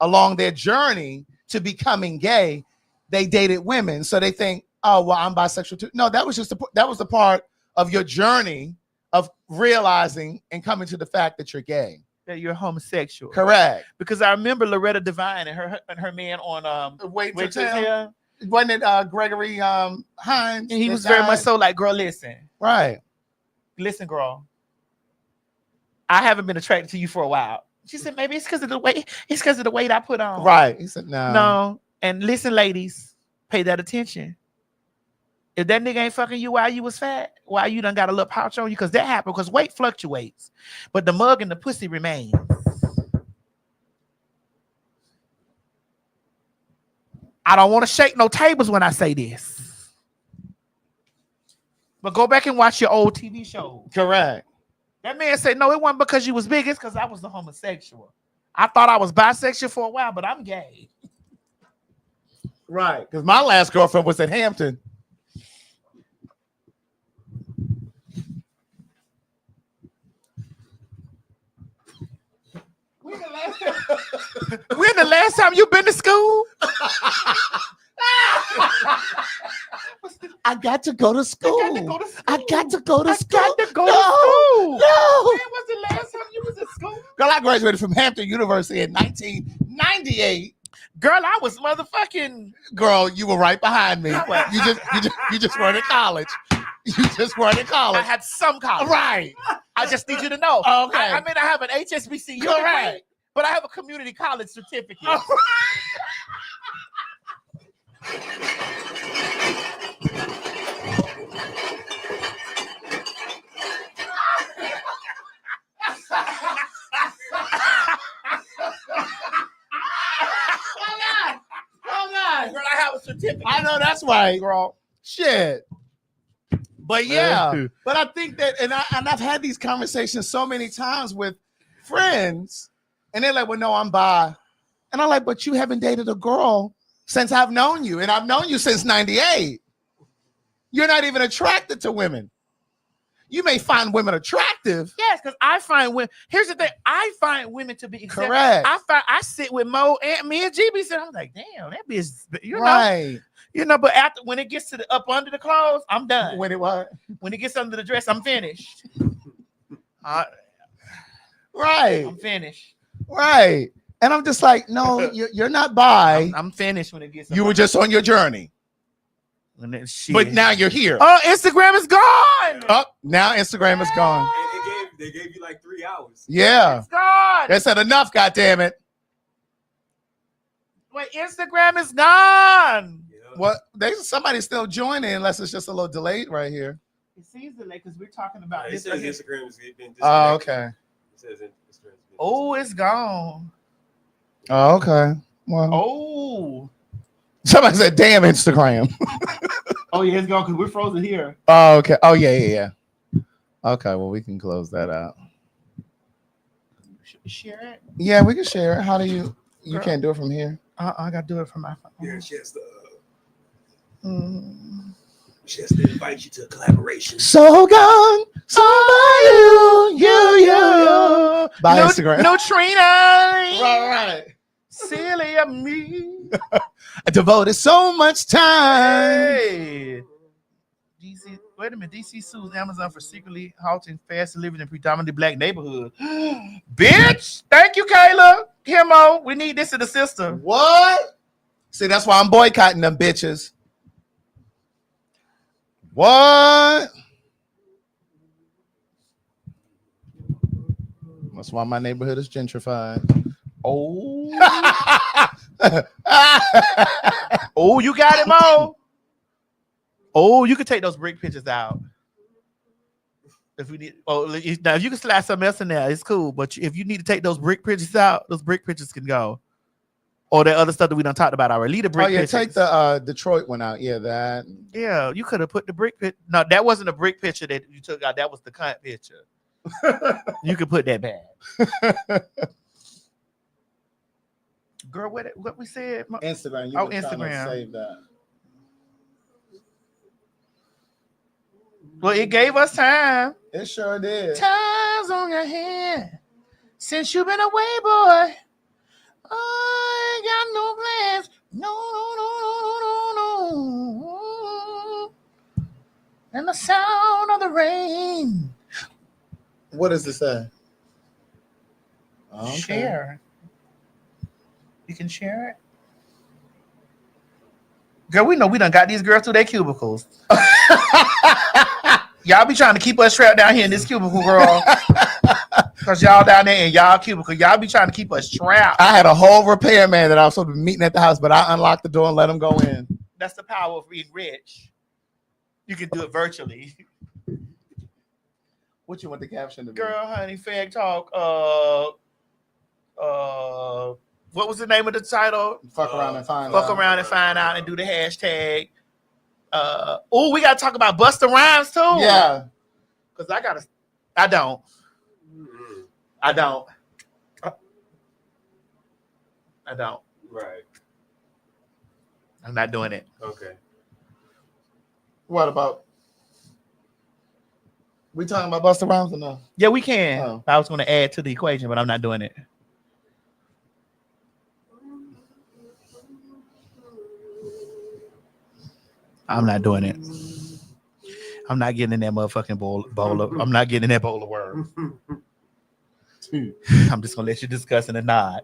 along their journey to becoming gay, they dated women. So they think, oh, well, I'm bisexual too. No, that was just that was the part of your journey of realizing and coming to the fact that you're gay. That you're homosexual. Correct. Because I remember Loretta Devine and her man on Wait Wait Till Till Hell. Wasn't it Gregory Hines? And he that was very much died? so like, girl, listen. Right. Listen, girl. I haven't been attracted to you for a while. She said, maybe it's because of the weight. It's because of the weight I put on. Right. He said, no. No. And listen, ladies, pay that attention. If that nigga ain't fucking you while you was fat, why you done got a little pouch on you? Because that happened, because weight fluctuates. But the mug and the pussy remains. I don't want to shake no tables when I say this. But go back and watch your old TV show. Correct. That man said, no, it wasn't because you was big. It's because I was the homosexual. I thought I was bisexual for a while, but I'm gay. Right. Because my last girlfriend was at Hampton. When the last time you been to school? I got to go to school. I got to go to school. No. No. When was the last time you was at school? Girl, I graduated from Hampton University in 1998. Girl, I was motherfucking. Girl, you were right behind me. You just weren't in college. You just weren't in college. I had some college. Right. I just need you to know. Okay. I mean, I have an HSBC. Correct. But I have a community college certificate. Girl, I have a certificate. I know that's right, girl. Shit. But yeah, but I think that, and I've had these conversations so many times with friends, and they're like, well, no, I'm bi. And I'm like, but you haven't dated a girl since I've known you, and I've known you since 98. You're not even attracted to women. You may find women attractive. Yes, because I find women. Here's the thing: I find women to be correct. I sit with Mo and me and GB, and I'm like, damn, that bitch. Right. But after when it gets to the up under the clothes, I'm done. When it gets under the dress, I'm finished. Right. I'm finished. Right. And I'm just like, no, you're not bi. I'm finished when it gets. You were just on your journey. But now you're here. Oh, Instagram is gone. Oh, now Instagram is gone. They gave you like 3 hours. Yeah. It's gone. They said enough, goddammit. Wait, Instagram is gone. What? Somebody's still joining unless it's just a little delayed right here. It seems delayed because we're talking about It this. says Instagram has been disconnected. Oh, okay. It says Instagram. Oh, it's gone. Oh, okay. Well, Oh. somebody said, damn Instagram. Oh, yeah, it's gone because we're frozen here. Oh, okay. Oh, yeah. Okay, well, we can close that out. Should we share it? Yeah, we can share it. How do you Girl. can't do it from here? I got to do it from my phone. Yeah, she has to invite you to a collaboration. So gone, so by you. By Instagram. No Trina. Right. Silly of me. I devoted so much time. Hey. DC, wait a minute. DC sues Amazon for secretly halting fast living in predominantly black neighborhoods. Bitch. Thank you, Kayla. Himo. We need this in the system. What? See, that's why I'm boycotting them bitches. What? That's why my neighborhood is gentrified. Oh. Oh, you got it, Mo. Oh, you can take those brick pictures out. If we need, now if you can slide something else in there, it's cool. But if you need to take those brick pictures out, those brick pictures can go. Or the other stuff that we done talked about already. Leave the brick pictures. Take the Detroit one out. Yeah, that. Yeah, you could have put the brick picture. No, that wasn't a brick picture that you took out. That was the cunt picture. You could put that back. Girl, Girl, what we said? Instagram. You Oh, were trying to Instagram. save that. Well, it gave us time. It sure did. Time's on your hand since you've been away, boy. I ain't got no plans. No. And the sound of the rain. What does it say? Okay. Share. You can share it. Girl, we know we done got these girls through their cubicles. Y'all be trying to keep us trapped down here in this cubicle, girl. Because y'all down there in y'all cubicle. Y'all be trying to keep us trapped. I had a whole repairman that I was supposed to be meeting at the house, but I unlocked the door and let him go in. That's the power of being rich. You can do it virtually. What you want the caption to be? Girl, honey, PhagTawlk. What was the name of the title? Fuck around and find Fuck out. around and find out and do the hashtag. We gotta talk about Busta Rhymes too. Yeah. Because I don't. Right. I'm not doing it. Okay. What about? We talking about Busta Rhymes or no? Yeah, we can. Oh. I was going to add to the equation, but I'm not doing it. I'm not doing it. I'm not getting in that motherfucking bowl of. I'm not getting in that bowl of worms. I'm just gonna let you discuss in a nod.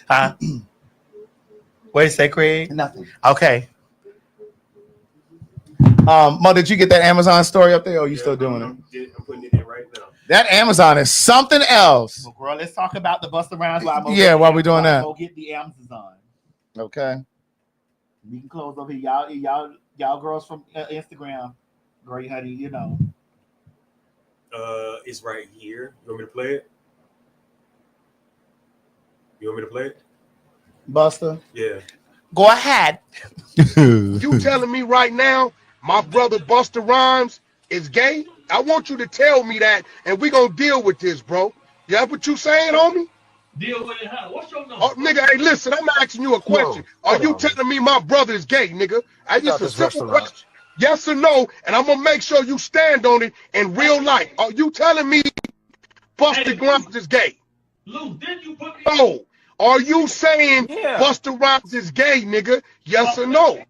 Huh? What did you say, Craig? Nothing. Okay. Mo, did you get that Amazon story up there, or are you still doing it? I'm putting it in right now. That Amazon is something else. Well, girl, let's talk about the Busta Rhymes. While we doing that. Go get the Amazon. Okay. We can close over here. Y'all girls from Instagram. Girl, honey, you know. It's right here. You want me to play it? You want me to play it? Busta? Yeah. Go ahead. You telling me right now my brother Busta Rhymes is gay? I want you to tell me that, and we gonna deal with this, bro. You have what you saying, homie? Deal with it how? What's your number? Oh, nigga, hey, listen, I'm asking you a question. Are you telling me my brother is gay, nigga? Hey, just a simple question. Yes or no, and I'm gonna make sure you stand on it in real life. Are you telling me Busta Rhymes is gay? Lou, didn't you put me? No. Are you saying Busta Rhymes is gay, nigga? Yes or no?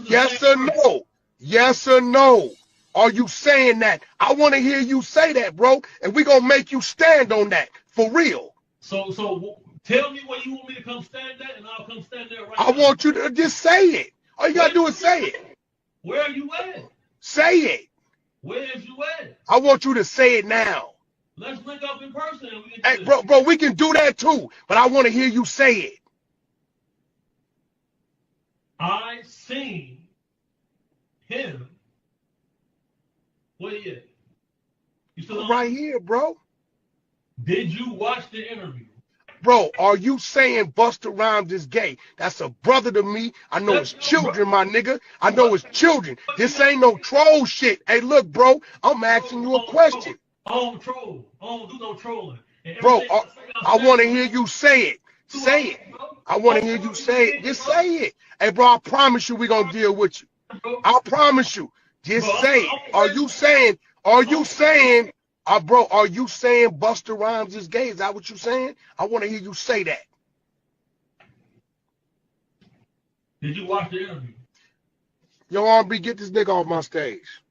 Yes or no? Yes or no? Are you saying that? I want to hear you say that, bro, and we gonna make you stand on that for real. So tell me where you want me to come stand at, and I'll come stand there right I now. want you to just say it. All you gotta do is say it. Where are you at? Say it. Where is you at? I want you to say it now. Let's link up in person. And we can Hey, bro, we can do that too, but I want to hear you say it. I seen him. Where you at? You still on? Right here, bro. Did you watch the interview? Bro, are you saying Busta Rhymes is gay? That's a brother to me. I know his children, my nigga. I know his children. This ain't no troll shit. Hey, look, bro, I'm asking you a question. I don't troll. I don't do no trolling. Bro, I want to hear you say it. Say it. I want to hear you say it. Just say it. Hey, bro, I promise you we're going to deal with you. I promise you. Just say it. Are you saying, bro, are you saying Busta Rhymes is gay? Is that what you're saying? I want to hear you say that. Did you watch the interview? Yo, R&B, get this nigga off my stage.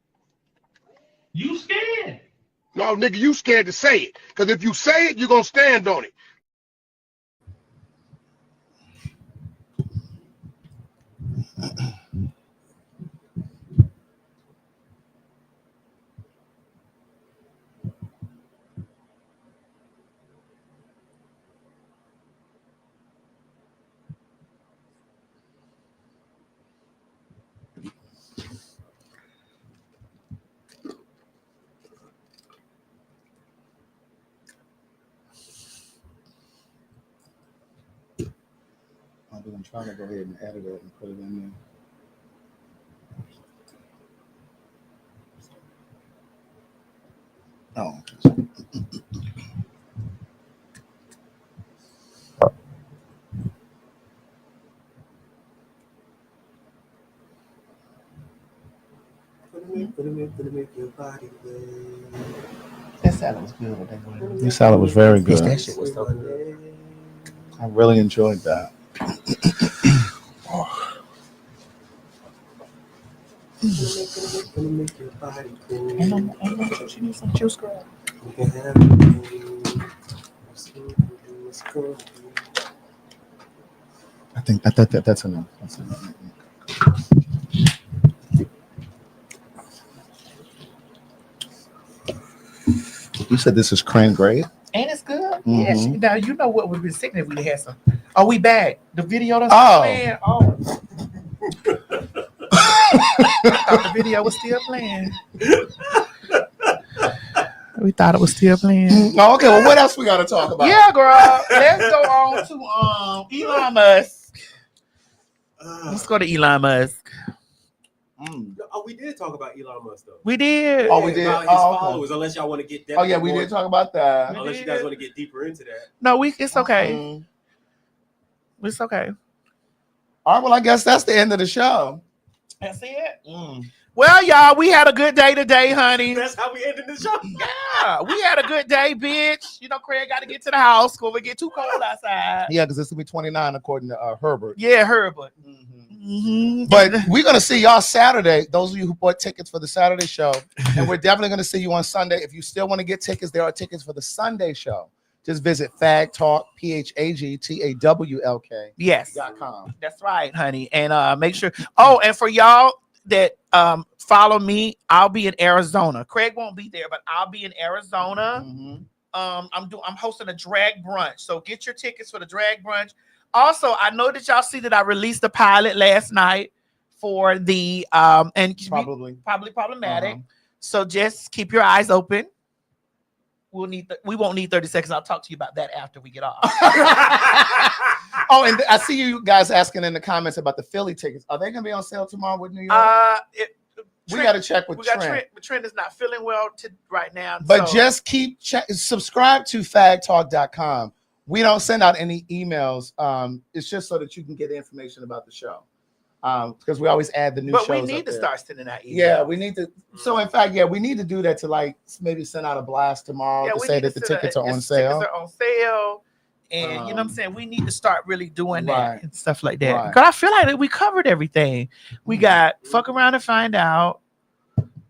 You scared? No, nigga, you scared to say it. Because if you say it, you're going to stand on it. I'm trying to go ahead and edit it and put it in Oh. That salad was good. This salad was very good. That shit was so good. I really enjoyed that. She needs some juice, girl. I think that's enough. That's enough. You said this is crane grade? Ain't it good? Mhm. Yeah. Now you know what would be sick if we had some. Oh, we back. The video that's Oh. playing. Oh. I thought the video was still playing. We thought it was still playing. Oh, okay, well, what else we got to talk about? Yeah, girl. Let's go on to Elon Musk. Let's go to Elon Musk. Oh, we did talk about Elon Musk though. We did. Oh, we did. About his followers, unless y'all want to get that. Oh, yeah, we did talk about that. Unless you guys want to get deeper into that. No, it's okay. It's okay. All right, well, I guess that's the end of the show. That's it. Well, y'all, we had a good day today, honey. That's how we ended the show. Yeah, we had a good day, bitch. You know, Craig got to get to the house before it get too cold outside. Yeah, because it's going to be 29 according to Herbert. Yeah, Herbert. But we're going to see y'all Saturday. Those of you who bought tickets for the Saturday show. And we're definitely going to see you on Sunday. If you still want to get tickets, there are tickets for the Sunday show. Just visit PhagTawlk, PhagTawlk. Yes. .com. That's right, honey. And make sure. Oh, and for y'all that follow me, I'll be in Arizona. Craig won't be there, but I'll be in Arizona. I'm hosting a drag brunch. So get your tickets for the drag brunch. Also, I know that y'all see that I released the pilot last night for the and probably problematic. So just keep your eyes open. We won't need 30 seconds. I'll talk to you about that after we get off. Oh, and I see you guys asking in the comments about the Philly tickets. Are they going to be on sale tomorrow with New York? We got to check with Trent. Trent is not feeling well right now. But just keep subscribe to PhagTawlk.com. We don't send out any emails. It's just so that you can get information about the show. Because we always add the new shows. But we need to start sending out emails. Yeah, we need to. So in fact, we need to do that to like maybe send out a blast tomorrow to say that the tickets are on sale. Tickets are on sale. And you know what I'm saying? We need to start really doing that and stuff like that. Right. Because I feel like we covered everything. We got Fuck Around and Find Out.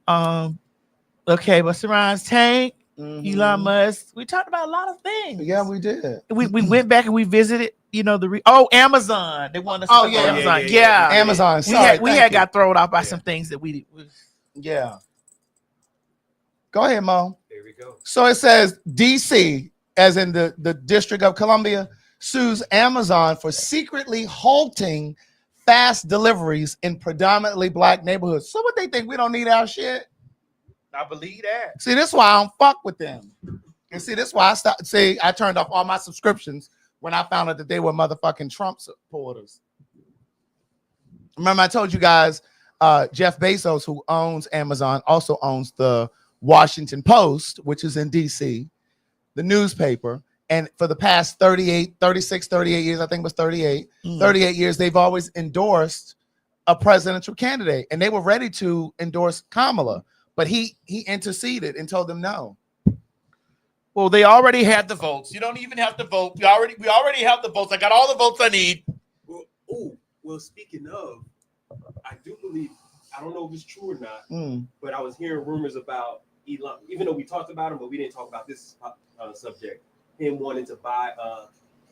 Okay, Busta Rhymes Tank, Elon Musk. We talked about a lot of things. Yeah, we did. We went back and we visited, Amazon. They wanted us to Amazon. Yeah. Amazon. We had got thrown off by some things that we Yeah. Go ahead, Mo. There we go. So it says DC, as in the District of Columbia, sues Amazon for secretly halting fast deliveries in predominantly black neighborhoods. So what they think, we don't need our shit? I believe that. See, this is why I don't fuck with them. And see, this is why I turned off all my subscriptions when I found out that they were motherfucking Trump supporters. Remember, I told you guys, Jeff Bezos, who owns Amazon, also owns the Washington Post, which is in DC, the newspaper. And for the past 38 years, I think it was 38 years, they've always endorsed a presidential candidate. And they were ready to endorse Kamala, but he interceded and told them no. Well, they already had the votes. You don't even have to vote. We already have the votes. I got all the votes I need. Well, speaking of, I do believe, I don't know if it's true or not, but I was hearing rumors about Elon, even though we talked about him, but we didn't talk about this subject. Him wanting to buy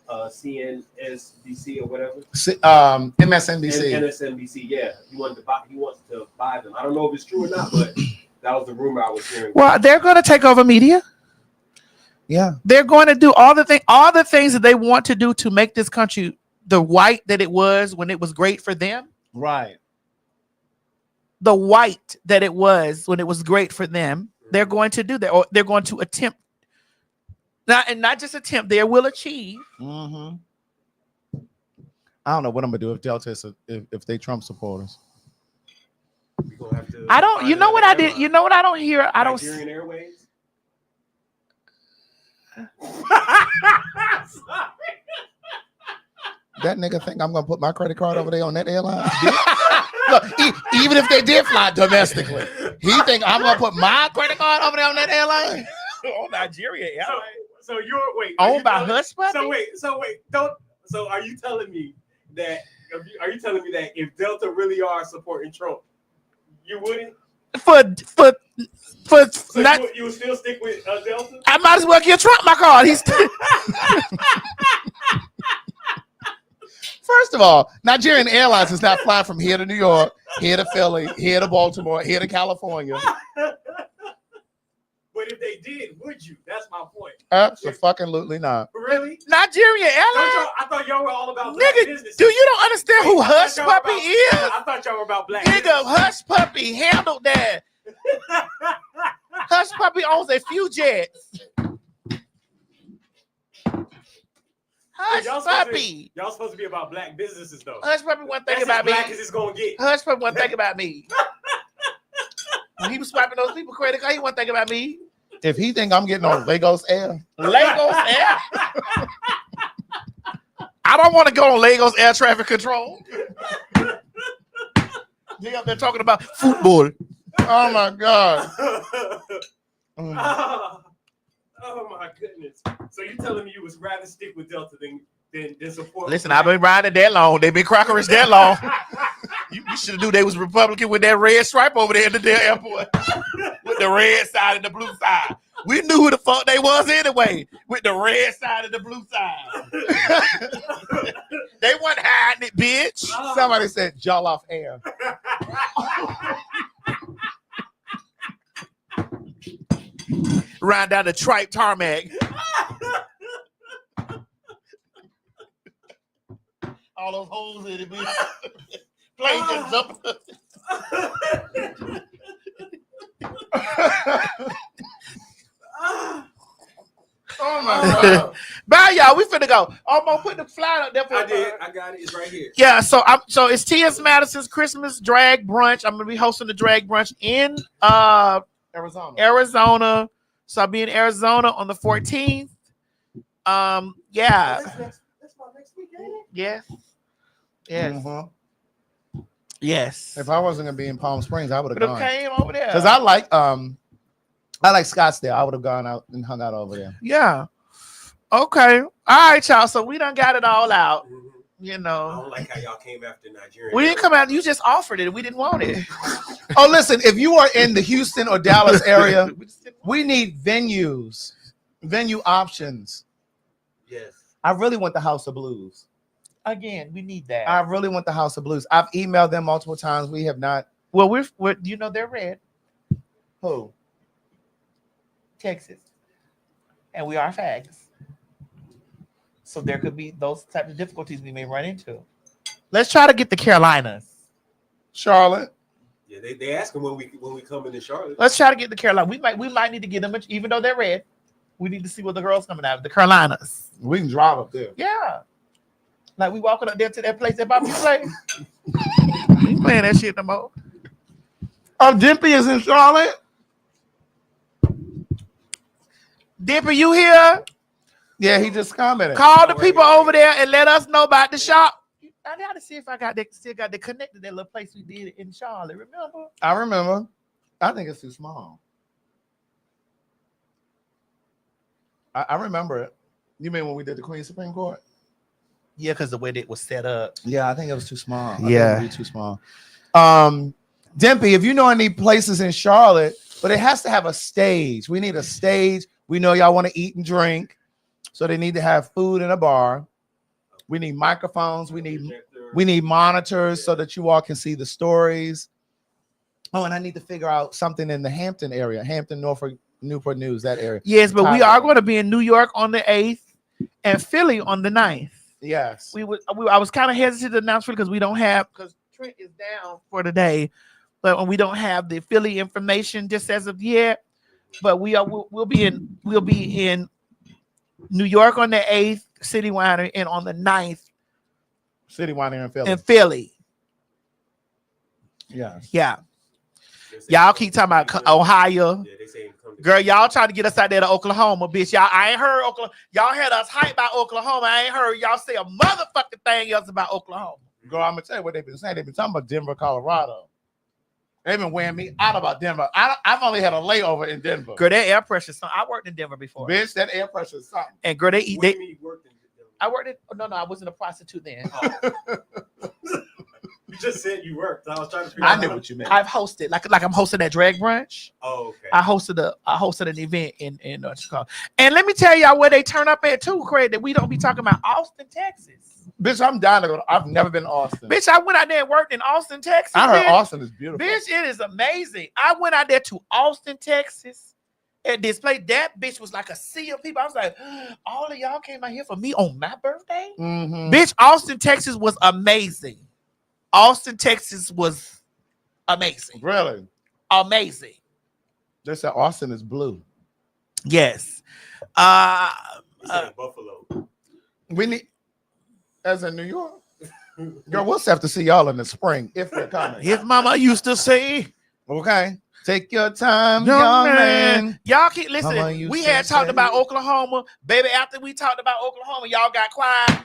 CNSBC or whatever. MSNBC. MSNBC, yeah. He wants to buy them. I don't know if it's true or not, but that was the rumor I was hearing. Well, they're going to take over media. Yeah. They're going to do all the things that they want to do to make this country the white that it was when it was great for them. Right. The white that it was when it was great for them. They're going to do that, or they're going to attempt. Not just attempt, they will achieve. I don't know what I'm gonna do if Delta is if they Trump supporters. I don't. You know what I did? You know what I don't hear? I don't. Nigerian Airways. That nigga think I'm gonna put my credit card over there on that airline? Look, even if they did fly domestically, he think I'm gonna put my credit card over there on that airline? Oh, Nigeria Airlines. So you're wait. Owned by Hush Puppy? So wait. So are you telling me that? If Delta really are supporting Trump, you wouldn't? So not, you would still stick with Delta? I might as well give Trump my card. He's First of all, Nigerian Airlines is not flying from here to New York, here to Philly, here to Baltimore, here to California. But if they did, would you? That's my point. Absolutely not. Really? Nigerian Airlines? I thought y'all were all about black business. Do you don't understand who Hush Puppy is? I thought y'all were about black Nigga, business. Hush Puppy handled that. Hush Puppy owns a few jets. Hush Puppy. Y'all supposed to be about black businesses, though. Hush Puppy one thing That's about as me. black as it's gonna get. Hush Puppy one thing about me. When he was swiping those people credit card, he one thing about me. If he think I'm getting on Lagos Air, Lagos Air. I don't want to go on Lagos Air Traffic Control. They up there talking about football. Oh my God. Oh my goodness. So you telling me you would rather stick with Delta than support? Listen, I've been riding that long. They've been crackerish that long. You should have knew they was Republican with that red stripe over there in the damn airport. With the red side and the blue side. We knew who the fuck they was anyway. With the red side and the blue side. They wasn't hiding it, bitch. Somebody said Jollof Air. Riding down the tripe tarmac. All those holes in it, bitch. Plane just jumping. Oh my God. Bye, y'all. We finna go. I'm gonna put the flyer up there for I did. I got it. It's right here. Yeah, so it's T.S. Madison's Christmas drag brunch. I'm gonna be hosting the drag brunch in Arizona. So I'll be in Arizona on the 14th. Yeah. That's my next week, ain't it? Yes. Yes. Mhm. Yes. If I wasn't gonna be in Palm Springs, I would have Could have gone. came over there. Because I like Scottsdale. I would have gone out and hung out over there. Yeah. Okay. All right, y'all. So we done got it all out. You I know. don't like how y'all came after Nigeria. We didn't come out. You just offered it. We didn't want it. Oh, listen, if you are in the Houston or Dallas area, we need venue options. Yes. I really want the House of Blues. Again, we need that. I really want the House of Blues. I've emailed them multiple times. We have not. Well, we're they're red. Who? Texas. And we are fags. So there could be those types of difficulties we may run into. Let's try to get the Carolinas. Charlotte. Yeah, they asking when we come into Charlotte. Let's try to get the Carolinas. We might need to get them, even though they're red. We need to see what the girls coming out of the Carolinas. We can drive up there. Yeah. Like we walking up there to that place that Bobby play. We ain't playing that shit no more. Oh, Dimpy is in Charlotte. Dimpy, you here? Yeah, he just commented. Call the people over there and let us know about the shop. I got to see if I still got the connected that little place we did in Charlotte. Remember? I remember. I think it's too small. I remember it. You mean when we did the Queen's Supreme Court? Yeah, because the way that it was set up. Yeah, I think it was too small. Yeah. It would be too small. Dimpy, if you know any places in Charlotte, but it has to have a stage. We need a stage. We know y'all want to eat and drink, so they need to have food in a bar. We need microphones. We need monitors so that you all can see the stories. Oh, and I need to figure out something in the Hampton area, Hampton, Norfolk, Newport News, that area. Yes, but we are going to be in New York on the 8th and Philly on the 9th. Yes. I was kind of hesitant to announce because we don't have, because Trent is down for the day, but we don't have the Philly information just as of yet. But we'll be in New York on the 8th, City Winery, and on the 9th, City Winery in Philly. Yeah. Yeah. Y'all keep talking about Ohio. Yeah, they say come Girl, y'all trying to get us out there to Oklahoma, bitch. Y'all, I ain't heard Oklahoma. Y'all had us hype about Oklahoma. I ain't heard y'all say a motherfucking thing else about Oklahoma. Girl, I'm gonna tell you what they've been saying. They've been talking about Denver, Colorado. They've been wearing me out about Denver. I've only had a layover in Denver. Girl, that air pressure. I worked in Denver before. Bitch, that air pressure is something. And girl, they What do you mean you worked in Denver? I worked in. No, I wasn't a prostitute then. You just said you worked. I was trying to figure I out. knew what you meant. I've hosted like I'm hosting that drag brunch. Oh, okay. I hosted an event in Chicago. And let me tell y'all where they turn up at too, Craig, that we don't be talking about Austin, Texas. Bitch, I'm down to go. I've never been to Austin. Bitch, I went out there and worked in Austin, Texas. I heard bitch. Austin is beautiful. Bitch, it is amazing. I went out there to Austin, Texas at this place. That bitch was like a sea of people. I was like, all of y'all came out here for me on my birthday? Mhm. Bitch, Austin, Texas was amazing. Austin, Texas was amazing. Really? Amazing. They said Austin is blue. Yes. You said Buffalo. We need, as in New York. Girl, we'll have to see y'all in the spring if they're coming. His mama used to say, okay, take your time, young man. Y'all keep Mama listen. used We to had talked say- about Oklahoma, baby. After we talked about Oklahoma, y'all got quiet.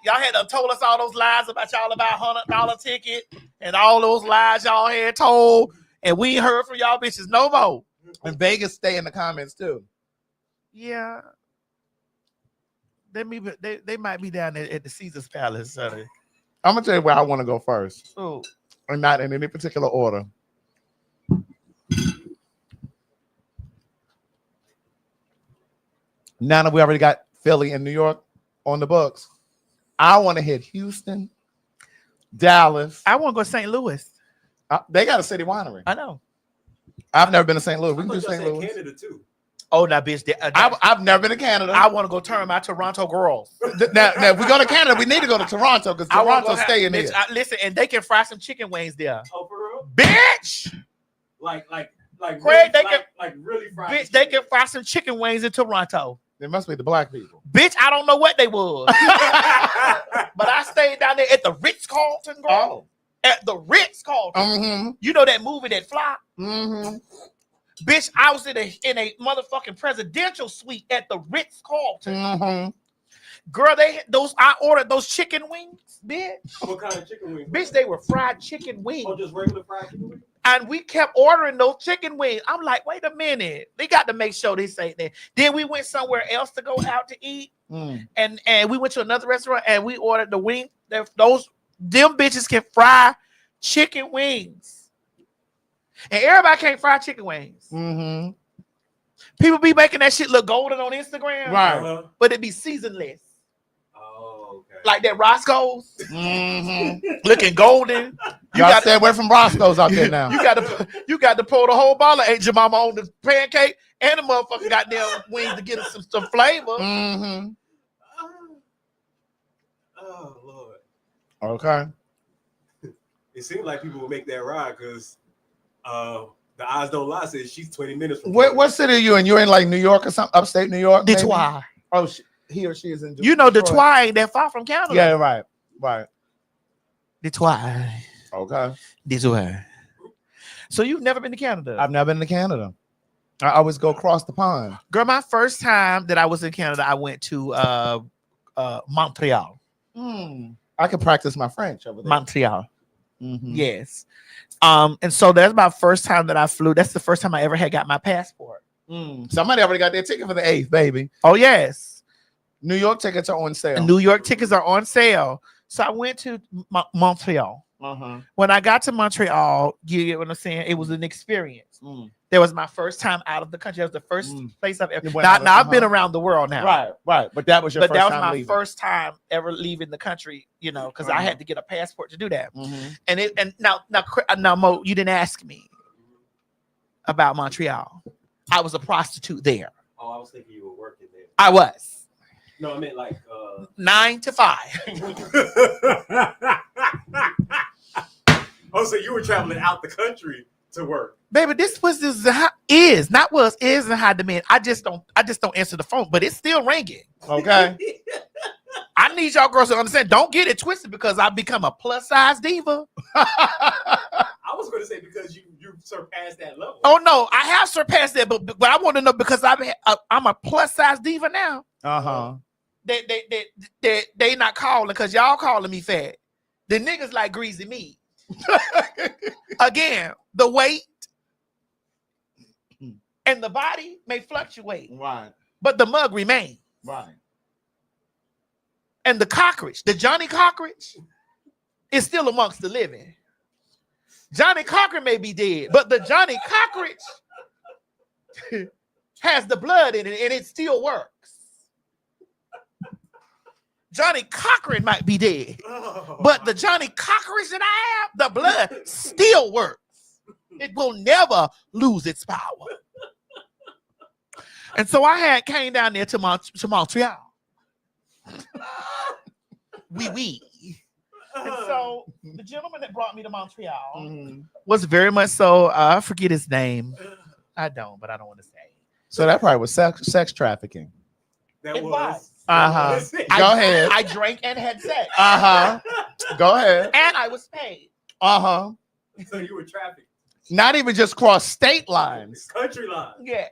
Y'all had told us all those lies about y'all about $100 ticket and all those lies y'all had told, and we ain't heard from y'all bitches no more. And Vegas, stay in the comments too. Yeah, they might be down there at the Caesar's Palace. I'm gonna tell you where I want to go first, Oh, and not in any particular order. Now that we already got Philly and New York on the books, I want to hit Houston, Dallas. I want to go to St. Louis. They got a city winery. I know. I've never been to St. Louis. We I can do thought y'all St. said Louis. Canada too. Oh, now, bitch. I've never been to Canada. I want to go turn my Toronto girls. Now, if we go to Canada, we need to go to Toronto because I wanna Toronto's go staying bitch, here. listen, and they can fry some chicken wings there. Oh, for real? Bitch! Like Craig, really, they like really fried. Bitch, they can fry some chicken wings in Toronto. It must be the black people. Bitch, I don't know what they was. But I stayed down there at the Ritz-Carlton, girl. At the Ritz-Carlton. Mm-hmm. You know that movie that fly? Mm-hmm. Bitch, I was in a motherfucking presidential suite at the Ritz-Carlton. Mm-hmm. Girl, I ordered those chicken wings, bitch. What kind of chicken wings? Bitch, they were fried chicken wings. Oh, just regular fried chicken wings? And we kept ordering those chicken wings. I'm like, wait a minute. They got to make sure they say that. Then we went somewhere else to go out to eat. And we went to another restaurant and we ordered the wing. Them bitches can fry chicken wings. And everybody can't fry chicken wings. Mm-hmm. People be making that shit look golden on Instagram. Right. But it be seasonless. Oh, okay. Like that Roscoe's. Mm-hmm. Looking golden. Y'all stay away from Roscoe's out there now. You got to pour the whole bottle of Aunt Jemima on the pancake and the motherfucking goddamn wings to get us some flavor. Mm-hmm. Oh, Lord. Okay. It seemed like people would make that ride because the Eyes Don't Lie says she's 20 minutes from What city are you in? You're in like New York or something? Upstate New York? maybe? Detroit. Oh, he or she is in You know, Detroit. Detroit ain't that far from Canada. Yeah, right. Right. Detroit. Okay. Detroit. So you've never been to Canada? I've never been to Canada. I always go across the pond. Girl, my first time that I was in Canada, I went to Montreal. I could practice my French over there. Montreal. Mhm. Yes. And so that's my first time that I flew. That's the first time I ever had got my passport. Somebody already got their ticket for the 8th, baby. Oh, yes. New York tickets are on sale. New York tickets are on sale. So I went to Montreal. When I got to Montreal, you get what I'm saying? It was an experience. That was my first time out of the country. It was the first place I've ever. Now I've been around the world now. Right. But that was your first that was time my leaving. first time ever leaving the country, you know, because I had to get a passport to do that. And now Mo, you didn't ask me about Montreal. I was a prostitute there. Oh, I was thinking you were working there. I was. No, I meant like 9 to 5. Oh, so you were traveling out the country to work. Baby, this is in high demand. I just don't answer the phone, but it's still ringing. Okay. I need y'all girls to understand. Don't get it twisted because I've become a plus size diva. I was going to say because you surpassed that level. Oh no, I have surpassed that, but I want to know because I'm a plus size diva now. They not calling because y'all calling me fat. The niggas like greasy meat. Again, the weight and the body may fluctuate, Right. but the mug remains. Right. And the cockroach, the Johnny Cockroach, is still amongst the living. Johnny Cocker may be dead, but the Johnny Cockroach has the blood in it and it still works. Johnny Cochran might be dead, but the Johnny Cockroach that I have, the blood still works. It will never lose its power. And so I came down there to Montreal. Oui. And so the gentleman that brought me to Montreal was very much so, I forget his name. I don't want to say. So that probably was sex trafficking. It was. Go ahead. I drank and had sex. Go ahead. And I was paid. So you were trafficked. Not even just cross state lines. Country line. Yes.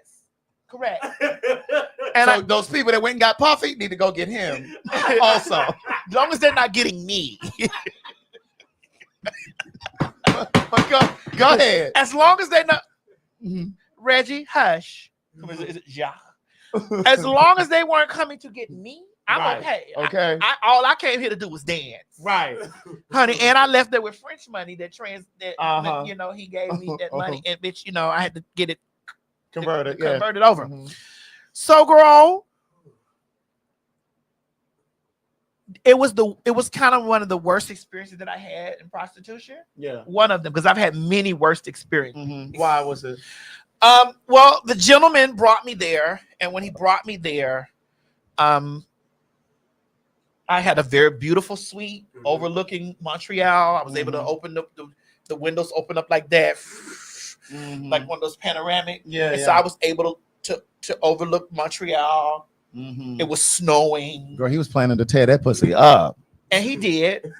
Correct. And so those people that went and got Puffy need to go get him also. As long as they're not getting me. But go ahead. As long as they're not. Reggie, hush. Is it Jacques? As long as they weren't coming to get me, I'm okay. Okay. All I came here to do was dance. Right. Honey, and I left there with French money that he gave me that money. And bitch, I had to get it converted over. So, girl, it was kind of one of the worst experiences that I had in prostitution. Yeah. One of them, because I've had many worst experiences. Why was it? Well, the gentleman brought me there, and when he brought me there, I had a very beautiful suite overlooking Montreal. I was able to open the windows open up like that, like one of those panoramic. So I was able to overlook Montreal. It was snowing. Girl, he was planning to tear that pussy up. And he did.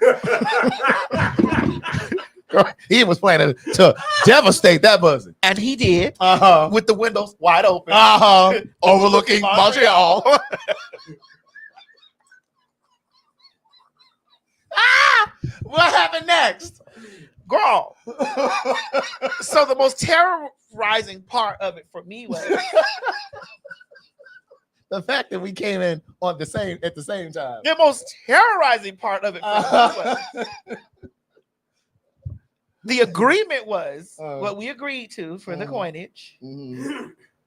Girl, he was planning to devastate that pussy. And he did. With the windows wide open. Overlooking Montreal. What happened next? Girl. So the most terrorizing part of it for me was the fact that we came in at the same time. The most terrorizing part of it for me was the agreement was what we agreed to for the coinage.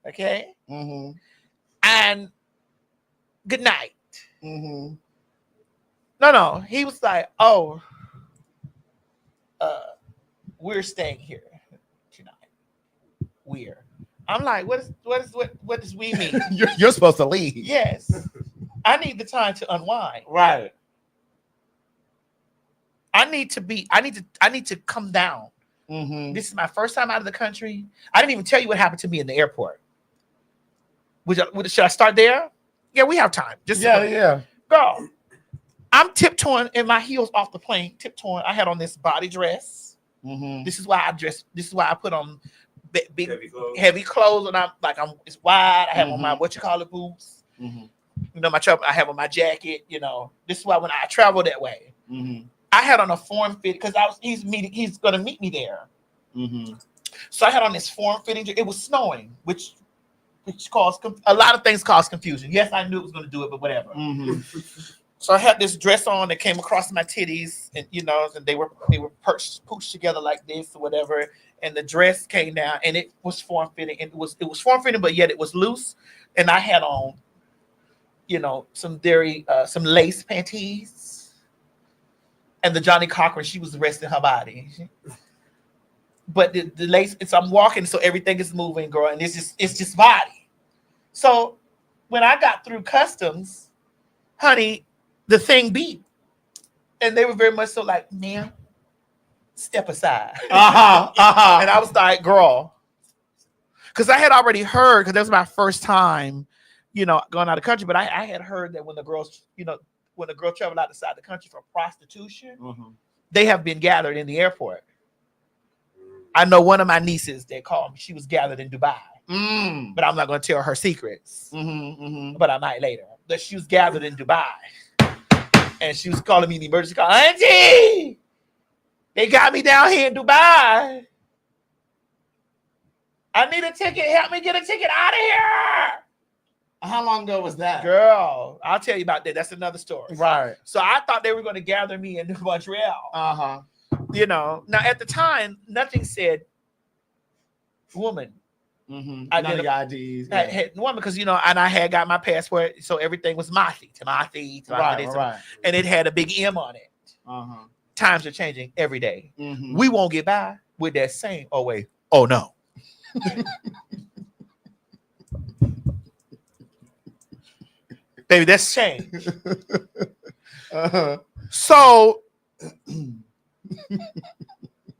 Okay. And good night. No. He was like, "Oh, we're staying here tonight. We're." I'm like, what does we mean? You're supposed to leave. Yes. I need the time to unwind. Right. I need to come down. This is my first time out of the country. I didn't even tell you what happened to me in the airport. Should I start there? Yeah, we have time. Yeah. Girl, I'm tiptoeing in my heels off the plane. Tiptoeing. I had on this body dress. This is why I dress. This is why I put on big heavy clothes, and it's wide. I have on my boots. My trouble. I have on my jacket. This is why when I travel that way, I had on a form fit because he's going to meet me there. So I had on this form fitting. It was snowing, which caused a lot of things. Caused confusion. Yes, I knew it was going to do it, but whatever. So I had this dress on that came across my titties, and and they were pooched together like this or whatever. And the dress came down, and it was form fitting, and it was form fitting, but yet it was loose. And I had on, some lace panties, and the Johnny Cochran, she was resting her body. But the lace, so I'm walking, so everything is moving, girl, and it's just body. So when I got through customs, honey, the thing beeped, and they were very much so like, "Ma'am, step aside." And I was like, "Girl," because I had already heard, because that was my first time, going out of the country. But I had heard that when the girls, when the girl traveled outside the country for prostitution, they have been gathered in the airport. I know one of my nieces that called me. She was gathered in Dubai, Mm. but I'm not going to tell her secrets. Mm-hmm. But I might later. But she was gathered in Dubai, and she was calling me in the emergency call. Auntie, they got me down here in Dubai. I need a ticket. Help me get a ticket out of here. How long ago was that? Girl, I'll tell you about that. That's another story. Right. So I thought they were going to gather me in Montreal. Uh-huh. You know, now at the time, nothing said woman. Mm-hmm. I None did of your IDs. I had woman because you know, and I had got my passport, so everything was Timothy, Right. and it had a big M on it. Uh-huh. Times are changing every day. Mm-hmm. We won't get by with that same. Oh wait. Oh no. Baby, that's changed. Uh-huh. So,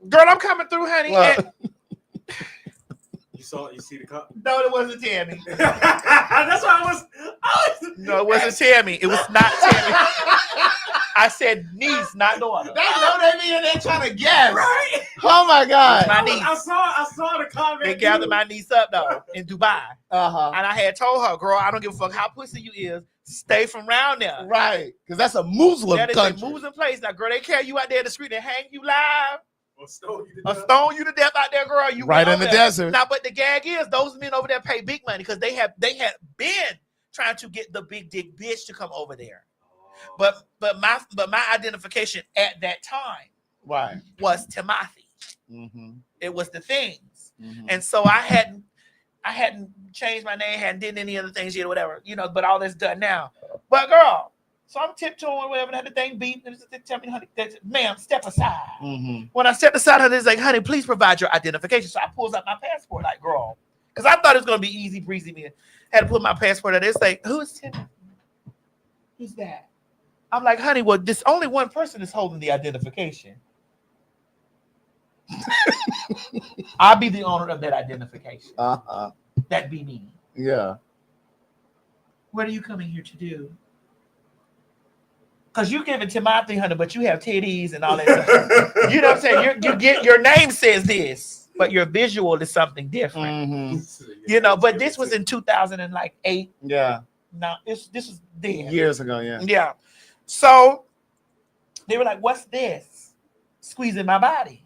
girl, I'm coming through, honey. What? You see the cup? No, it wasn't Tammy. That's why I was. No, it wasn't Tammy. It was not Tammy. I said niece, not daughter. They know they be in there trying to guess. Right? Oh my God. My niece. I saw the comment. They gathered my niece up though in Dubai, Uh-huh. and I had told her, "Girl, I don't give a fuck how pussy you is. Stay from around there. Right. Because that's a Muslim That is country. a Muslim place. Now, girl, they carry you out there in the street and hang you live." Or stone you to death out there, girl. You Right went in the over there. desert. Now, but the gag is those men over there pay big money because they had been trying to get the big dick bitch to come over there. But my identification at that time Right. was Timothy. Mm-hmm. It was the things, Mm-hmm. and so I hadn't changed my name, hadn't did any other things yet, or whatever, you know. But all that's done now. But girl. So I'm tiptoeing, whatever, and had the thing beep. And they tell me, honey, ma'am, step aside. Mm-hmm. When I stepped aside, honey, it's like, honey, please provide your identification. So I pulls out my passport, like, girl, because I thought it was gonna be easy breezy. Me had to put my passport out. It's like, who is Timothy? Who's that? I'm like, honey, well, this only one person is holding the identification. I'll be the owner of that identification. Uh-huh. That'd be me. Yeah. What are you coming here to do? Because you give it to my 300, but you have titties and all that stuff. You know what I'm saying? You get your name says this, but your visual is something different. Mm-hmm. You know, but this was in 2008. Yeah. No, this was then. Years ago, yeah. Yeah. So they were like, "What's this?" Squeezing my body.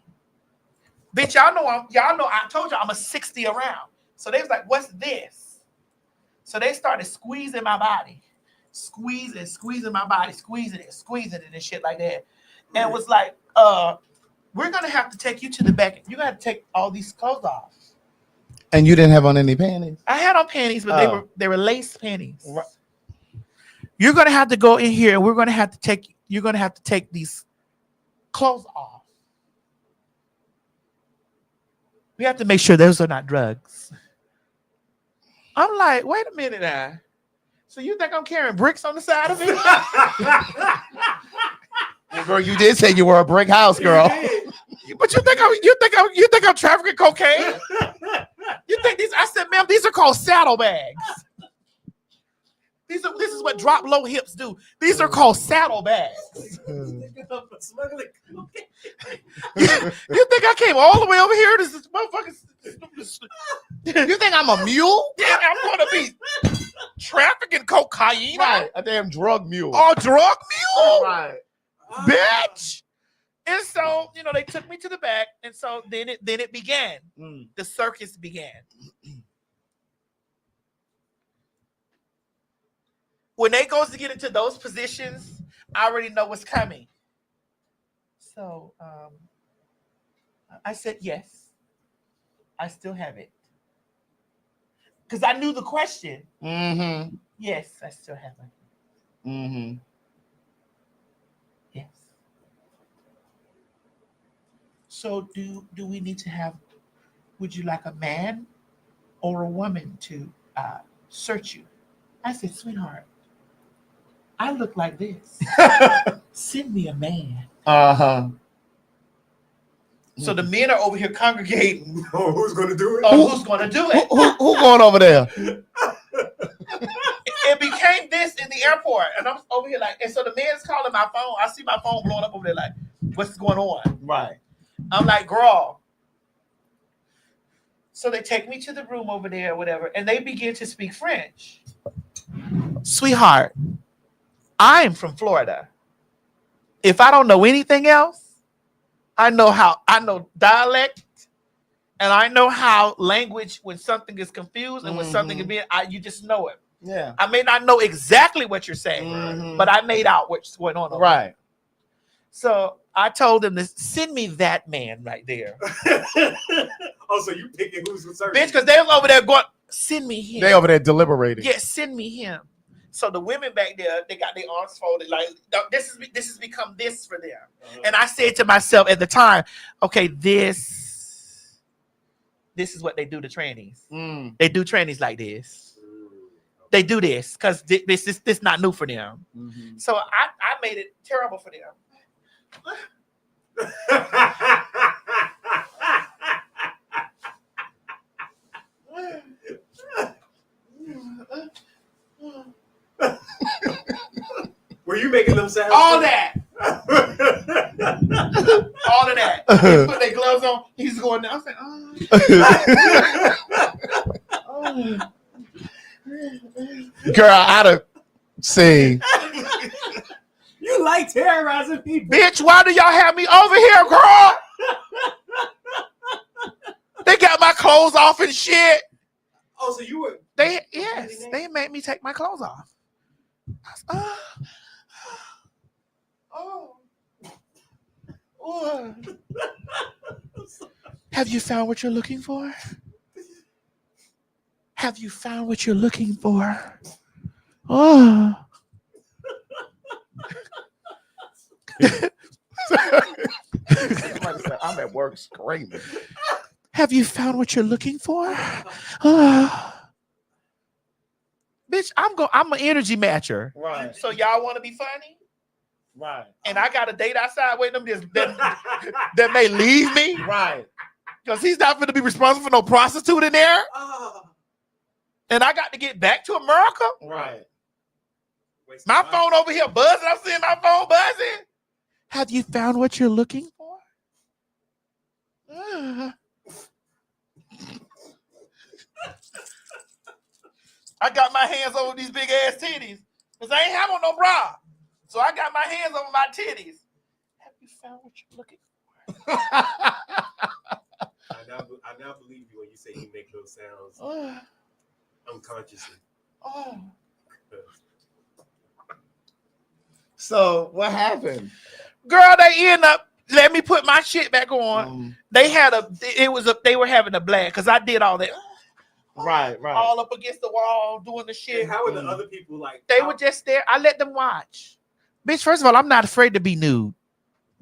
Bitch, y'all know I told you I'm a 60 around. So they was like, "What's this?" So they started squeezing my body. Squeezing my body, squeezing it and shit like that. And it was like, we're gonna have to take you to the back. You're gonna have to take all these clothes off. And you didn't have on any panties? I had on panties, but they were lace panties. Right. You're gonna have to go in here and you're gonna have to take these clothes off. We have to make sure those are not drugs. I'm like, wait a minute now. So you think I'm carrying bricks on the side of it? Well, girl, you did say you were a brick house, girl. But you think I'm trafficking cocaine? You think these? I said, ma'am, these are called saddlebags. This is what drop low hips do. These are called saddlebags. You think I came all the way over here to this motherfucker? You think I'm a mule? Yeah, I'm gonna be trafficking cocaine. Right, a damn drug mule. Oh, drug mule? Right. Bitch. And so, you know, they took me to the back, and so then it began. The circus began. When they goes to get into those positions, I already know what's coming. So I said yes. I still have it. Because I knew the question. Mm-hmm. Yes, I still have it. Mm-hmm. Yes. So do we need to have, would you like a man or a woman to search you? I said, sweetheart, I look like this. Send me a man. Uh-huh. So the men are over here congregating. Oh, who's going to do it? Oh, who's going to do it? Who going over there? It became this in the airport, and I'm over here like, and so the man's calling my phone. I see my phone blowing up over there like, what's going on? Right. I'm like, girl, So they take me to the room over there or whatever, and they begin to speak French. Sweetheart, I'm from Florida. If I don't know anything else, I know dialect, and I know how language, when something is confused and when something is being, you just know it. Yeah. I may not know exactly what you're saying, but I made out what's going on. Right. So I told them to send me that man right there. Oh, so you picking who's the service? Bitch, because they was over there going, send me him. They over there deliberating. Yeah, send me him. So the women back there, they got their arms folded, like this has become this for them. And I said to myself at the time, okay, this is what they do to trannies. They do trannies like this. They do this because this not new for them. So I made it terrible for them. Were you making them sound? All that. All of that. They put their gloves on. He's going down. I was Girl, I'd have seen. You like terrorizing people. Bitch, why do y'all have me over here, girl? They got my clothes off and shit. Oh, so you were... They made me take my clothes off. Have you found what you're looking for? Have you found what you're looking for? Oh. I'm at work screaming. Have you found what you're looking for? Oh. Bitch, I'm an energy matcher. Right. So y'all want to be funny? Right. And I got a date outside waiting them that may leave me. Right. Because he's not going to be responsible for no prostitute in there. And I got to get back to America. Right. My phone over here buzzing. I'm seeing my phone buzzing. Have you found what you're looking for? I got my hands over these big ass titties. Because I ain't have on no bra. So I got my hands over my titties. Have you found what you're looking for? I now believe you when you say you make those sounds unconsciously. Oh. So what happened? Girl, they end up let me put my shit back on. They were having a blast because I did all that. Right. All up against the wall doing the shit. And how were the other people like? They were just there. I let them watch. Bitch, first of all, I'm not afraid to be nude.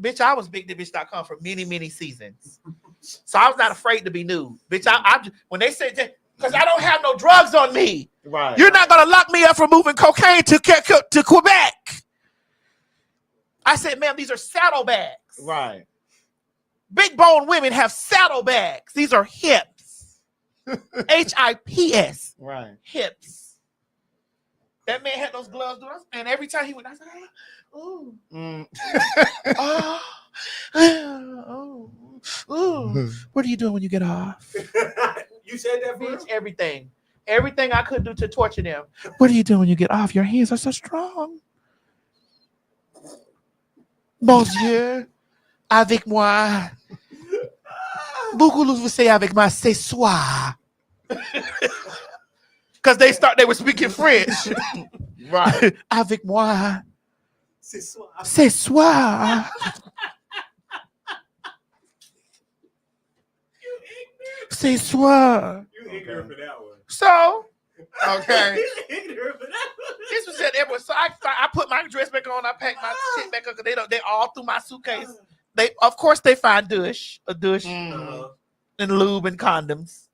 Bitch, I was BigTheBitch.com for many, many seasons. So I was not afraid to be nude. Bitch, I when they said, because I don't have no drugs on me. Right. You're not going to lock me up for moving cocaine to Quebec. I said, ma'am, these are saddlebags. Right. Big bone women have saddlebags. These are hips. HIPS. Right. Hips. That man had those gloves, dude. And every time he went, I was like, what are you doing when you get off? You said that, bitch. Everything I could do to torture them. What are you doing when you get off? Your hands are so strong. Mon Dieu, avec moi. Beaucoup vous say avec moi, c'est soir. Because they were speaking French. Right. Avec moi. C'est soir. C'est soir. C'est soir. You ignorant for that one. So, okay. Ignorant for that one. This was at everyone. So I put my dress back on. I packed my shit back up because they all through my suitcase. Of course they find a douche, and lube and condoms.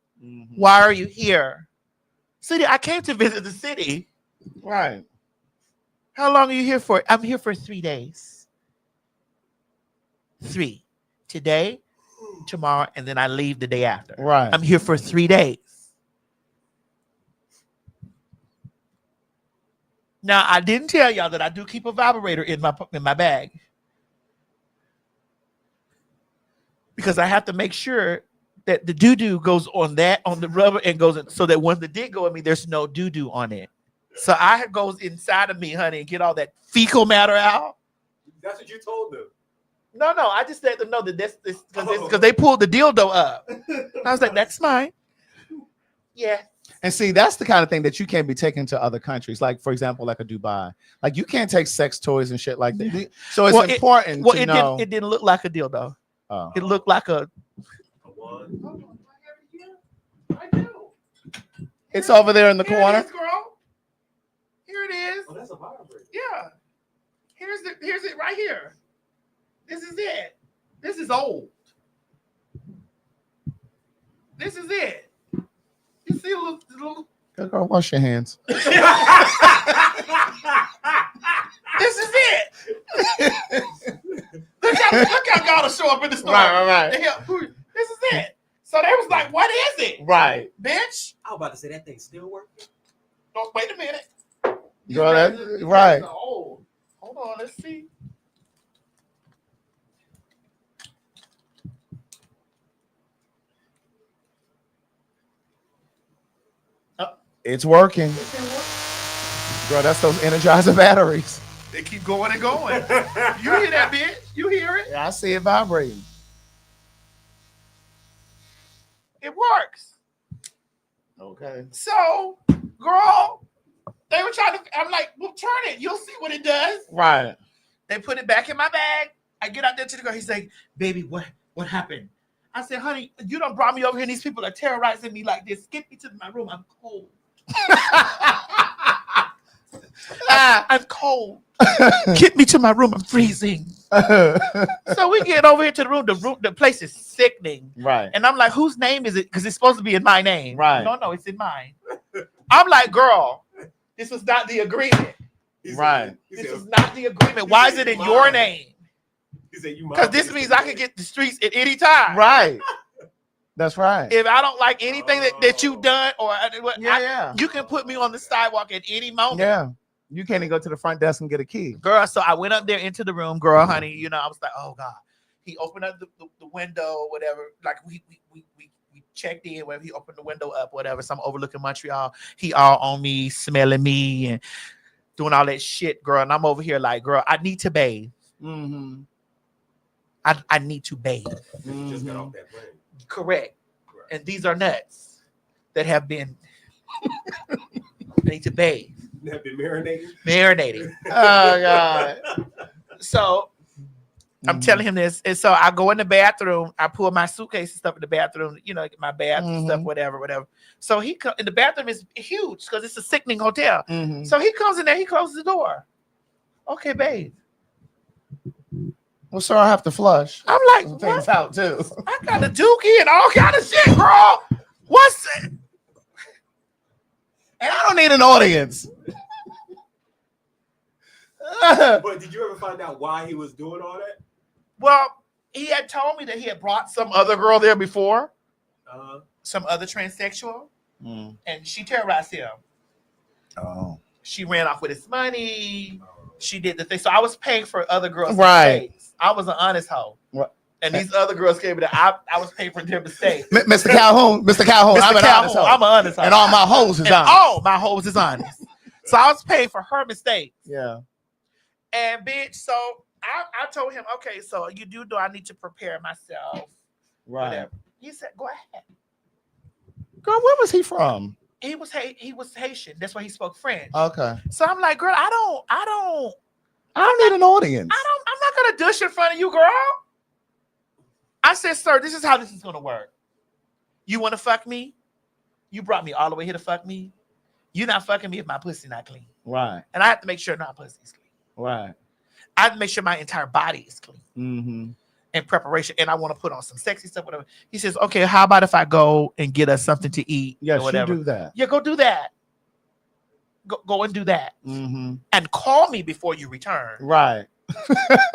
Why are you here? City, I came to visit the city. Right. How long are you here for? I'm here for 3 days. 3. Today, tomorrow, and then I leave the day after. Right. I'm here for 3 days. Now, I didn't tell y'all that I do keep a vibrator in my bag. Because I have to make sure that the doo-doo goes on the rubber and goes in, so that when the dick go in me, there's no doo-doo on it. So I goes inside of me, honey, and get all that fecal matter out. That's what you told them. No, I just let them know that this because they pulled the dildo up. I was like, that's mine. Yeah. And see, that's the kind of thing that you can't be taken to other countries. Like, for example, like a Dubai. Like, you can't take sex toys and shit like that. So it's important to know. It didn't look like a dildo. Oh. It looked like a. It's over there in the corner. It is, girl. Here it is. Oh, that's a vibrator. Yeah. Here's it right here. This is it. This is old. This is it. You see a little. Good girl, wash your hands. This is it. look how God will show up in the store. Right. This is it. So they was like, what is it? Right. Bitch. I was about to say that thing still working. Oh, wait a minute. Girl, that, right. Hold on, let's see. It's working. Girl, that's those Energizer batteries. They keep going and going. You hear that, bitch? You hear it? Yeah, I see it vibrating. It works. Okay. So, girl, they were trying to. I'm like, well, turn it. You'll see what it does. Right. They put it back in my bag. I get out there to the girl. He's like, baby, what happened? I said, honey, you done brought me over here and these people are terrorizing me like this. Get me to my room. I'm cold. I'm cold. Get me to my room. I'm freezing. So we get over here to the room. The place is sickening. Right. And I'm like, whose name is it? Because it's supposed to be in my name. Right. No, it's in mine. I'm like, girl, this was not the agreement. Right. This is not the agreement. Why is it in your name? Because this means I can get the streets at any time. Right. That's right. If I don't like anything that you've done, or Yeah. you can put me on the sidewalk at any moment. Yeah. You can't even go to the front desk and get a key. Girl, so I went up there into the room, girl, honey. You know, I was like, oh God. He opened up the window, whatever. Like we checked in, whenever he opened the window up, whatever. So I'm overlooking Montreal. He all on me, smelling me and doing all that shit, girl. And I'm over here like, girl, I need to bathe. Mm-hmm. I need to bathe. You just got off that plane. Correct. And these are nuts that have been I need to bathe. Have been marinating. Oh God. So I'm telling him this. And so I go in the bathroom, I pull my suitcase and stuff in the bathroom, you know, my bath and stuff, whatever. So he comes in the bathroom is huge because it's a sickening hotel. So he comes in there, he closes the door. Okay, babe. Well, sir, I have to flush. I'm like, some things out too. I got a dookie and all kind of shit, girl. What's it? And I don't need an audience. But did you ever find out why he was doing all that? Well, he had told me that he had brought some other girl there before, some other transsexual, and she terrorized him. Oh. She ran off with his money. She did the thing. So I was paying for other girls' Right. mistakes. I was an honest hoe. Right. And these other girls came in there. I was paying for their mistakes. Mr. Calhoun, I'm an honest hoe. I'm an honest hoe. And all my hoes is honest. All my hoes is honest. So I was paying for her mistakes. Yeah. And bitch, so I told him, okay, so you do know I need to prepare myself. Right. Whatever. He said, go ahead. Girl, where was he from? He was Haitian. That's why he spoke French. Okay. So I'm like, girl, I don't need an audience. I'm not gonna douche in front of you, girl. I said, sir, this is how this is gonna work. You wanna fuck me? You brought me all the way here to fuck me. You're not fucking me if my pussy not clean. Right. And I have to make sure my pussy is clean. Right. I have to make sure my entire body is clean. Mm-hmm. In preparation, and I want to put on some sexy stuff, whatever. He says, okay, how about if I go and get us something to eat? Yes, or whatever. you do that. Yeah, go do that. Go and do that. Mm-hmm. And call me before you return. Right.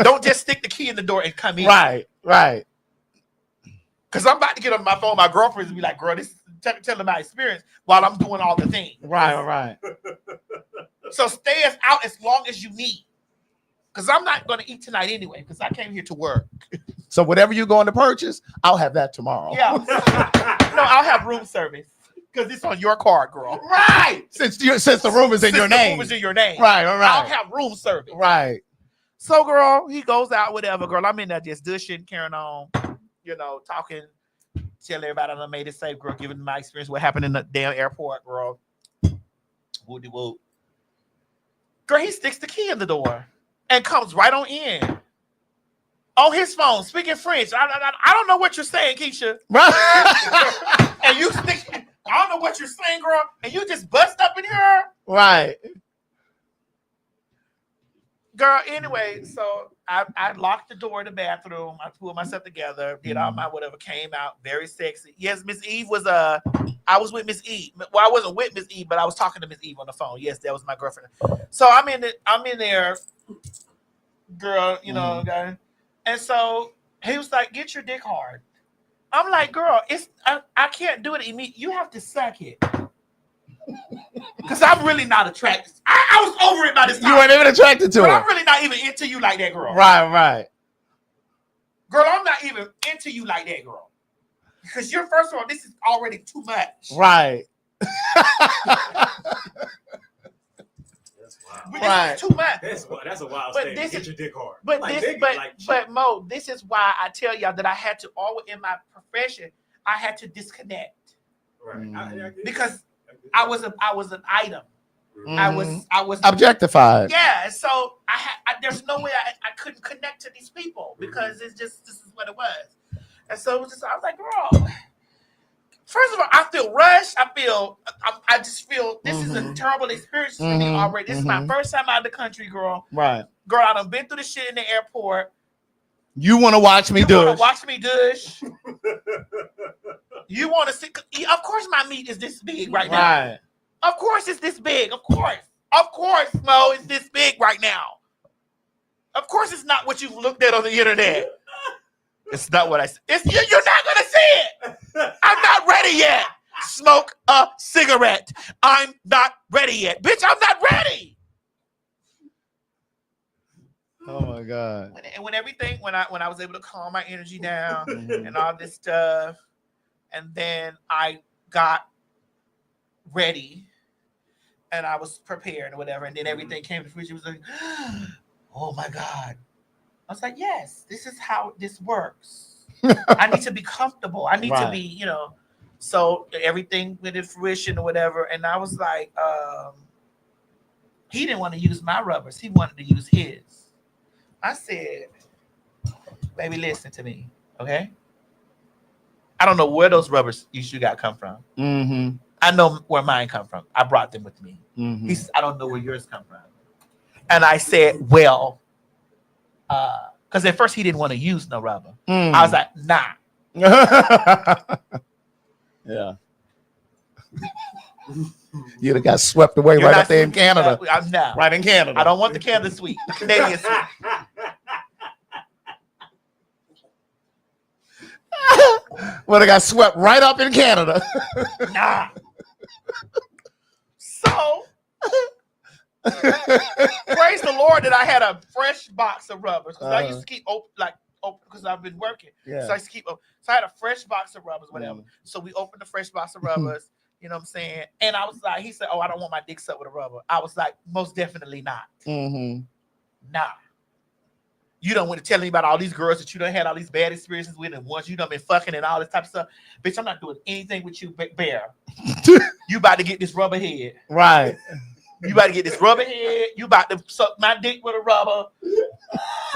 Don't just stick the key in the door and come in. Right. Because I'm about to get on my phone. My girlfriend's be like, girl, this is telling my experience while I'm doing all the things. Right. So stay out as long as you need. Because I'm not going to eat tonight anyway, because I came here to work. So whatever you're going to purchase, I'll have that tomorrow. Yeah. No, I'll have room service because it's on your card, girl. Right. Since the room is in your name. The room is in your name. Right. All right. I'll have room service. Right. So, girl, he goes out, whatever, girl. I'm in there just dushing, carrying on, talking, telling everybody I made it safe, girl, giving my experience what happened in the damn airport, girl. Woody woo. Girl, he sticks the key in the door and comes right on in. On his phone, speaking French. I don't know what you're saying, Keisha. Right. And you stick, I don't know what you're saying, girl, and you just bust up in here. Right. Girl, anyway, so I locked the door in the bathroom. I pulled myself together, did all my whatever, came out very sexy. Yes, Miss Eve was I was with Miss Eve. Well, I wasn't with Miss Eve, but I was talking to Miss Eve on the phone. Yes, that was my girlfriend. So I'm in there, girl, guy. And so he was like, "Get your dick hard." I'm like, "Girl, I can't do it immediately. You have to suck it." Because I'm really not attracted. I was over it by this time. You weren't even attracted to but it. I'm really not even into you like that, girl. Right. Girl, I'm not even into you like that, girl. Because you're, first of all, this is already too much. Right. This is too much. That's a wild But statement. this Get is- your dick hard. But Like, this, nigga, but Mo, this is why I tell y'all that I had to always in my profession, I had to disconnect. Right. Because I was an item. I was objectified. Yeah, so there's no way I couldn't connect to these people because this is what it was. And so it was just, I was like, girl, first of all, I feel rushed. I just feel this is a terrible experience for me already. This is my first time out of the country, girl. Right. Girl, I done been through the shit in the airport. You want to watch me You do want it? to watch me dush. You want to see? Of course, my meat is this big right now. Right. Of course, it's this big. Of course, Mo, it's this big right now. Of course, it's not what you've looked at on the internet. It's not what I said. You're not gonna see it. I'm not ready yet. Smoke a cigarette. I'm not ready yet, bitch. I'm not ready. Oh my God. When I was able to calm my energy down and all this stuff, and then I got ready and I was prepared or whatever, and then everything came to fruition. It was like, oh my God. I was like, yes, this is how this works. I need to be comfortable. I need to be, so everything went in fruition or whatever. And I was like, he didn't want to use my rubbers. He wanted to use his. I said, baby, listen to me, okay? I don't know where those rubbers you got come from. Mm-hmm. I know where mine come from. I brought them with me. Mm-hmm. He said, I don't know where yours come from. And I said, well, because at first he didn't want to use no rubber. I was like, nah. Yeah. You'd have got swept away right up there in Canada. No. Right in Canada. I don't want the Canada suite. The Canadian suite. Would have got swept right up in Canada. Nah. So, praise the Lord that I had a fresh box of rubbers because I used to keep open because I've been working. Yeah. So I used to keep open. So I had a fresh box of rubbers, whatever. So we opened the fresh box of rubbers. You know what I'm saying? And I was like, he said, oh, I don't want my dick sucked with a rubber. I was like, most definitely not. Mm-hmm. Nah. You don't want to tell me about all these girls that you done had all these bad experiences with and ones you done been fucking and all this type of stuff. Bitch, I'm not doing anything with you, Bear. You about to get this rubber head. Right. You about to get this rubber head. You about to suck my dick with a rubber.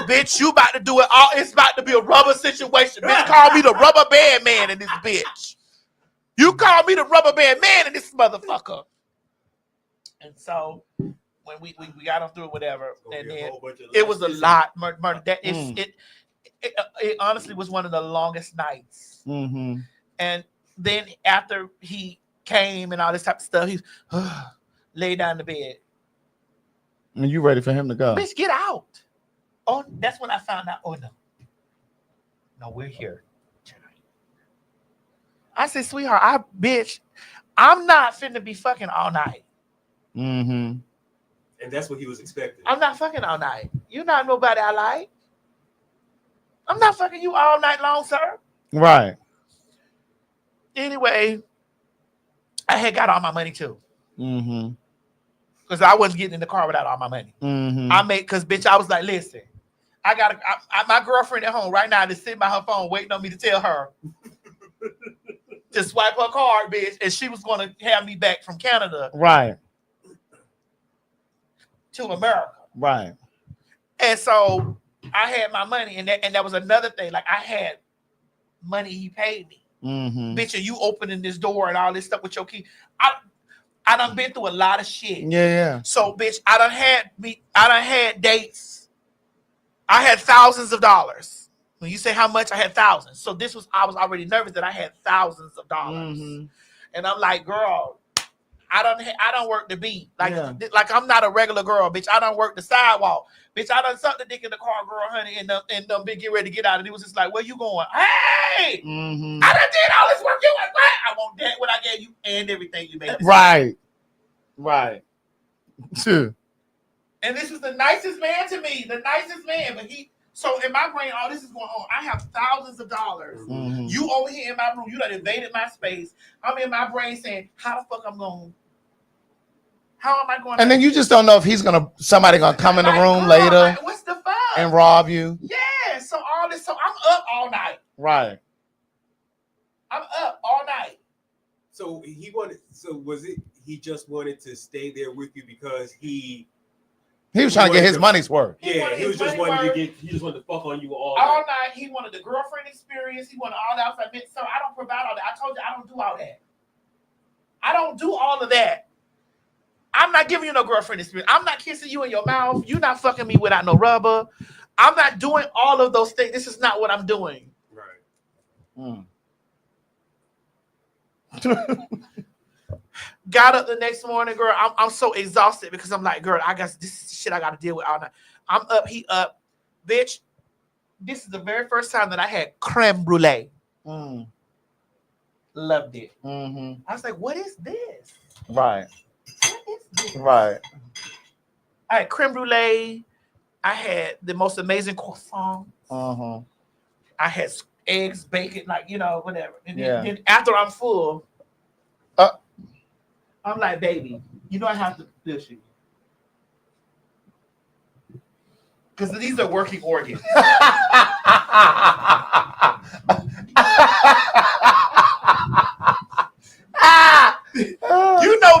Bitch, you about to do it all. It's about to be a rubber situation. Bitch, call me the rubber band man in this bitch. You call me the rubber band man in this motherfucker. And so when we got them through whatever, and then it was a lot. It honestly was one of the longest nights. Mm-hmm. And then after he came and all this type of stuff, he lay down in the bed. And you ready for him to go? Bitch, get out. Oh, that's when I found out. Oh no, we're here tonight. I said, sweetheart, I'm not finna be fucking all night. Mm-hmm. And that's what he was expecting. I'm not fucking all night. You're not nobody I like. I'm not fucking you all night long, sir. Right. Anyway, I had got all my money too. Mm-hmm. Because I wasn't getting in the car without all my money. Mm-hmm. I made, because bitch, I was like, listen, my girlfriend at home right now is sitting by her phone waiting on me to tell her to swipe her card, bitch, and she was going to have me back from Canada Right. to America. Right. And so I had my money, and that was another thing. Like, I had money he paid me. Mm-hmm. Bitch, are you opening this door and all this stuff with your key? I done been through a lot of shit. Yeah. So, bitch, I done had dates. I had thousands of dollars. When you say how much, I had thousands. So I was already nervous that I had thousands of dollars. Mm-hmm. And I'm like, girl, I don't work the beat. Like I'm not a regular girl, bitch. I don't work the sidewalk. Bitch, I done sucked the dick in the car, girl, honey, and them big get ready to get out. And it was just like, where you going? Hey! Mm-hmm. I done did all this work. You want what? I want that, what I gave you, and everything you made. Right. Right. True. And this was the nicest man to me, the nicest man. But so in my brain, all this is going on. I have thousands of dollars. Mm-hmm. You over here in my room, you done invaded my space. I'm in my brain saying, how the fuck I'm going? How am I going? And then you just don't know if somebody gonna come in the room later. Like, what's the fuck? And rob you. Yeah. So all this. So I'm up all night. Right. I'm up all night. So was it? He just wanted to stay there with you because he was trying to get his money's worth. Yeah, he just wanted to fuck on you all night. He wanted the girlfriend experience. He wanted all that. So I don't provide all that. I told you I don't do all that. I don't do all of that. I'm not giving you no girlfriend experience. I'm not kissing you in your mouth. You're not fucking me without no rubber. I'm not doing all of those things. This is not what I'm doing. Right. Got up the next morning, girl. I'm so exhausted because I'm like, girl, I got this shit I got to deal with all night. I'm up, he up. Bitch, this is the very first time that I had creme brulee. Loved it. Mm-hmm. I was like, what is this? Right. What is this? Right. I had creme brulee. I had the most amazing croissant. Uh-huh. I had eggs, bacon, like, whatever. And Yeah. then after I'm full, I'm like, baby, I have to dish you. Because these are working organs.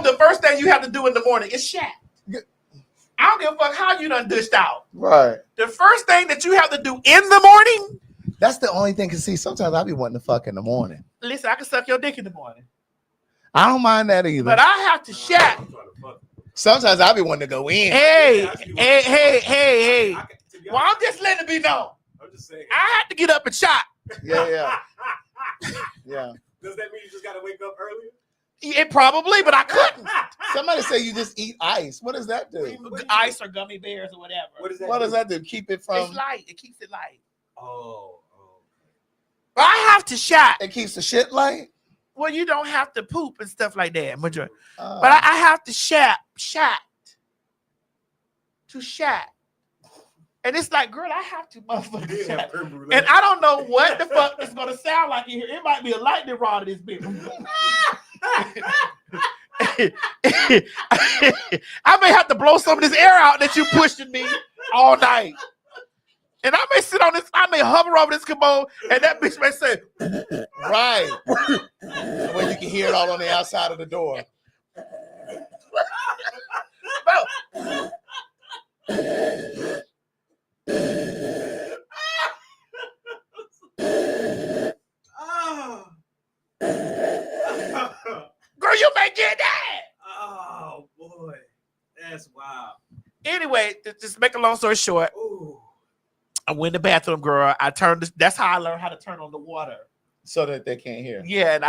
The first thing you have to do in the morning is shat. I don't give a fuck how you done dished out. Right. The first thing that you have to do in the morning. That's the only thing. Cause see, sometimes I be wanting to fuck in the morning. Listen, I can suck your dick in the morning. I don't mind that either. But I have to shat. Sometimes I be wanting to go in. Hey. Well, I'm just letting it be known. I'm just saying. I had to get up and shot. Yeah. Does that mean you just gotta wake up earlier? It probably, but I couldn't. Somebody say you just eat ice. What does that do? Ice or gummy bears or whatever. What does that do? Keep it from. It's light. It keeps it light. Oh. But I have to shot. It keeps the shit light. Well, you don't have to poop and stuff like that, but I have to shat. And it's like, girl, I have to motherfucking shat. And I don't know what the fuck it's gonna sound like in here. It might be a lightning rod in this bitch. I may have to blow some of this air out that you pushed in me all night. And I may sit on this, I may hover over this commode, and that bitch may say, right. When you can hear it all on the outside of the door. Girl, you may get that. Oh boy, that's wild. Anyway, just make a long story short. Ooh. I went in the bathroom, girl. That's how I learned how to turn on the water. So that they can't hear. Yeah, and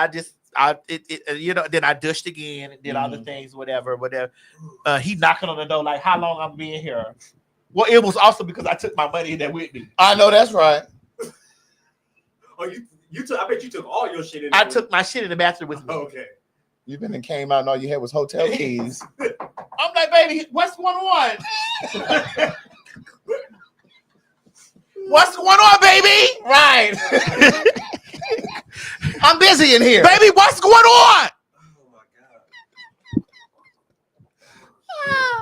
then I dushed again and did all the things, whatever. He knocking on the door like, how long I'm being here? Well, it was also because I took my money in there with me. I know that's right. Oh, you took. I bet you took all your shit in there. I took my shit in the bathroom with me. Okay. You've been and came out and all you had was hotel keys. I'm like, baby, what's 1-1? What's going on, baby? Right. I'm busy in here. Baby, what's going on?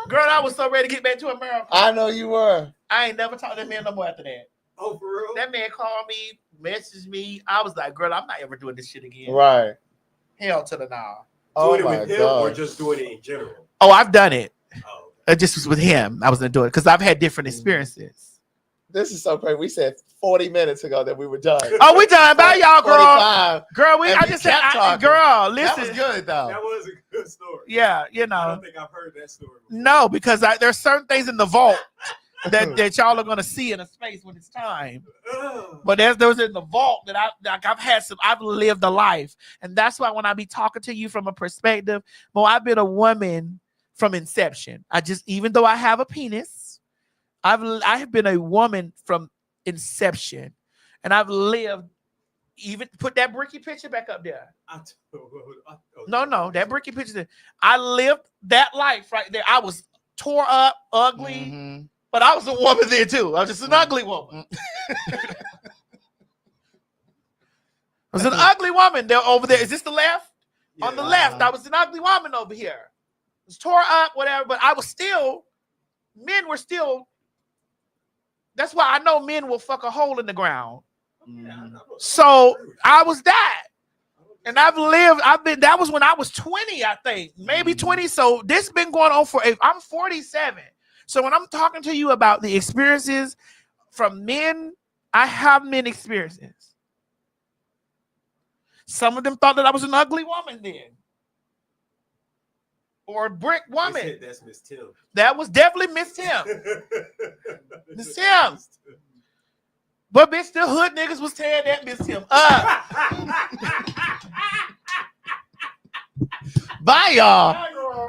Girl, I was so ready to get back to America. I know you were. I ain't never talked to that man no more after that. Oh, for real? That man called me, messaged me. I was like, girl, I'm not ever doing this shit again. Right. Hell to the nah. Oh Doing it my with him God. or just doing it in general? Oh, I've done it. Oh. It just was with him. I was gonna do it because I've had different experiences. This is so crazy. We said 40 minutes ago that we were done. Oh, we done. Bye, y'all, girl. 45. Girl, And I we just said, kept talking. girl, That listen. was good though. That was a good story. Yeah, you I know. don't think I've heard that story before. No, because there's certain things in the vault that y'all are gonna see in a space when it's time. But there's those in the vault that I've lived a life, and that's why when I be talking to you from a perspective, well, I've been a woman from inception. Even though I have a penis, I have been a woman from inception, and I've lived. Even put that bricky picture back up there. No, that bricky picture there. I lived that life right there. I was tore up, ugly, but I was a woman there too. I was just an ugly woman. I was an ugly woman there over there. Is this the left? Yeah. On the left, I was an ugly woman over here. I was tore up, whatever, but I was still, men were still, that's why I know men will fuck a hole in the ground. So I was that. And that was when I was 20, I think, maybe 20. So this been going on I'm 47. So when I'm talking to you about the experiences from men, I have men experiences. Some of them thought that I was an ugly woman then. Or a brick woman. That's Miss Tim. That was definitely Miss Tim. Miss Tim. But bitch, the hood niggas was tearing that Miss Tim up. Bye, y'all. Bye, girl.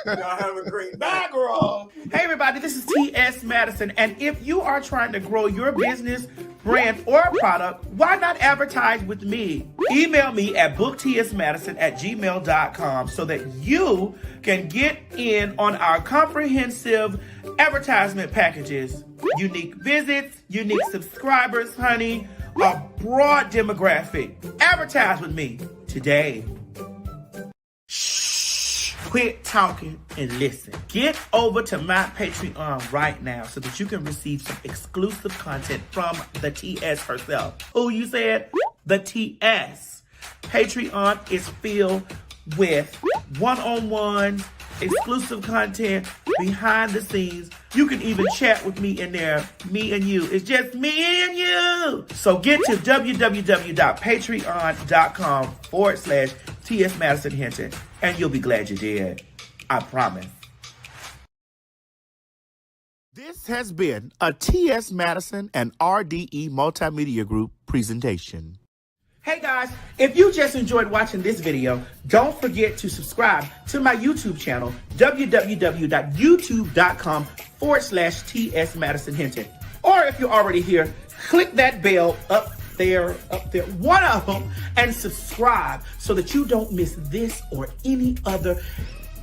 Y'all have a great Bye, night. girl. Hey, everybody, this is T.S. Madison. And if you are trying to grow your business, brand, or product, why not advertise with me? Email me at booktsmadison@gmail.com so that you can get in on our comprehensive advertisement packages. Unique visits, unique subscribers, honey, a broad demographic. Advertise with me today. Shh. Quit talking and listen. Get over to my Patreon right now so that you can receive some exclusive content from the TS herself. Who you said? The TS. Patreon is filled with one-on-one exclusive content behind the scenes. You can even chat with me in there, me and you. It's just me and you. So get to www.patreon.com/TS Madison Hinton, and you'll be glad you did. I promise. This has been a TS Madison and RDE Multimedia Group presentation. Hey guys, if you just enjoyed watching this video, don't forget to subscribe to my YouTube channel, www.youtube.com/TS Madison Hinton. Or if you're already here, click that bell up there, one of them, and subscribe so that you don't miss this or any other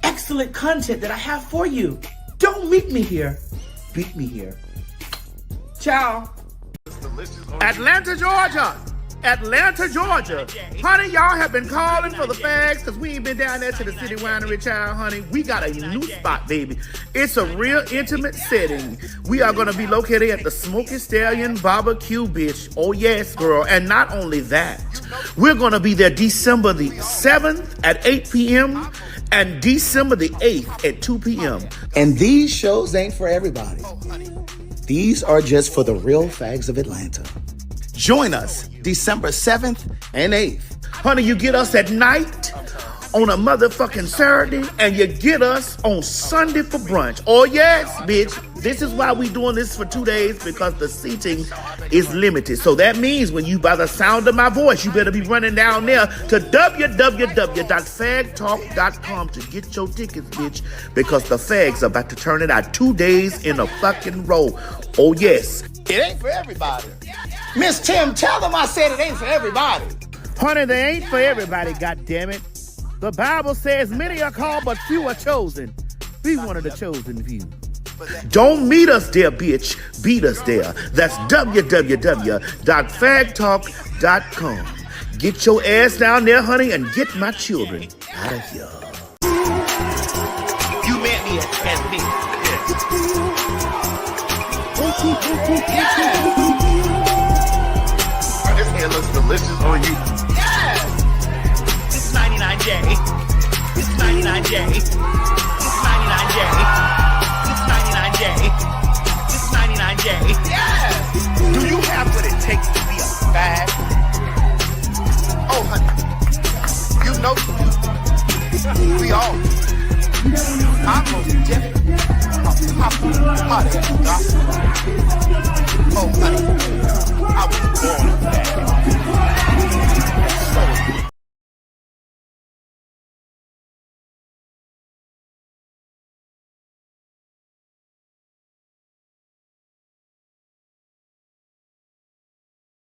excellent content that I have for you. Don't meet me here, beat me here. Ciao. Atlanta, Georgia. Honey, y'all have been calling for the fags because we ain't been down there to the city winery, child, honey. We got a new spot, baby. It's a real intimate setting. We are going to be located at the Smoky Stallion Barbecue, bitch. Oh, yes, girl. And not only that, we're going to be there December the 7th at 8 p.m. and December the 8th at 2 p.m. And these shows ain't for everybody. These are just for the real fags of Atlanta. Join us December 7th and 8th. Honey, you get us at night on a motherfucking Saturday, and you get us on Sunday for brunch. Oh, yes, bitch. This is why we doing this for 2 days, because the seating is limited. So that means when you, by the sound of my voice, you better be running down there to www.PhagTawlk.com to get your tickets, bitch, because the fags are about to turn it out 2 days in a fucking row. Oh, yes. It ain't for everybody. Miss Tim, tell them I said it ain't for everybody. Honey, they ain't for everybody, goddammit. The Bible says many are called, but few are chosen. Be one of the chosen few. Don't meet us there, bitch. Beat us there. That's www.PhagTawlk.com. Get your ass down there, honey, and get my children out of here. You met me as me. This hair looks delicious on you. This 99J. This 99J. This 99J. This 99J. This 99J. Do you have what it takes to be a fag? Oh, honey, you know you do. We all do. I'm most definitely a popular hot ass gospel. Oh, honey, I was born